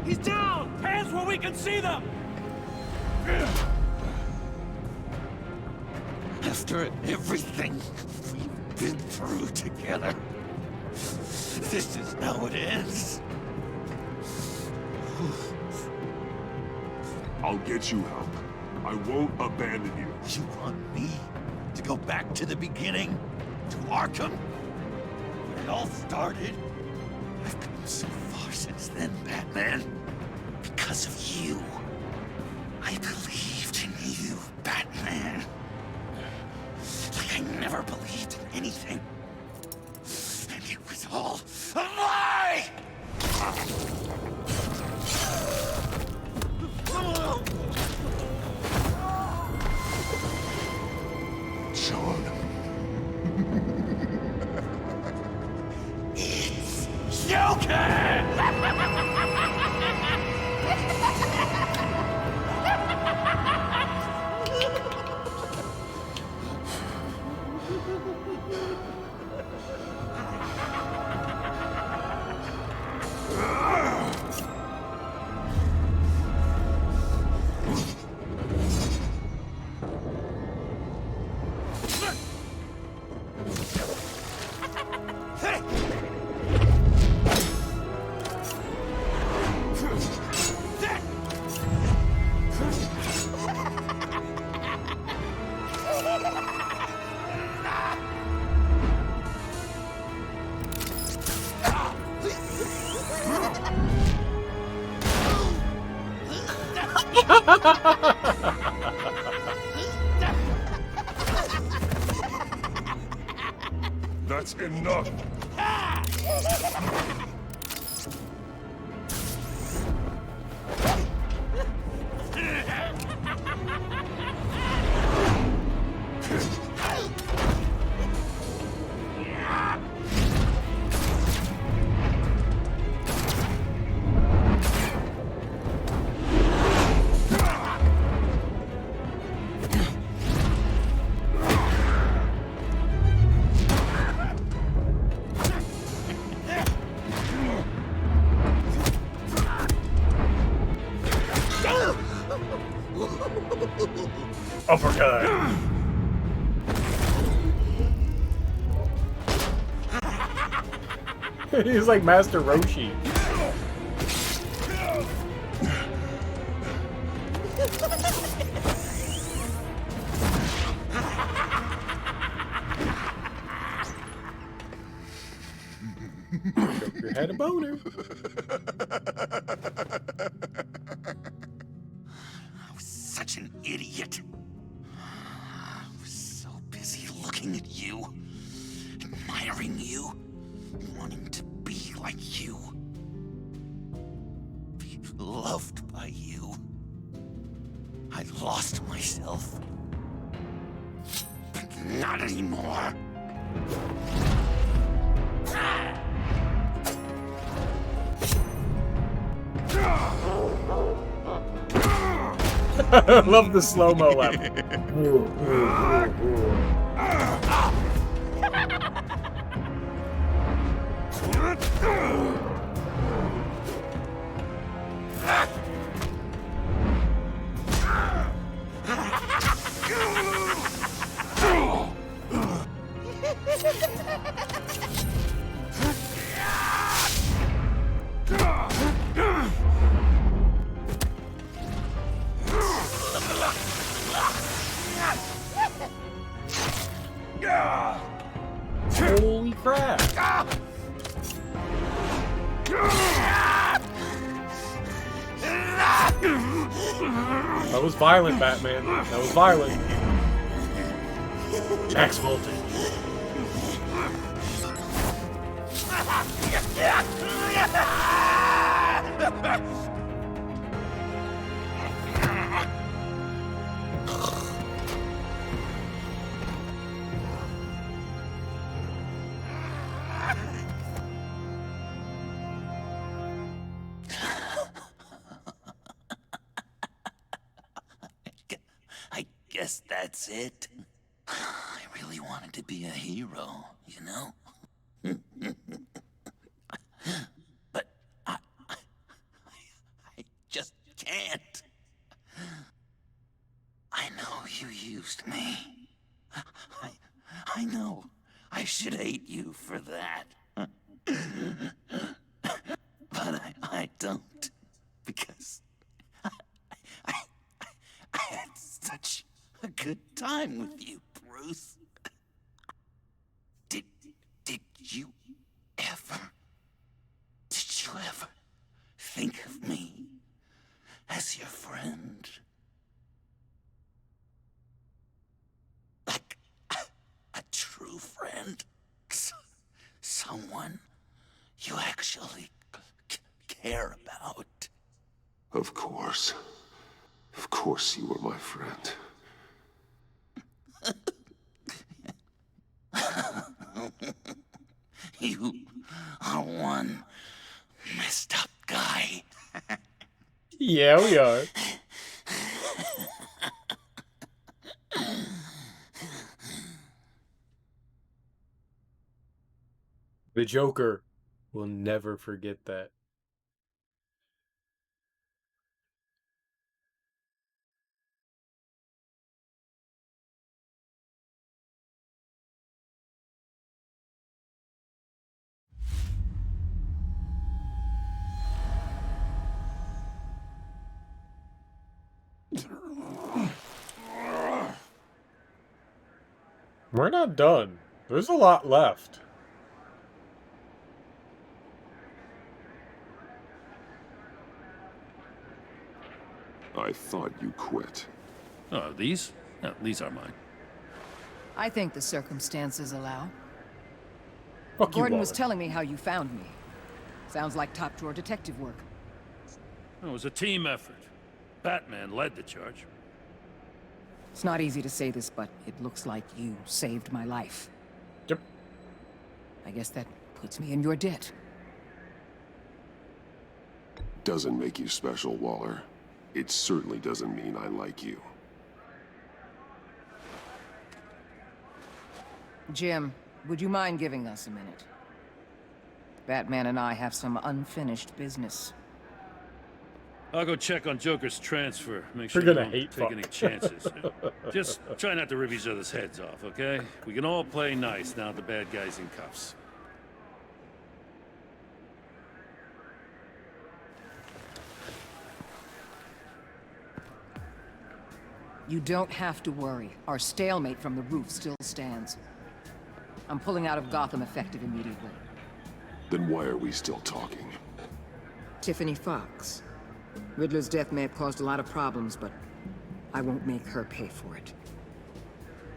He's down! Hands where we can see them! After everything we've been through together, this is how it ends. I'll get you help. I won't abandon you. You want me to go back to the beginning? To Arkham? Where it all started? I've come so far since then, Batman. Because of you. I believed in you, Batman. Like I never believed in anything. And it was all a lie! Sean. It's Joker! That's enough. Uppercut. He's like Master Roshi. Joker had a boner. I was such an idiot. I was so busy looking at you, admiring you, wanting to be like you. Be loved by you. I lost myself. But not anymore. I love the slow-mo level. Holy crap. That was violent, Batman. That was violent. Max voltage. I guess that's it. I really wanted to be a hero, you know? But I just can't. I know you used me. I know I should hate you for that. But I don't. Because I had such a good time with you, Bruce. Did you ever think of me as your friend? Like a true friend? Someone you actually care about? Of course. Of course you were my friend. You are one messed up guy. Yeah, we are. The Joker will never forget that. We're not done. There's a lot left. I thought you quit. Oh, these? No, these are mine. I think the circumstances allow. Fuck you, Gordon was Waller. telling me how you found me. Sounds like top-drawer detective work. It was a team effort. Batman led the charge. It's not easy to say this, but it looks like you saved my life. Yep. I guess that puts me in your debt. Doesn't make you special, Waller. It certainly doesn't mean I like you. Jim, would you mind giving us a minute? Batman and I have some unfinished business. I'll go check on Joker's transfer. Make sure We're we gonna don't hate take fuck. any chances. Just try not to rip each other's heads off, okay? We can all play nice now the bad guy's in cuffs. You don't have to worry. Our stalemate from the roof still stands. I'm pulling out of Gotham effective immediately. Then why are we still talking? Tiffany Fox. Riddler's death may have caused a lot of problems, but I won't make her pay for it.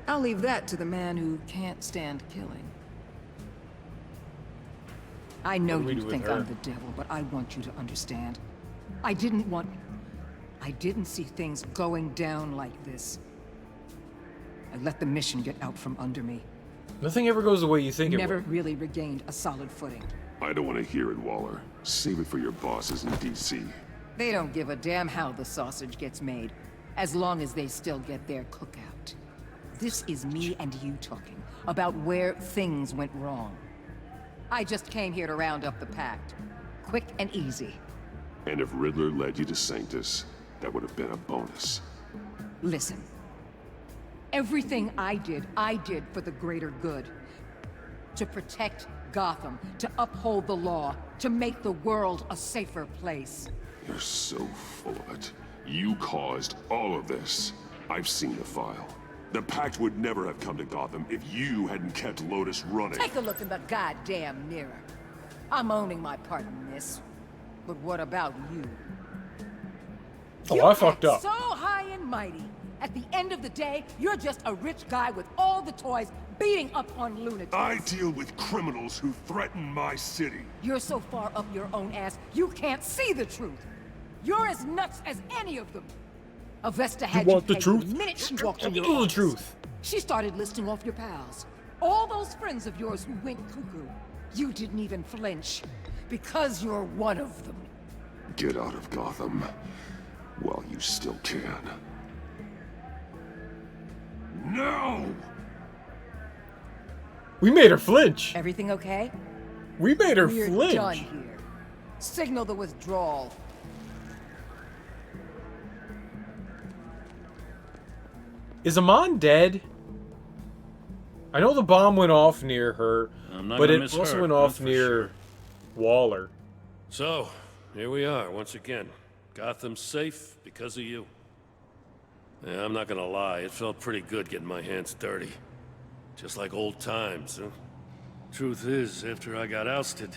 I'll leave that to the man who can't stand killing. I know What do we you do with think her? I'm the devil, but I want you to understand. I didn't see things going down like this. I let the mission get out from under me. Nothing ever goes the way you think it Never will. really regained a solid footing. I don't want to hear it, Waller. Save it for your bosses in DC. They don't give a damn how the sausage gets made, as long as they still get their cookout. This is me and you talking about where things went wrong. I just came here to round up the pact. Quick and easy. And if Riddler led you to Sanctus, that would have been a bonus. Listen. Everything I did for the greater good. To protect Gotham, to uphold the law, to make the world a safer place. You're so full of it. You caused all of this. I've seen the file. The Pact would never have come to Gotham if you hadn't kept Lotus running. Take a look in the goddamn mirror. I'm owning my part in this. But what about you? Oh, I fucked up. So high and mighty. At the end of the day, you're just a rich guy with all the toys beating up on lunatics. I deal with criminals who threaten my city. You're so far up your own ass, you can't see the truth. You're as nuts as any of them. Avesta had You want the pegged truth? the minute she walked in your The office. truth. She started listing off your pals. All those friends of yours who went cuckoo. You didn't even flinch. Because you're one of them. Get out of Gotham while you still can. No! We made her flinch. Everything okay? We made her We're flinch. done here. Signal the withdrawal. Is Amon dead? I know the bomb went off near her, but it also went off near Waller. So, here we are once again. Gotham's safe because of you. Yeah, I'm not gonna lie, it felt pretty good getting my hands dirty. Just like old times, huh? Truth is, after I got ousted,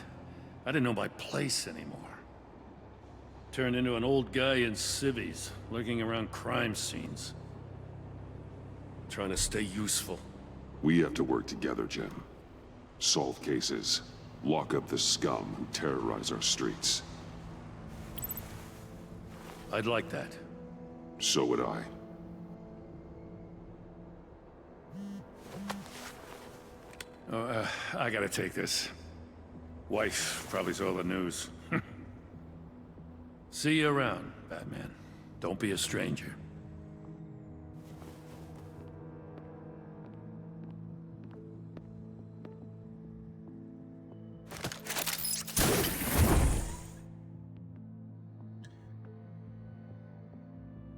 I didn't know my place anymore. Turned into an old guy in civvies, lurking around crime scenes. Trying to stay useful. We have to work together, Jim. Solve cases. Lock up the scum who terrorize our streets. I'd like that. So would I. Oh, I gotta take this. Wife probably saw the news. See you around, Batman. Don't be a stranger.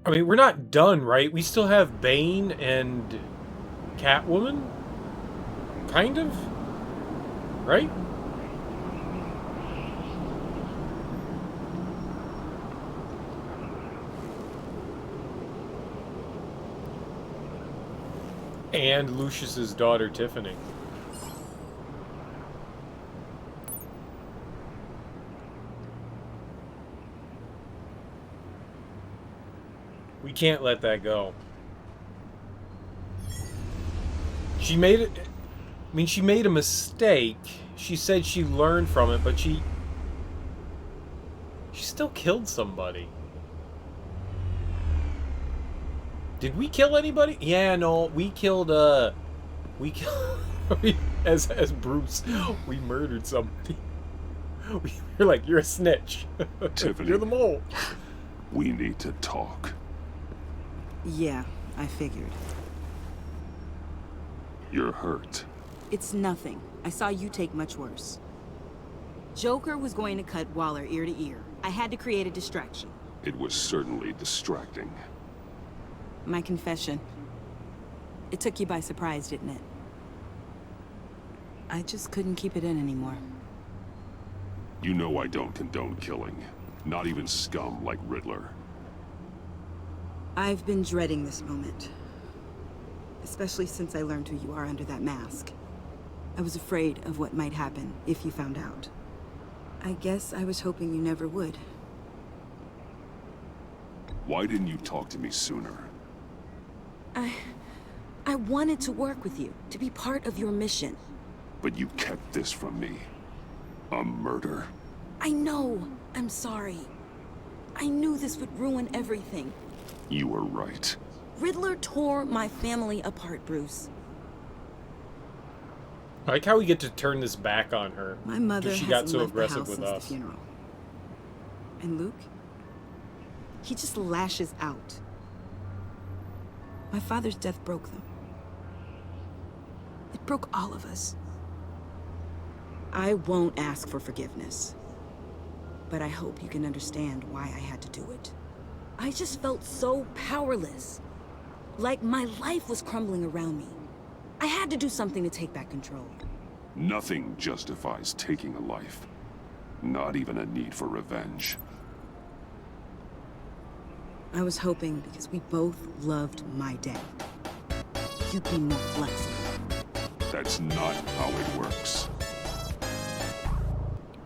I mean, we're not done, right? We still have Bane and Catwoman? Kind of? Right? And Lucius's daughter, Tiffany. We can't let that go. She made it. I mean, she made a mistake. She said she learned from it, but she still killed somebody. Did we kill anybody? Yeah, no, we killed as Bruce, we murdered somebody. We're like, you're a snitch. Tiffany, you're the mole. We need to talk. Yeah, I figured. You're hurt. It's nothing. I saw you take much worse. Joker was going to cut Waller ear to ear. I had to create a distraction. It was certainly distracting. My confession. It took you by surprise, didn't it? I just couldn't keep it in anymore. You know I don't condone killing. Not even scum like Riddler. I've been dreading this moment. Especially since I learned who you are under that mask. I was afraid of what might happen if you found out. I guess I was hoping you never would. Why didn't you talk to me sooner? I wanted to work with you, to be part of your mission. But you kept this from me. A murder? I know. I'm sorry. I knew this would ruin everything. You were right. Riddler tore my family apart, Bruce. I like how we get to turn this back on her. My mother she hasn't got so left the aggressive house with since us. the funeral. And Luke? He just lashes out. My father's death broke them. It broke all of us. I won't ask for forgiveness. But I hope you can understand why I had to do it. I just felt so powerless. Like my life was crumbling around me. I had to do something to take back control. Nothing justifies taking a life. Not even a need for revenge. I was hoping because we both loved my dad. you'd be more flexible. That's not how it works.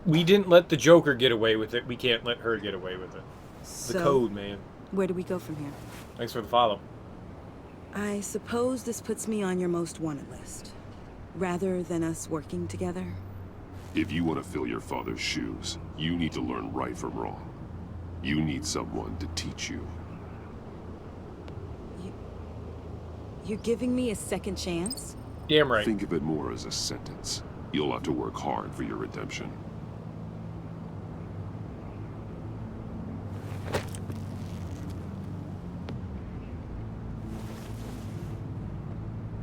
We didn't let the Joker get away with it. We can't let her get away with it. So, The code, man. Where do we go from here? Thanks for the follow. I suppose this puts me on your most wanted list. Rather than us working together. If you want to fill your father's shoes, you need to learn right from wrong. You need someone to teach you. You're giving me a second chance? Damn right. Think of it more as a sentence. You'll have to work hard for your redemption.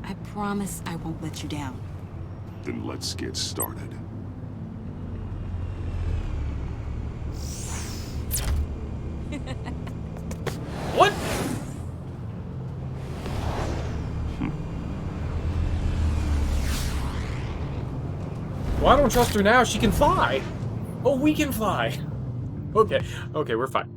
I promise I won't let you down. Then let's get started. What? Well, I don't trust her now. She can fly. Oh, we can fly. Okay. Okay, we're fine.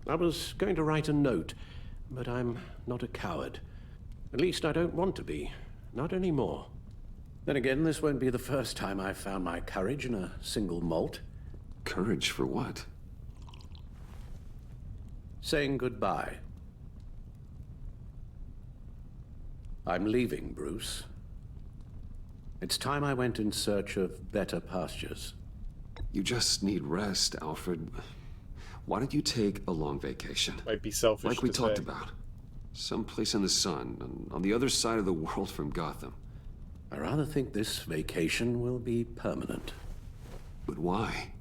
I was going to write a note, but I'm not a coward. At least I don't want to be. Not anymore. Then again, this won't be the first time I've found my courage in a single malt. Courage for what? Saying goodbye. I'm leaving, Bruce. It's time I went in search of better pastures. You just need rest, Alfred. Why don't you take a long vacation? Might be selfish like we to talked say. about. Someplace in the sun, on the other side of the world from Gotham. I rather think this vacation will be permanent. But why?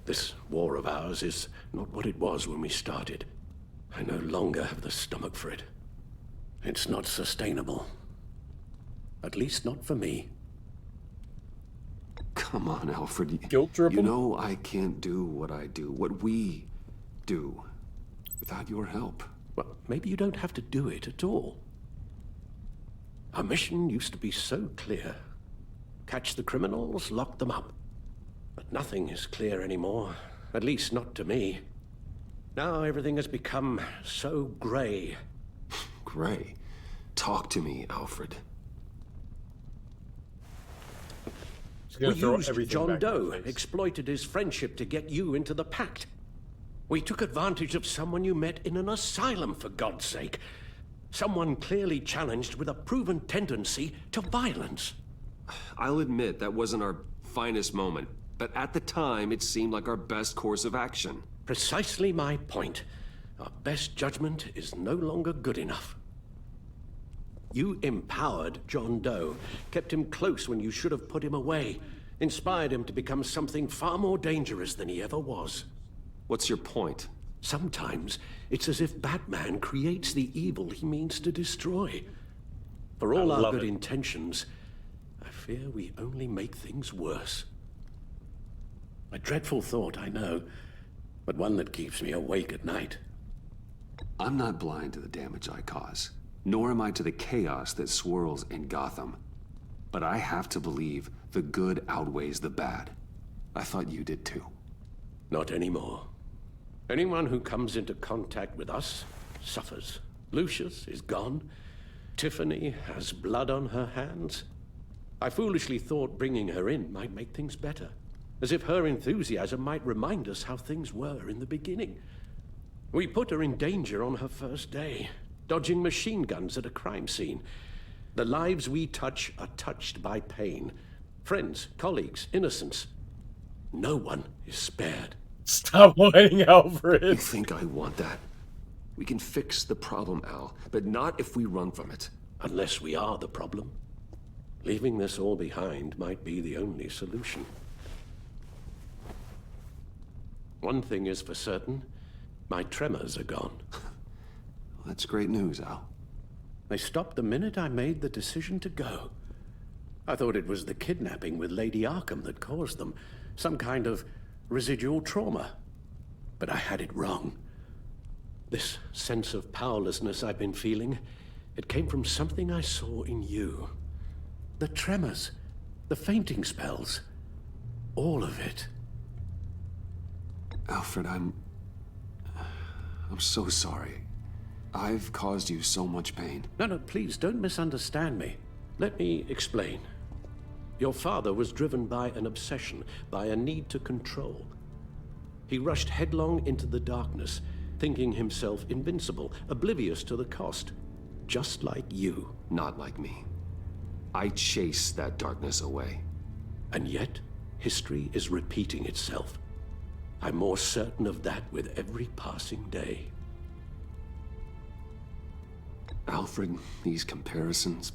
This war of ours is not what it was when we started. I no longer have the stomach for it. It's not sustainable. At least not for me. Come on, Alfred. Guilt trip You him? know I can't do what I do, what we do, without your help. Well, maybe you don't have to do it at all. Our mission used to be so clear. Catch the criminals, lock them up. But nothing is clear anymore. At least not to me. Now everything has become so gray. Gray? Talk to me, Alfred. We used John Doe, exploited his friendship to get you into the pact. We took advantage of someone you met in an asylum, for God's sake. Someone clearly challenged with a proven tendency to violence. I'll admit that wasn't our finest moment, but at the time it seemed like our best course of action. Precisely my point. Our best judgment is no longer good enough. You empowered John Doe, kept him close when you should have put him away, inspired him to become something far more dangerous than he ever was. What's your point? Sometimes it's as if Batman creates the evil he means to destroy. For all our good intentions, I fear we only make things worse. A dreadful thought, I know, but one that keeps me awake at night. I'm not blind to the damage I cause, nor am I to the chaos that swirls in Gotham. But I have to believe the good outweighs the bad. I thought you did too. Not anymore. Anyone who comes into contact with us suffers. Lucius is gone. Tiffany has blood on her hands. I foolishly thought bringing her in might make things better, as if her enthusiasm might remind us how things were in the beginning. We put her in danger on her first day, dodging machine guns at a crime scene. The lives we touch are touched by pain. Friends, colleagues, innocents. No one is spared. Stop whining, Alfred. You think I want that? We can fix the problem, Al, but not if we run from it. Unless we are the problem. Leaving this all behind might be the only solution. One thing is for certain, my tremors are gone. That's great news, Al. They stopped the minute I made the decision to go. I thought it was the kidnapping with Lady Arkham that caused them. Some kind of residual trauma. But I had it wrong. This sense of powerlessness I've been feeling, it came from something I saw in you. The tremors, the fainting spells, all of it. Alfred, I'm so sorry. I've caused you so much pain. No, please don't misunderstand me. Let me explain. Your father was driven by an obsession, by a need to control. He rushed headlong into the darkness, thinking himself invincible, oblivious to the cost. Just like you. Not like me. I chased that darkness away. And yet, history is repeating itself. I'm more certain of that with every passing day. Alfred, these comparisons...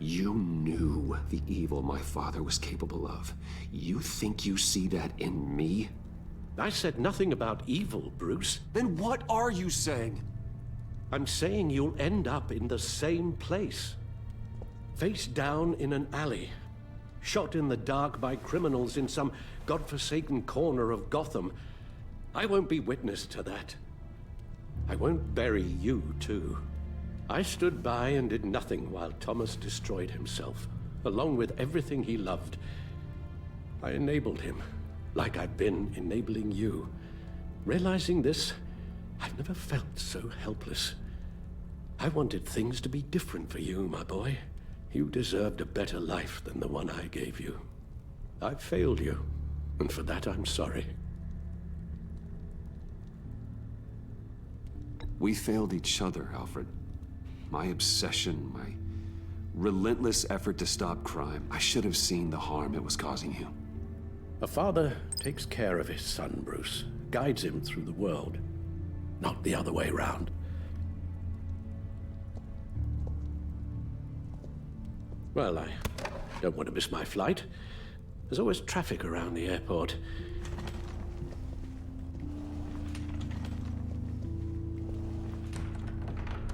You knew the evil my father was capable of. You think you see that in me? I said nothing about evil, Bruce. Then what are you saying? I'm saying you'll end up in the same place. Face down in an alley. Shot in the dark by criminals in some godforsaken corner of Gotham. I won't be witness to that. I won't bury you, too. I stood by and did nothing while Thomas destroyed himself, along with everything he loved. I enabled him, like I've been enabling you. Realizing this, I've never felt so helpless. I wanted things to be different for you, my boy. You deserved a better life than the one I gave you. I failed you, and for that I'm sorry. We failed each other, Alfred. My obsession, my relentless effort to stop crime. I should have seen the harm it was causing you. A father takes care of his son, Bruce. Guides him through the world. Not the other way round. Well, I don't want to miss my flight. There's always traffic around the airport.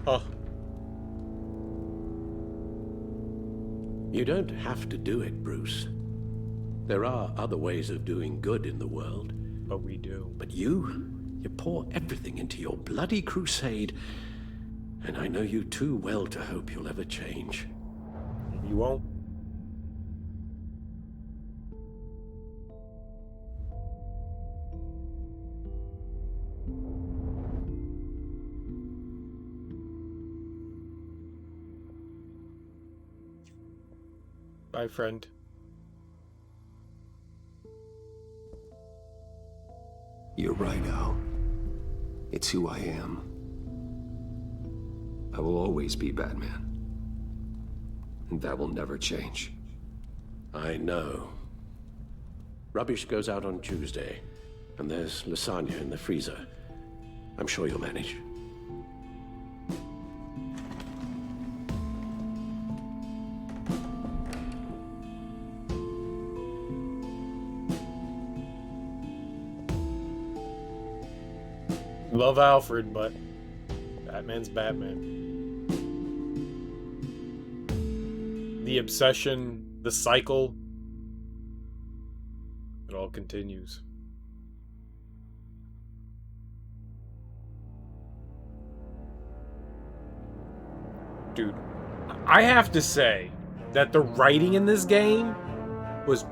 Oh. You don't have to do it, Bruce. There are other ways of doing good in the world. But we do. But you pour everything into your bloody crusade. And I know you too well to hope you'll ever change. You won't. Bye, friend. You're right, Al. It's who I am. I will always be Batman. And that will never change. I know. Rubbish goes out on Tuesday, and there's lasagna in the freezer. I'm sure you'll manage. Love Alfred, but Batman's Batman. The obsession, the cycle, it all continues. Dude, I have to say that the writing in this game was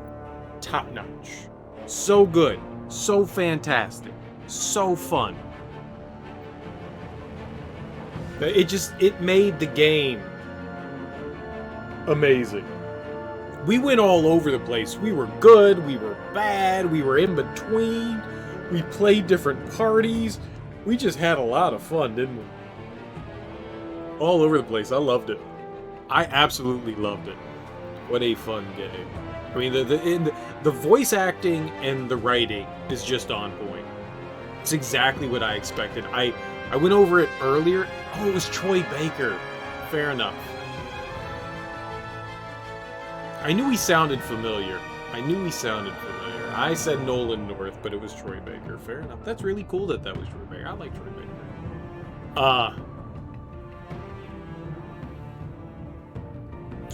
top notch. So good, so fantastic, so fun. It made the game amazing. We went all over the place. We were good, we were bad, we were in between. We played different parties. We just had a lot of fun, didn't we? All over the place. I loved it. I absolutely loved it. What a fun game. I mean, the voice acting and the writing is just on point. It's exactly what I expected. I went over it earlier. Oh, it was Troy Baker. Fair enough. I knew he sounded familiar. I said Nolan North, but it was Troy Baker. Fair enough. That's really cool that was Troy Baker. I like Troy Baker.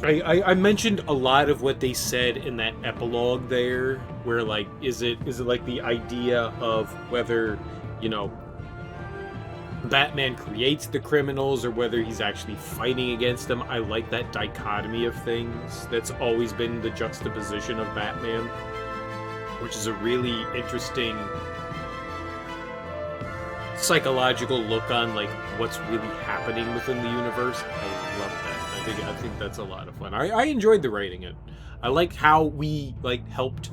I mentioned a lot of what they said in that epilogue there, where like, is it like the idea of whether, you know, Batman creates the criminals or whether he's actually fighting against them. I like that dichotomy of things. That's always been the juxtaposition of Batman, which is a really interesting psychological look on like what's really happening within the universe. I love that. I think that's a lot of fun. I enjoyed the writing it. I liked how we like helped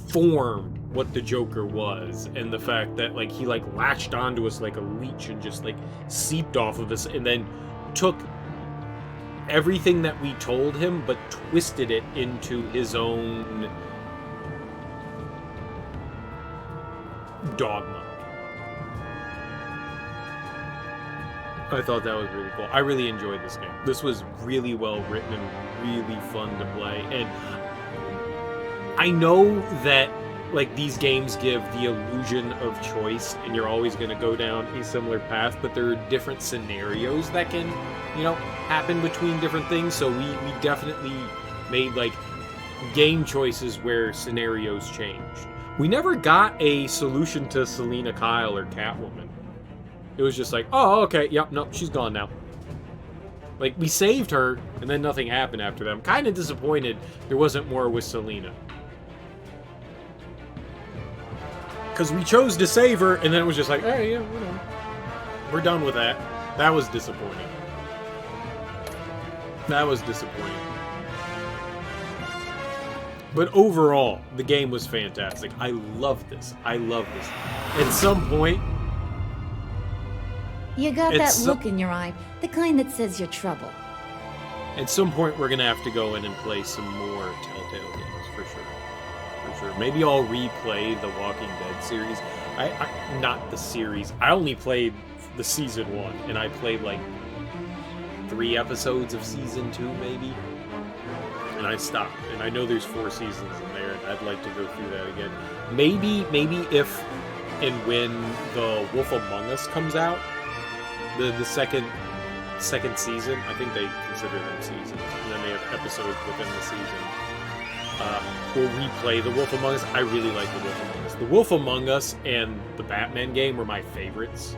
form what the Joker was, and the fact that like he like latched onto us like a leech and just like seeped off of us, and then took everything that we told him but twisted it into his own dogma. I thought that was really cool. I really enjoyed this game. This was really well written and really fun to play. And I know that like these games give the illusion of choice and you're always going to go down a similar path, but there are different scenarios that can, you know, happen between different things. So we definitely made like game choices where scenarios changed. We never got a solution to Selina Kyle or Catwoman. It was just like, oh, okay, yep, nope, she's gone now. Like, we saved her, and then nothing happened after that. I'm kind of disappointed there wasn't more with Selina. Because we chose to save her, and then it was just like, hey, yeah, whatever. We're done with that. That was disappointing. That was disappointing. But overall, the game was fantastic. I love this. I love this. At some point... You got that look in your eye, the kind that says you're trouble. At some point, we're gonna have to go in and play some more Telltale games, for sure. For sure. Maybe I'll replay the Walking Dead series. Not the series. I only played the season 1, and I played like 3 episodes of season 2, maybe. And I stopped. And I know there's 4 seasons in there, and I'd like to go through that again. Maybe if and when the Wolf Among Us comes out, the second season, I think they consider them seasons, and then they have episodes within the season. We'll replay the Wolf Among Us. I really like the Wolf Among Us. The Wolf Among Us and the Batman game were my favorites.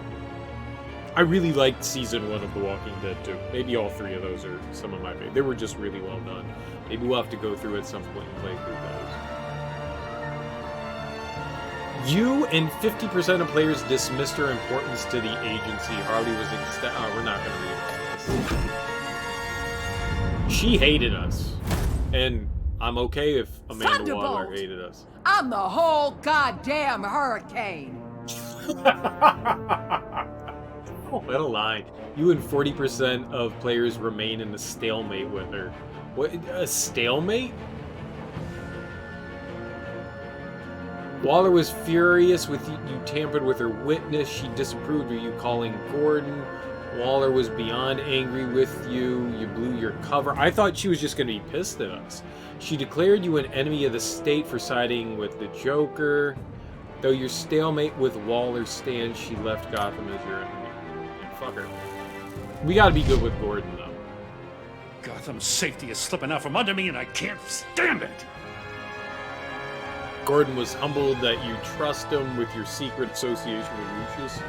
I really liked season 1 of The Walking Dead too. Maybe all 3 of those are some of my favorites. They were just really well done. Maybe we'll have to go through at some point and play through those. You and 50% of players dismissed her importance to the agency. Harley was we're not going to read this. She hated us. And I'm okay if Amanda Waller hated us. I'm the whole goddamn hurricane. What a line. You and 40% of players remain in a stalemate with her. What? A stalemate? Waller was furious with you tampered with her witness. She disapproved of you calling Gordon. Waller was beyond angry with you. You blew your cover. I thought she was just going to be pissed at us. She declared you an enemy of the state for siding with the Joker. Though your stalemate with Waller stands, she left Gotham as your enemy. Yeah, fuck her. We got to be good with Gordon, though. Gotham's safety is slipping out from under me, and I can't stand it. Gordon was humbled that you trust him with your secret association with Lucius.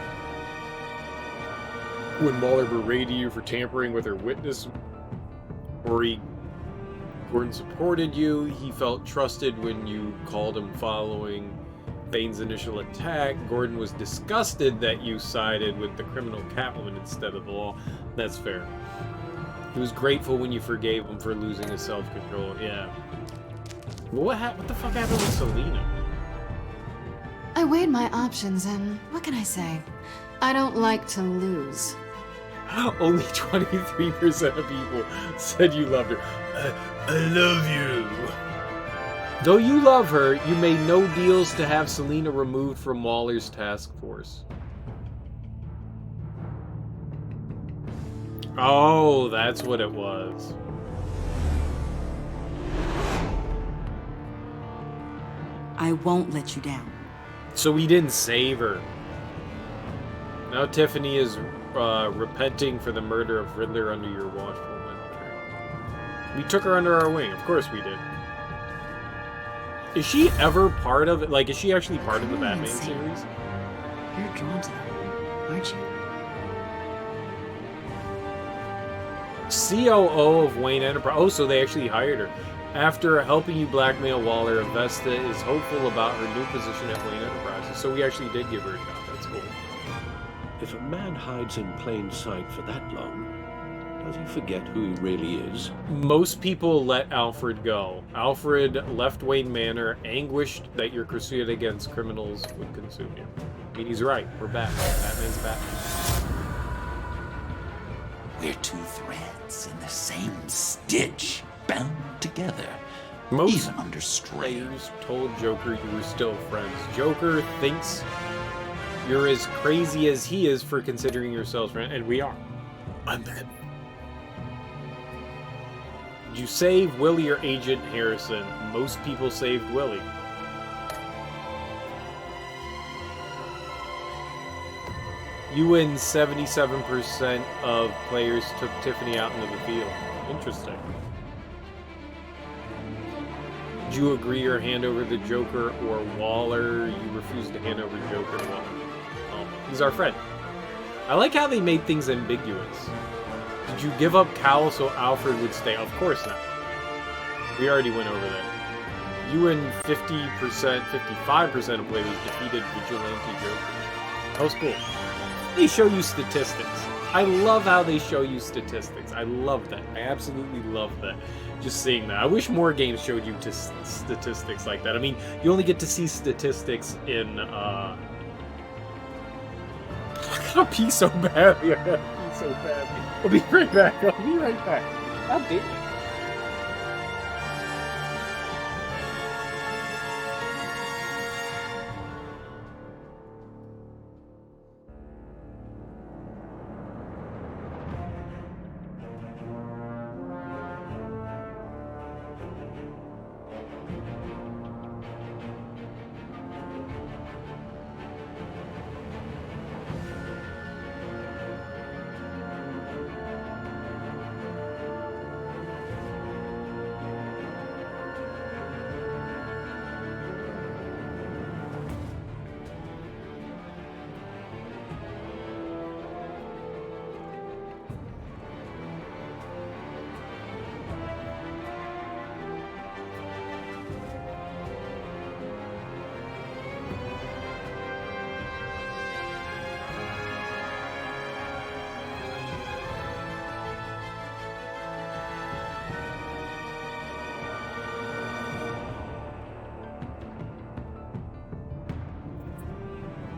When Waller berated you for tampering with her witness, Gordon supported you. He felt trusted when you called him following Bane's initial attack. Gordon was disgusted that you sided with the criminal Catwoman instead of the law. That's fair. He was grateful when you forgave him for losing his self-control. Yeah. What the fuck happened with Selina? I weighed my options, and what can I say? I don't like to lose. Only 23% of people said you loved her. I love you. Though you love her, you made no deals to have Selina removed from Waller's task force. Oh, that's what it was. I won't let you down. So we didn't save her. Now Tiffany is repenting for the murder of Riddler under your watchful memory. We took her under our wing. Of course we did. Is she ever part of it? Like, is she actually part of the Batman series? You're drawn to them, aren't you? COO of Wayne Enterprise. Oh, so they actually hired her. After helping you blackmail Waller, Avesta is hopeful about her new position at Wayne Enterprises. So we actually did give her a job. That's cool. If a man hides in plain sight for that long, does he forget who he really is? Most people let Alfred go. Alfred left Wayne Manor, anguished that your crusade against criminals would consume you. I mean, he's right. We're Batman. Batman's Batman. We're two threads in the same stitch, bound together. Most even under strain. Players told Joker you were still friends. Joker thinks you're as crazy as he is for considering yourselves friends, and we are. I'm Batman. Did you save Willie or Agent Harrison? Most people saved Willie. You win 77% of players took Tiffany out into the field. Interesting. Did you agree or hand over the Joker or Waller? You refused to hand over Joker to Waller. Oh, he's our friend. I like how they made things ambiguous. Did you give up Cowl so Alfred would stay? Of course not. We already went over that. You and 50%, 55% of players defeated Vigilante Joker. That was cool. They show you statistics. I love how they show you statistics. I love that. I absolutely love that. Just seeing that. I wish more games showed you statistics like that. I mean, you only get to see statistics in, I gotta pee so badly. I gotta pee so badly. I'll be right back. I'll be right back. God damn it.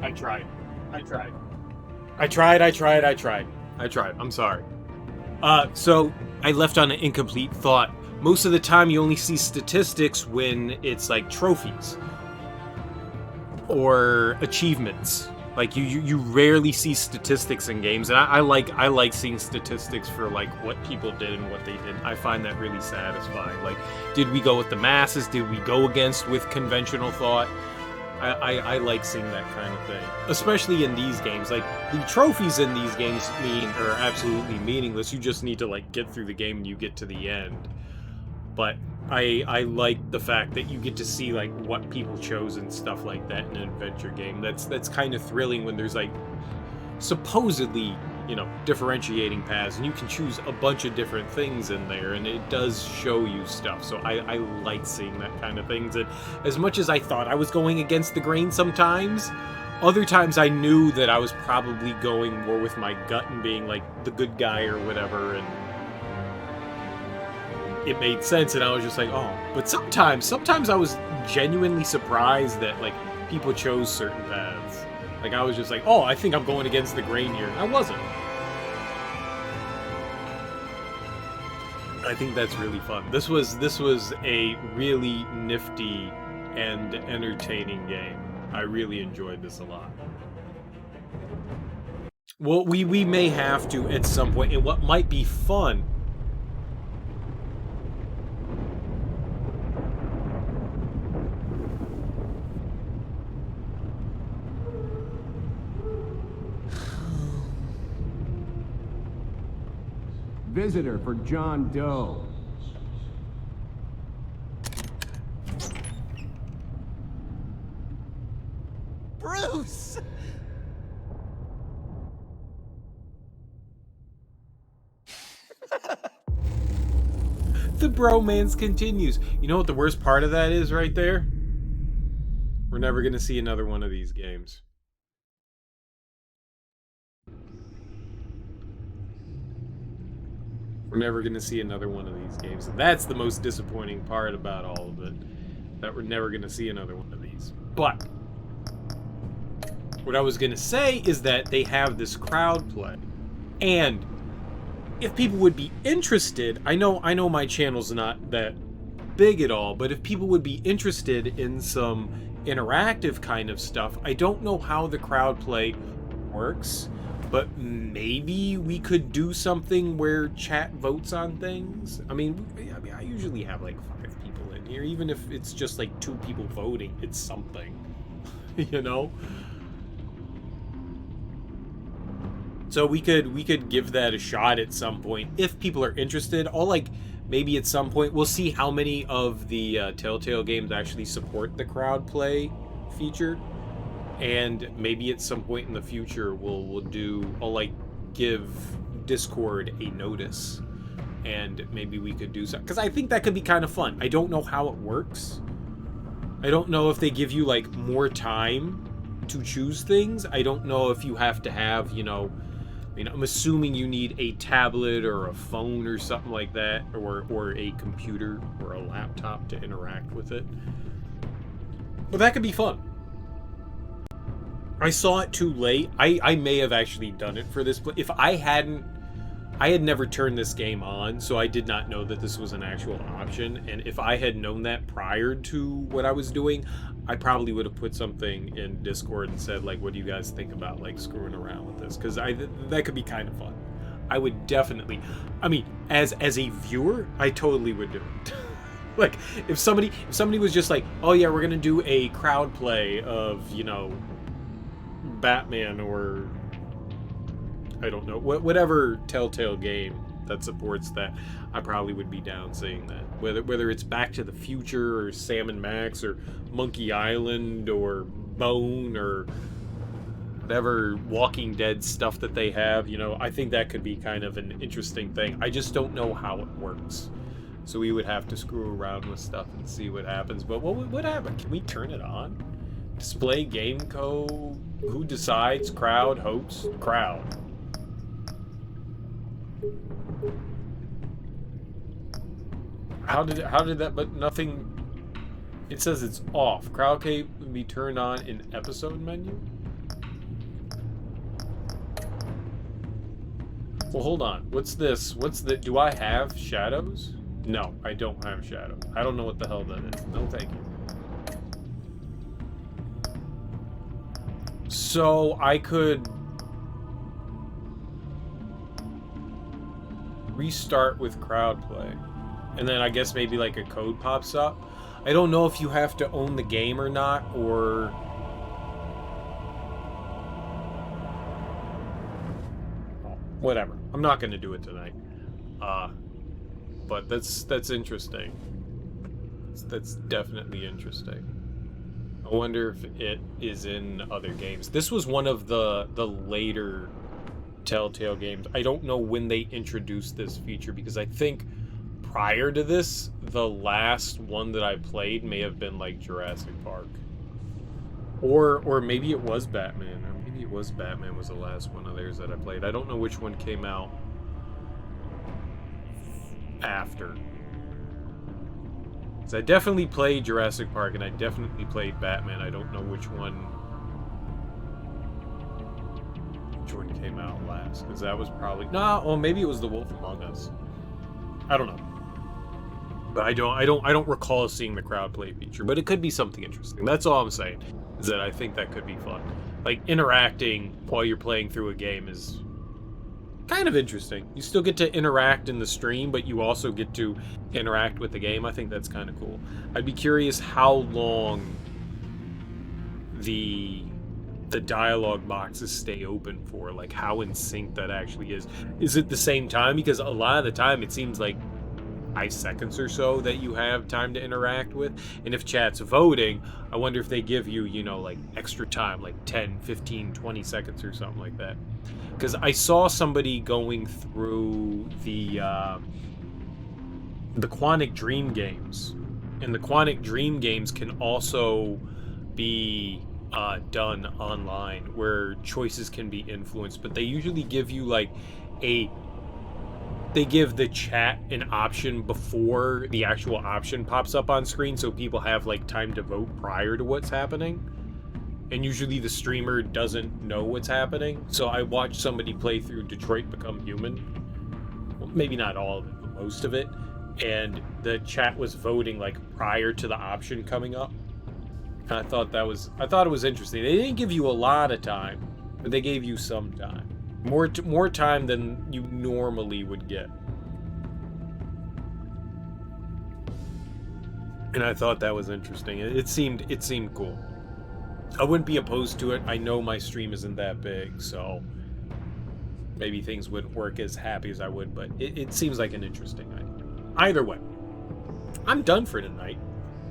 I tried. I'm sorry. So I left on an incomplete thought. Most of the time you only see statistics when it's like trophies or achievements. Like you rarely see statistics in games, and I like seeing statistics for like what people did and what they didn't. I find that really satisfying. Like, did we go with the masses? Did we go against with conventional thought? I like seeing that kind of thing, especially in these games. Like, the trophies in these games are absolutely meaningless. You just need to like get through the game and you get to the end. But I like the fact that you get to see like what people chose and stuff like that in an adventure game. That's kind of thrilling when there's like supposedly, you know, differentiating paths, and you can choose a bunch of different things in there, and it does show you stuff. So I like seeing that kind of things. And as much as I thought I was going against the grain sometimes, other times I knew that I was probably going more with my gut and being like the good guy or whatever, and it made sense, and I was just like, oh. But sometimes I was genuinely surprised that like people chose certain paths. Like, I was just like, oh, I think I'm going against the grain here. I wasn't. I think that's really fun. This was a really nifty and entertaining game. I really enjoyed this a lot. Well, we may have to at some point, and what might be fun. Visitor for John Doe. The bromance continues. You know what the worst part of that is right there? We're never going to see another one of these games. We're never going to see another one of these games. And that's the most disappointing part about all of it. That we're never going to see another one of these. But what I was going to say is that they have this crowd play. And if people would be interested, I know my channel's not that big at all, but if people would be interested in some interactive kind of stuff, I don't know how the crowd play works, but maybe we could do something where chat votes on things. I mean, I usually have like 5 people in here, even if it's just like 2 people voting, it's something, you know? So we could give that a shot at some point if people are interested. I'll like maybe at some point we'll see how many of the Telltale games actually support the crowd play feature, and maybe at some point in the future I'll like give Discord a notice, and maybe we could do something, because I think that could be kind of fun. I don't know how it works. I don't know if they give you like more time to choose things. I don't know if you have to have, you know, I mean, I'm assuming you need a tablet or a phone or something like that, or a computer or a laptop to interact with it. But that could be fun. I saw it too late. I may have actually done it for this. If I had never turned this game on, so I did not know that this was an actual option. And if I had known that prior to what I was doing, I probably would have put something in Discord and said, like, what do you guys think about, like, screwing around with this? Because that could be kind of fun. I would definitely, I mean, as a viewer, I totally would do it. Like, if somebody was just like, oh yeah, we're gonna do a crowd play of, you know, Batman, or I don't know, whatever Telltale game that supports that, I probably would be down seeing that. Whether it's Back to the Future or Sam & Max or Monkey Island or Bone or whatever Walking Dead stuff that they have, you know, I think that could be kind of an interesting thing. I just don't know how it works. So we would have to screw around with stuff and see what happens. But what happened? Can we turn it on? Display game code? Who decides? Crowd, host, crowd. How did that, but nothing, it says it's off. Crowd can be turned on in episode menu? Well, hold on. What's this? Do I have shadows? No, I don't have shadows. I don't know what the hell that is. No, thank you. So I could restart with crowd play, and then I guess maybe like a code pops up. I don't know if you have to own the game or not, or whatever. I'm not going to do it tonight. But that's interesting. That's definitely interesting. I wonder if it is in other games. This was one of the later Telltale games. I don't know when they introduced this feature, because I think prior to this, the last one that I played may have been like Jurassic Park. Or maybe it was Batman. Or maybe it was Batman was the last one of theirs that I played. I don't know which one came out after. So I definitely played Jurassic Park, and I definitely played Batman. I don't know which one came out last, because that was probably well, maybe it was The Wolf Among Us. I don't know, but I don't recall seeing the crowd play feature. But it could be something interesting. That's all I'm saying, is that I think that could be fun. Like, interacting while you're playing through a game is kind of interesting. You still get to interact in the stream, but you also get to interact with the game. I think that's kind of cool. I'd be curious how long the dialogue boxes stay open for, like how in sync that actually is. Is it the same time? Because a lot of the time it seems like 5 seconds or so that you have time to interact with. And if chat's voting, I wonder if they give you, you know, like extra time, like 10, 15, 20 seconds or something like that. Because I saw somebody going through the the Quantic Dream games. And the Quantic Dream games can also be done online, where choices can be influenced, but they usually give you like they give the chat an option before the actual option pops up on screen, so people have like time to vote prior to what's happening. And usually the streamer doesn't know what's happening. So I watched somebody play through Detroit Become Human. Well, maybe not all of it, but most of it. And the chat was voting like prior to the option coming up. And I thought it was interesting. They didn't give you a lot of time, but they gave you some time. More time than you normally would get. And I thought that was interesting. It seemed cool. I wouldn't be opposed to it. I know my stream isn't that big, so maybe things wouldn't work as happy as I would, but it seems like an interesting idea. Either way, I'm done for tonight.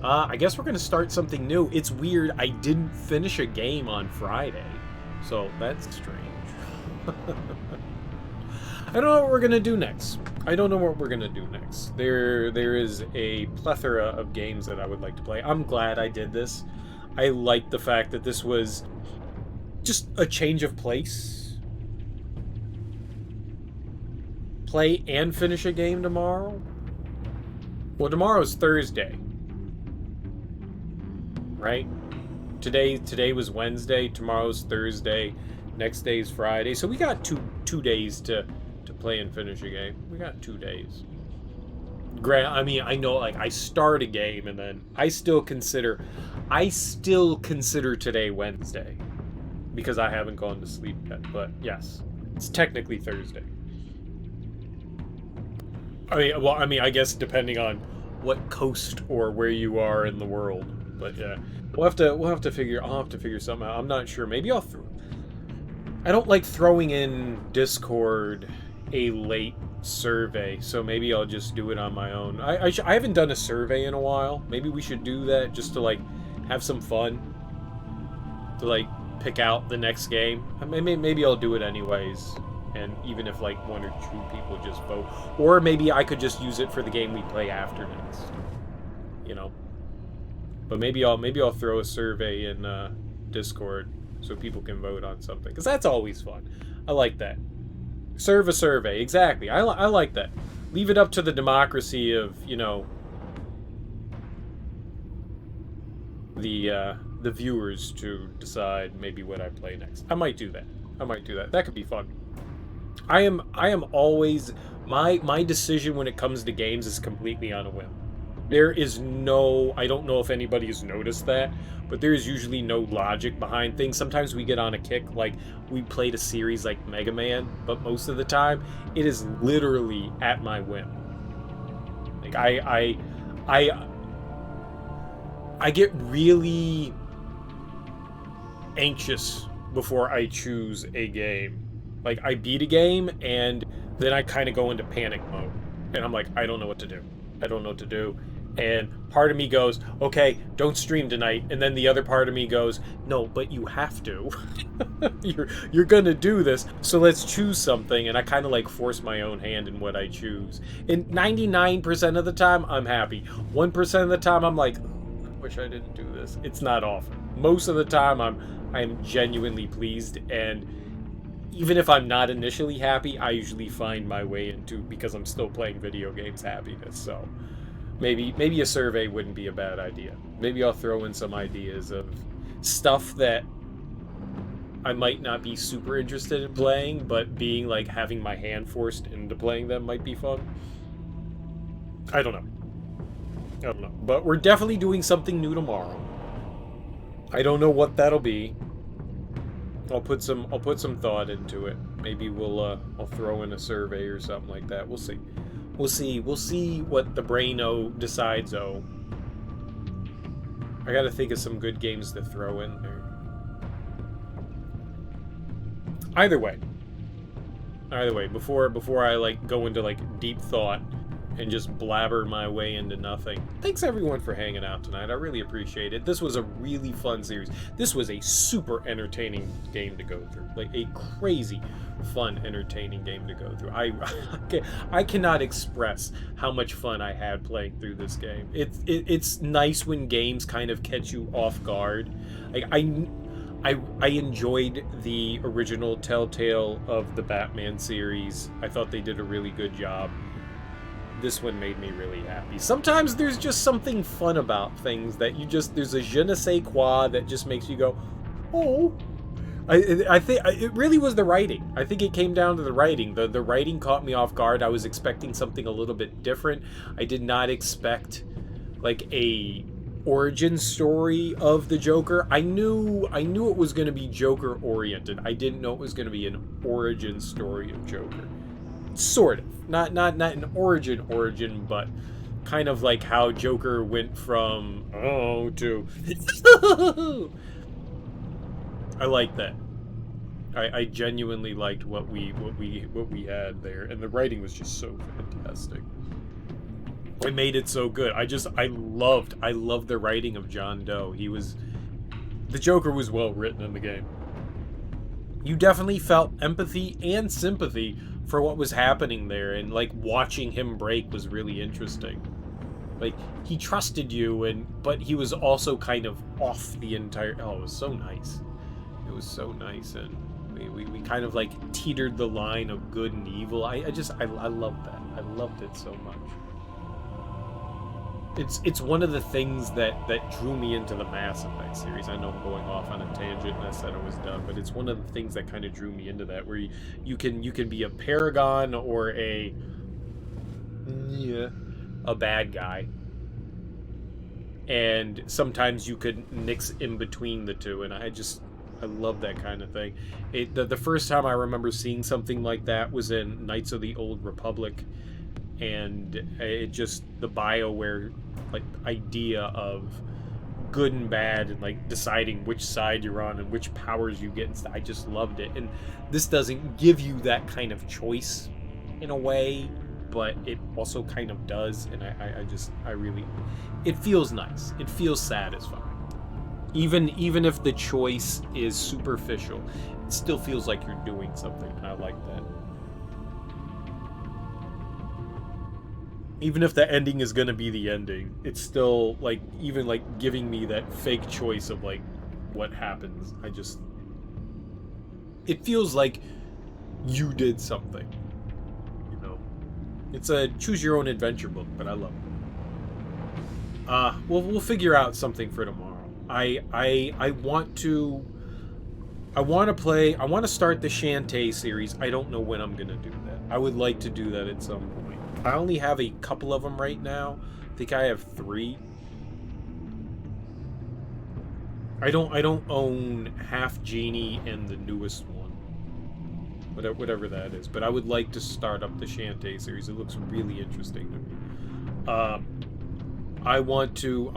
I guess we're going to start something new. It's weird. I didn't finish a game on Friday, so that's strange. I don't know what we're going to do next. There is a plethora of games that I would like to play. I'm glad I did this. I like the fact that this was just a change of place. Play and finish a game tomorrow. Well, tomorrow's Thursday, right? Today was Wednesday. Tomorrow's Thursday. Next day's Friday. So we got two days to play and finish a game. We got 2 days. I mean, I know, like, I start a game and then I still consider today Wednesday because I haven't gone to sleep yet. But yes, it's technically Thursday. I mean, I guess depending on what coast or where you are in the world. But yeah, I'll have to figure something out. I'm not sure. Maybe I don't like throwing in Discord a late survey, so maybe I'll just do it on my own. I haven't done a survey in a while. Maybe we should do that just to like have some fun, to like pick out the next game. Maybe I'll do it anyways, and even if like 1 or 2 people just vote, or maybe I could just use it for the game we play after next, you know. But maybe I'll throw a survey in Discord so people can vote on something, because that's always fun. I like that. Serve a survey, exactly. I like that. Leave it up to the democracy of, you know, the viewers to decide maybe what I play next. I might do that. That could be fun. I am always, my decision when it comes to games is completely on a whim. There is no, I don't know if anybody has noticed that, but there is usually no logic behind things. Sometimes we get on a kick, like we played a series like Mega Man, but most of the time it is literally at my whim. Like I get really anxious before I choose a game. Like I beat a game and then I kind of go into panic mode, and I'm like, I don't know what to do. And part of me goes, okay, don't stream tonight. And then the other part of me goes, no, but you have to. You're gonna do this, so let's choose something. And I kind of like force my own hand in what I choose. And 99% of the time, I'm happy. 1% of the time, I'm like, I wish I didn't do this. It's not often. Most of the time, I'm genuinely pleased. And even if I'm not initially happy, I usually find my way into, because I'm still playing video games, happiness. So maybe a survey wouldn't be a bad idea. Maybe I'll throw in some ideas of stuff that I might not be super interested in playing, but being like having my hand forced into playing them might be fun. I don't know. But we're definitely doing something new tomorrow. I don't know what that'll be. I'll put some thought into it. Maybe I'll throw in a survey or something like that. We'll see. We'll see what the brain-o decides. I gotta think of some good games to throw in there. Either way, before I like go into like deep thought and just blabber my way into nothing. Thanks everyone for hanging out tonight. I really appreciate it. This was a really fun series. This was a super entertaining game to go through. Like a crazy, fun, entertaining game to go through. I cannot express how much fun I had playing through this game. It's nice when games kind of catch you off guard. Like I enjoyed the original Telltale of the Batman series. I thought they did a really good job. This one made me really happy. Sometimes there's just something fun about things that there's a je ne sais quoi that just makes you go, oh. I think it really was the writing. I think it came down to the writing. The writing caught me off guard. I was expecting something a little bit different. I did not expect like a origin story of the Joker. I knew it was going to be Joker oriented. I didn't know it was going to be an origin story of Joker. Sort of. Not an origin, but kind of like how Joker went from to I like that. I genuinely liked what we had there, and the writing was just so fantastic. It made it so good. I loved the writing of John Doe. The Joker was well written in the game. You definitely felt empathy and sympathy for what was happening there, and like watching him break was really interesting. Like, he trusted you, but he was also kind of off the entire. Oh, it was so nice. It was so nice, and we kind of like teetered the line of good and evil. I loved that. I loved it so much. It's one of the things that drew me into the Mass Effect series. I know I'm going off on a tangent, and I said I was done, but it's one of the things that kind of drew me into that, where you can be a paragon or a bad guy, and sometimes you could mix in between the two, and I love that kind of thing. The first time I remember seeing something like that was in Knights of the Old Republic, and the BioWare like idea of good and bad, and like deciding which side you're on and which powers you get and stuff. I just loved it. And this doesn't give you that kind of choice in a way, but it also kind of does, and I really, it feels nice. It feels satisfying. Even if the choice is superficial, it still feels like you're doing something, and I like that. Even if the ending is gonna be the ending, it's still like, even like giving me that fake choice of like what happens. It feels like you did something, you know. It's a choose your own adventure book, but I love it. We'll figure out something for tomorrow. I want to start the Shantae series. I don't know when I'm gonna do that. I would like to do that at some point. I only have a couple of them right now. I think I have 3. I don't own Half Genie and the newest one, whatever that is. But I would like to start up the Shantae series. It looks really interesting to me. I want to.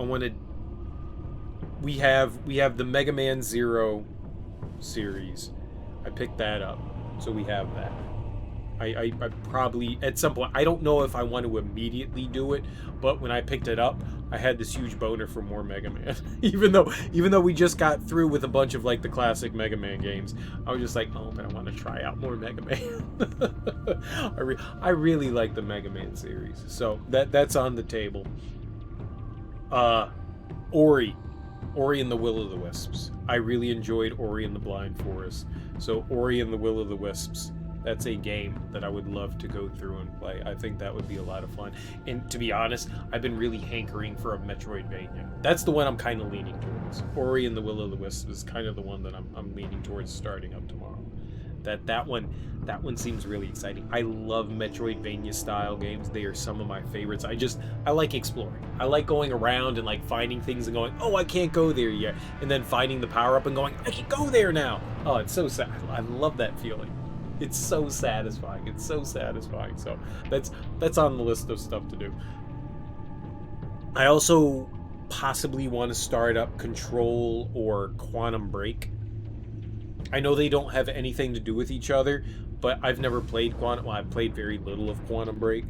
We have the Mega Man Zero series. I picked that up, so we have that. I probably at some point, I don't know if I want to immediately do it, but when I picked it up, I had this huge boner for more Mega Man. even though we just got through with a bunch of like the classic Mega Man games, I was just like, oh, but I want to try out more Mega Man. I really like the Mega Man series, so that's on the table. Ori and the Will of the Wisps. I really enjoyed Ori and the Blind Forest, so Ori and the Will of the Wisps. That's a game that I would love to go through and play. I think that would be a lot of fun. And to be honest, I've been really hankering for a Metroidvania. That's the one I'm kind of leaning towards. Ori and the Will of the Wisps is kind of the one that I'm leaning towards starting up tomorrow. That one seems really exciting. I love Metroidvania style games. They are some of my favorites. I like exploring. I like going around and like finding things and going, oh, I can't go there yet, and then finding the power up and going, I can go there now. Oh, it's so sad. I love that feeling. It's so satisfying. It's so satisfying. So that's on the list of stuff to do. I also possibly want to start up Control or Quantum Break. I know they don't have anything to do with each other, but I've never played I've played very little of Quantum Break.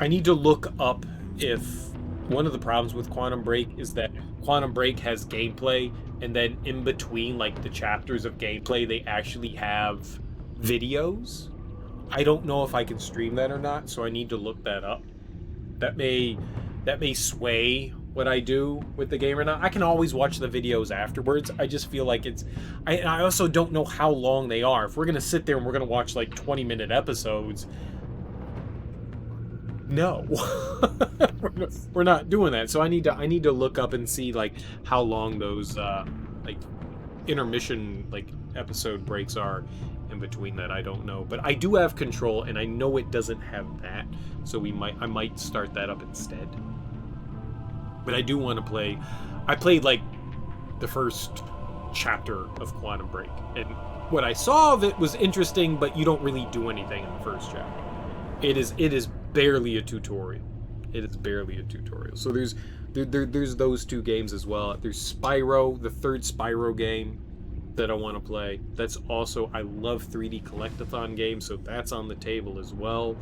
I need to look up if one of the problems with Quantum Break is that Quantum Break has gameplay and then in between like the chapters of gameplay they actually have videos. I don't know if I can stream that or not, so I need to look that up. That may sway what I do with the game or not. I can always watch the videos afterwards. I just feel like it's... I also don't know how long they are. If we're going to sit there and we're going to watch like 20-minute episodes... No. We're not doing that. So I need to look up and see like how long those like intermission like episode breaks are in between that. I don't know. But I do have Control, and I know it doesn't have that. So I might start that up instead. But I do want to play... I played, like, the first chapter of Quantum Break. And what I saw of it was interesting, but you don't really do anything in the first chapter. It is barely a tutorial. It is barely a tutorial. So there's those two games as well. There's Spyro, the third Spyro game that I want to play. That's also... I love 3D Collectathon games, so that's on the table as well.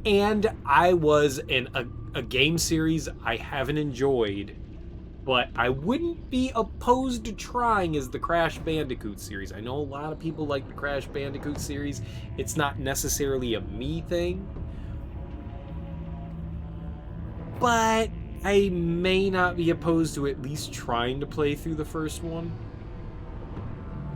And I was in a game series I haven't enjoyed, but I wouldn't be opposed to trying, is the Crash Bandicoot series. I know a lot of people like the Crash Bandicoot series. It's not necessarily a me thing, but I may not be opposed to at least trying to play through the first one.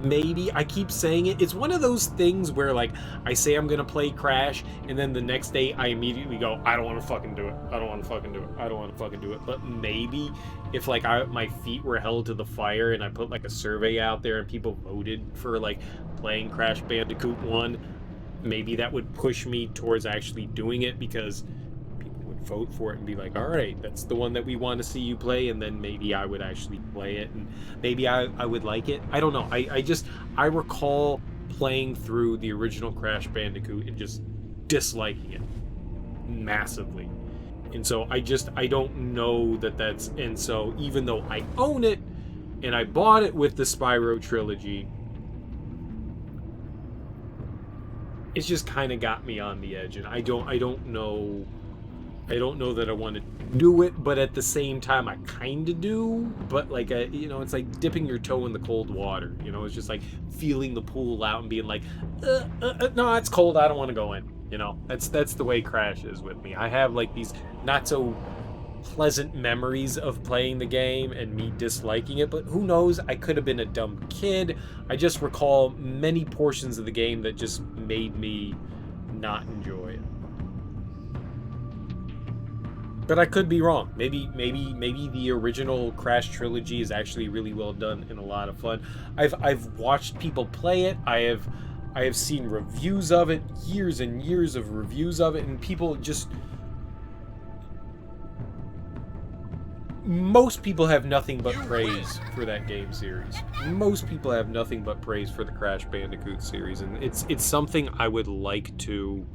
Maybe. I keep saying it. It's one of those things where, like, I say I'm gonna play Crash, and then the next day I immediately go, I don't want to fucking do it. I don't want to fucking do it. I don't want to fucking do it. But maybe if, like, my feet were held to the fire and I put, like, a survey out there and people voted for, like, playing Crash Bandicoot 1, maybe that would push me towards actually doing it, because people would vote for it and be like, all right, that's the one that we want to see you play, and then maybe I would actually play it, and maybe I would like it. I don't know. I recall playing through the original Crash Bandicoot and just disliking it massively. And so I don't know that's... And so even though I own it, and I bought it with the Spyro trilogy, it's just kind of got me on the edge, and I don't know that I want to do it, but at the same time I kind of do. But like, you know, it's like dipping your toe in the cold water, you know. It's just like feeling the pool out and being like, no, it's cold, I don't want to go in, you know. That's the way Crash is with me. I have like these not so pleasant memories of playing the game and me disliking it, but who knows, I could have been a dumb kid. I just recall many portions of the game that just made me not enjoy it. But I could be wrong. Maybe the original Crash trilogy is actually really well done and a lot of fun. I've watched people play it. I have seen reviews of it, years and years of reviews of it, and people just... Most people have nothing but praise for that game series. Most people have nothing but praise for the Crash Bandicoot series, and it's something I would like to,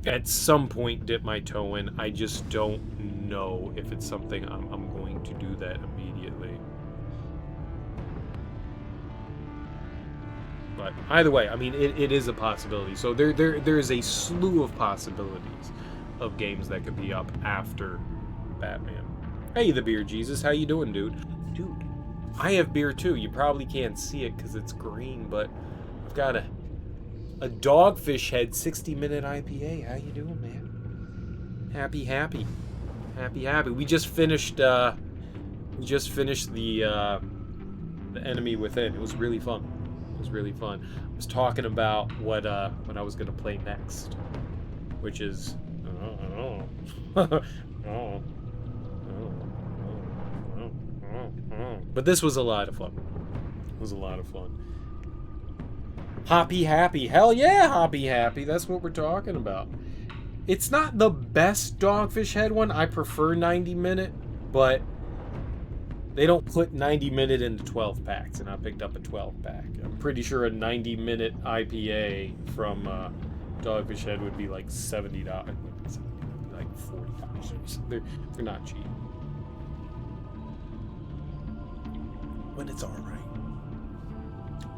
at some point, dip my toe in. I just don't know if it's something I'm going to do that immediately. But either way, I mean, it is a possibility. So there is a slew of possibilities of games that could be up after Batman. Hey, the Beer Jesus, how you doing, dude? Dude, I have beer too. You probably can't see it because it's green, but I've got a Dogfish Head 60-minute IPA. How you doing, man? Happy. We just finished the Enemy Within. It was really fun. I was talking about what I was gonna play next, which is but this was a lot of fun. Hoppy Happy. Hell yeah, Hoppy Happy. That's what we're talking about. It's not the best Dogfish Head one. I prefer 90-minute, but they don't put 90-minute into 12 packs, and I picked up a 12-pack. I'm pretty sure a 90-minute IPA from Dogfish Head would be like $70. Like $40. They're not cheap. But it's all right.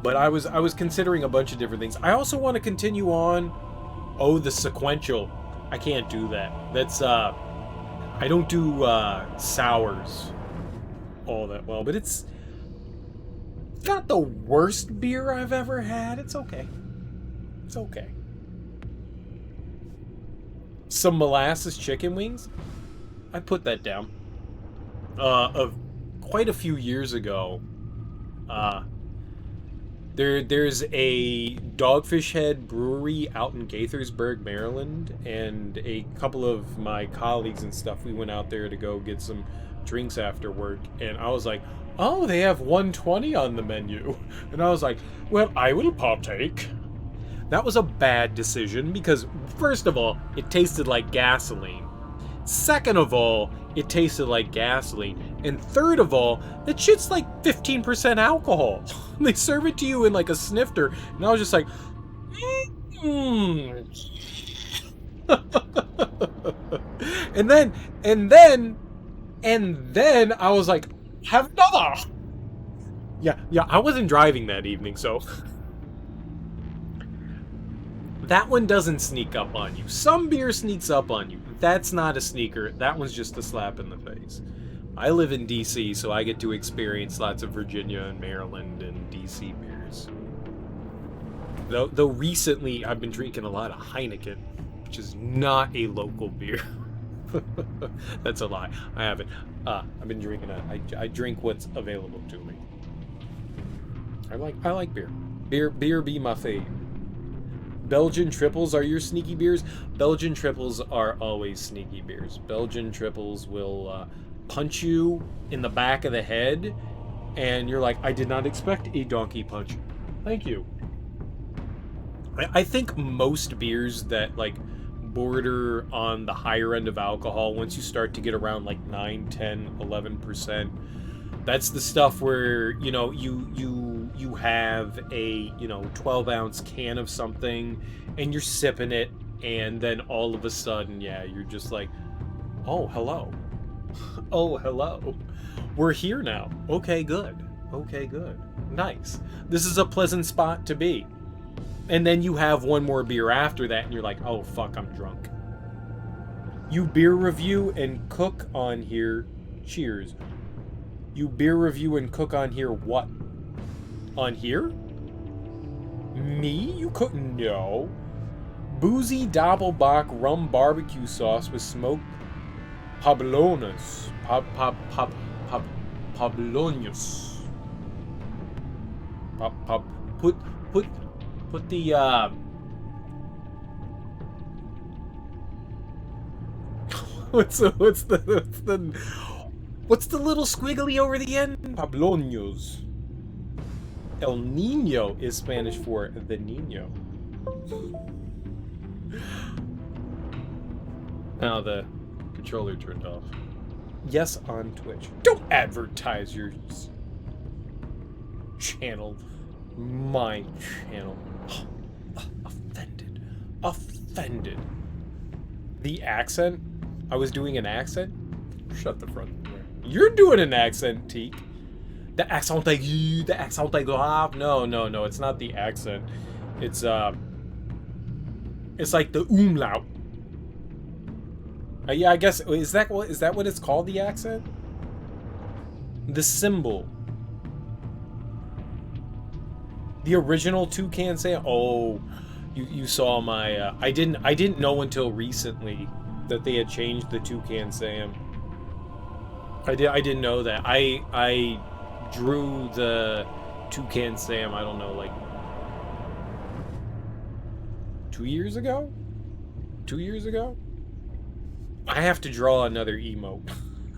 But I was considering a bunch of different things. I also want to continue on. Oh, the sequential. I can't do that. That's I don't do sours all that well, but it's not the worst beer I've ever had. It's okay. It's okay. Some molasses chicken wings. I put that down. Of quite a few years ago. There's a Dogfish Head brewery out in Gaithersburg, Maryland, and a couple of my colleagues and stuff, we went out there to go get some drinks after work, and I was like, oh, they have 120 on the menu. And I was like, well, I will partake. That was a bad decision because, first of all, it tasted like gasoline. Second of all, it tasted like gasoline. And third of all, that shit's like 15% alcohol. They serve it to you in like a snifter. And I was just like, and then I was like, have another. Yeah, I wasn't driving that evening, so that one doesn't sneak up on you. Some beer sneaks up on you. That's not a sneaker. That one's just a slap in the face. I live in DC, so I get to experience lots of Virginia and Maryland and DC beers. Though recently I've been drinking a lot of Heineken, which is not a local beer. That's a lie. I haven't. I've been drinking I drink what's available to me. I like beer. Beer be my fave. Belgian triples are your sneaky beers. Belgian triples are always sneaky beers. Belgian triples will punch you in the back of the head, and you're like, I did not expect a donkey punch. Thank you. I think most beers that like border on the higher end of alcohol, once you start to get around like 9, 10, 11%, that's the stuff where, you know, you have a, 12-ounce can of something and you're sipping it, and then all of a sudden, yeah, you're just like, oh, hello. Oh, hello. We're here now. Okay, good. Okay, good. Nice. This is a pleasant spot to be. And then you have one more beer after that, and you're like, oh, fuck, I'm drunk. You beer review and cook on here. Cheers. You beer review and cook on here what? On here? Me? You cook? No. Boozy Doppelbock rum barbecue sauce with smoked pablones. Pablones. Put the what's the little squiggly over the end? Pabloños. El Niño is Spanish for the Niño. Now the controller turned off. Yes, on Twitch. Don't advertise your channel. My channel. Offended. The accent? I was doing an accent? Shut the front door. You're doing an accent, Teak. The accent aigu, the accent grave. No, it's not the accent. It's like the umlaut. Yeah, I guess, is that what it's called, the accent? The symbol. The original Toucan Sam. Oh, you saw my. I didn't know until recently that they had changed the Toucan Sam. I didn't know that. I drew the Toucan Sam. I don't know, like 2 years ago. 2 years ago. I have to draw another emote.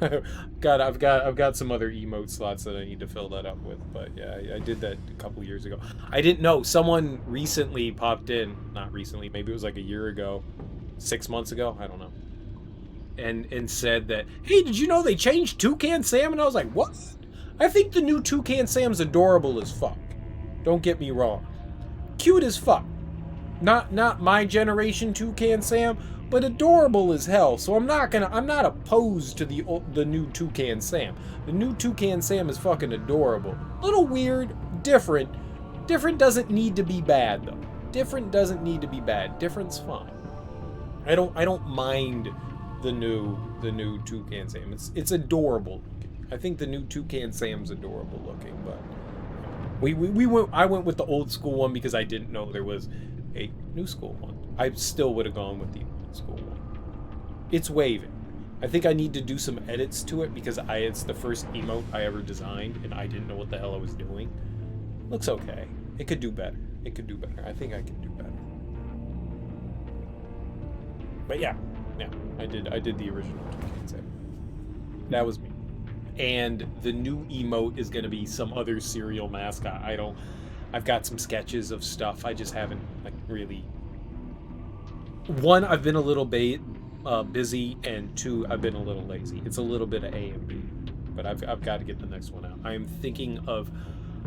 I've got some other emote slots that I need to fill that up with, but yeah, I did that a couple years ago. I didn't know. Someone recently popped in, not recently, maybe it was like a year ago, 6 months ago, I don't know, and said that, hey, did you know they changed Toucan Sam? And I was like, what? I think the new Toucan Sam's adorable as fuck. Don't get me wrong. Cute as fuck. Not my generation Toucan Sam, but adorable as hell. So I'm not opposed to the new Toucan Sam. The new Toucan Sam is fucking adorable. Little weird, different. Different doesn't need to be bad though. Different doesn't need to be bad. Different's fine. I don't mind the new Toucan Sam. It's adorable. I think the new Toucan Sam's adorable looking, but I went with the old school one because I didn't know there was a new school one. I still would have gone with the old school one. It's waving. I think I need to do some edits to it because it's the first emote I ever designed and I didn't know what the hell I was doing. Looks okay. It could do better. It could do better. I think I can do better. But yeah, I did the original Toucan Sam. That was me. And the new emote is going to be some other cereal mascot. I've got some sketches of stuff. I just haven't like really. One, I've been a little busy, and two, I've been a little lazy. It's a little bit of A and B, but I've got to get the next one out. I'm thinking of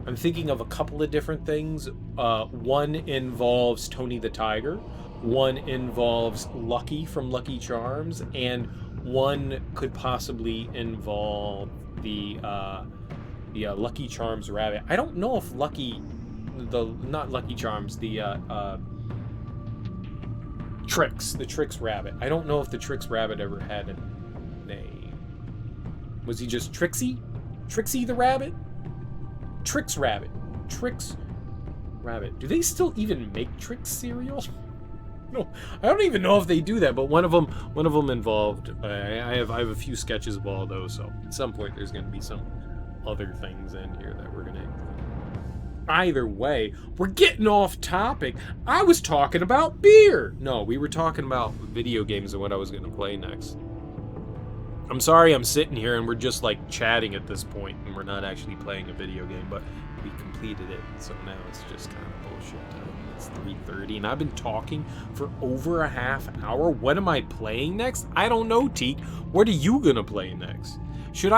a couple of different things. One involves Tony the Tiger. One involves Lucky from Lucky Charms, and one could possibly involve the Lucky Charms rabbit. I don't know if not Lucky Charms, the Trix rabbit. I don't know if the Trix rabbit ever had a name. Was he just Trixie? Trixie the rabbit? Trix rabbit. Trix rabbit. Do they still even make Trix cereal? No, I don't even know if they do that, but one of them involved. I have a few sketches of all those, so at some point there's going to be some other things in here that we're going to. Either way, we're getting off topic. I was talking about beer. No, we were talking about video games and what I was going to play next. I'm sorry I'm sitting here and we're just like chatting at this point and we're not actually playing a video game, but we completed it, so now it's just kind of bullshit time. It's 3:30 and I've been talking for over a half hour. What am I playing next? I don't know, Teak. What are you gonna play next?